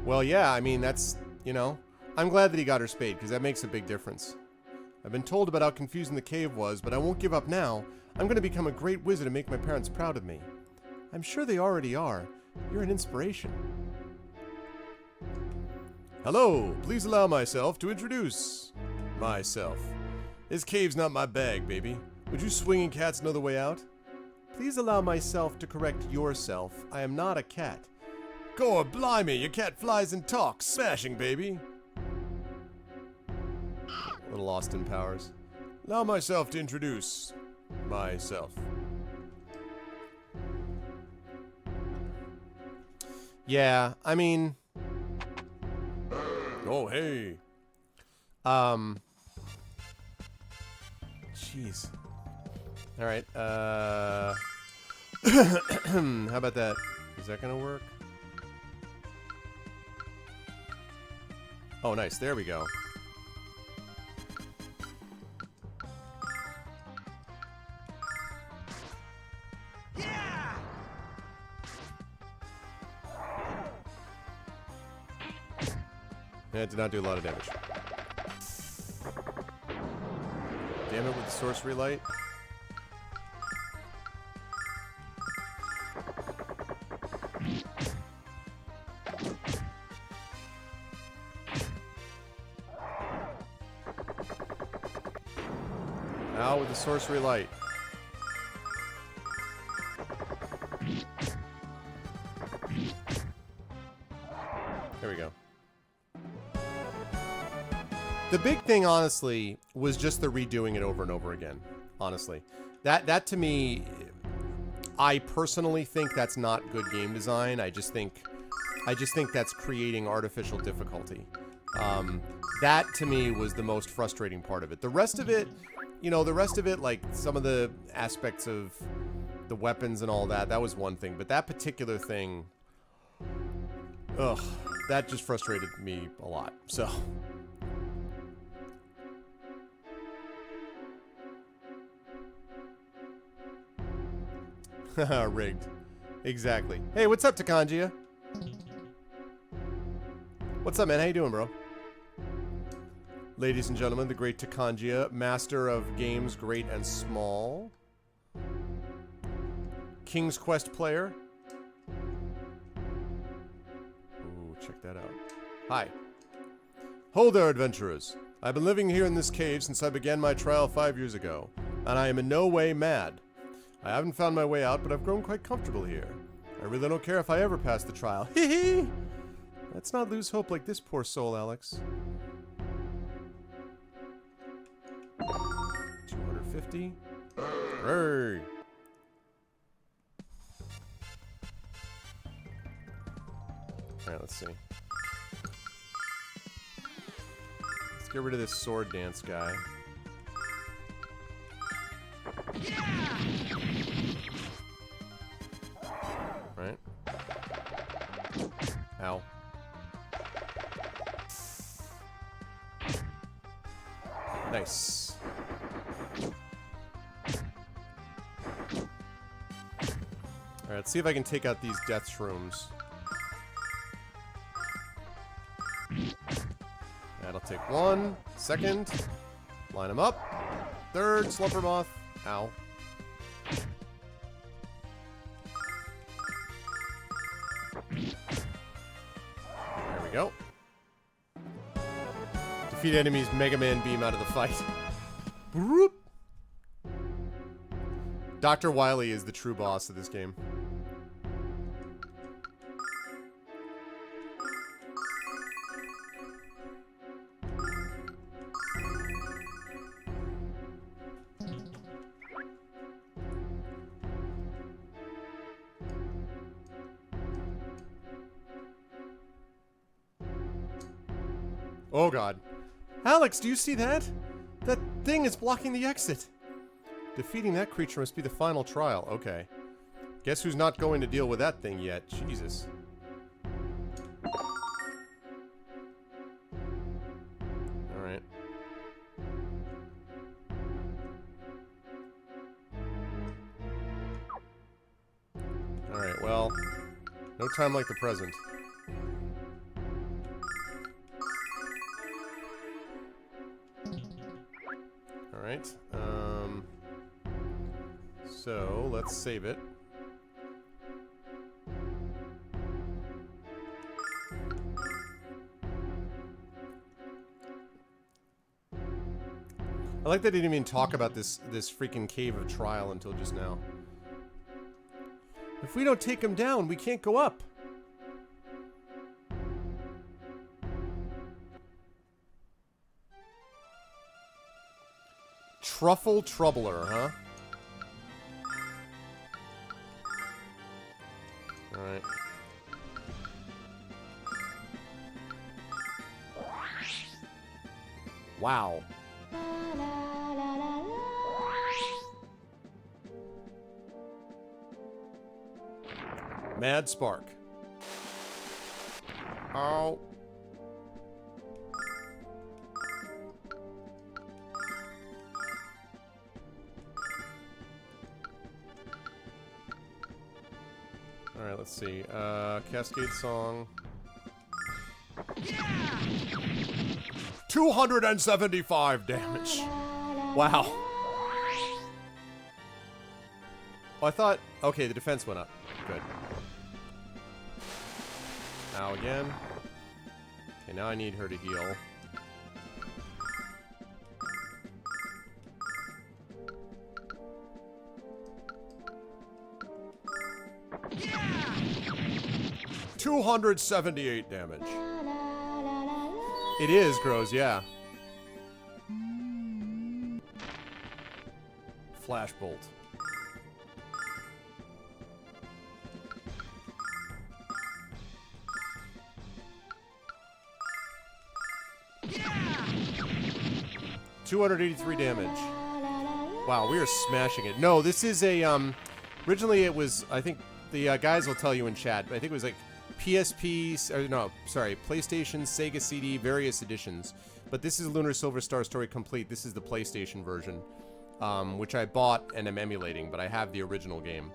Well, yeah, I mean, that's, you know, I'm glad that he got her spade, because that makes a big difference. I've been told about how confusing the cave was, but I won't give up now. I'm going to become a great wizard and make my parents proud of me. I'm sure they already are. You're an inspiration. Hello, please allow myself to introduce myself. This cave's not my bag, baby. Would you swinging cats know the way out? Please allow myself to correct yourself. I am not a cat. God blimey, your cat flies and talks. Smashing, baby. Little Austin Powers. Allow myself to introduce myself. Yeah, I mean... Oh, hey. Jeez. Alright, how about that? Is that gonna work? Oh, nice. There we go. Yeah! It did not do a lot of damage. Damn it with the sorcery light. Out with the sorcery light. There we go. The big thing, honestly, was just the redoing it over and over again. Honestly, that to me, I personally think that's not good game design. I just think that's creating artificial difficulty. That to me was the most frustrating part of it. The rest of it, you know, like some of the aspects of the weapons and all that, that was one thing. But that particular thing, ugh, that just frustrated me a lot. So. Rigged. Exactly. Hey, what's up, Takanjia? What's up, man? How you doing, bro? Ladies and gentlemen, the great Takanjia, master of games great and small. King's Quest player. Ooh, check that out. Hi. Ho there, adventurers. I've been living here in this cave since I began my trial 5 years ago, and I am in no way mad. I haven't found my way out, but I've grown quite comfortable here. I really don't care if I ever pass the trial. Hee hee! Let's not lose hope like this poor soul, Alex. 250. Hey! Alright, let's see. Let's get rid of this sword dance guy. Right? Ow. Nice. Alright, let's see if I can take out these death shrooms. That'll take one. Second. Line them up. Third, Slumber Moth. Ow. There we go. Defeat enemies Mega Man beam out of the fight. Broop. Dr. Wily is the true boss of this game. Oh god. Alex, do you see that? That thing is blocking the exit. Defeating that creature must be the final trial. Okay. Guess who's not going to deal with that thing yet? Jesus. Alright. Alright, well. No time like the present. Alright, so let's save it. I like that he didn't even talk about this freaking cave of trial until just now. If we don't take him down, we can't go up. Truffle Troubler, huh? Alright. Wow. Mad Spark. Oh. Alright, let's see. Cascade Song. Yeah! 275 damage. Wow. Oh, I thought... Okay, the defense went up. Good. Ow, again. Okay, now I need her to heal. Yeah! 278 damage. It is, Grows, yeah. Flashbolt. Yeah! 283 damage. Wow, we are smashing it. No, this is a, originally it was, I think the guys will tell you in chat, but I think it was like PSP, or no, sorry, PlayStation, Sega CD, various editions. But this is Lunar Silver Star Story Complete. This is the PlayStation version, which I bought and am emulating, but I have the original game.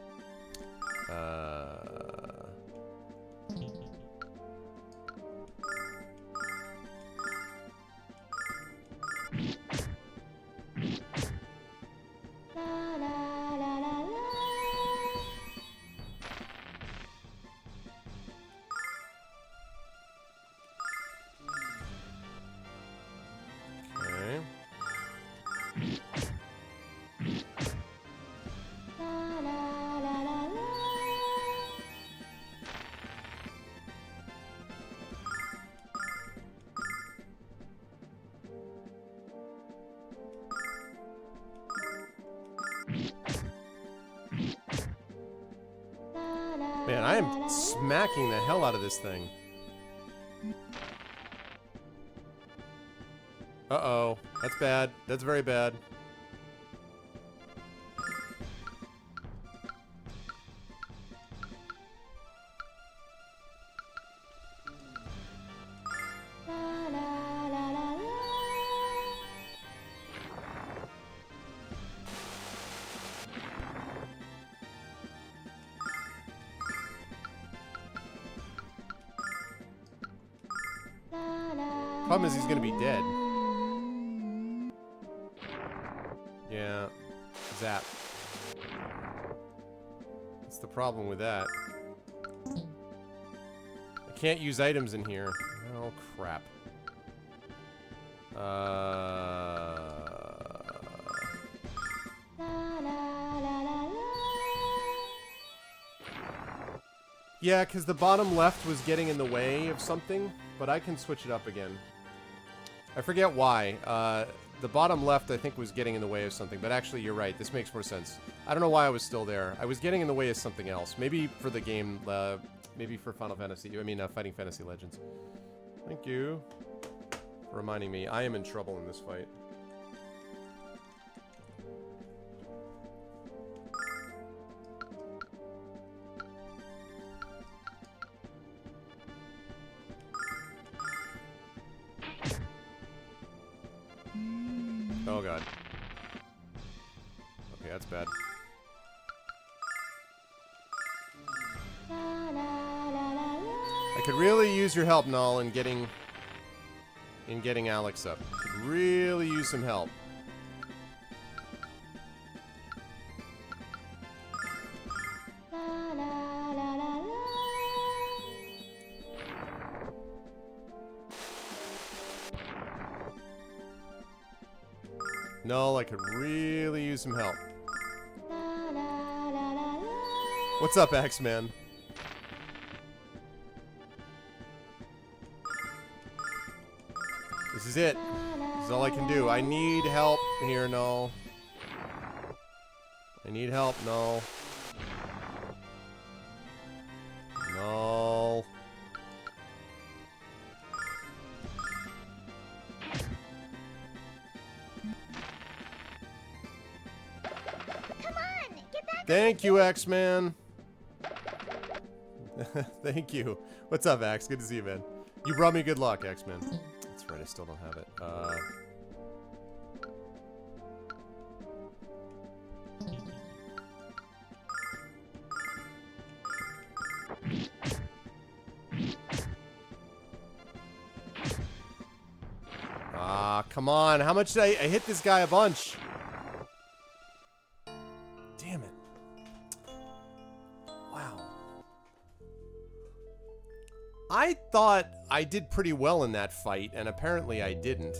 Okay. Man, I am smacking the hell out of this thing. Uh-oh. That's bad. That's very bad. Problem is he's gonna be dead. Yeah. Zap. That's the problem with that. I can't use items in here. Oh, crap. Yeah, because the bottom left was getting in the way of something, but I can switch it up again. I forget why. The bottom left, I think, was getting in the way of something, but actually, you're right. This makes more sense. I don't know why I was still there. I was getting in the way of something else. Maybe for the game, maybe for Final Fantasy. I mean, Fighting Fantasy Legends. Thank you for reminding me. I am in trouble in this fight. Oh god. Okay, that's bad. I could really use your help, Null, in getting Alex up. Could really use some help. No, I could really use some help. What's up, X-Man? This is it. This is all I can do. I need help here, no. I need help, no. No. Thank you, X-Man. Thank you. What's up, Axe? Good to see you, man. You brought me good luck, X-Man. That's right, I still don't have it. Come on. How much did I hit this guy a bunch? Damn it. Wow. I thought I did pretty well in that fight, and apparently I didn't.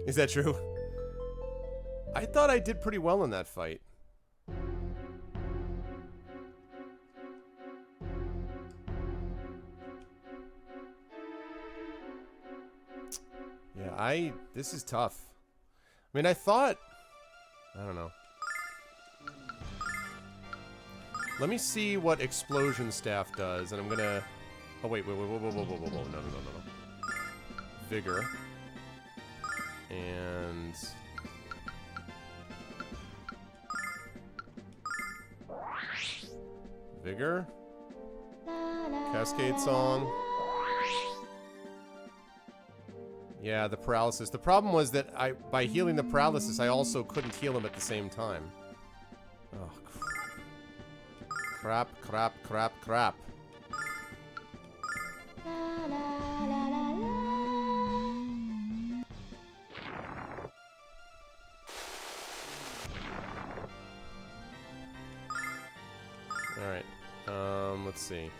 Is that true? I thought I did pretty well in that fight. Yeah, this is tough. I mean, I thought... I don't know. Let me see what Explosion Staff does, and I'm gonna... Oh, wait, whoa, no. Vigor. And... Vigor. Cascade Song. Yeah, the paralysis. The problem was that by healing the paralysis, I also couldn't heal him at the same time. Oh, crap. Crap. Alright. Let's see.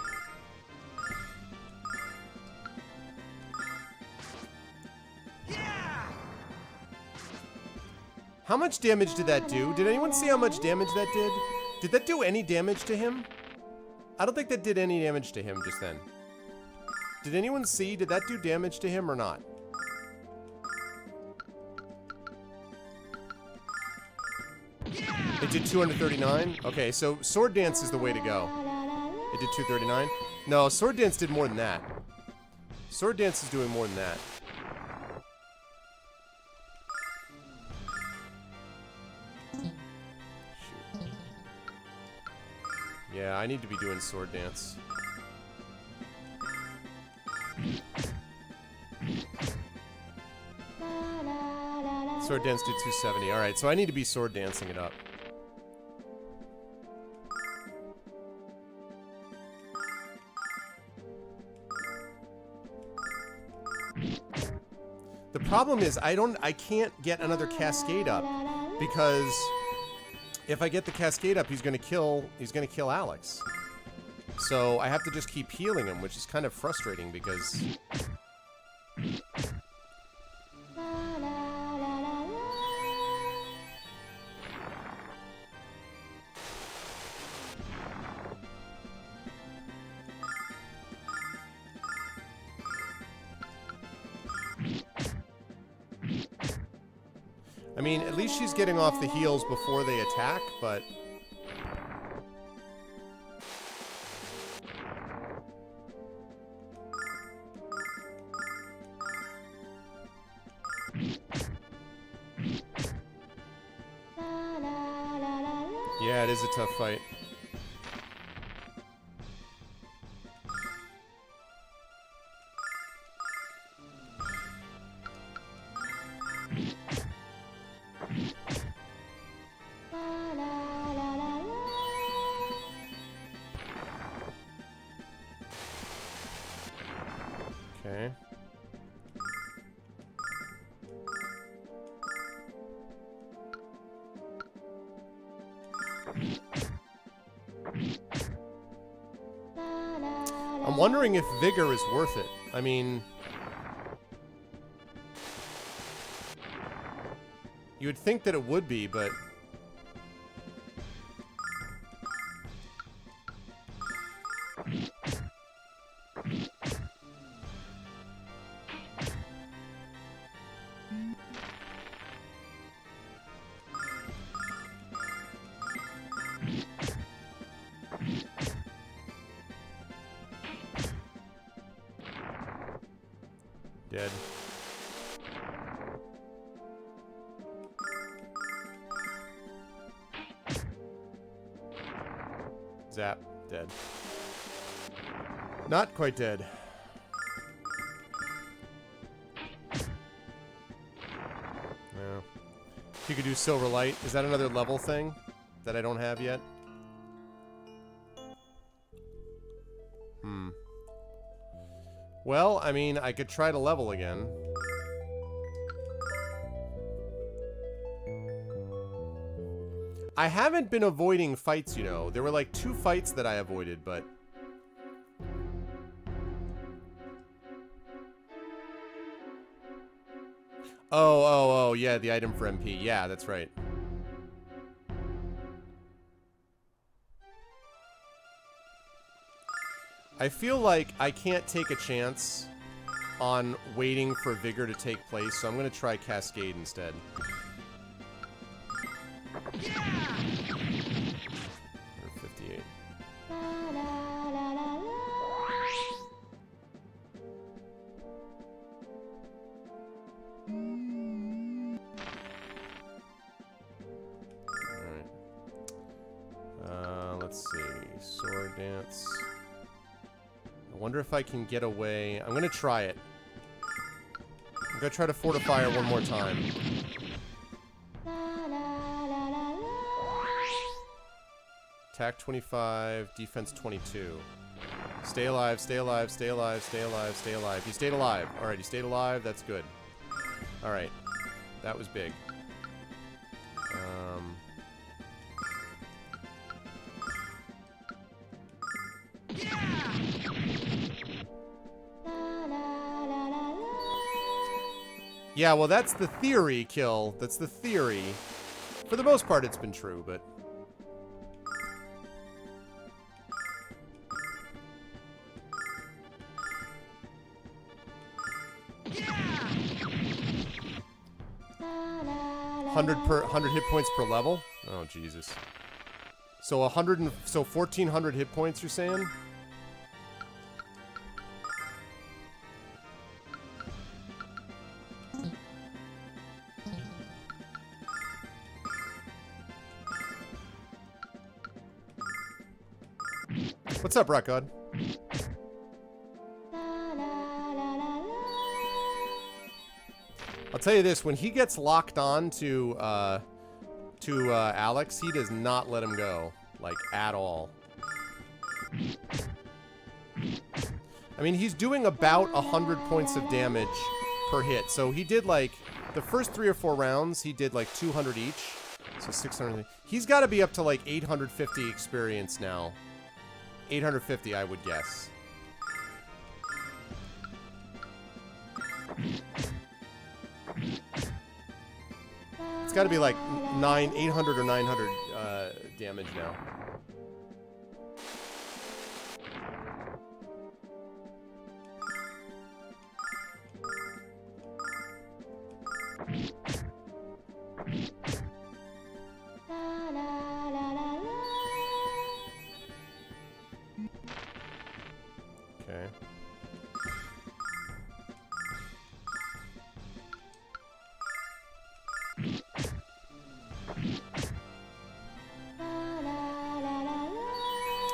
How much damage did that do? Did anyone see how much damage that did? Did that do any damage to him? I don't think that did any damage to him just then. Did anyone see? Did that do damage to him or not? It did 239? Okay, so Sword Dance is the way to go. It did 239? No, Sword Dance did more than that. Sword Dance is doing more than that. Yeah, I need to be doing Sword Dance. Sword Dance did 270. Alright, so I need to be Sword Dancing it up. The problem is I can't get another cascade up because if I get the cascade up, he's gonna kill Alex. So I have to just keep healing him, which is kind of frustrating because I mean, at least she's getting off the heals before they attack, but yeah, it is a tough fight. Okay. I'm wondering if Vigor is worth it. I mean, you would think that it would be, but dead. Zap, dead. Not quite dead. No. If you could do Silver Light, is that another level thing that I don't have yet? Well, I mean, I could try to level again. I haven't been avoiding fights, you know. There were like 2 fights that I avoided, but Oh, yeah, the item for MP. Yeah, that's right. I feel like I can't take a chance on waiting for Vigor to take place, so I'm going to try Cascade instead. Or 58. Alright. Let's see. Sword Dance. I wonder if I can get away. I'm gonna try it. I'm gonna try to fortify her one more time. Attack 25, defense 22. Stay alive, stay alive, stay alive, stay alive, stay alive. He stayed alive. Alright, he stayed alive. That's good. Alright. That was big. Yeah, well, that's the theory, Kill. That's the theory. For the most part, it's been true, but... $100 hit points per level? Oh, Jesus. So 1,400 hit points, you're saying? What's up, Rock God? I'll tell you this, when he gets locked on to Alex, he does not let him go, like, at all. I mean, he's doing about 100 points of damage per hit. So he did like the first 3 or 4 rounds. He did like 200 each. So 600. He's got to be up to like 850 experience now. 850, I would guess. It's got to be like 800 or 900 damage now. Okay.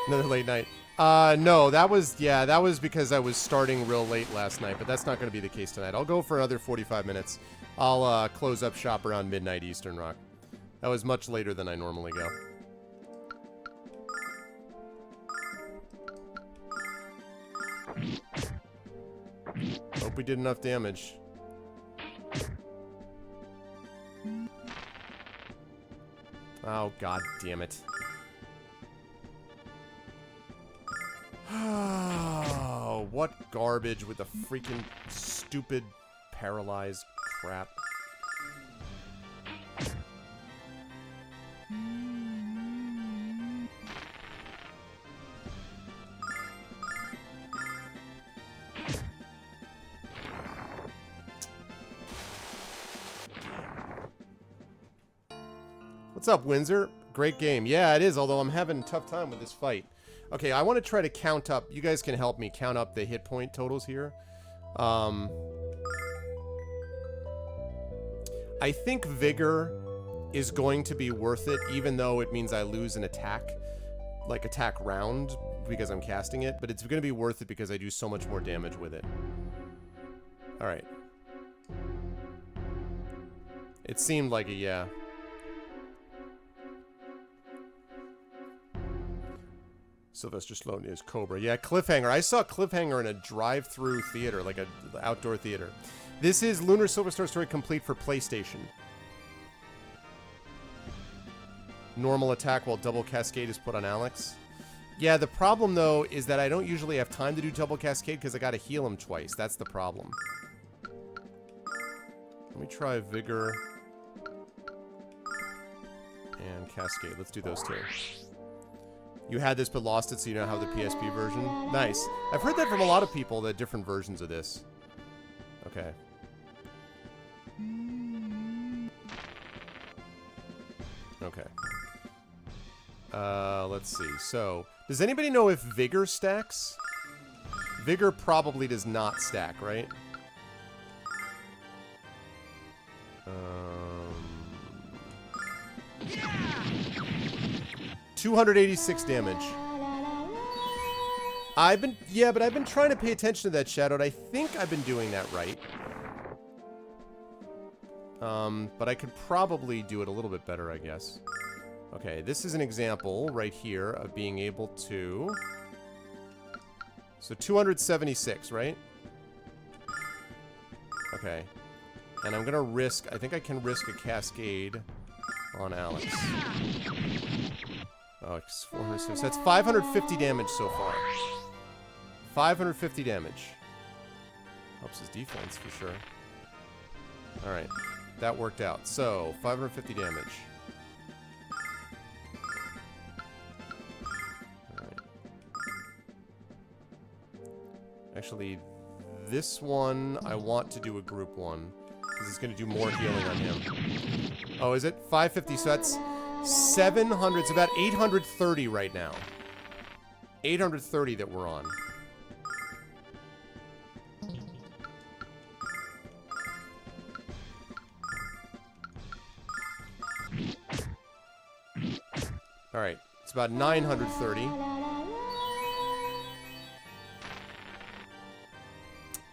Another late night. No, that was because I was starting real late last night, but that's not going to be the case tonight. I'll go for another 45 minutes. I'll close up shop around midnight Eastern Rock. That was much later than I normally go. Hope we did enough damage. Oh, god damn it. Oh, what garbage with the freaking stupid paralyzed crap. What's up, Windsor? Great game. Yeah, it is, although I'm having a tough time with this fight. Okay, I want to try to count up. You guys can help me count up the hit point totals here. I think Vigor is going to be worth it, even though it means I lose an attack, like attack round, because I'm casting it. But it's going to be worth it because I do so much more damage with it. All right. It seemed like a yeah. Sylvester Stallone is Cobra. Yeah, Cliffhanger. I saw Cliffhanger in a drive-through theater, like a outdoor theater. This is Lunar Silver Story complete for PlayStation. Normal attack while double cascade is put on Alex. Yeah, the problem, though, is that I don't usually have time to do double cascade because I got to heal him twice. That's the problem. Let me try Vigor and Cascade. Let's do those two. You had this but lost it, so you now have the PSP version. Nice. I've heard that from a lot of people, that different versions of this. Okay. Okay. Let's see. So, does anybody know if Vigor stacks? Vigor probably does not stack, right? 286 damage. I've been trying to pay attention to that, Shadowed. I think I've been doing that right. But I could probably do it a little bit better, I guess. Okay, this is an example right here of being able to... So 276, right? Okay. And I'm gonna risk... I think I can risk a Cascade on Alex. Oh, it's 406. That's 550 damage so far. 550 damage. Helps his defense for sure. Alright. That worked out. So, 550 damage. Alright. Actually, this one, I want to do a group one. Because it's going to do more healing on him. Oh, is it? 550. So that's 700. It's about 830 right now. 830 that we're on. Alright, it's about 930.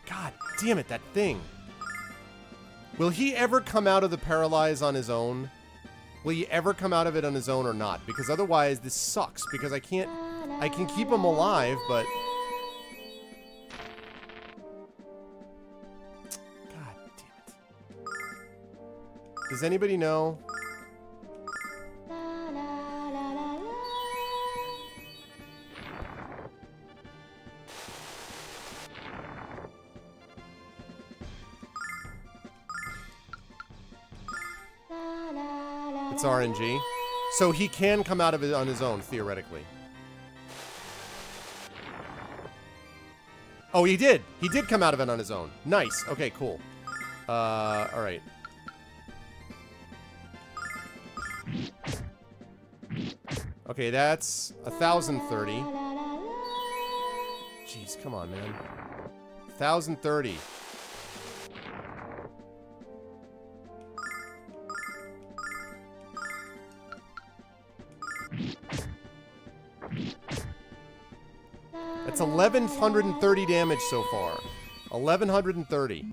God damn it, that thing. Will he ever come out of the paralyze on his own? Will he ever come out of it on his own or not? Because otherwise, this sucks. Because I can keep him alive, but... God Does anybody know? It's RNG. So he can come out of it on his own, theoretically. Oh, he did. He did come out of it on his own. Nice. Okay, cool. All right. Okay, that's 1,030. Jeez, come on, man. 1,030. That's 1,130 damage so far. 1,130.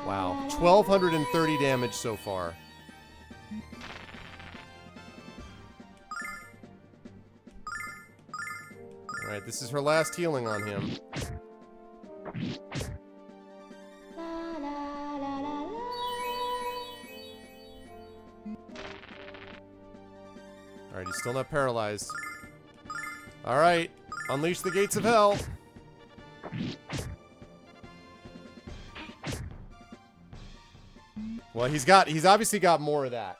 Wow. 1,230 damage so far. Alright, this is her last healing on him. Alright, he's still not paralyzed. Alright, unleash the gates of hell. Well, he's obviously got more of that.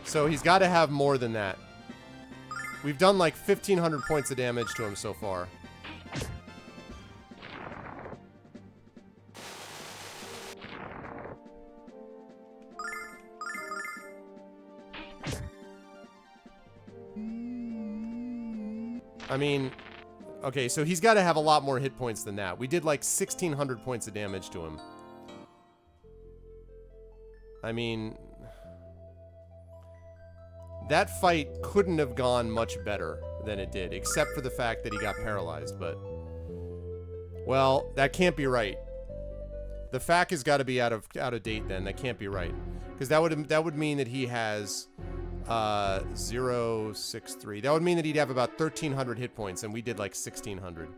So he's got to have more than that. We've done like 1,500 points of damage to him so far. I mean, okay, so he's got to have a lot more hit points than that. We did like 1,600 points of damage to him. I mean, that fight couldn't have gone much better than it did, except for the fact that he got paralyzed, but... Well, that can't be right. The FAQ has got to be out of date then. That can't be right. Because that would mean that he has... 063. That would mean that he'd have about 1,300 hit points, and we did like 1,600.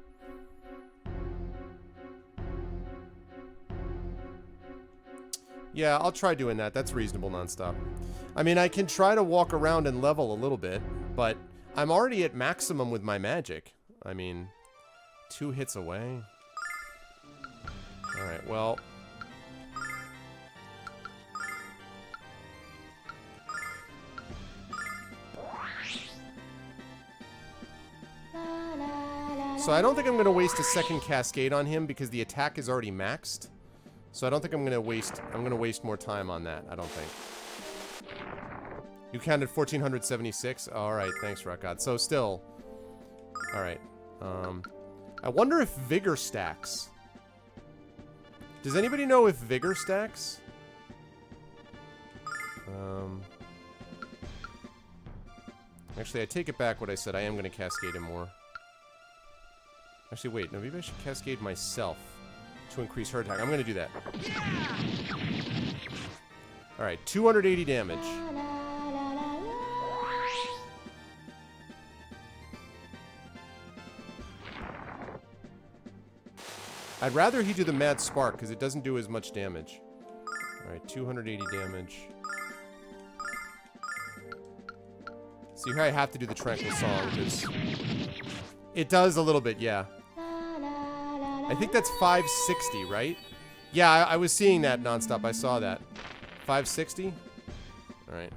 Yeah, I'll try doing that. That's reasonable nonstop. I mean, I can try to walk around and level a little bit, but I'm already at maximum with my magic. I mean, 2 hits away. Alright, well... So I don't think I'm going to waste a second cascade on him because the attack is already maxed. So I don't think I'm going to waste more time on that, I don't think. You counted 1,476? Alright, thanks, Rock God. So still... Alright. I wonder if Vigor stacks. Does anybody know if Vigor stacks? Actually, I take it back what I said. I am going to cascade him more. Actually, wait. No, maybe I should cascade myself to increase her attack. I'm going to do that. Alright, 280 damage. I'd rather he do the Mad Spark, because it doesn't do as much damage. Alright, 280 damage. See, here I have to do the Tranquil Song, because... It does a little bit, yeah. I think that's 560, right? Yeah, I was seeing that nonstop. I saw that. 560? Alright.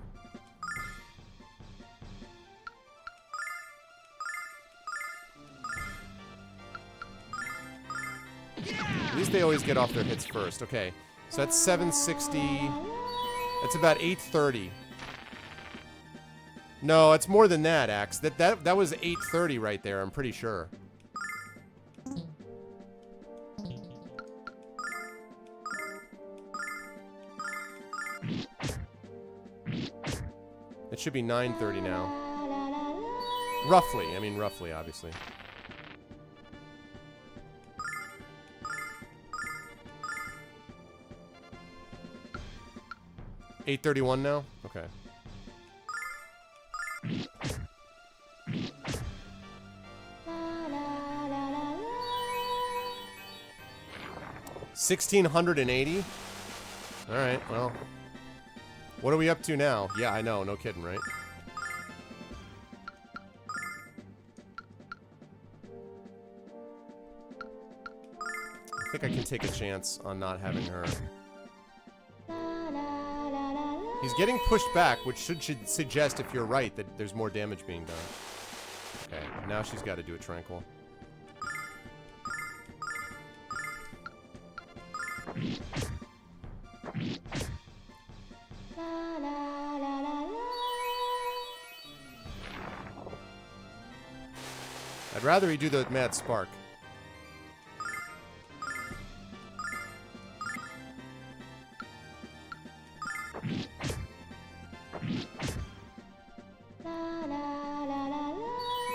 At least they always get off their hits first. Okay. So that's 760. That's about 830. No, it's more than that, Axe. That was 830 right there, I'm pretty sure. It should be 930 now. Roughly. I mean, roughly, obviously. 831 now? Okay. $1,680? Alright, well. What are we up to now? Yeah, I know, no kidding, right? I think I can take a chance on not having her. He's getting pushed back, which should suggest, if you're right, that there's more damage being done. Okay, now she's got to do a tranquil. I'd rather he do the mad spark.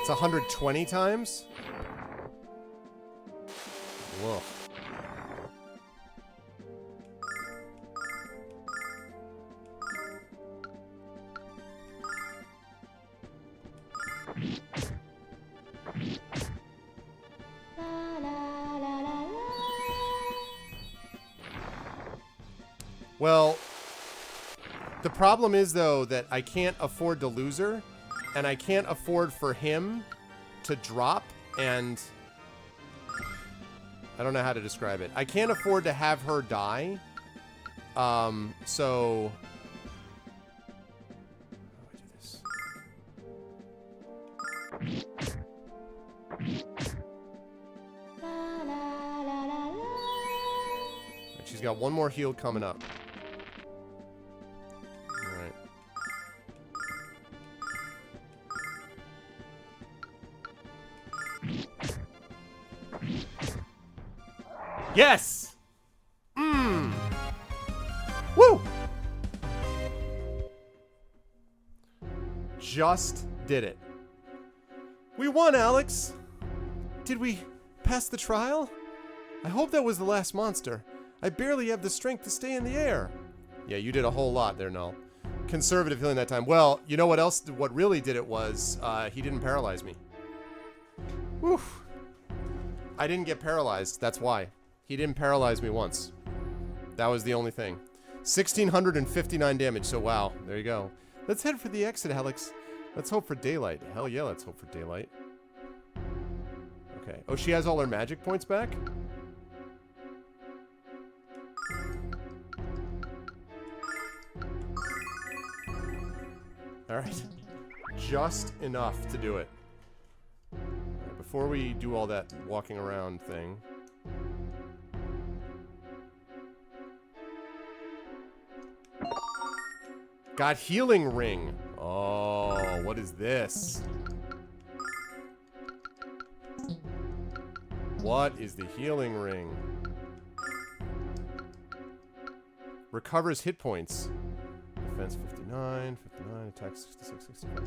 It's 120 times? Whoa. Well, the problem is, though, that I can't afford to lose her, and I can't afford for him to drop, and I don't know how to describe it. I can't afford to have her die, so... How do I do this? And she's got one more heal coming up. Alright. Yes! Mmm! Woo! Just did it. We won, Alex! Did we pass the trial? I hope that was the last monster. I barely have the strength to stay in the air. Yeah, you did a whole lot there, Null. Conservative healing that time. Well, you know what else? What really did it was, he didn't paralyze me. Whew. I didn't get paralyzed, that's why. He didn't paralyze me once. That was the only thing. 1,659 damage, so wow. There you go. Let's head for the exit, Alex. Let's hope for daylight. Hell yeah, let's hope for daylight. Okay. Oh, she has all her magic points back? Alright. Just enough to do it. Right, before we do all that walking around thing... Got healing ring. Oh, what is this? What is the healing ring? Recovers hit points. Defense 59, 59, attack 66, 65.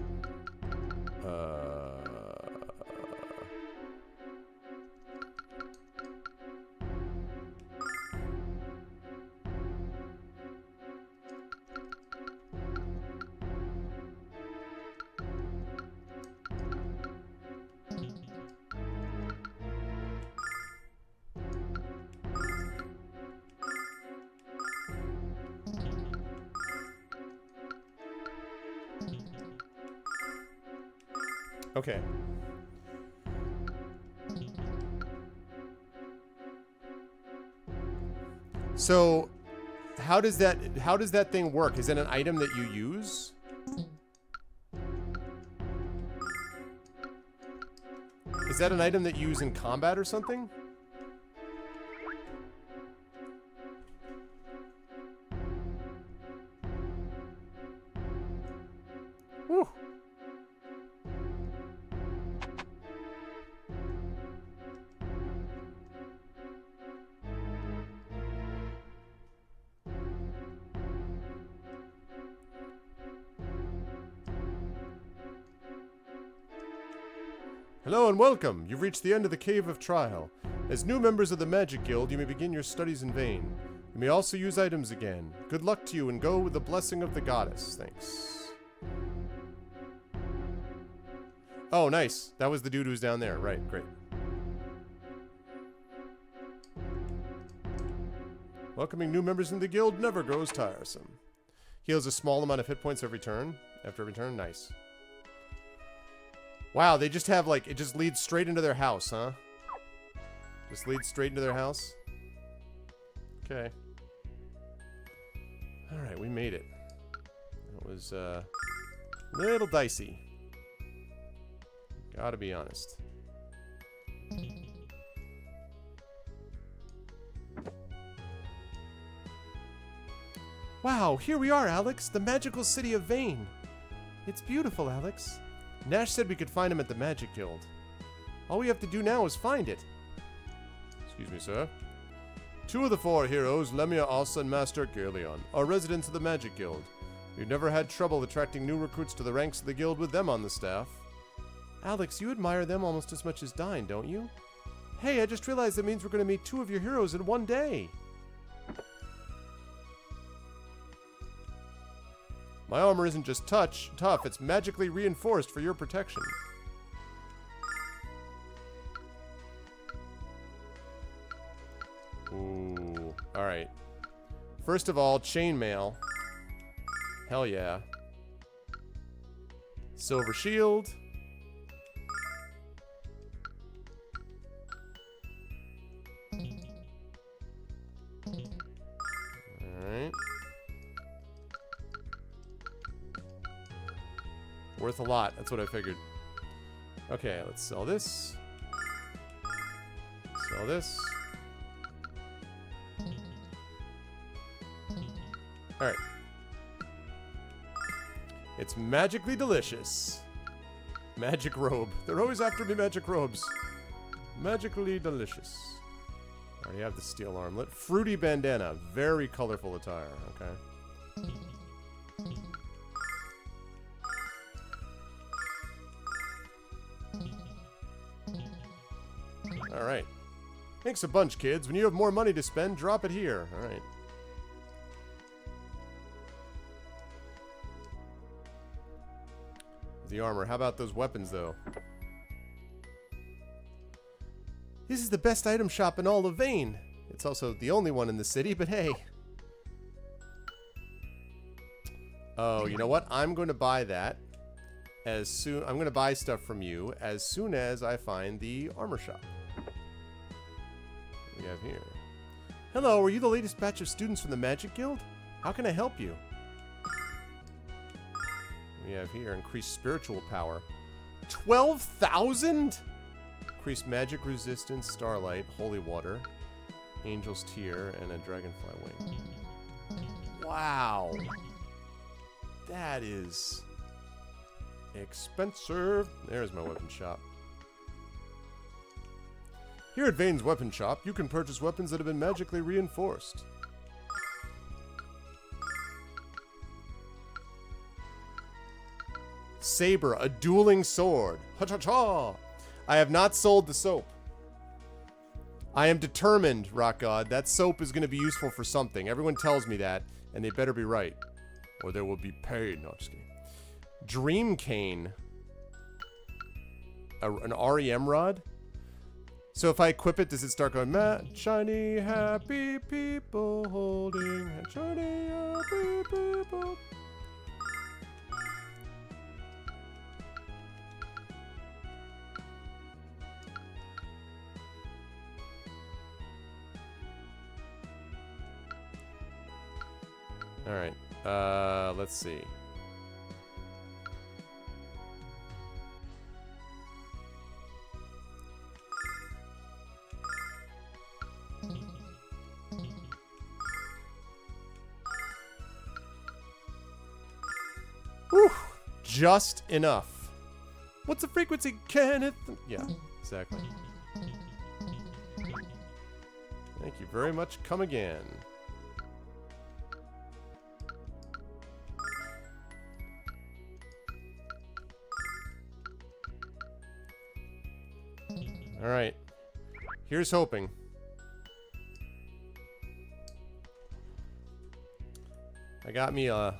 Okay. So, how does that thing work? Is it an item that you use? Is that an item that you use in combat or something? Whew. Hello and welcome. You've reached the end of the Cave of Trial. As new members of the Magic Guild, you may begin your studies in vain. You may also use items again. Good luck to you and go with the blessing of the goddess. Thanks. Oh, nice. That was the dude who's down there. Right, great. Welcoming new members in the guild never grows tiresome. Heals a small amount of hit points every turn. After every turn, nice. Wow, they just have like, it just leads straight into their house, huh? Just leads straight into their house? Okay. Alright, we made it. It was, a little dicey. Gotta be honest. Wow, here we are, Alex, the magical city of Vane. It's beautiful, Alex. Nash said we could find him at the Magic Guild. All we have to do now is find it. Excuse me, sir. 2 of the 4 heroes, Lemia, Asa, and Master Gerleon, are residents of the Magic Guild. We've never had trouble attracting new recruits to the ranks of the guild with them on the staff. Alex, you admire them almost as much as Dine, don't you? Hey, I just realized that means we're going to meet 2 of your heroes in one day. My armor isn't just tough, it's magically reinforced for your protection. Ooh, alright. First of all, chainmail. Hell yeah. Silver shield. Alright. Worth a lot, that's what I figured. Okay, let's sell this. Sell this. Alright. It's magically delicious. Magic robe. They're always after me, magic robes. Magically delicious. I already have the steel armlet. Fruity bandana. Very colorful attire. Okay. Alright. Thanks a bunch, kids. When you have more money to spend, drop it here. Alright. The armor. How about those weapons, though? This is the best item shop in all of Vane. It's also the only one in the city, but hey. Oh, you know what? I'm going to buy that as soon... I'm going to buy stuff from you as soon as I find the armor shop. What do we have here? Hello, are you the latest batch of students from the Magic Guild? How can I help you? We have here increased spiritual power. 12,000? Increased magic resistance, starlight, holy water, angel's tear, and a dragonfly wing. Wow. That is expensive. There's my weapon shop. Here at Vane's Weapon Shop, you can purchase weapons that have been magically reinforced. Saber, a dueling sword. Ha-cha-cha! I have not sold the soap. I am determined, Rock God. That soap is going to be useful for something. Everyone tells me that, and they better be right. Or there will be pain. No, just kidding. Dream Cane. An REM rod? So if I equip it, does it start going, shiny, happy people holding hands, shiny, happy people? Alright, let's see. Whew, just enough. What's the frequency, Kenneth? Yeah, exactly. Thank you very much. Come again. Alright. Here's hoping. I got me a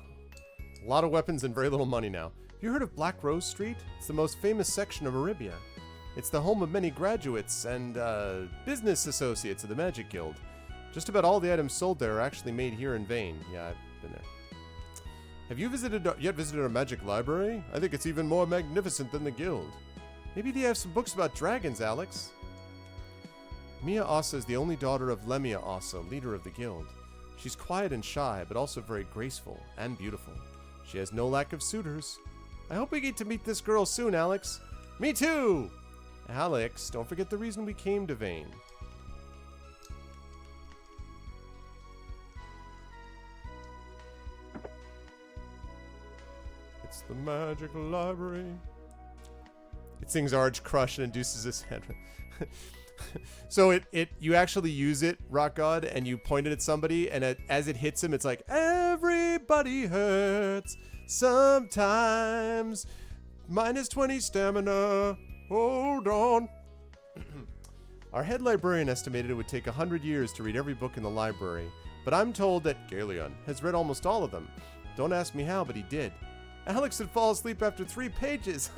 lot of weapons and very little money now. Have you heard of Black Rose Street? It's the most famous section of Arabia. It's the home of many graduates and business associates of the Magic Guild. Just about all the items sold there are actually made here in Vane. Yeah, I've been there. Have you visited a magic library? I think it's even more magnificent than the guild. Maybe they have some books about dragons, Alex. Mia Asa is the only daughter of Lemia Asa, leader of the guild. She's quiet and shy, but also very graceful and beautiful. She has no lack of suitors. I hope we get to meet this girl soon, Alex. Me too! Alex, don't forget the reason we came to Vane. It's the magic library. It sings Arch Crush and induces his head. So you actually use it, Rock God, and you point it at somebody, and as it hits him, it's like, everybody hurts sometimes. Minus 20 stamina. Hold on. Our head librarian estimated it would take 100 years to read every book in the library, but I'm told that Galeon has read almost all of them. Don't ask me how, but he did. Alex would fall asleep after 3 pages.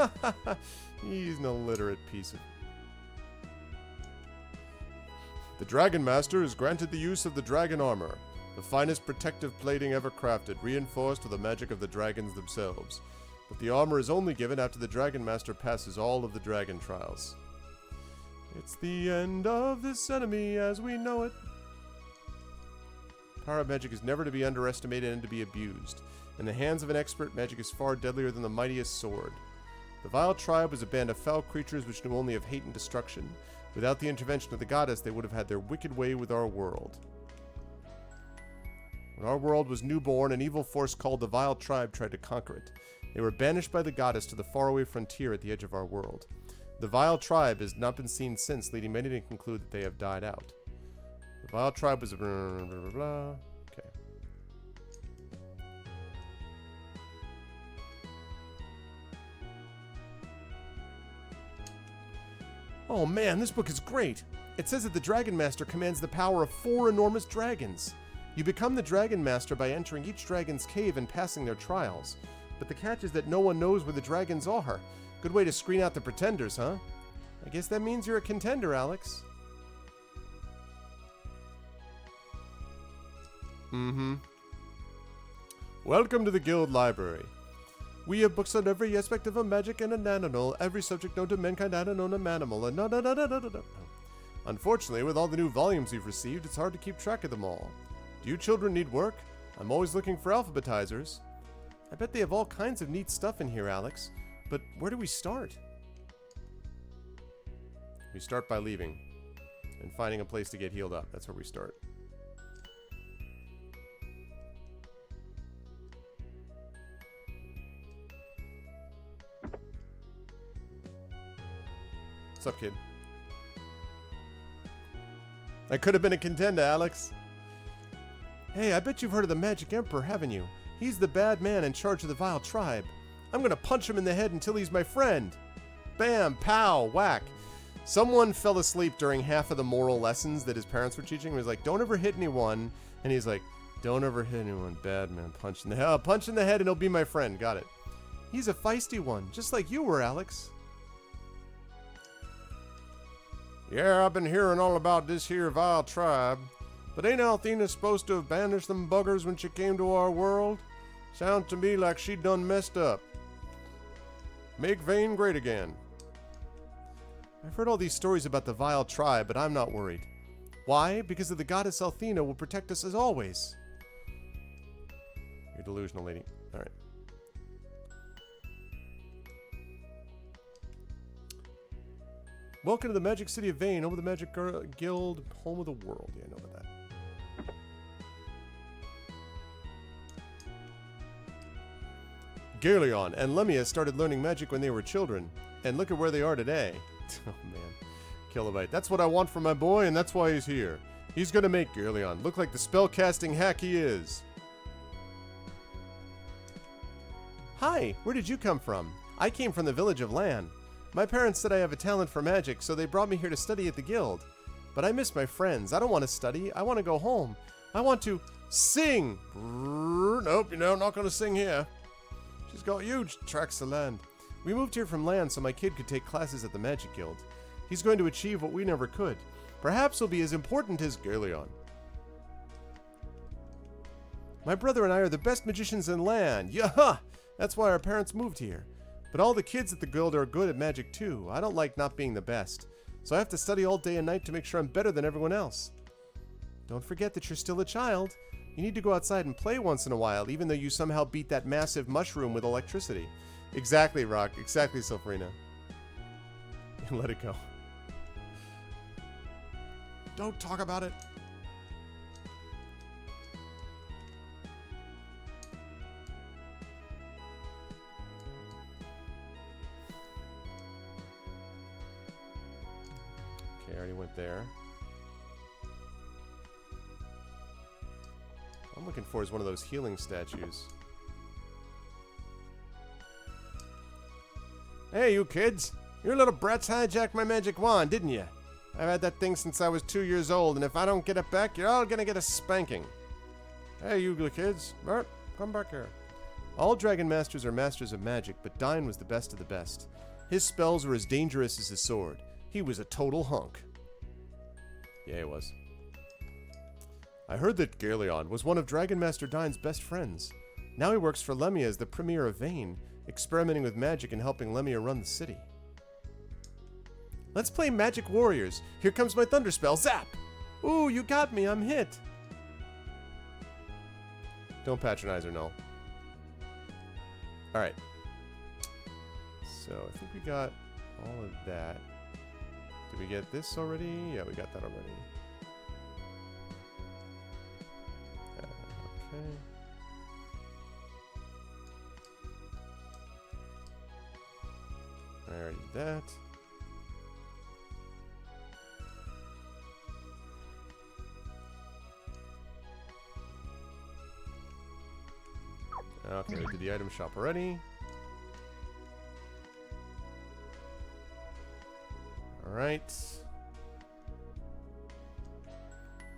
He's an illiterate piece of... The Dragon Master is granted the use of the dragon armor, the finest protective plating ever crafted, reinforced with the magic of the dragons themselves. But the armor is only given after the Dragon Master passes all of the dragon trials. It's the end of this enemy as we know it. Power of magic is never to be underestimated and to be abused. In the hands of an expert, magic is far deadlier than the mightiest sword. The Vile Tribe was a band of foul creatures which knew only of hate and destruction. Without the intervention of the goddess, they would have had their wicked way with our world. When our world was newborn, an evil force called the Vile Tribe tried to conquer it. They were banished by the goddess to the faraway frontier at the edge of our world. The Vile Tribe has not been seen since, leading many to conclude that they have died out. The Vile Tribe was a blah, blah, blah, blah. Okay. Oh man, this book is great! It says that the Dragon Master commands the power of 4 enormous dragons. You become the Dragon Master by entering each dragon's cave and passing their trials. But the catch is that no one knows where the dragons are. Good way to screen out the pretenders, huh? I guess that means you're a contender, Alex. Welcome to the Guild Library. We have books on every aspect of a magic and an animal, every subject known to mankind and a known animal, and no. Unfortunately, with all the new volumes we've received, it's hard to keep track of them all. Do you children need work? I'm always looking for alphabetizers. I bet they have all kinds of neat stuff in here, Alex. But where do we start? We start by leaving and finding a place to get healed up. That's where we start. What's up, kid? I could have been a contender, Alex. Hey, I bet you've heard of the Magic Emperor, haven't you? He's the bad man in charge of the Vile Tribe. I'm gonna punch him in the head until he's my friend. Bam, pow, whack. Someone fell asleep during half of the moral lessons that his parents were teaching. He was like, don't ever hit anyone. And he's like, don't ever hit anyone. Bad man, punch in the head. Punch in the head and he'll be my friend. Got it. He's a feisty one, just like you were, Alex. Yeah, I've been hearing all about this here Vile Tribe. But ain't Althena supposed to have banished them buggers when she came to our world? Sounds to me like she done messed up. Make Vane great again. I've heard all these stories about the Vile Tribe, but I'm not worried. Why? Because of the goddess Althena will protect us as always. You're delusional, lady. Alright. Welcome to the Magic City of Vane, home of the Magic Guild, home of the world. Yeah, I know about that. Galeon and Lemia started learning magic when they were children, and look at where they are today. Oh man, Kilobyte. That's what I want for my boy, and that's why he's here. He's gonna make Galeon look like the spellcasting hack he is. Hi, where did you come from? I came from the village of Lan. My parents said I have a talent for magic, so they brought me here to study at the guild. But I miss my friends. I don't want to study. I want to go home. I want to sing. Nope, not going to sing here. She's got huge tracts of land. We moved here from land so my kid could take classes at the Magic Guild. He's going to achieve what we never could. Perhaps he'll be as important as Gerleon. My brother and I are the best magicians in land. Yeah, that's why our parents moved here. But all the kids at the guild are good at magic too. I don't like not being the best. So I have to study all day and night to make sure I'm better than everyone else. Don't forget that you're still a child. You need to go outside and play once in a while, even though you somehow beat that massive mushroom with electricity. Exactly, Rock. Exactly, Sophrina. Let it go. Don't talk about it. Okay, I already went there. What I'm looking for is one of those healing statues. Hey, you kids! Your little brats hijacked my magic wand, didn't you? I've had that thing since I was 2 years old, and if I don't get it back, you're all gonna get a spanking. Hey, you little kids. Bert, come back here. All Dragon Masters are masters of magic, but Dine was the best of the best. His spells were as dangerous as his sword. He was a total hunk. Yeah, he was. I heard that Gerleon was one of Dragon Master Dine's best friends. Now he works for Lemia as the Premier of Vane, experimenting with magic and helping Lemia run the city. Let's play Magic Warriors. Here comes my thunder spell. Zap! Ooh, you got me. I'm hit. Don't patronize her, Null. Alright. So, I think we got all of that. Did we get this already? Yeah, we got that already. Okay. I already did that. Okay, we did the item shop already. Alright.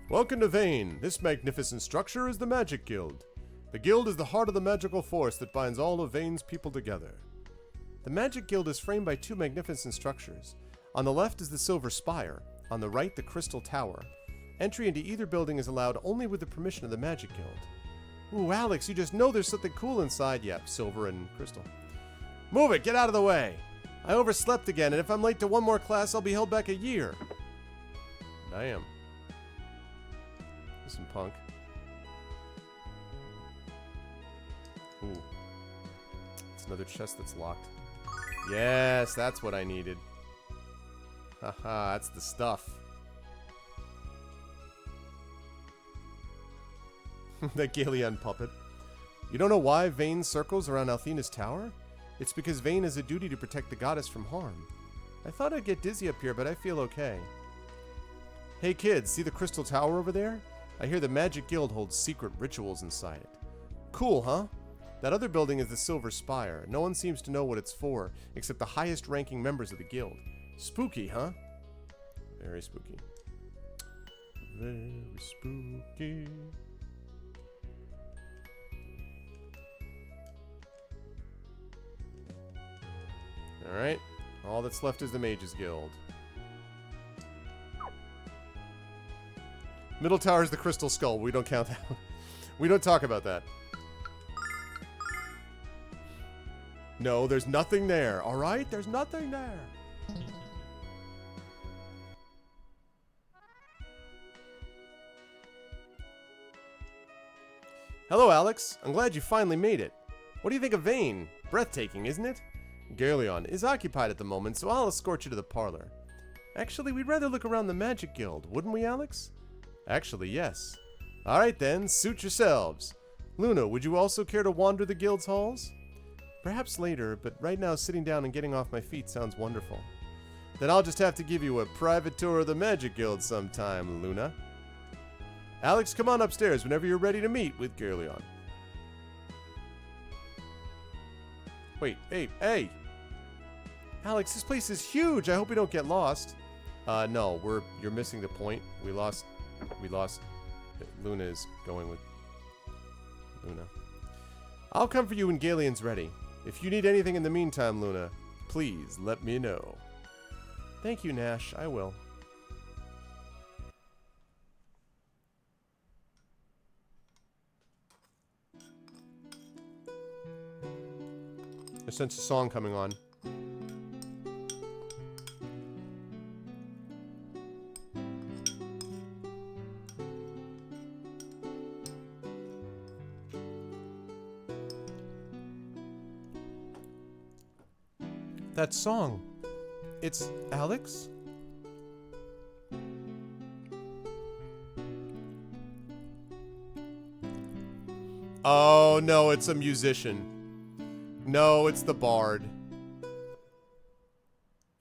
Welcome to Vane. This magnificent structure is the Magic Guild. The guild is the heart of the magical force that binds all of Vane's people together. The Magic Guild is framed by two magnificent structures. On the left is the Silver Spire, on the right the Crystal Tower. Entry into either building is allowed only with the permission of the Magic Guild. Ooh, Alex, you just know there's something cool inside. Yep, silver and crystal. Move it! Get out of the way! I overslept again, and if I'm late to one more class, I'll be held back a year. I am. Listen, punk. Ooh. It's another chest that's locked. Yes, that's what I needed. Haha, that's the stuff. That Gerleon puppet. You don't know why Vane circles around Althena's tower? It's because Vane has a duty to protect the goddess from harm. I thought I'd get dizzy up here, but I feel okay. Hey kids, see the Crystal Tower over there? I hear the Magic Guild holds secret rituals inside it. Cool, huh? That other building is the Silver Spire. No one seems to know what it's for, except the highest ranking members of the guild. Spooky, huh? Very spooky. Very spooky. Alright, all that's left is the Mages Guild. Middle Tower is the Crystal Skull. We don't count that one. We don't talk about that. No, there's nothing there, alright? There's nothing there. Hello, Alex. I'm glad you finally made it. What do you think of Vane? Breathtaking, isn't it? Gerleon is occupied at the moment, so I'll escort you to the parlor. Actually, we'd rather look around the Magic Guild, wouldn't we, Alex? Actually, yes. Alright then, suit yourselves. Luna, would you also care to wander the guild's halls? Perhaps later, but right now sitting down and getting off my feet sounds wonderful. Then I'll just have to give you a private tour of the Magic Guild sometime, Luna. Alex, come on upstairs whenever you're ready to meet with Gerleon. Wait, hey! Alex, this place is huge! I hope we don't get lost. No, you're missing the point. We lost Luna is going with Luna. I'll come for you when Galeon's ready. If you need anything in the meantime, Luna, please let me know. Thank you, Nash. I will. I sense a song coming on. That song. It's Alex? Oh, no, it's a musician. No, it's the bard.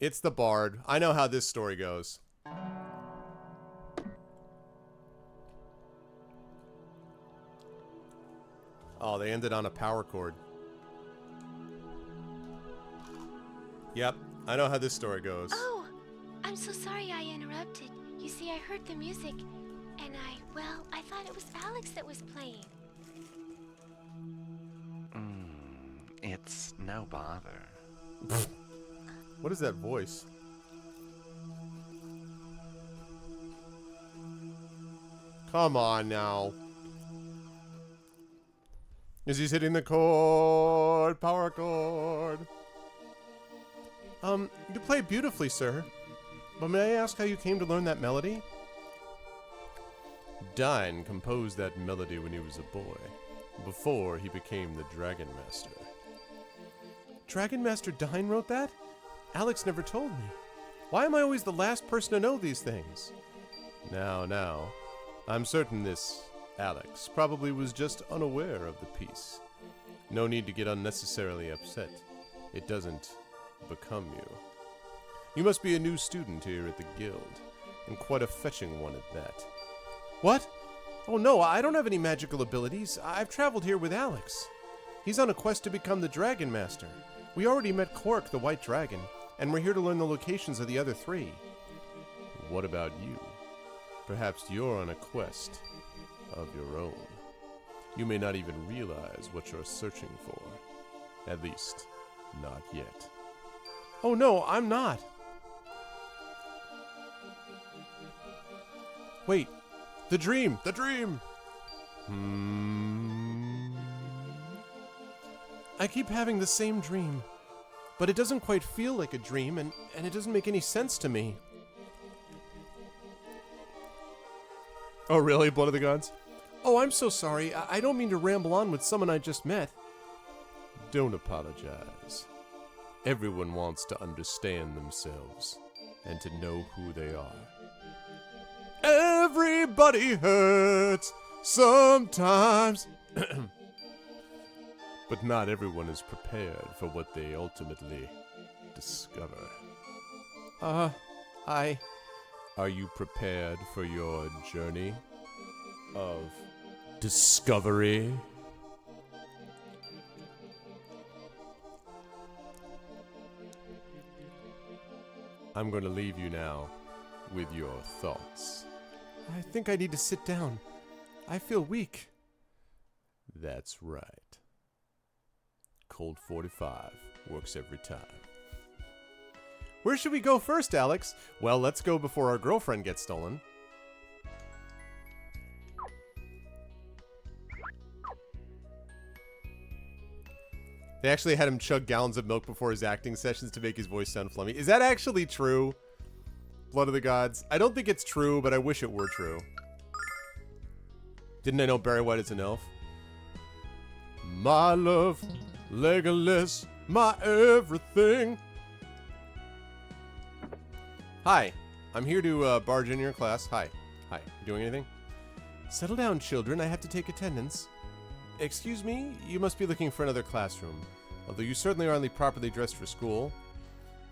It's the bard. I know how this story goes. Oh, they ended on a power chord. Yep, I know how this story goes. Oh, I'm so sorry I interrupted. You see, I heard the music, and I thought it was Alex that was playing. It's no bother. What is that voice? Come on now. Is he hitting the chord? Power chord. You play beautifully, sir. But may I ask how you came to learn that melody? Dine composed that melody when he was a boy, before he became the Dragon Master. Dragon Master Dine wrote that? Alex never told me. Why am I always the last person to know these things? Now, I'm certain this Alex probably was just unaware of the piece. No need to get unnecessarily upset. It doesn't become you. You must be a new student here at the guild, and quite a fetching one at that. What? Oh no, I don't have any magical abilities. I've traveled here with Alex. He's on a quest to become the Dragon Master. We already met Cork, the White Dragon, and we're here to learn the locations of the other three. What about you? Perhaps you're on a quest of your own. You may not even realize what you're searching for. At least, not yet. Oh no, I'm not. Wait, the dream, the dream! I keep having the same dream, but it doesn't quite feel like a dream, and it doesn't make any sense to me. Oh really, Blood of the Gods? Oh, I'm so sorry. I don't mean to ramble on with someone I just met. Don't apologize. Everyone wants to understand themselves and to know who they are. Everybody hurts sometimes. But not everyone is prepared for what they ultimately discover. Are you prepared for your journey of discovery? I'm going to leave you now with your thoughts. I think I need to sit down. I feel weak. That's right. Cold 45 works every time. Where should we go first, Alex? Well, let's go before our girlfriend gets stolen. They actually had him chug gallons of milk before his acting sessions to make his voice sound flummy. Is that actually true? Blood of the Gods. I don't think it's true, but I wish it were true. Didn't I know Barry White is an elf? My love, Legolas, my everything. Hi, I'm here to barge in your class. Hi. You doing anything? Settle down, children. I have to take attendance. Excuse me? You must be looking for another classroom. Although you certainly aren't properly dressed for school.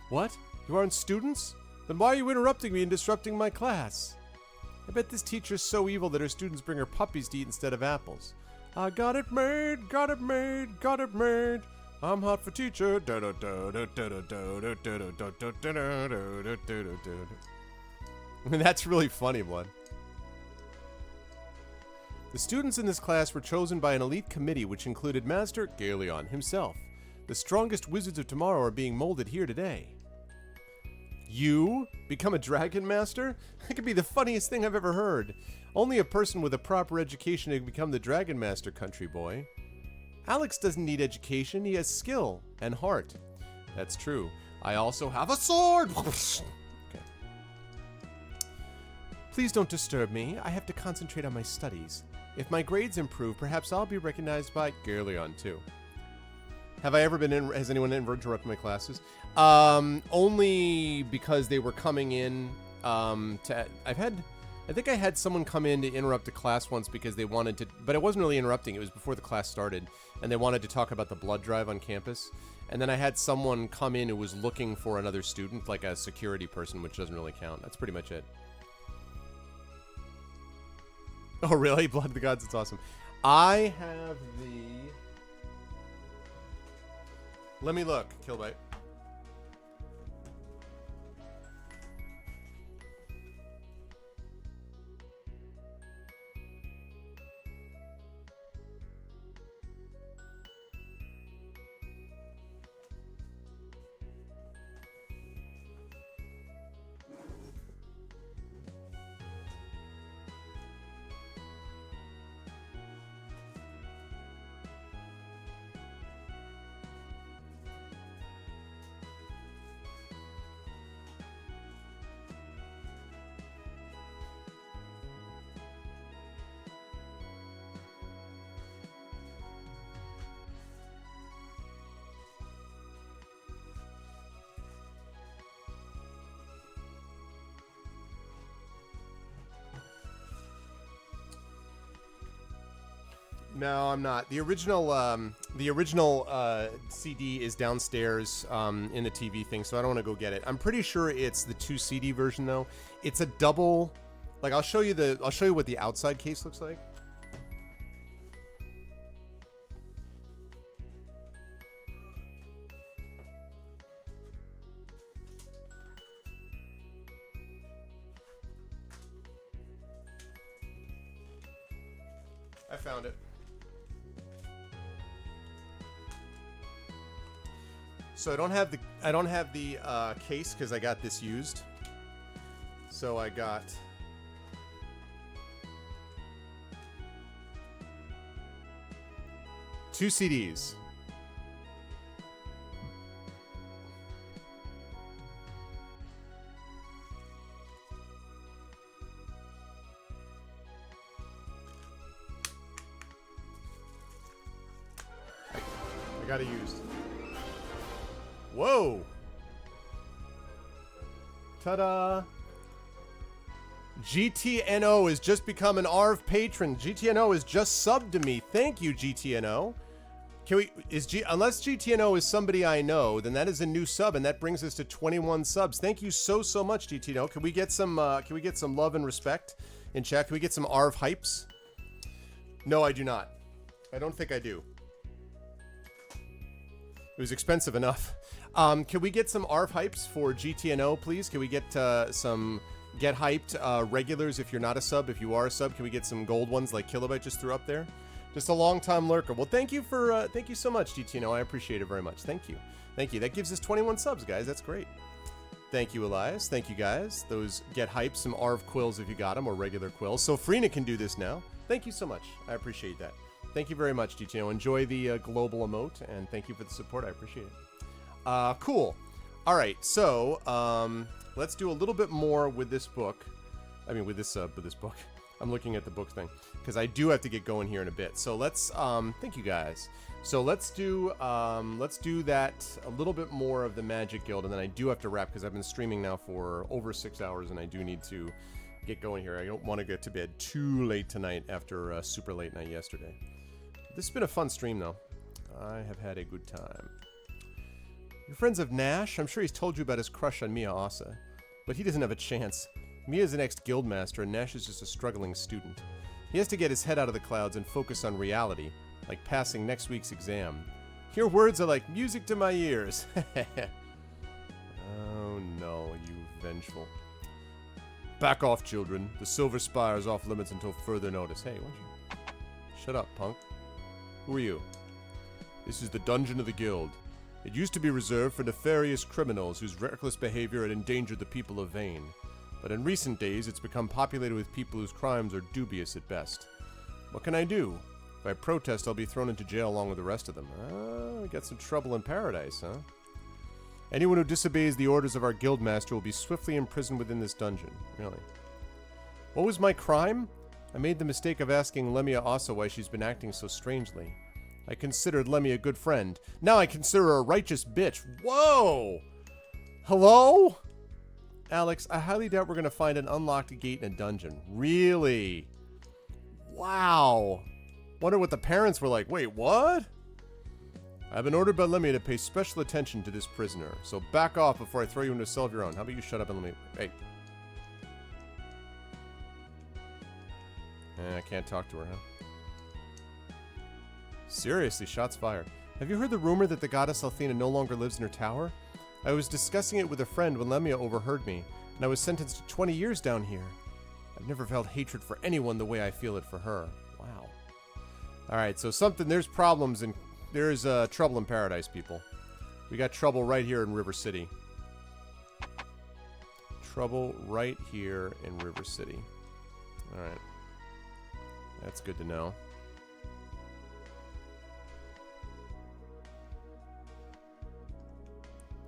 What? You aren't students? Then why are you interrupting me and disrupting my class? I bet this teacher's so evil that her students bring her puppies to eat instead of apples. I got it made, got it made, got it made. I'm hot for teacher. That's really funny, Blood. The students in this class were chosen by an elite committee which included Master Galeon himself. The strongest wizards of tomorrow are being molded here today. You become a dragon master? That could be the funniest thing I've ever heard. Only a person with a proper education can become the dragon master, country boy. Alex doesn't need education, he has skill and heart. That's true. I also have a sword! Okay. Please don't disturb me. I have to concentrate on my studies. If my grades improve, perhaps I'll be recognized by Galeon too. Have I ever been in? Has anyone ever interrupted my classes? Only because they were coming in. I think I had someone come in to interrupt a class once because they wanted to, but it wasn't really interrupting. It was before the class started, and they wanted to talk about the blood drive on campus. And then I had someone come in who was looking for another student, like a security person, which doesn't really count. That's pretty much it. Oh, really? Blood of the Gods, it's awesome. I have the... Let me look, Killbite. No, I'm not. The original CD is downstairs in the TV thing, so I don't want to go get it. I'm pretty sure it's the 2 CD version though. It's a double. Like I'll show you what the outside case looks like. I found it. So I don't have the case because I got this used. So I got two CDs. I got it used. Whoa! Ta-da! GTNO has just become an ARV patron. GTNO has just subbed to me. Thank you, GTNO. Unless GTNO is somebody I know, then that is a new sub, and that brings us to 21 subs. Thank you so much, GTNO. Can we get some love and respect in chat? Can we get some ARV hypes? No, I do not. I don't think I do. It was expensive enough. Can we get some ARV hypes for GTNO, please? Can we get some get hyped regulars if you're not a sub? If you are a sub, can we get some gold ones like Kilobyte just threw up there? Just a long-time lurker. Well, thank you so much, GTNO. I appreciate it very much. Thank you. Thank you. That gives us 21 subs, guys. That's great. Thank you, Elias. Thank you, guys. Those get hyped, some ARV quills if you got them, or regular quills. So Freenet can do this now. Thank you so much. I appreciate that. Thank you very much, GTNO. Enjoy the global emote, and thank you for the support. I appreciate it. Cool. All right, so let's do a little bit more with this book. I mean, with this book. I'm looking at the book thing because I do have to get going here in a bit. So let's thank you guys. So let's do that a little bit more of the Magic Guild, and then I do have to wrap because I've been streaming now for over 6 hours, and I do need to get going here. I don't want to get to bed too late tonight after a super late night yesterday. This has been a fun stream though. I have had a good time. You're friends of Nash? I'm sure he's told you about his crush on Mia Asa. But he doesn't have a chance. Mia's the next guildmaster and Nash is just a struggling student. He has to get his head out of the clouds and focus on reality, like passing next week's exam. Your words are like music to my ears. Oh no, you vengeful. Back off, children. The Silver Spire is off limits until further notice. Hey, why don't you... Shut up, punk. Who are you? This is the dungeon of the guild. It used to be reserved for nefarious criminals whose reckless behavior had endangered the people of Vane. But in recent days, it's become populated with people whose crimes are dubious at best. What can I do? If I protest, I'll be thrown into jail along with the rest of them. I got some trouble in paradise, huh? Anyone who disobeys the orders of our guildmaster will be swiftly imprisoned within this dungeon. Really? What was my crime? I made the mistake of asking Lemia Asa why she's been acting so strangely. I considered Lemmy a good friend. Now I consider her a righteous bitch. Whoa! Hello? Alex, I highly doubt we're going to find an unlocked gate in a dungeon. Really? Wow. Wonder what the parents were like. Wait, what? I've been ordered by Lemmy to pay special attention to this prisoner, so back off before I throw you into a cell of your own. How about you shut up and let me... Hey. I can't talk to her, huh? Seriously, shots fired. Have you heard the rumor that the goddess Althena no longer lives in her tower? I was discussing it with a friend when Lemia overheard me, and I was sentenced to 20 years down here. I've never felt hatred for anyone the way I feel it for her. Wow. Alright, so there's problems and there's trouble in paradise, people. We got trouble right here in River City. Trouble right here in River City. Alright. That's good to know.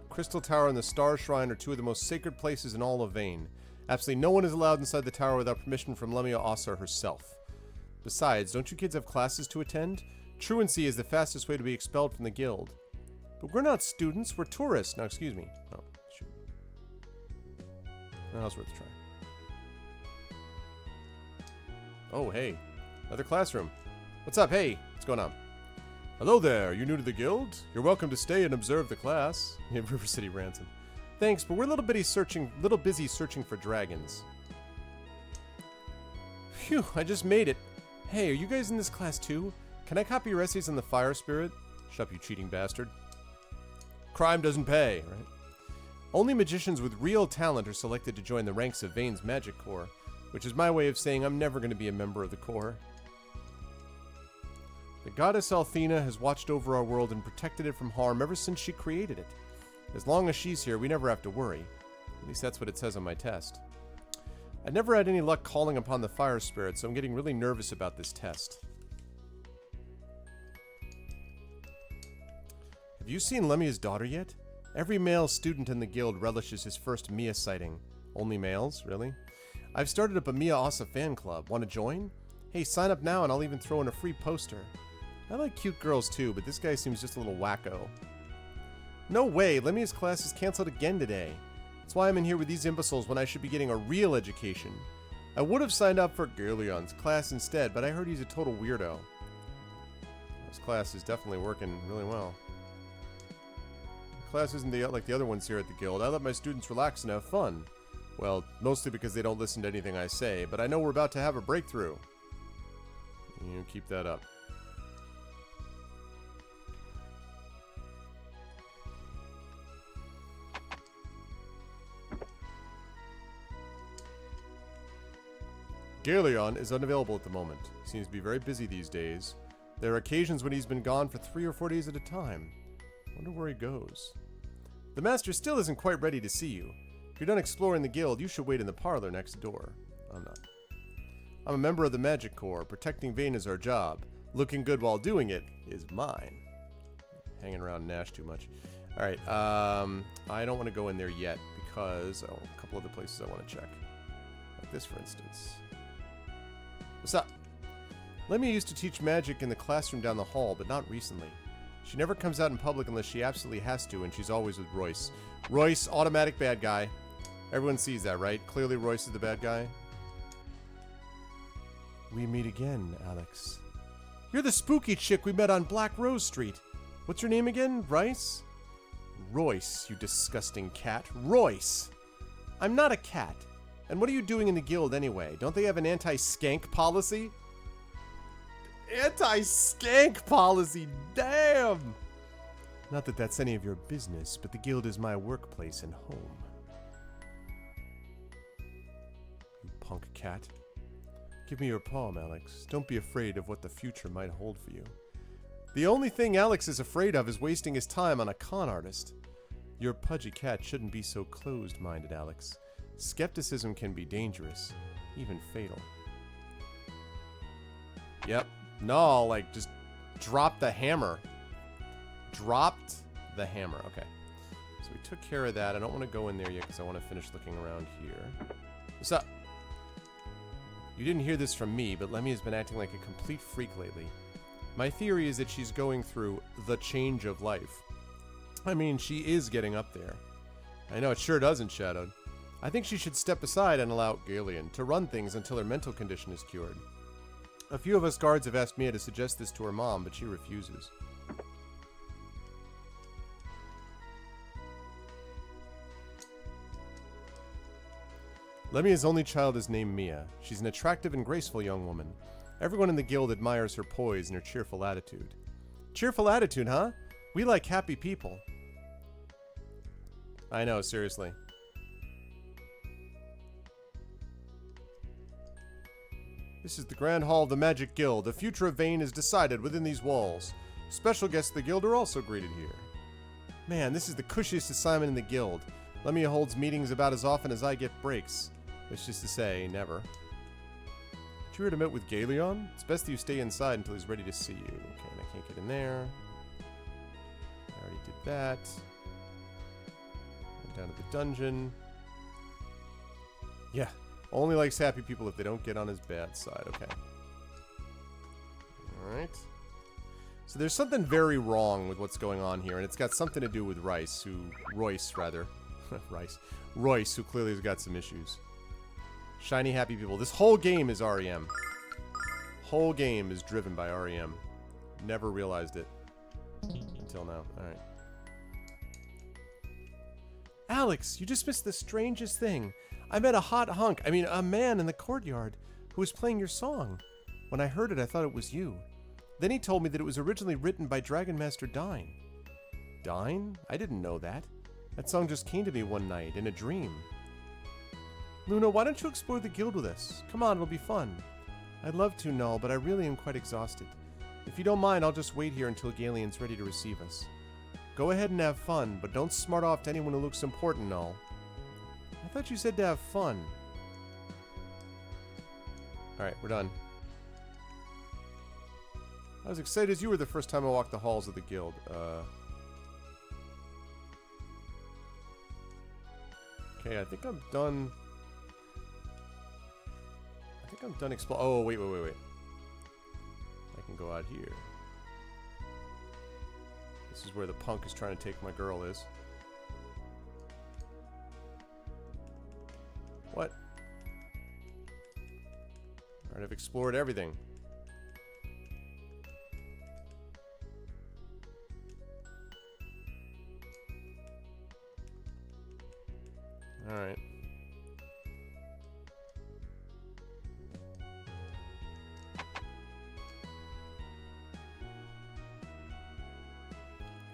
Crystal Tower and the Star Shrine are two of the most sacred places in all of Vane. Absolutely no one is allowed inside the tower without permission from Lemia Asa herself. Besides, don't you kids have classes to attend? Truancy is the fastest way to be expelled from the guild. But we're not students, we're tourists. Now, excuse me. Oh, shoot. That was worth a try. Oh, hey. Another classroom. What's up? Hey, what's going on? Hello there, you new to the guild? You're welcome to stay and observe the class. Yeah, River City Ransom. Thanks, but we're a little busy searching for dragons. Phew, I just made it. Hey, are you guys in this class too? Can I copy your essays on the fire spirit? Shut up, you cheating bastard. Crime doesn't pay, right? Only magicians with real talent are selected to join the ranks of Vane's Magic Corps, which is my way of saying I'm never going to be a member of the Corps. The goddess Althena has watched over our world and protected it from harm ever since she created it. As long as she's here, we never have to worry. At least that's what it says on my test. I never had any luck calling upon the fire spirit, so I'm getting really nervous about this test. Have you seen Lemia's daughter yet? Every male student in the guild relishes his first Mia sighting. Only males? Really? I've started up a Mia Asa fan club. Want to join? Hey, sign up now and I'll even throw in a free poster. I like cute girls too, but this guy seems just a little wacko. No way, Lemia's class is cancelled again today. That's why I'm in here with these imbeciles when I should be getting a real education. I would have signed up for Gerleon's class instead, but I heard he's a total weirdo. This class is definitely working really well. The class isn't like the other ones here at the guild. I let my students relax and have fun. Well, mostly because they don't listen to anything I say, but I know we're about to have a breakthrough. You keep that up. Gerleon is unavailable at the moment. He seems to be very busy these days. There are occasions when he's been gone for 3 or 4 days at a time. Wonder where he goes. The master still isn't quite ready to see you. If you're done exploring the guild, you should wait in the parlor next door. I'm not. I'm a member of the Magic Corps. Protecting Vane is our job. Looking good while doing it is mine. Hanging around Nash too much. Alright, I don't want to go in there yet because... Oh, a couple other places I want to check. Like this, for instance. What's up? Lemia used to teach magic in the classroom down the hall, but not recently. She never comes out in public unless she absolutely has to, and she's always with Royce. Royce, automatic bad guy. Everyone sees that, right? Clearly Royce is the bad guy. We meet again, Alex. You're the spooky chick we met on Black Rose Street. What's your name again? Rice? Royce, you disgusting cat. Royce! I'm not a cat. And what are you doing in the guild anyway? Don't they have an anti-skank policy? Anti-skank policy, damn! Not that that's any of your business, but the guild is my workplace and home. You punk cat. Give me your palm, Alex. Don't be afraid of what the future might hold for you. The only thing Alex is afraid of is wasting his time on a con artist. Your pudgy cat shouldn't be so closed-minded, Alex. Skepticism can be dangerous, even fatal. Yep. No, like, just drop the hammer. Dropped the hammer. Okay. So we took care of that. I don't want to go in there yet because I want to finish looking around here. What's up? You didn't hear this from me, but Lemmy has been acting like a complete freak lately. My theory is that she's going through the change of life. I mean, she is getting up there. I know it sure doesn't, Shadowed. I think she should step aside and allow Galeon to run things until her mental condition is cured. A few of us guards have asked Mia to suggest this to her mom, but she refuses. Lemmy's only child is named Mia. She's an attractive and graceful young woman. Everyone in the guild admires her poise and her cheerful attitude. Cheerful attitude, huh? We like happy people. I know, seriously. This is the Grand Hall of the Magic Guild. The future of Vane is decided within these walls. Special guests of the guild are also greeted here. Man, this is the cushiest assignment in the guild. Lemmy holds meetings about as often as I get breaks. Which is to say, never. Did you here to meet with Galeon? It's best that you stay inside until he's ready to see you. Okay, and I can't get in there. I already did that. Went down to the dungeon. Yeah, only likes happy people if they don't get on his bad side. Okay. Alright. So there's something very wrong with what's going on here, and it's got something to do with Royce, who clearly has got some issues. Shiny happy people. This whole game is REM. Whole game is driven by REM. Never realized it until now. Alright. Alex, you just missed the strangest thing. I met a man in the courtyard who was playing your song. When I heard it, I thought it was you. Then he told me that it was originally written by Dragon Master Dine. Dine? I didn't know that. That song just came to me one night, in a dream. Luna, why don't you explore the guild with us? Come on, it'll be fun. I'd love to, Null, but I really am quite exhausted. If you don't mind, I'll just wait here until Galeon's ready to receive us. Go ahead and have fun, but don't smart off to anyone who looks important, Null. I thought you said to have fun. Alright, we're done. I was excited as you were the first time I walked the halls of the guild. Okay, I think I'm done. Oh, wait. I can go out here. This is where the punk is trying to take my girl is. What? Alright, I've explored everything. Alright.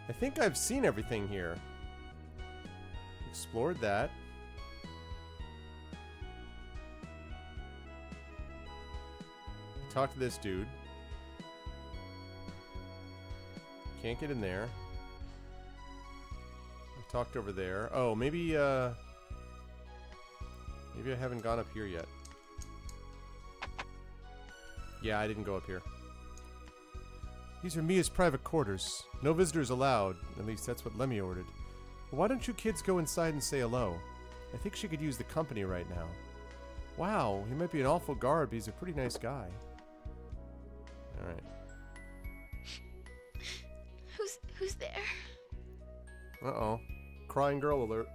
I think I've seen everything here. Explored that. Talk to this dude. Can't get in there. I talked over there. Oh, maybe I haven't gone up here yet. Yeah, I didn't go up here. These are Mia's private quarters. No visitors allowed. At least that's what Lemmy ordered. But why don't you kids go inside and say hello? I think she could use the company right now. Wow, he might be an awful guard, but he's a pretty nice guy. Alright. Who's there? Uh-oh. Crying girl alert.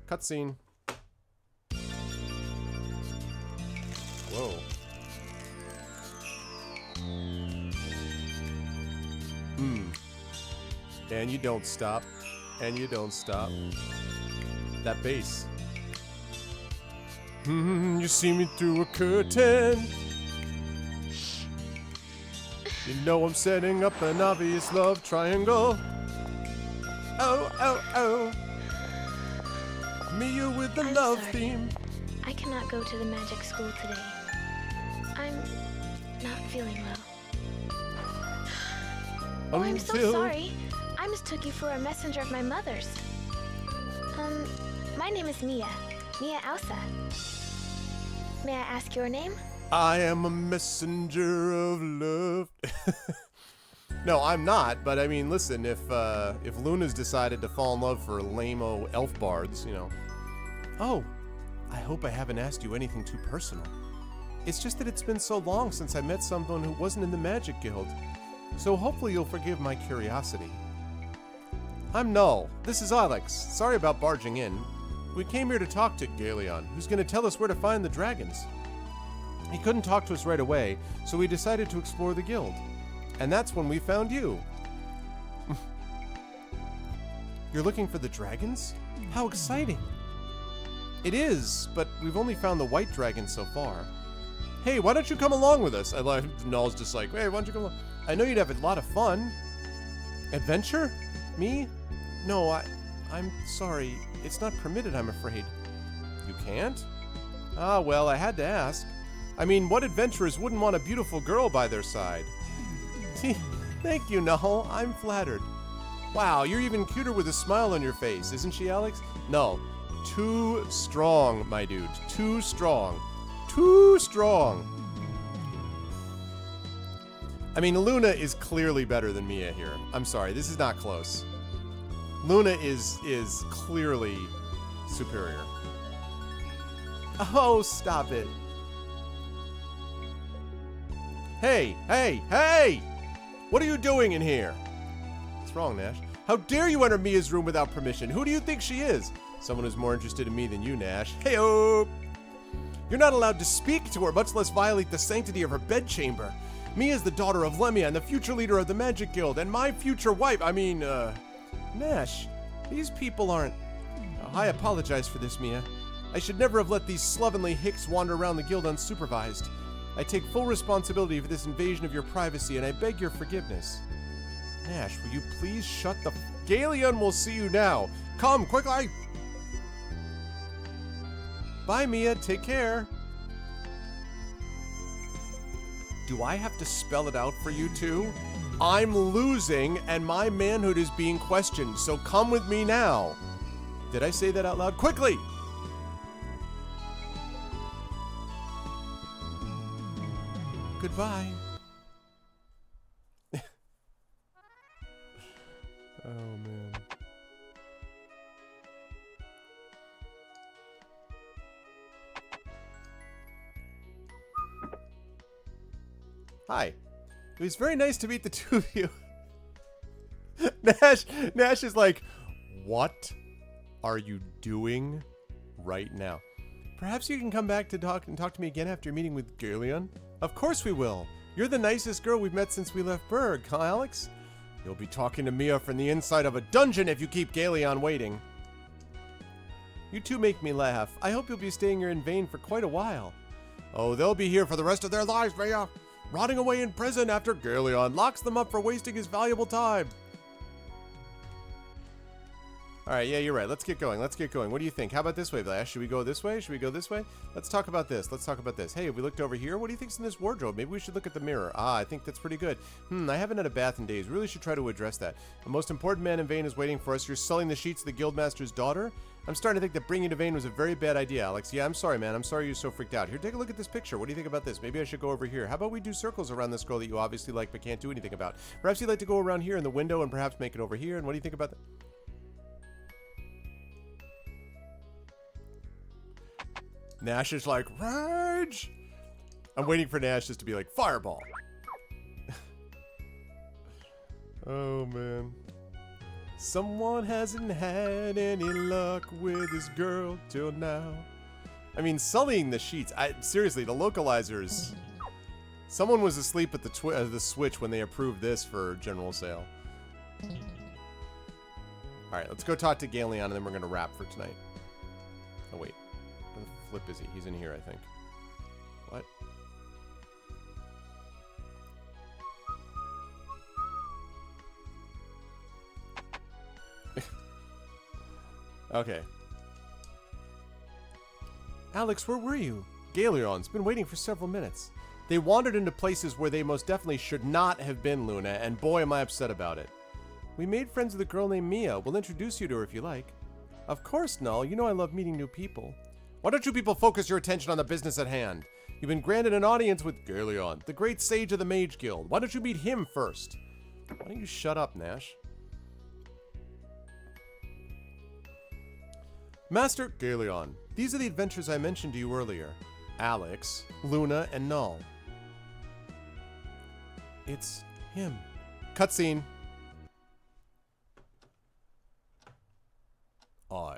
Cutscene. Whoa. And you don't stop. And you don't stop. That bass. You see me through a curtain. You know I'm setting up an obvious love triangle. Oh, oh, oh. Mia with the love sorry. theme. I cannot go to the magic school today. not feeling well. Oh, I'm so Until- sorry. I mistook you for a messenger of my mother's. My name is Mia. Mia Elsa. May I ask your name? I am a messenger of love. No, I'm not, but I mean, listen, if Luna's decided to fall in love for lame-o elf bards, you know. Oh, I hope I haven't asked you anything too personal. It's just that it's been so long since I met someone who wasn't in the Magic Guild, so hopefully you'll forgive my curiosity. I'm Null. This is Alex. Sorry about barging in. We came here to talk to Galeon, who's going to tell us where to find the dragons. He couldn't talk to us right away, so we decided to explore the guild. And that's when we found you. You're looking for the dragons? How exciting! It is, but we've only found the white dragon so far. Hey, why don't you come along with us? Null's just like, hey, why don't you come along? I know you'd have a lot of fun. Adventure? Me? No, I'm sorry. It's not permitted, I'm afraid. You can't? Ah, well, I had to ask. I mean, what adventurers wouldn't want a beautiful girl by their side? Thank you, Null. I'm flattered. Wow, you're even cuter with a smile on your face, isn't she, Alex? No. Too strong, my dude. Too strong. Too strong. I mean, Luna is clearly better than Mia here. I'm sorry, this is not close. Luna is clearly superior. Oh, stop it. Hey, hey, hey! What are you doing in here? What's wrong, Nash? How dare you enter Mia's room without permission? Who do you think she is? Someone who's more interested in me than you, Nash. Hey-oh! You're not allowed to speak to her, much less violate the sanctity of her bedchamber. Mia is the daughter of Lemia and the future leader of the Magic Guild, and my future wife, Nash, these people aren't... I apologize for this, Mia. I should never have let these slovenly hicks wander around the guild unsupervised. I take full responsibility for this invasion of your privacy, and I beg your forgiveness. Nash, will you please shut the... Galeon will see you now. Come, quickly! Bye, Mia. Take care. Do I have to spell it out for you two? I'm losing, and my manhood is being questioned, so come with me now. Did I say that out loud? Quickly! Goodbye. Oh, man. Hi. It was very nice to meet the two of you. Nash is like, what are you doing right now? Perhaps you can come back to talk to me again after your meeting with Galeon? Of course we will. You're the nicest girl we've met since we left Berg, huh, Alex? You'll be talking to Mia from the inside of a dungeon if you keep Galeon waiting. You two make me laugh. I hope you'll be staying here in vain for quite a while. Oh, they'll be here for the rest of their lives, Mia. Rotting away in prison after Galeon locks them up for wasting his valuable time. Alright, yeah, you're right. Let's get going. Let's get going. What do you think? How about this way, Vlash? Should we go this way? Should we go this way? Let's talk about this. Let's talk about this. Hey, have we looked over here? What do you think's in this wardrobe? Maybe we should look at the mirror. Ah, I think that's pretty good. I haven't had a bath in days. Really should try to address that. The most important man in Vane is waiting for us. You're selling the sheets to the Guildmaster's daughter? I'm starting to think that bringing you to Vane was a very bad idea, Alex. Yeah, I'm sorry, man. I'm sorry you're so freaked out. Here, take a look at this picture. What do you think about this? Maybe I should go over here. How about we do circles around this girl that you obviously like but can't do anything about? Perhaps you'd like to go around here in the window and perhaps make it over here. And what do you think about that? Nash is like, rage! I'm waiting for Nash just to be like, fireball! Oh, man. Someone hasn't had any luck with this girl till now. I mean, sullying the sheets. Seriously, the localizers. Someone was asleep at the Switch when they approved this for general sale. Alright, let's go talk to Galeon and then we're going to wrap for tonight. Oh, wait. Where the flip is he? He's in here, I think. What? Okay. Alex, where were you? Galeon's been waiting for several minutes. They wandered into places where they most definitely should not have been, Luna, and boy am I upset about it. We made friends with a girl named Mia. We'll introduce you to her if you like. Of course, Null. You know I love meeting new people. Why don't you people focus your attention on the business at hand? You've been granted an audience with Galeon, the great sage of the Mage Guild. Why don't you meet him first? Why don't you shut up, Nash? Master Galeon, these are the adventures I mentioned to you earlier. Alex, Luna, and Null. It's him. Cutscene. I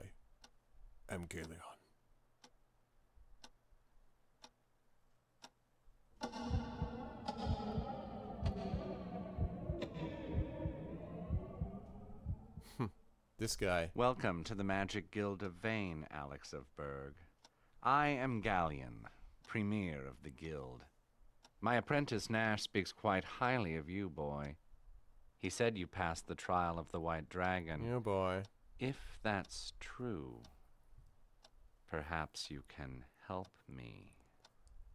am Galeon. This guy. Welcome to the Magic Guild of Vane, Alex of Berg. I am Galleon, premier of the guild. My apprentice Nash speaks quite highly of you, boy. He said you passed the trial of the White Dragon. Yeah, boy. If that's true, perhaps you can help me.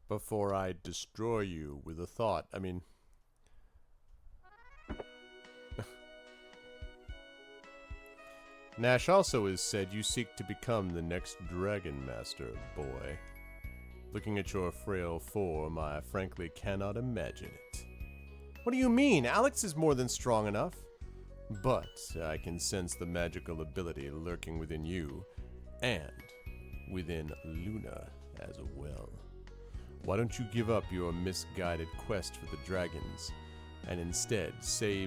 Before I destroy you with a thought. I mean... Nash also has said you seek to become the next Dragon Master, boy. Looking at your frail form, I frankly cannot imagine it. What do you mean? Alex is more than strong enough. But I can sense the magical ability lurking within you, and within Luna as well. Why don't you give up your misguided quest for the dragons, and instead stay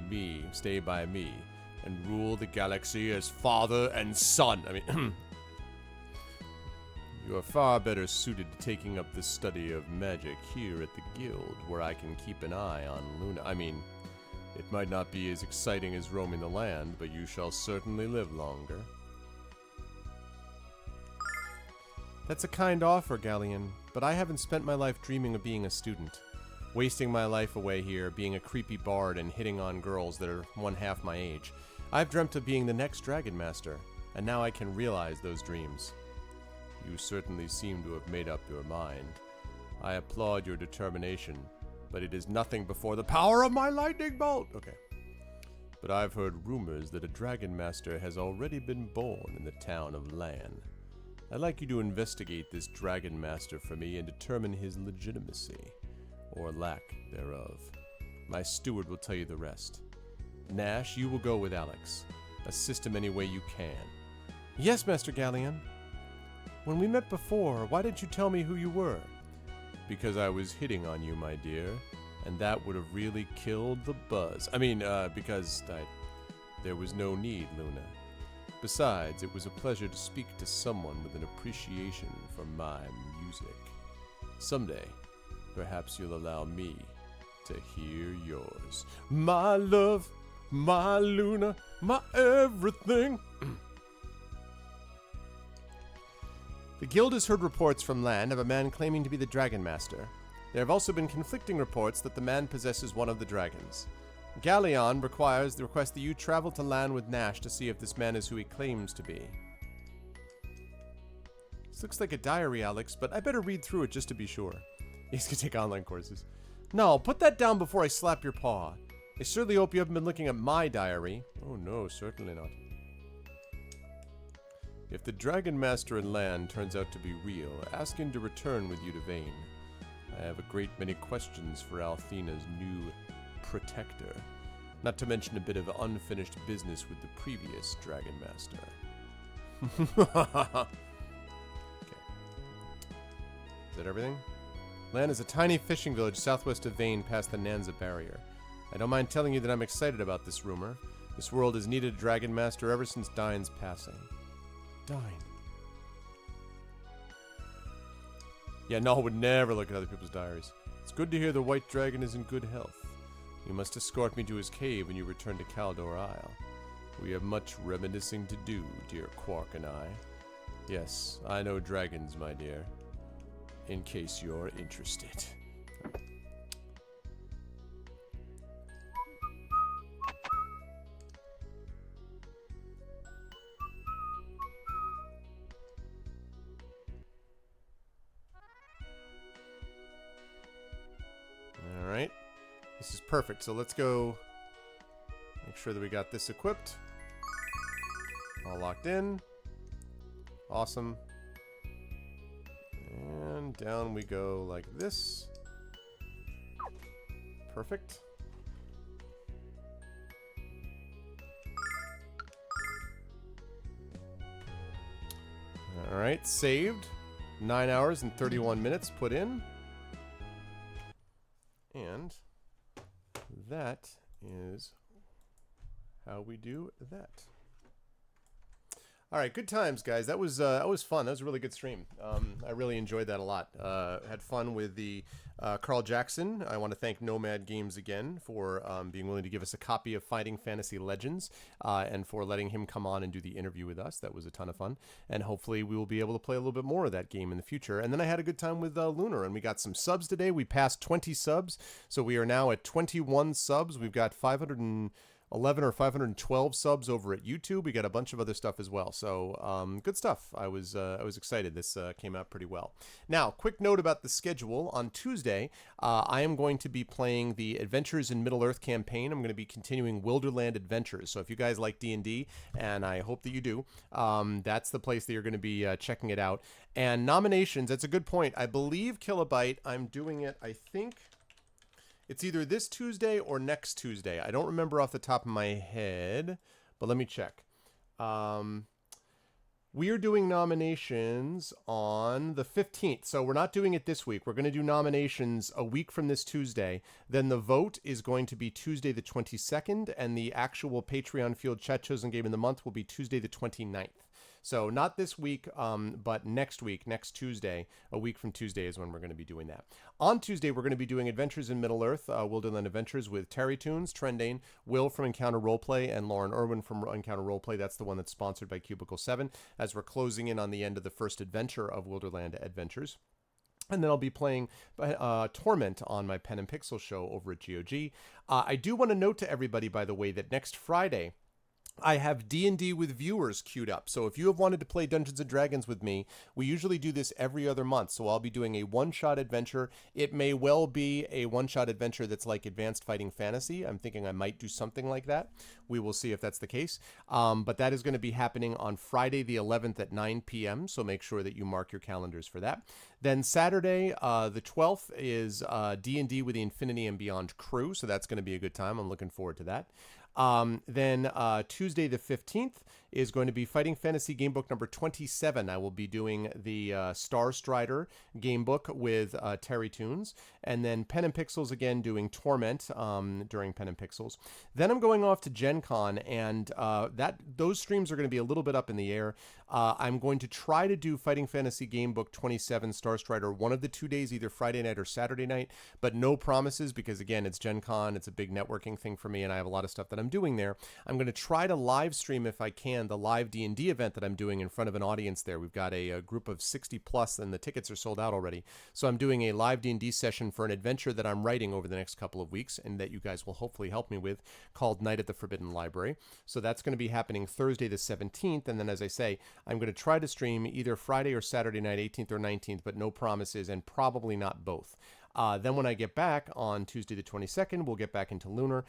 by me, and rule the galaxy as father and son? I mean, you are far better suited to taking up the study of magic here at the guild, where I can keep an eye on Luna. I mean, it might not be as exciting as roaming the land, but you shall certainly live longer. That's a kind offer, Galleon, but I haven't spent my life dreaming of being a student. Wasting my life away here, being a creepy bard and hitting on girls that are one half my age. I've dreamt of being the next Dragon Master, and now I can realize those dreams. You certainly seem to have made up your mind. I applaud your determination, but it is nothing before the power of my lightning bolt! Okay. But I've heard rumors that a Dragon Master has already been born in the town of Lan. I'd like you to investigate this Dragon Master for me and determine his legitimacy, or lack thereof. My steward will tell you the rest. Nash, you will go with Alex. Assist him any way you can. Yes, Master Galleon. When we met before, why didn't you tell me who you were? Because I was hitting on you, my dear, and that would have really killed the buzz. Because there was no need, Luna. Besides, it was a pleasure to speak to someone with an appreciation for my music. Someday, perhaps you'll allow me to hear yours. My love, my Luna, my everything. The guild has heard reports from Lan of a man claiming to be the Dragon Master. There have also been conflicting reports that the man possesses one of the dragons. Galleon requests that you travel to Lan with Nash to see if this man is who he claims to be. This looks like a diary, Alex, but I better read through it just to be sure. He's gonna take online courses. No, put that down before I slap your paw. I certainly hope you haven't been looking at my diary. Oh no, certainly not. If the Dragon Master in Lan turns out to be real, ask him to return with you to Vane. I have a great many questions for Althena's new protector, not to mention a bit of unfinished business with the previous Dragon Master. Okay. Is that everything? Lan is a tiny fishing village southwest of Vane past the Nanza barrier. I don't mind telling you that I'm excited about this rumor. This world has needed a Dragon Master ever since Dine's passing. Dine. Yeah, Null would never look at other people's diaries. It's good to hear the White Dragon is in good health. You must escort me to his cave when you return to Caldor Isle. We have much reminiscing to do, dear Quark and I. Yes, I know dragons, my dear. In case you're interested. Perfect. So let's go make sure that we got this equipped. All locked in. Awesome. And down we go like this. Perfect. All right, saved. 9 hours and 31 minutes put in. And that is how we do that. All right, good times, guys. That was fun. That was a really good stream. I really enjoyed that a lot. Had fun with the Carl Jackson. I want to thank Nomad Games again for being willing to give us a copy of Fighting Fantasy Legends and for letting him come on and do the interview with us. That was a ton of fun. And hopefully we will be able to play a little bit more of that game in the future. And then I had a good time with Lunar, and we got some subs today. We passed 20 subs, so we are now at 21 subs. We've got 511 or 512 subs over at YouTube. We got a bunch of other stuff as well. So good stuff. I was excited. This came out pretty well. Now, quick note about the schedule. On Tuesday, I am going to be playing the Adventures in Middle-earth campaign. I'm going to be continuing Wilderland Adventures. So if you guys like D&D, and I hope that you do, that's the place that you're going to be checking it out. And nominations, that's a good point. I believe, Kilobyte, I'm doing it, I think it's either this Tuesday or next Tuesday. I don't remember off the top of my head, but let me check. We are doing nominations on the 15th, so we're not doing it this week. We're going to do nominations a week from this Tuesday. Then the vote is going to be Tuesday the 22nd, and the actual Patreon Field Chat Chosen Game of the Month will be Tuesday the 29th. So not this week, but next week, next Tuesday, a week from Tuesday is when we're going to be doing that. On Tuesday, we're going to be doing Adventures in Middle-earth, Wilderland Adventures with Terry Tunes, Trendane, Will from Encounter Roleplay, and Lauren Irwin from Encounter Roleplay. That's the one that's sponsored by Cubicle 7, as we're closing in on the end of the first adventure of Wilderland Adventures. And then I'll be playing Torment on my Pen and Pixel show over at GOG. I do want to note to everybody, by the way, that next Friday, I have D&D with viewers queued up. So if you have wanted to play Dungeons & Dragons with me, we usually do this every other month. So I'll be doing a one-shot adventure. It may well be a one-shot adventure that's like Advanced Fighting Fantasy. I'm thinking I might do something like that. We will see if that's the case. But that is going to be happening on Friday the 11th at 9 p.m. So make sure that you mark your calendars for that. Then Saturday, the 12th, is D&D with the Infinity and Beyond crew. So that's going to be a good time. I'm looking forward to that. Then Tuesday the 15th is going to be Fighting Fantasy Gamebook number 27. I will be doing the Star Strider Gamebook with Terry Tunes. And then Pen and Pixels again doing Torment during Pen and Pixels. Then I'm going off to Gen Con, and those streams are going to be a little bit up in the air. I'm going to try to do Fighting Fantasy Gamebook 27 Star Strider one of the 2 days, either Friday night or Saturday night, but no promises because, again, it's Gen Con. It's a big networking thing for me, and I have a lot of stuff that I'm doing there. I'm going to try to live stream, if I can, the live D&D event that I'm doing in front of an audience there. We've got a group of 60 plus, and the tickets are sold out already. So I'm doing a live D&D session for an adventure that I'm writing over the next couple of weeks, and that you guys will hopefully help me with, called Night at the Forbidden Library. So that's going to be happening Thursday the 17th, and then, as I say, I'm going to try to stream either Friday or Saturday night, 18th or 19th, but no promises, and probably not both. Then when I get back on Tuesday the 22nd, we'll get back into Lunar,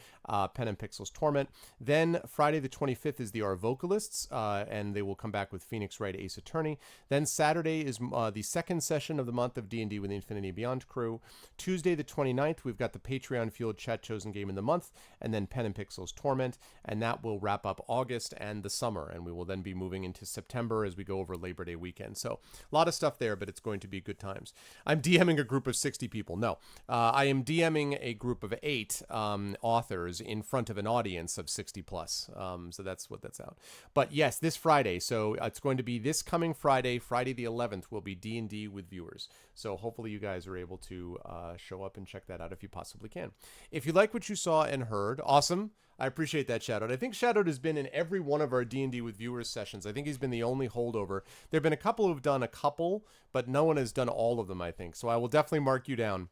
Pen and Pixels Torment. Then Friday the 25th is the Our Vocalists, and they will come back with Phoenix Wright Ace Attorney. Then Saturday is the second session of the month of D&D with the Infinity Beyond crew. Tuesday the 29th, we've got the Patreon Field Chat Chosen Game in the Month, and then Pen and Pixels Torment, and that will wrap up August and the summer, and we will then be moving into September as we go over Labor Day weekend. So a lot of stuff there, but it's going to be good times. I'm DMing a group of 60 people. No, I am DMing a group of 8 authors in front of an audience of 60 plus. So that's what that's out. But yes, this Friday. So it's going to be this coming Friday, Friday the 11th, will be D&D with viewers. So hopefully you guys are able to show up and check that out if you possibly can. If you like what you saw and heard, awesome. I appreciate that, Shadowed. I think Shadowed has been in every one of our D&D with viewers sessions. I think he's been the only holdover. There have been a couple who've done a couple, but no one has done all of them, I think. So I will definitely mark you down,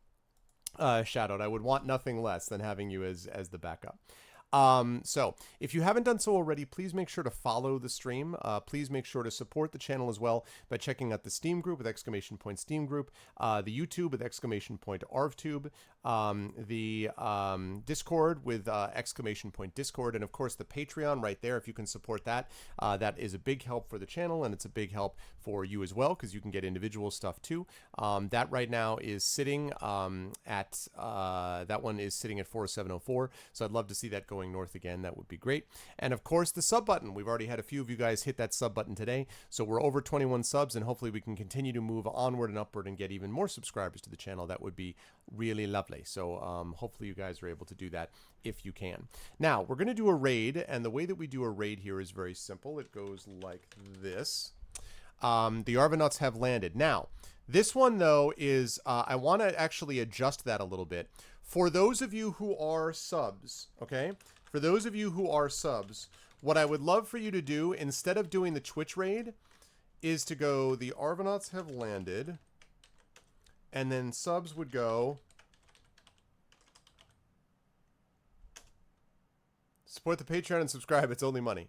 Shadowed. I would want nothing less than having you as the backup. So if you haven't done so already, please make sure to follow the stream. Please make sure to support the channel as well by checking out the Steam group with ! Steam group, the YouTube with ! ArvTube, the Discord with exclamation point Discord, and of course the Patreon right there. If you can support that, that is a big help for the channel, and it's a big help for you as well, because you can get individual stuff too. That right now is sitting at that one is sitting at 4704. So I'd love to see that going north again. That would be great. And of course the sub button. We've already had a few of you guys hit that sub button today, so we're over 21 subs, and hopefully we can continue to move onward and upward and get even more subscribers to the channel. That would be really lovely. So hopefully you guys are able to do that if you can. Now we're going to do a raid, and the way that we do a raid here is very simple. It goes like this. The Arvanauts have landed. Now this one though is I want to actually adjust that a little bit for those of you who are subs. Okay, for those of you who are subs, what I would love for you to do instead of doing the Twitch raid is to go the Arvanauts have landed, and then subs would go support the Patreon and subscribe. It's only money.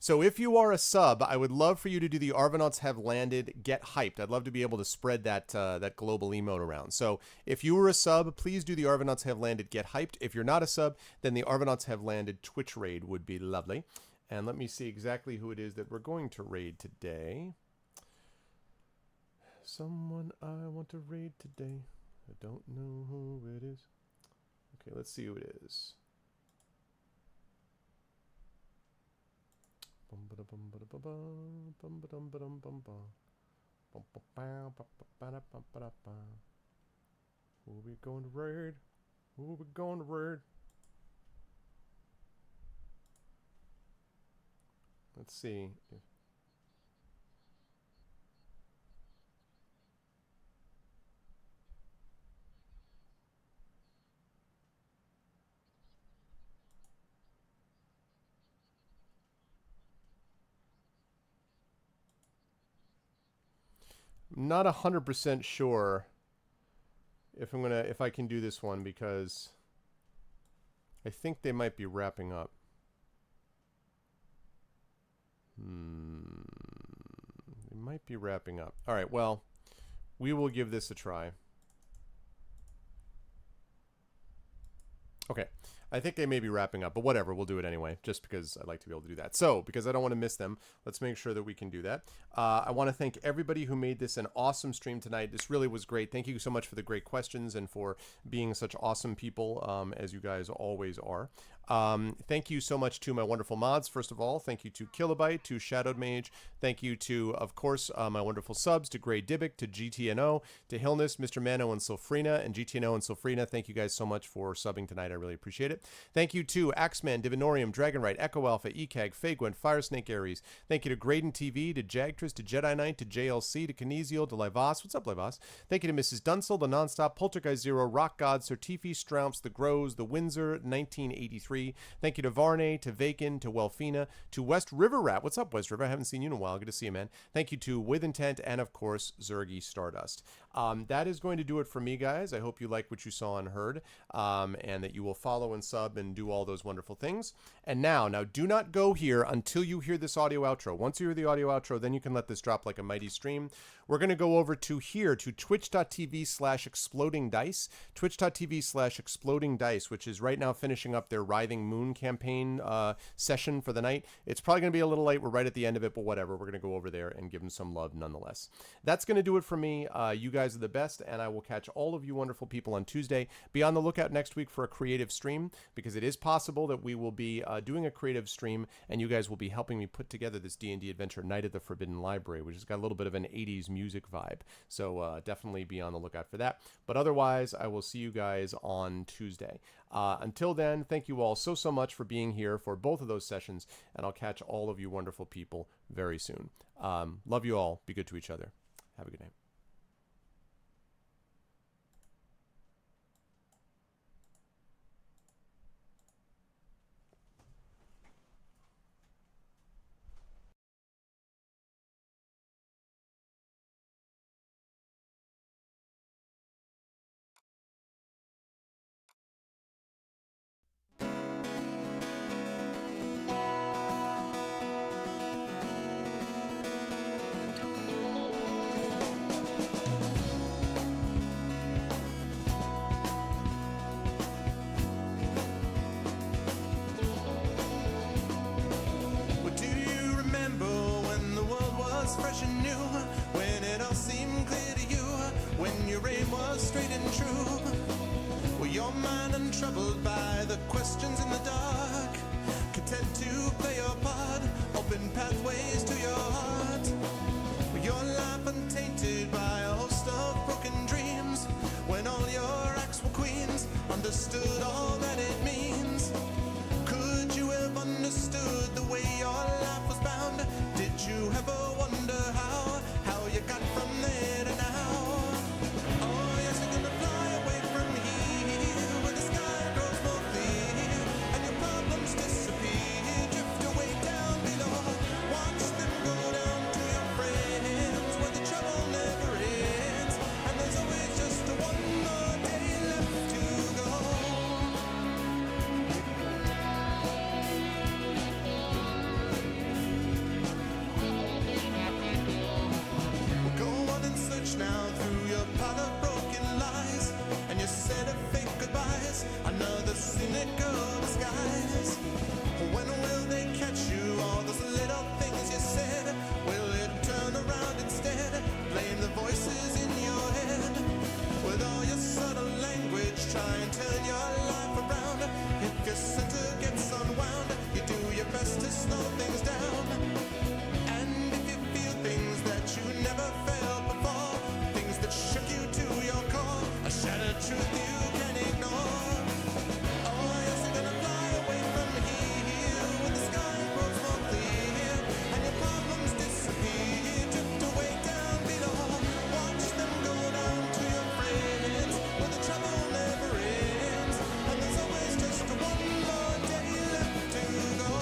So if you are a sub, I would love for you to do the Arvanauts have landed, get hyped. I'd love to be able to spread that that global emote around. So if you were a sub, please do the Arvanauts have landed, get hyped. If you're not a sub, then the Arvanauts have landed Twitch raid would be lovely. And let me see exactly who it is that we're going to raid today. Someone I want to raid today. I don't know who it is. Okay, let's see who it is. Who we going to raid? Who we going to raid? Let's see. I'm not 100% sure if I can do this one, because I think they might be wrapping up. They might be wrapping up. All right, well, we will give this a try. Okay, I think they may be wrapping up, but whatever, we'll do it anyway, just because I'd like to be able to do that. So, because I don't want to miss them, let's make sure that we can do that. I want to thank everybody who made this an awesome stream tonight. This really was great. Thank you so much for the great questions and for being such awesome people, as you guys always are. Thank you so much to my wonderful mods. First of all, thank you to Kilobyte, to Shadowed Mage. Thank you to, of course, my wonderful subs, to Grey Dybbuk, to GTNO, to Hillness, Mr. Mano, and Sulfrina. And GTNO and Sulfrina, thank you guys so much for subbing tonight. I really appreciate it. Thank you to Axeman, Divinorium, Dragonrite, Echo Alpha, ECAG, Fagwin, Firesnake Aries. Thank you to Graydon TV, to Jagtress, to Jedi Knight, to JLC, to Kinesial, to Livas. What's up, Livas? Thank you to Mrs. Dunsel, the Nonstop, Poltergeist Zero, Rock God, Sir Tifi, Straumps, the Grows, the Windsor, 1983. Thank you to Varney, to Vakin, to Welfina, to West River Rat. What's up, West River? I haven't seen you in a while. Good to see you, man. Thank you to With Intent, and of course, Zergy Stardust. That is going to do it for me, guys. I hope you like what you saw and heard, and that you will follow and sub and do all those wonderful things. And now do not go here until you hear this audio outro. Once you hear the audio outro, then you can let this drop like a mighty stream. We're going to go over to here, to twitch.tv/explodingdice, twitch.tv/explodingdice, which is right now finishing up their Writhing Moon campaign session for the night. It's probably going to be a little late. We're right at the end of it, but whatever. We're going to go over there and give them some love nonetheless. That's going to do it for me. You guys are the best, and I will catch all of you wonderful people on Tuesday. Be on the lookout next week for a creative stream, because it is possible that we will be doing a creative stream, and you guys will be helping me put together this D&D adventure, Night at the Forbidden Library, which has got a little bit of an 80s music vibe. So definitely be on the lookout for that. But otherwise, I will see you guys on Tuesday. Until then, thank you all so much for being here for both of those sessions, and I'll catch all of you wonderful people very soon. Love you all. Be good to each other. Have a good night. the questions in the dark. Content to play your part, open pathways to your heart. Your life untainted by a host of broken dreams. When all your acts were queens, understood all that it means. Could you have understood the way your life was bound? Did you ever wonder how you got from there to now? Oh yes, you're gonna fly away from here, where the sky grows more clear, and your problems disappear, drift away down below. Watch them go down to your friends, where the trouble never ends, and there's always just one more day left to go. Go on and search now through your pile of broken lies, and your set of fake goodbyes, another cynical disguise. When will they catch you? All those little things you said, will it turn around instead? Blame the voices in your head. With all your subtle language, try and turn your life around. If your center gets unwound, you do your best to slow things down. And if you feel things that you never felt before, things that shook you to your core, a shattered truth you can ignore. Oh yes, you're gonna fly away from here, when the sky grows more clear, and your problems disappear, drift away down below. Watch them go down to your friends, where the trouble never ends, and there's always just one more day left to go.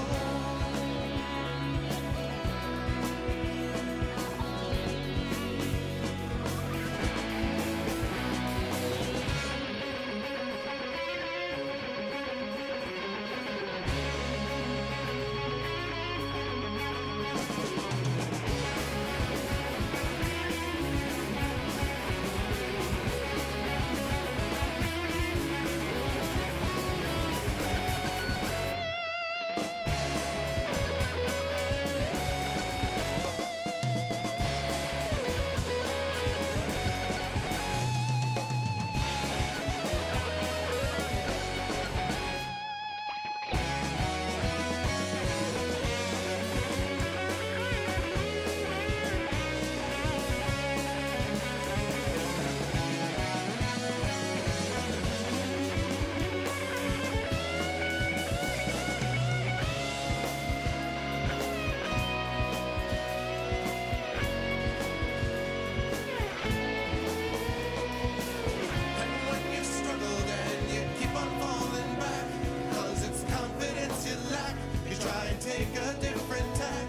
And when you've struggled and you keep on falling back, 'cause it's confidence you lack, you try and take a different tack.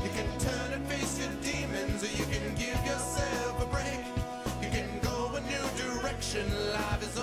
You can turn and face your demons, or you can give yourself a break. You can go a new direction, life is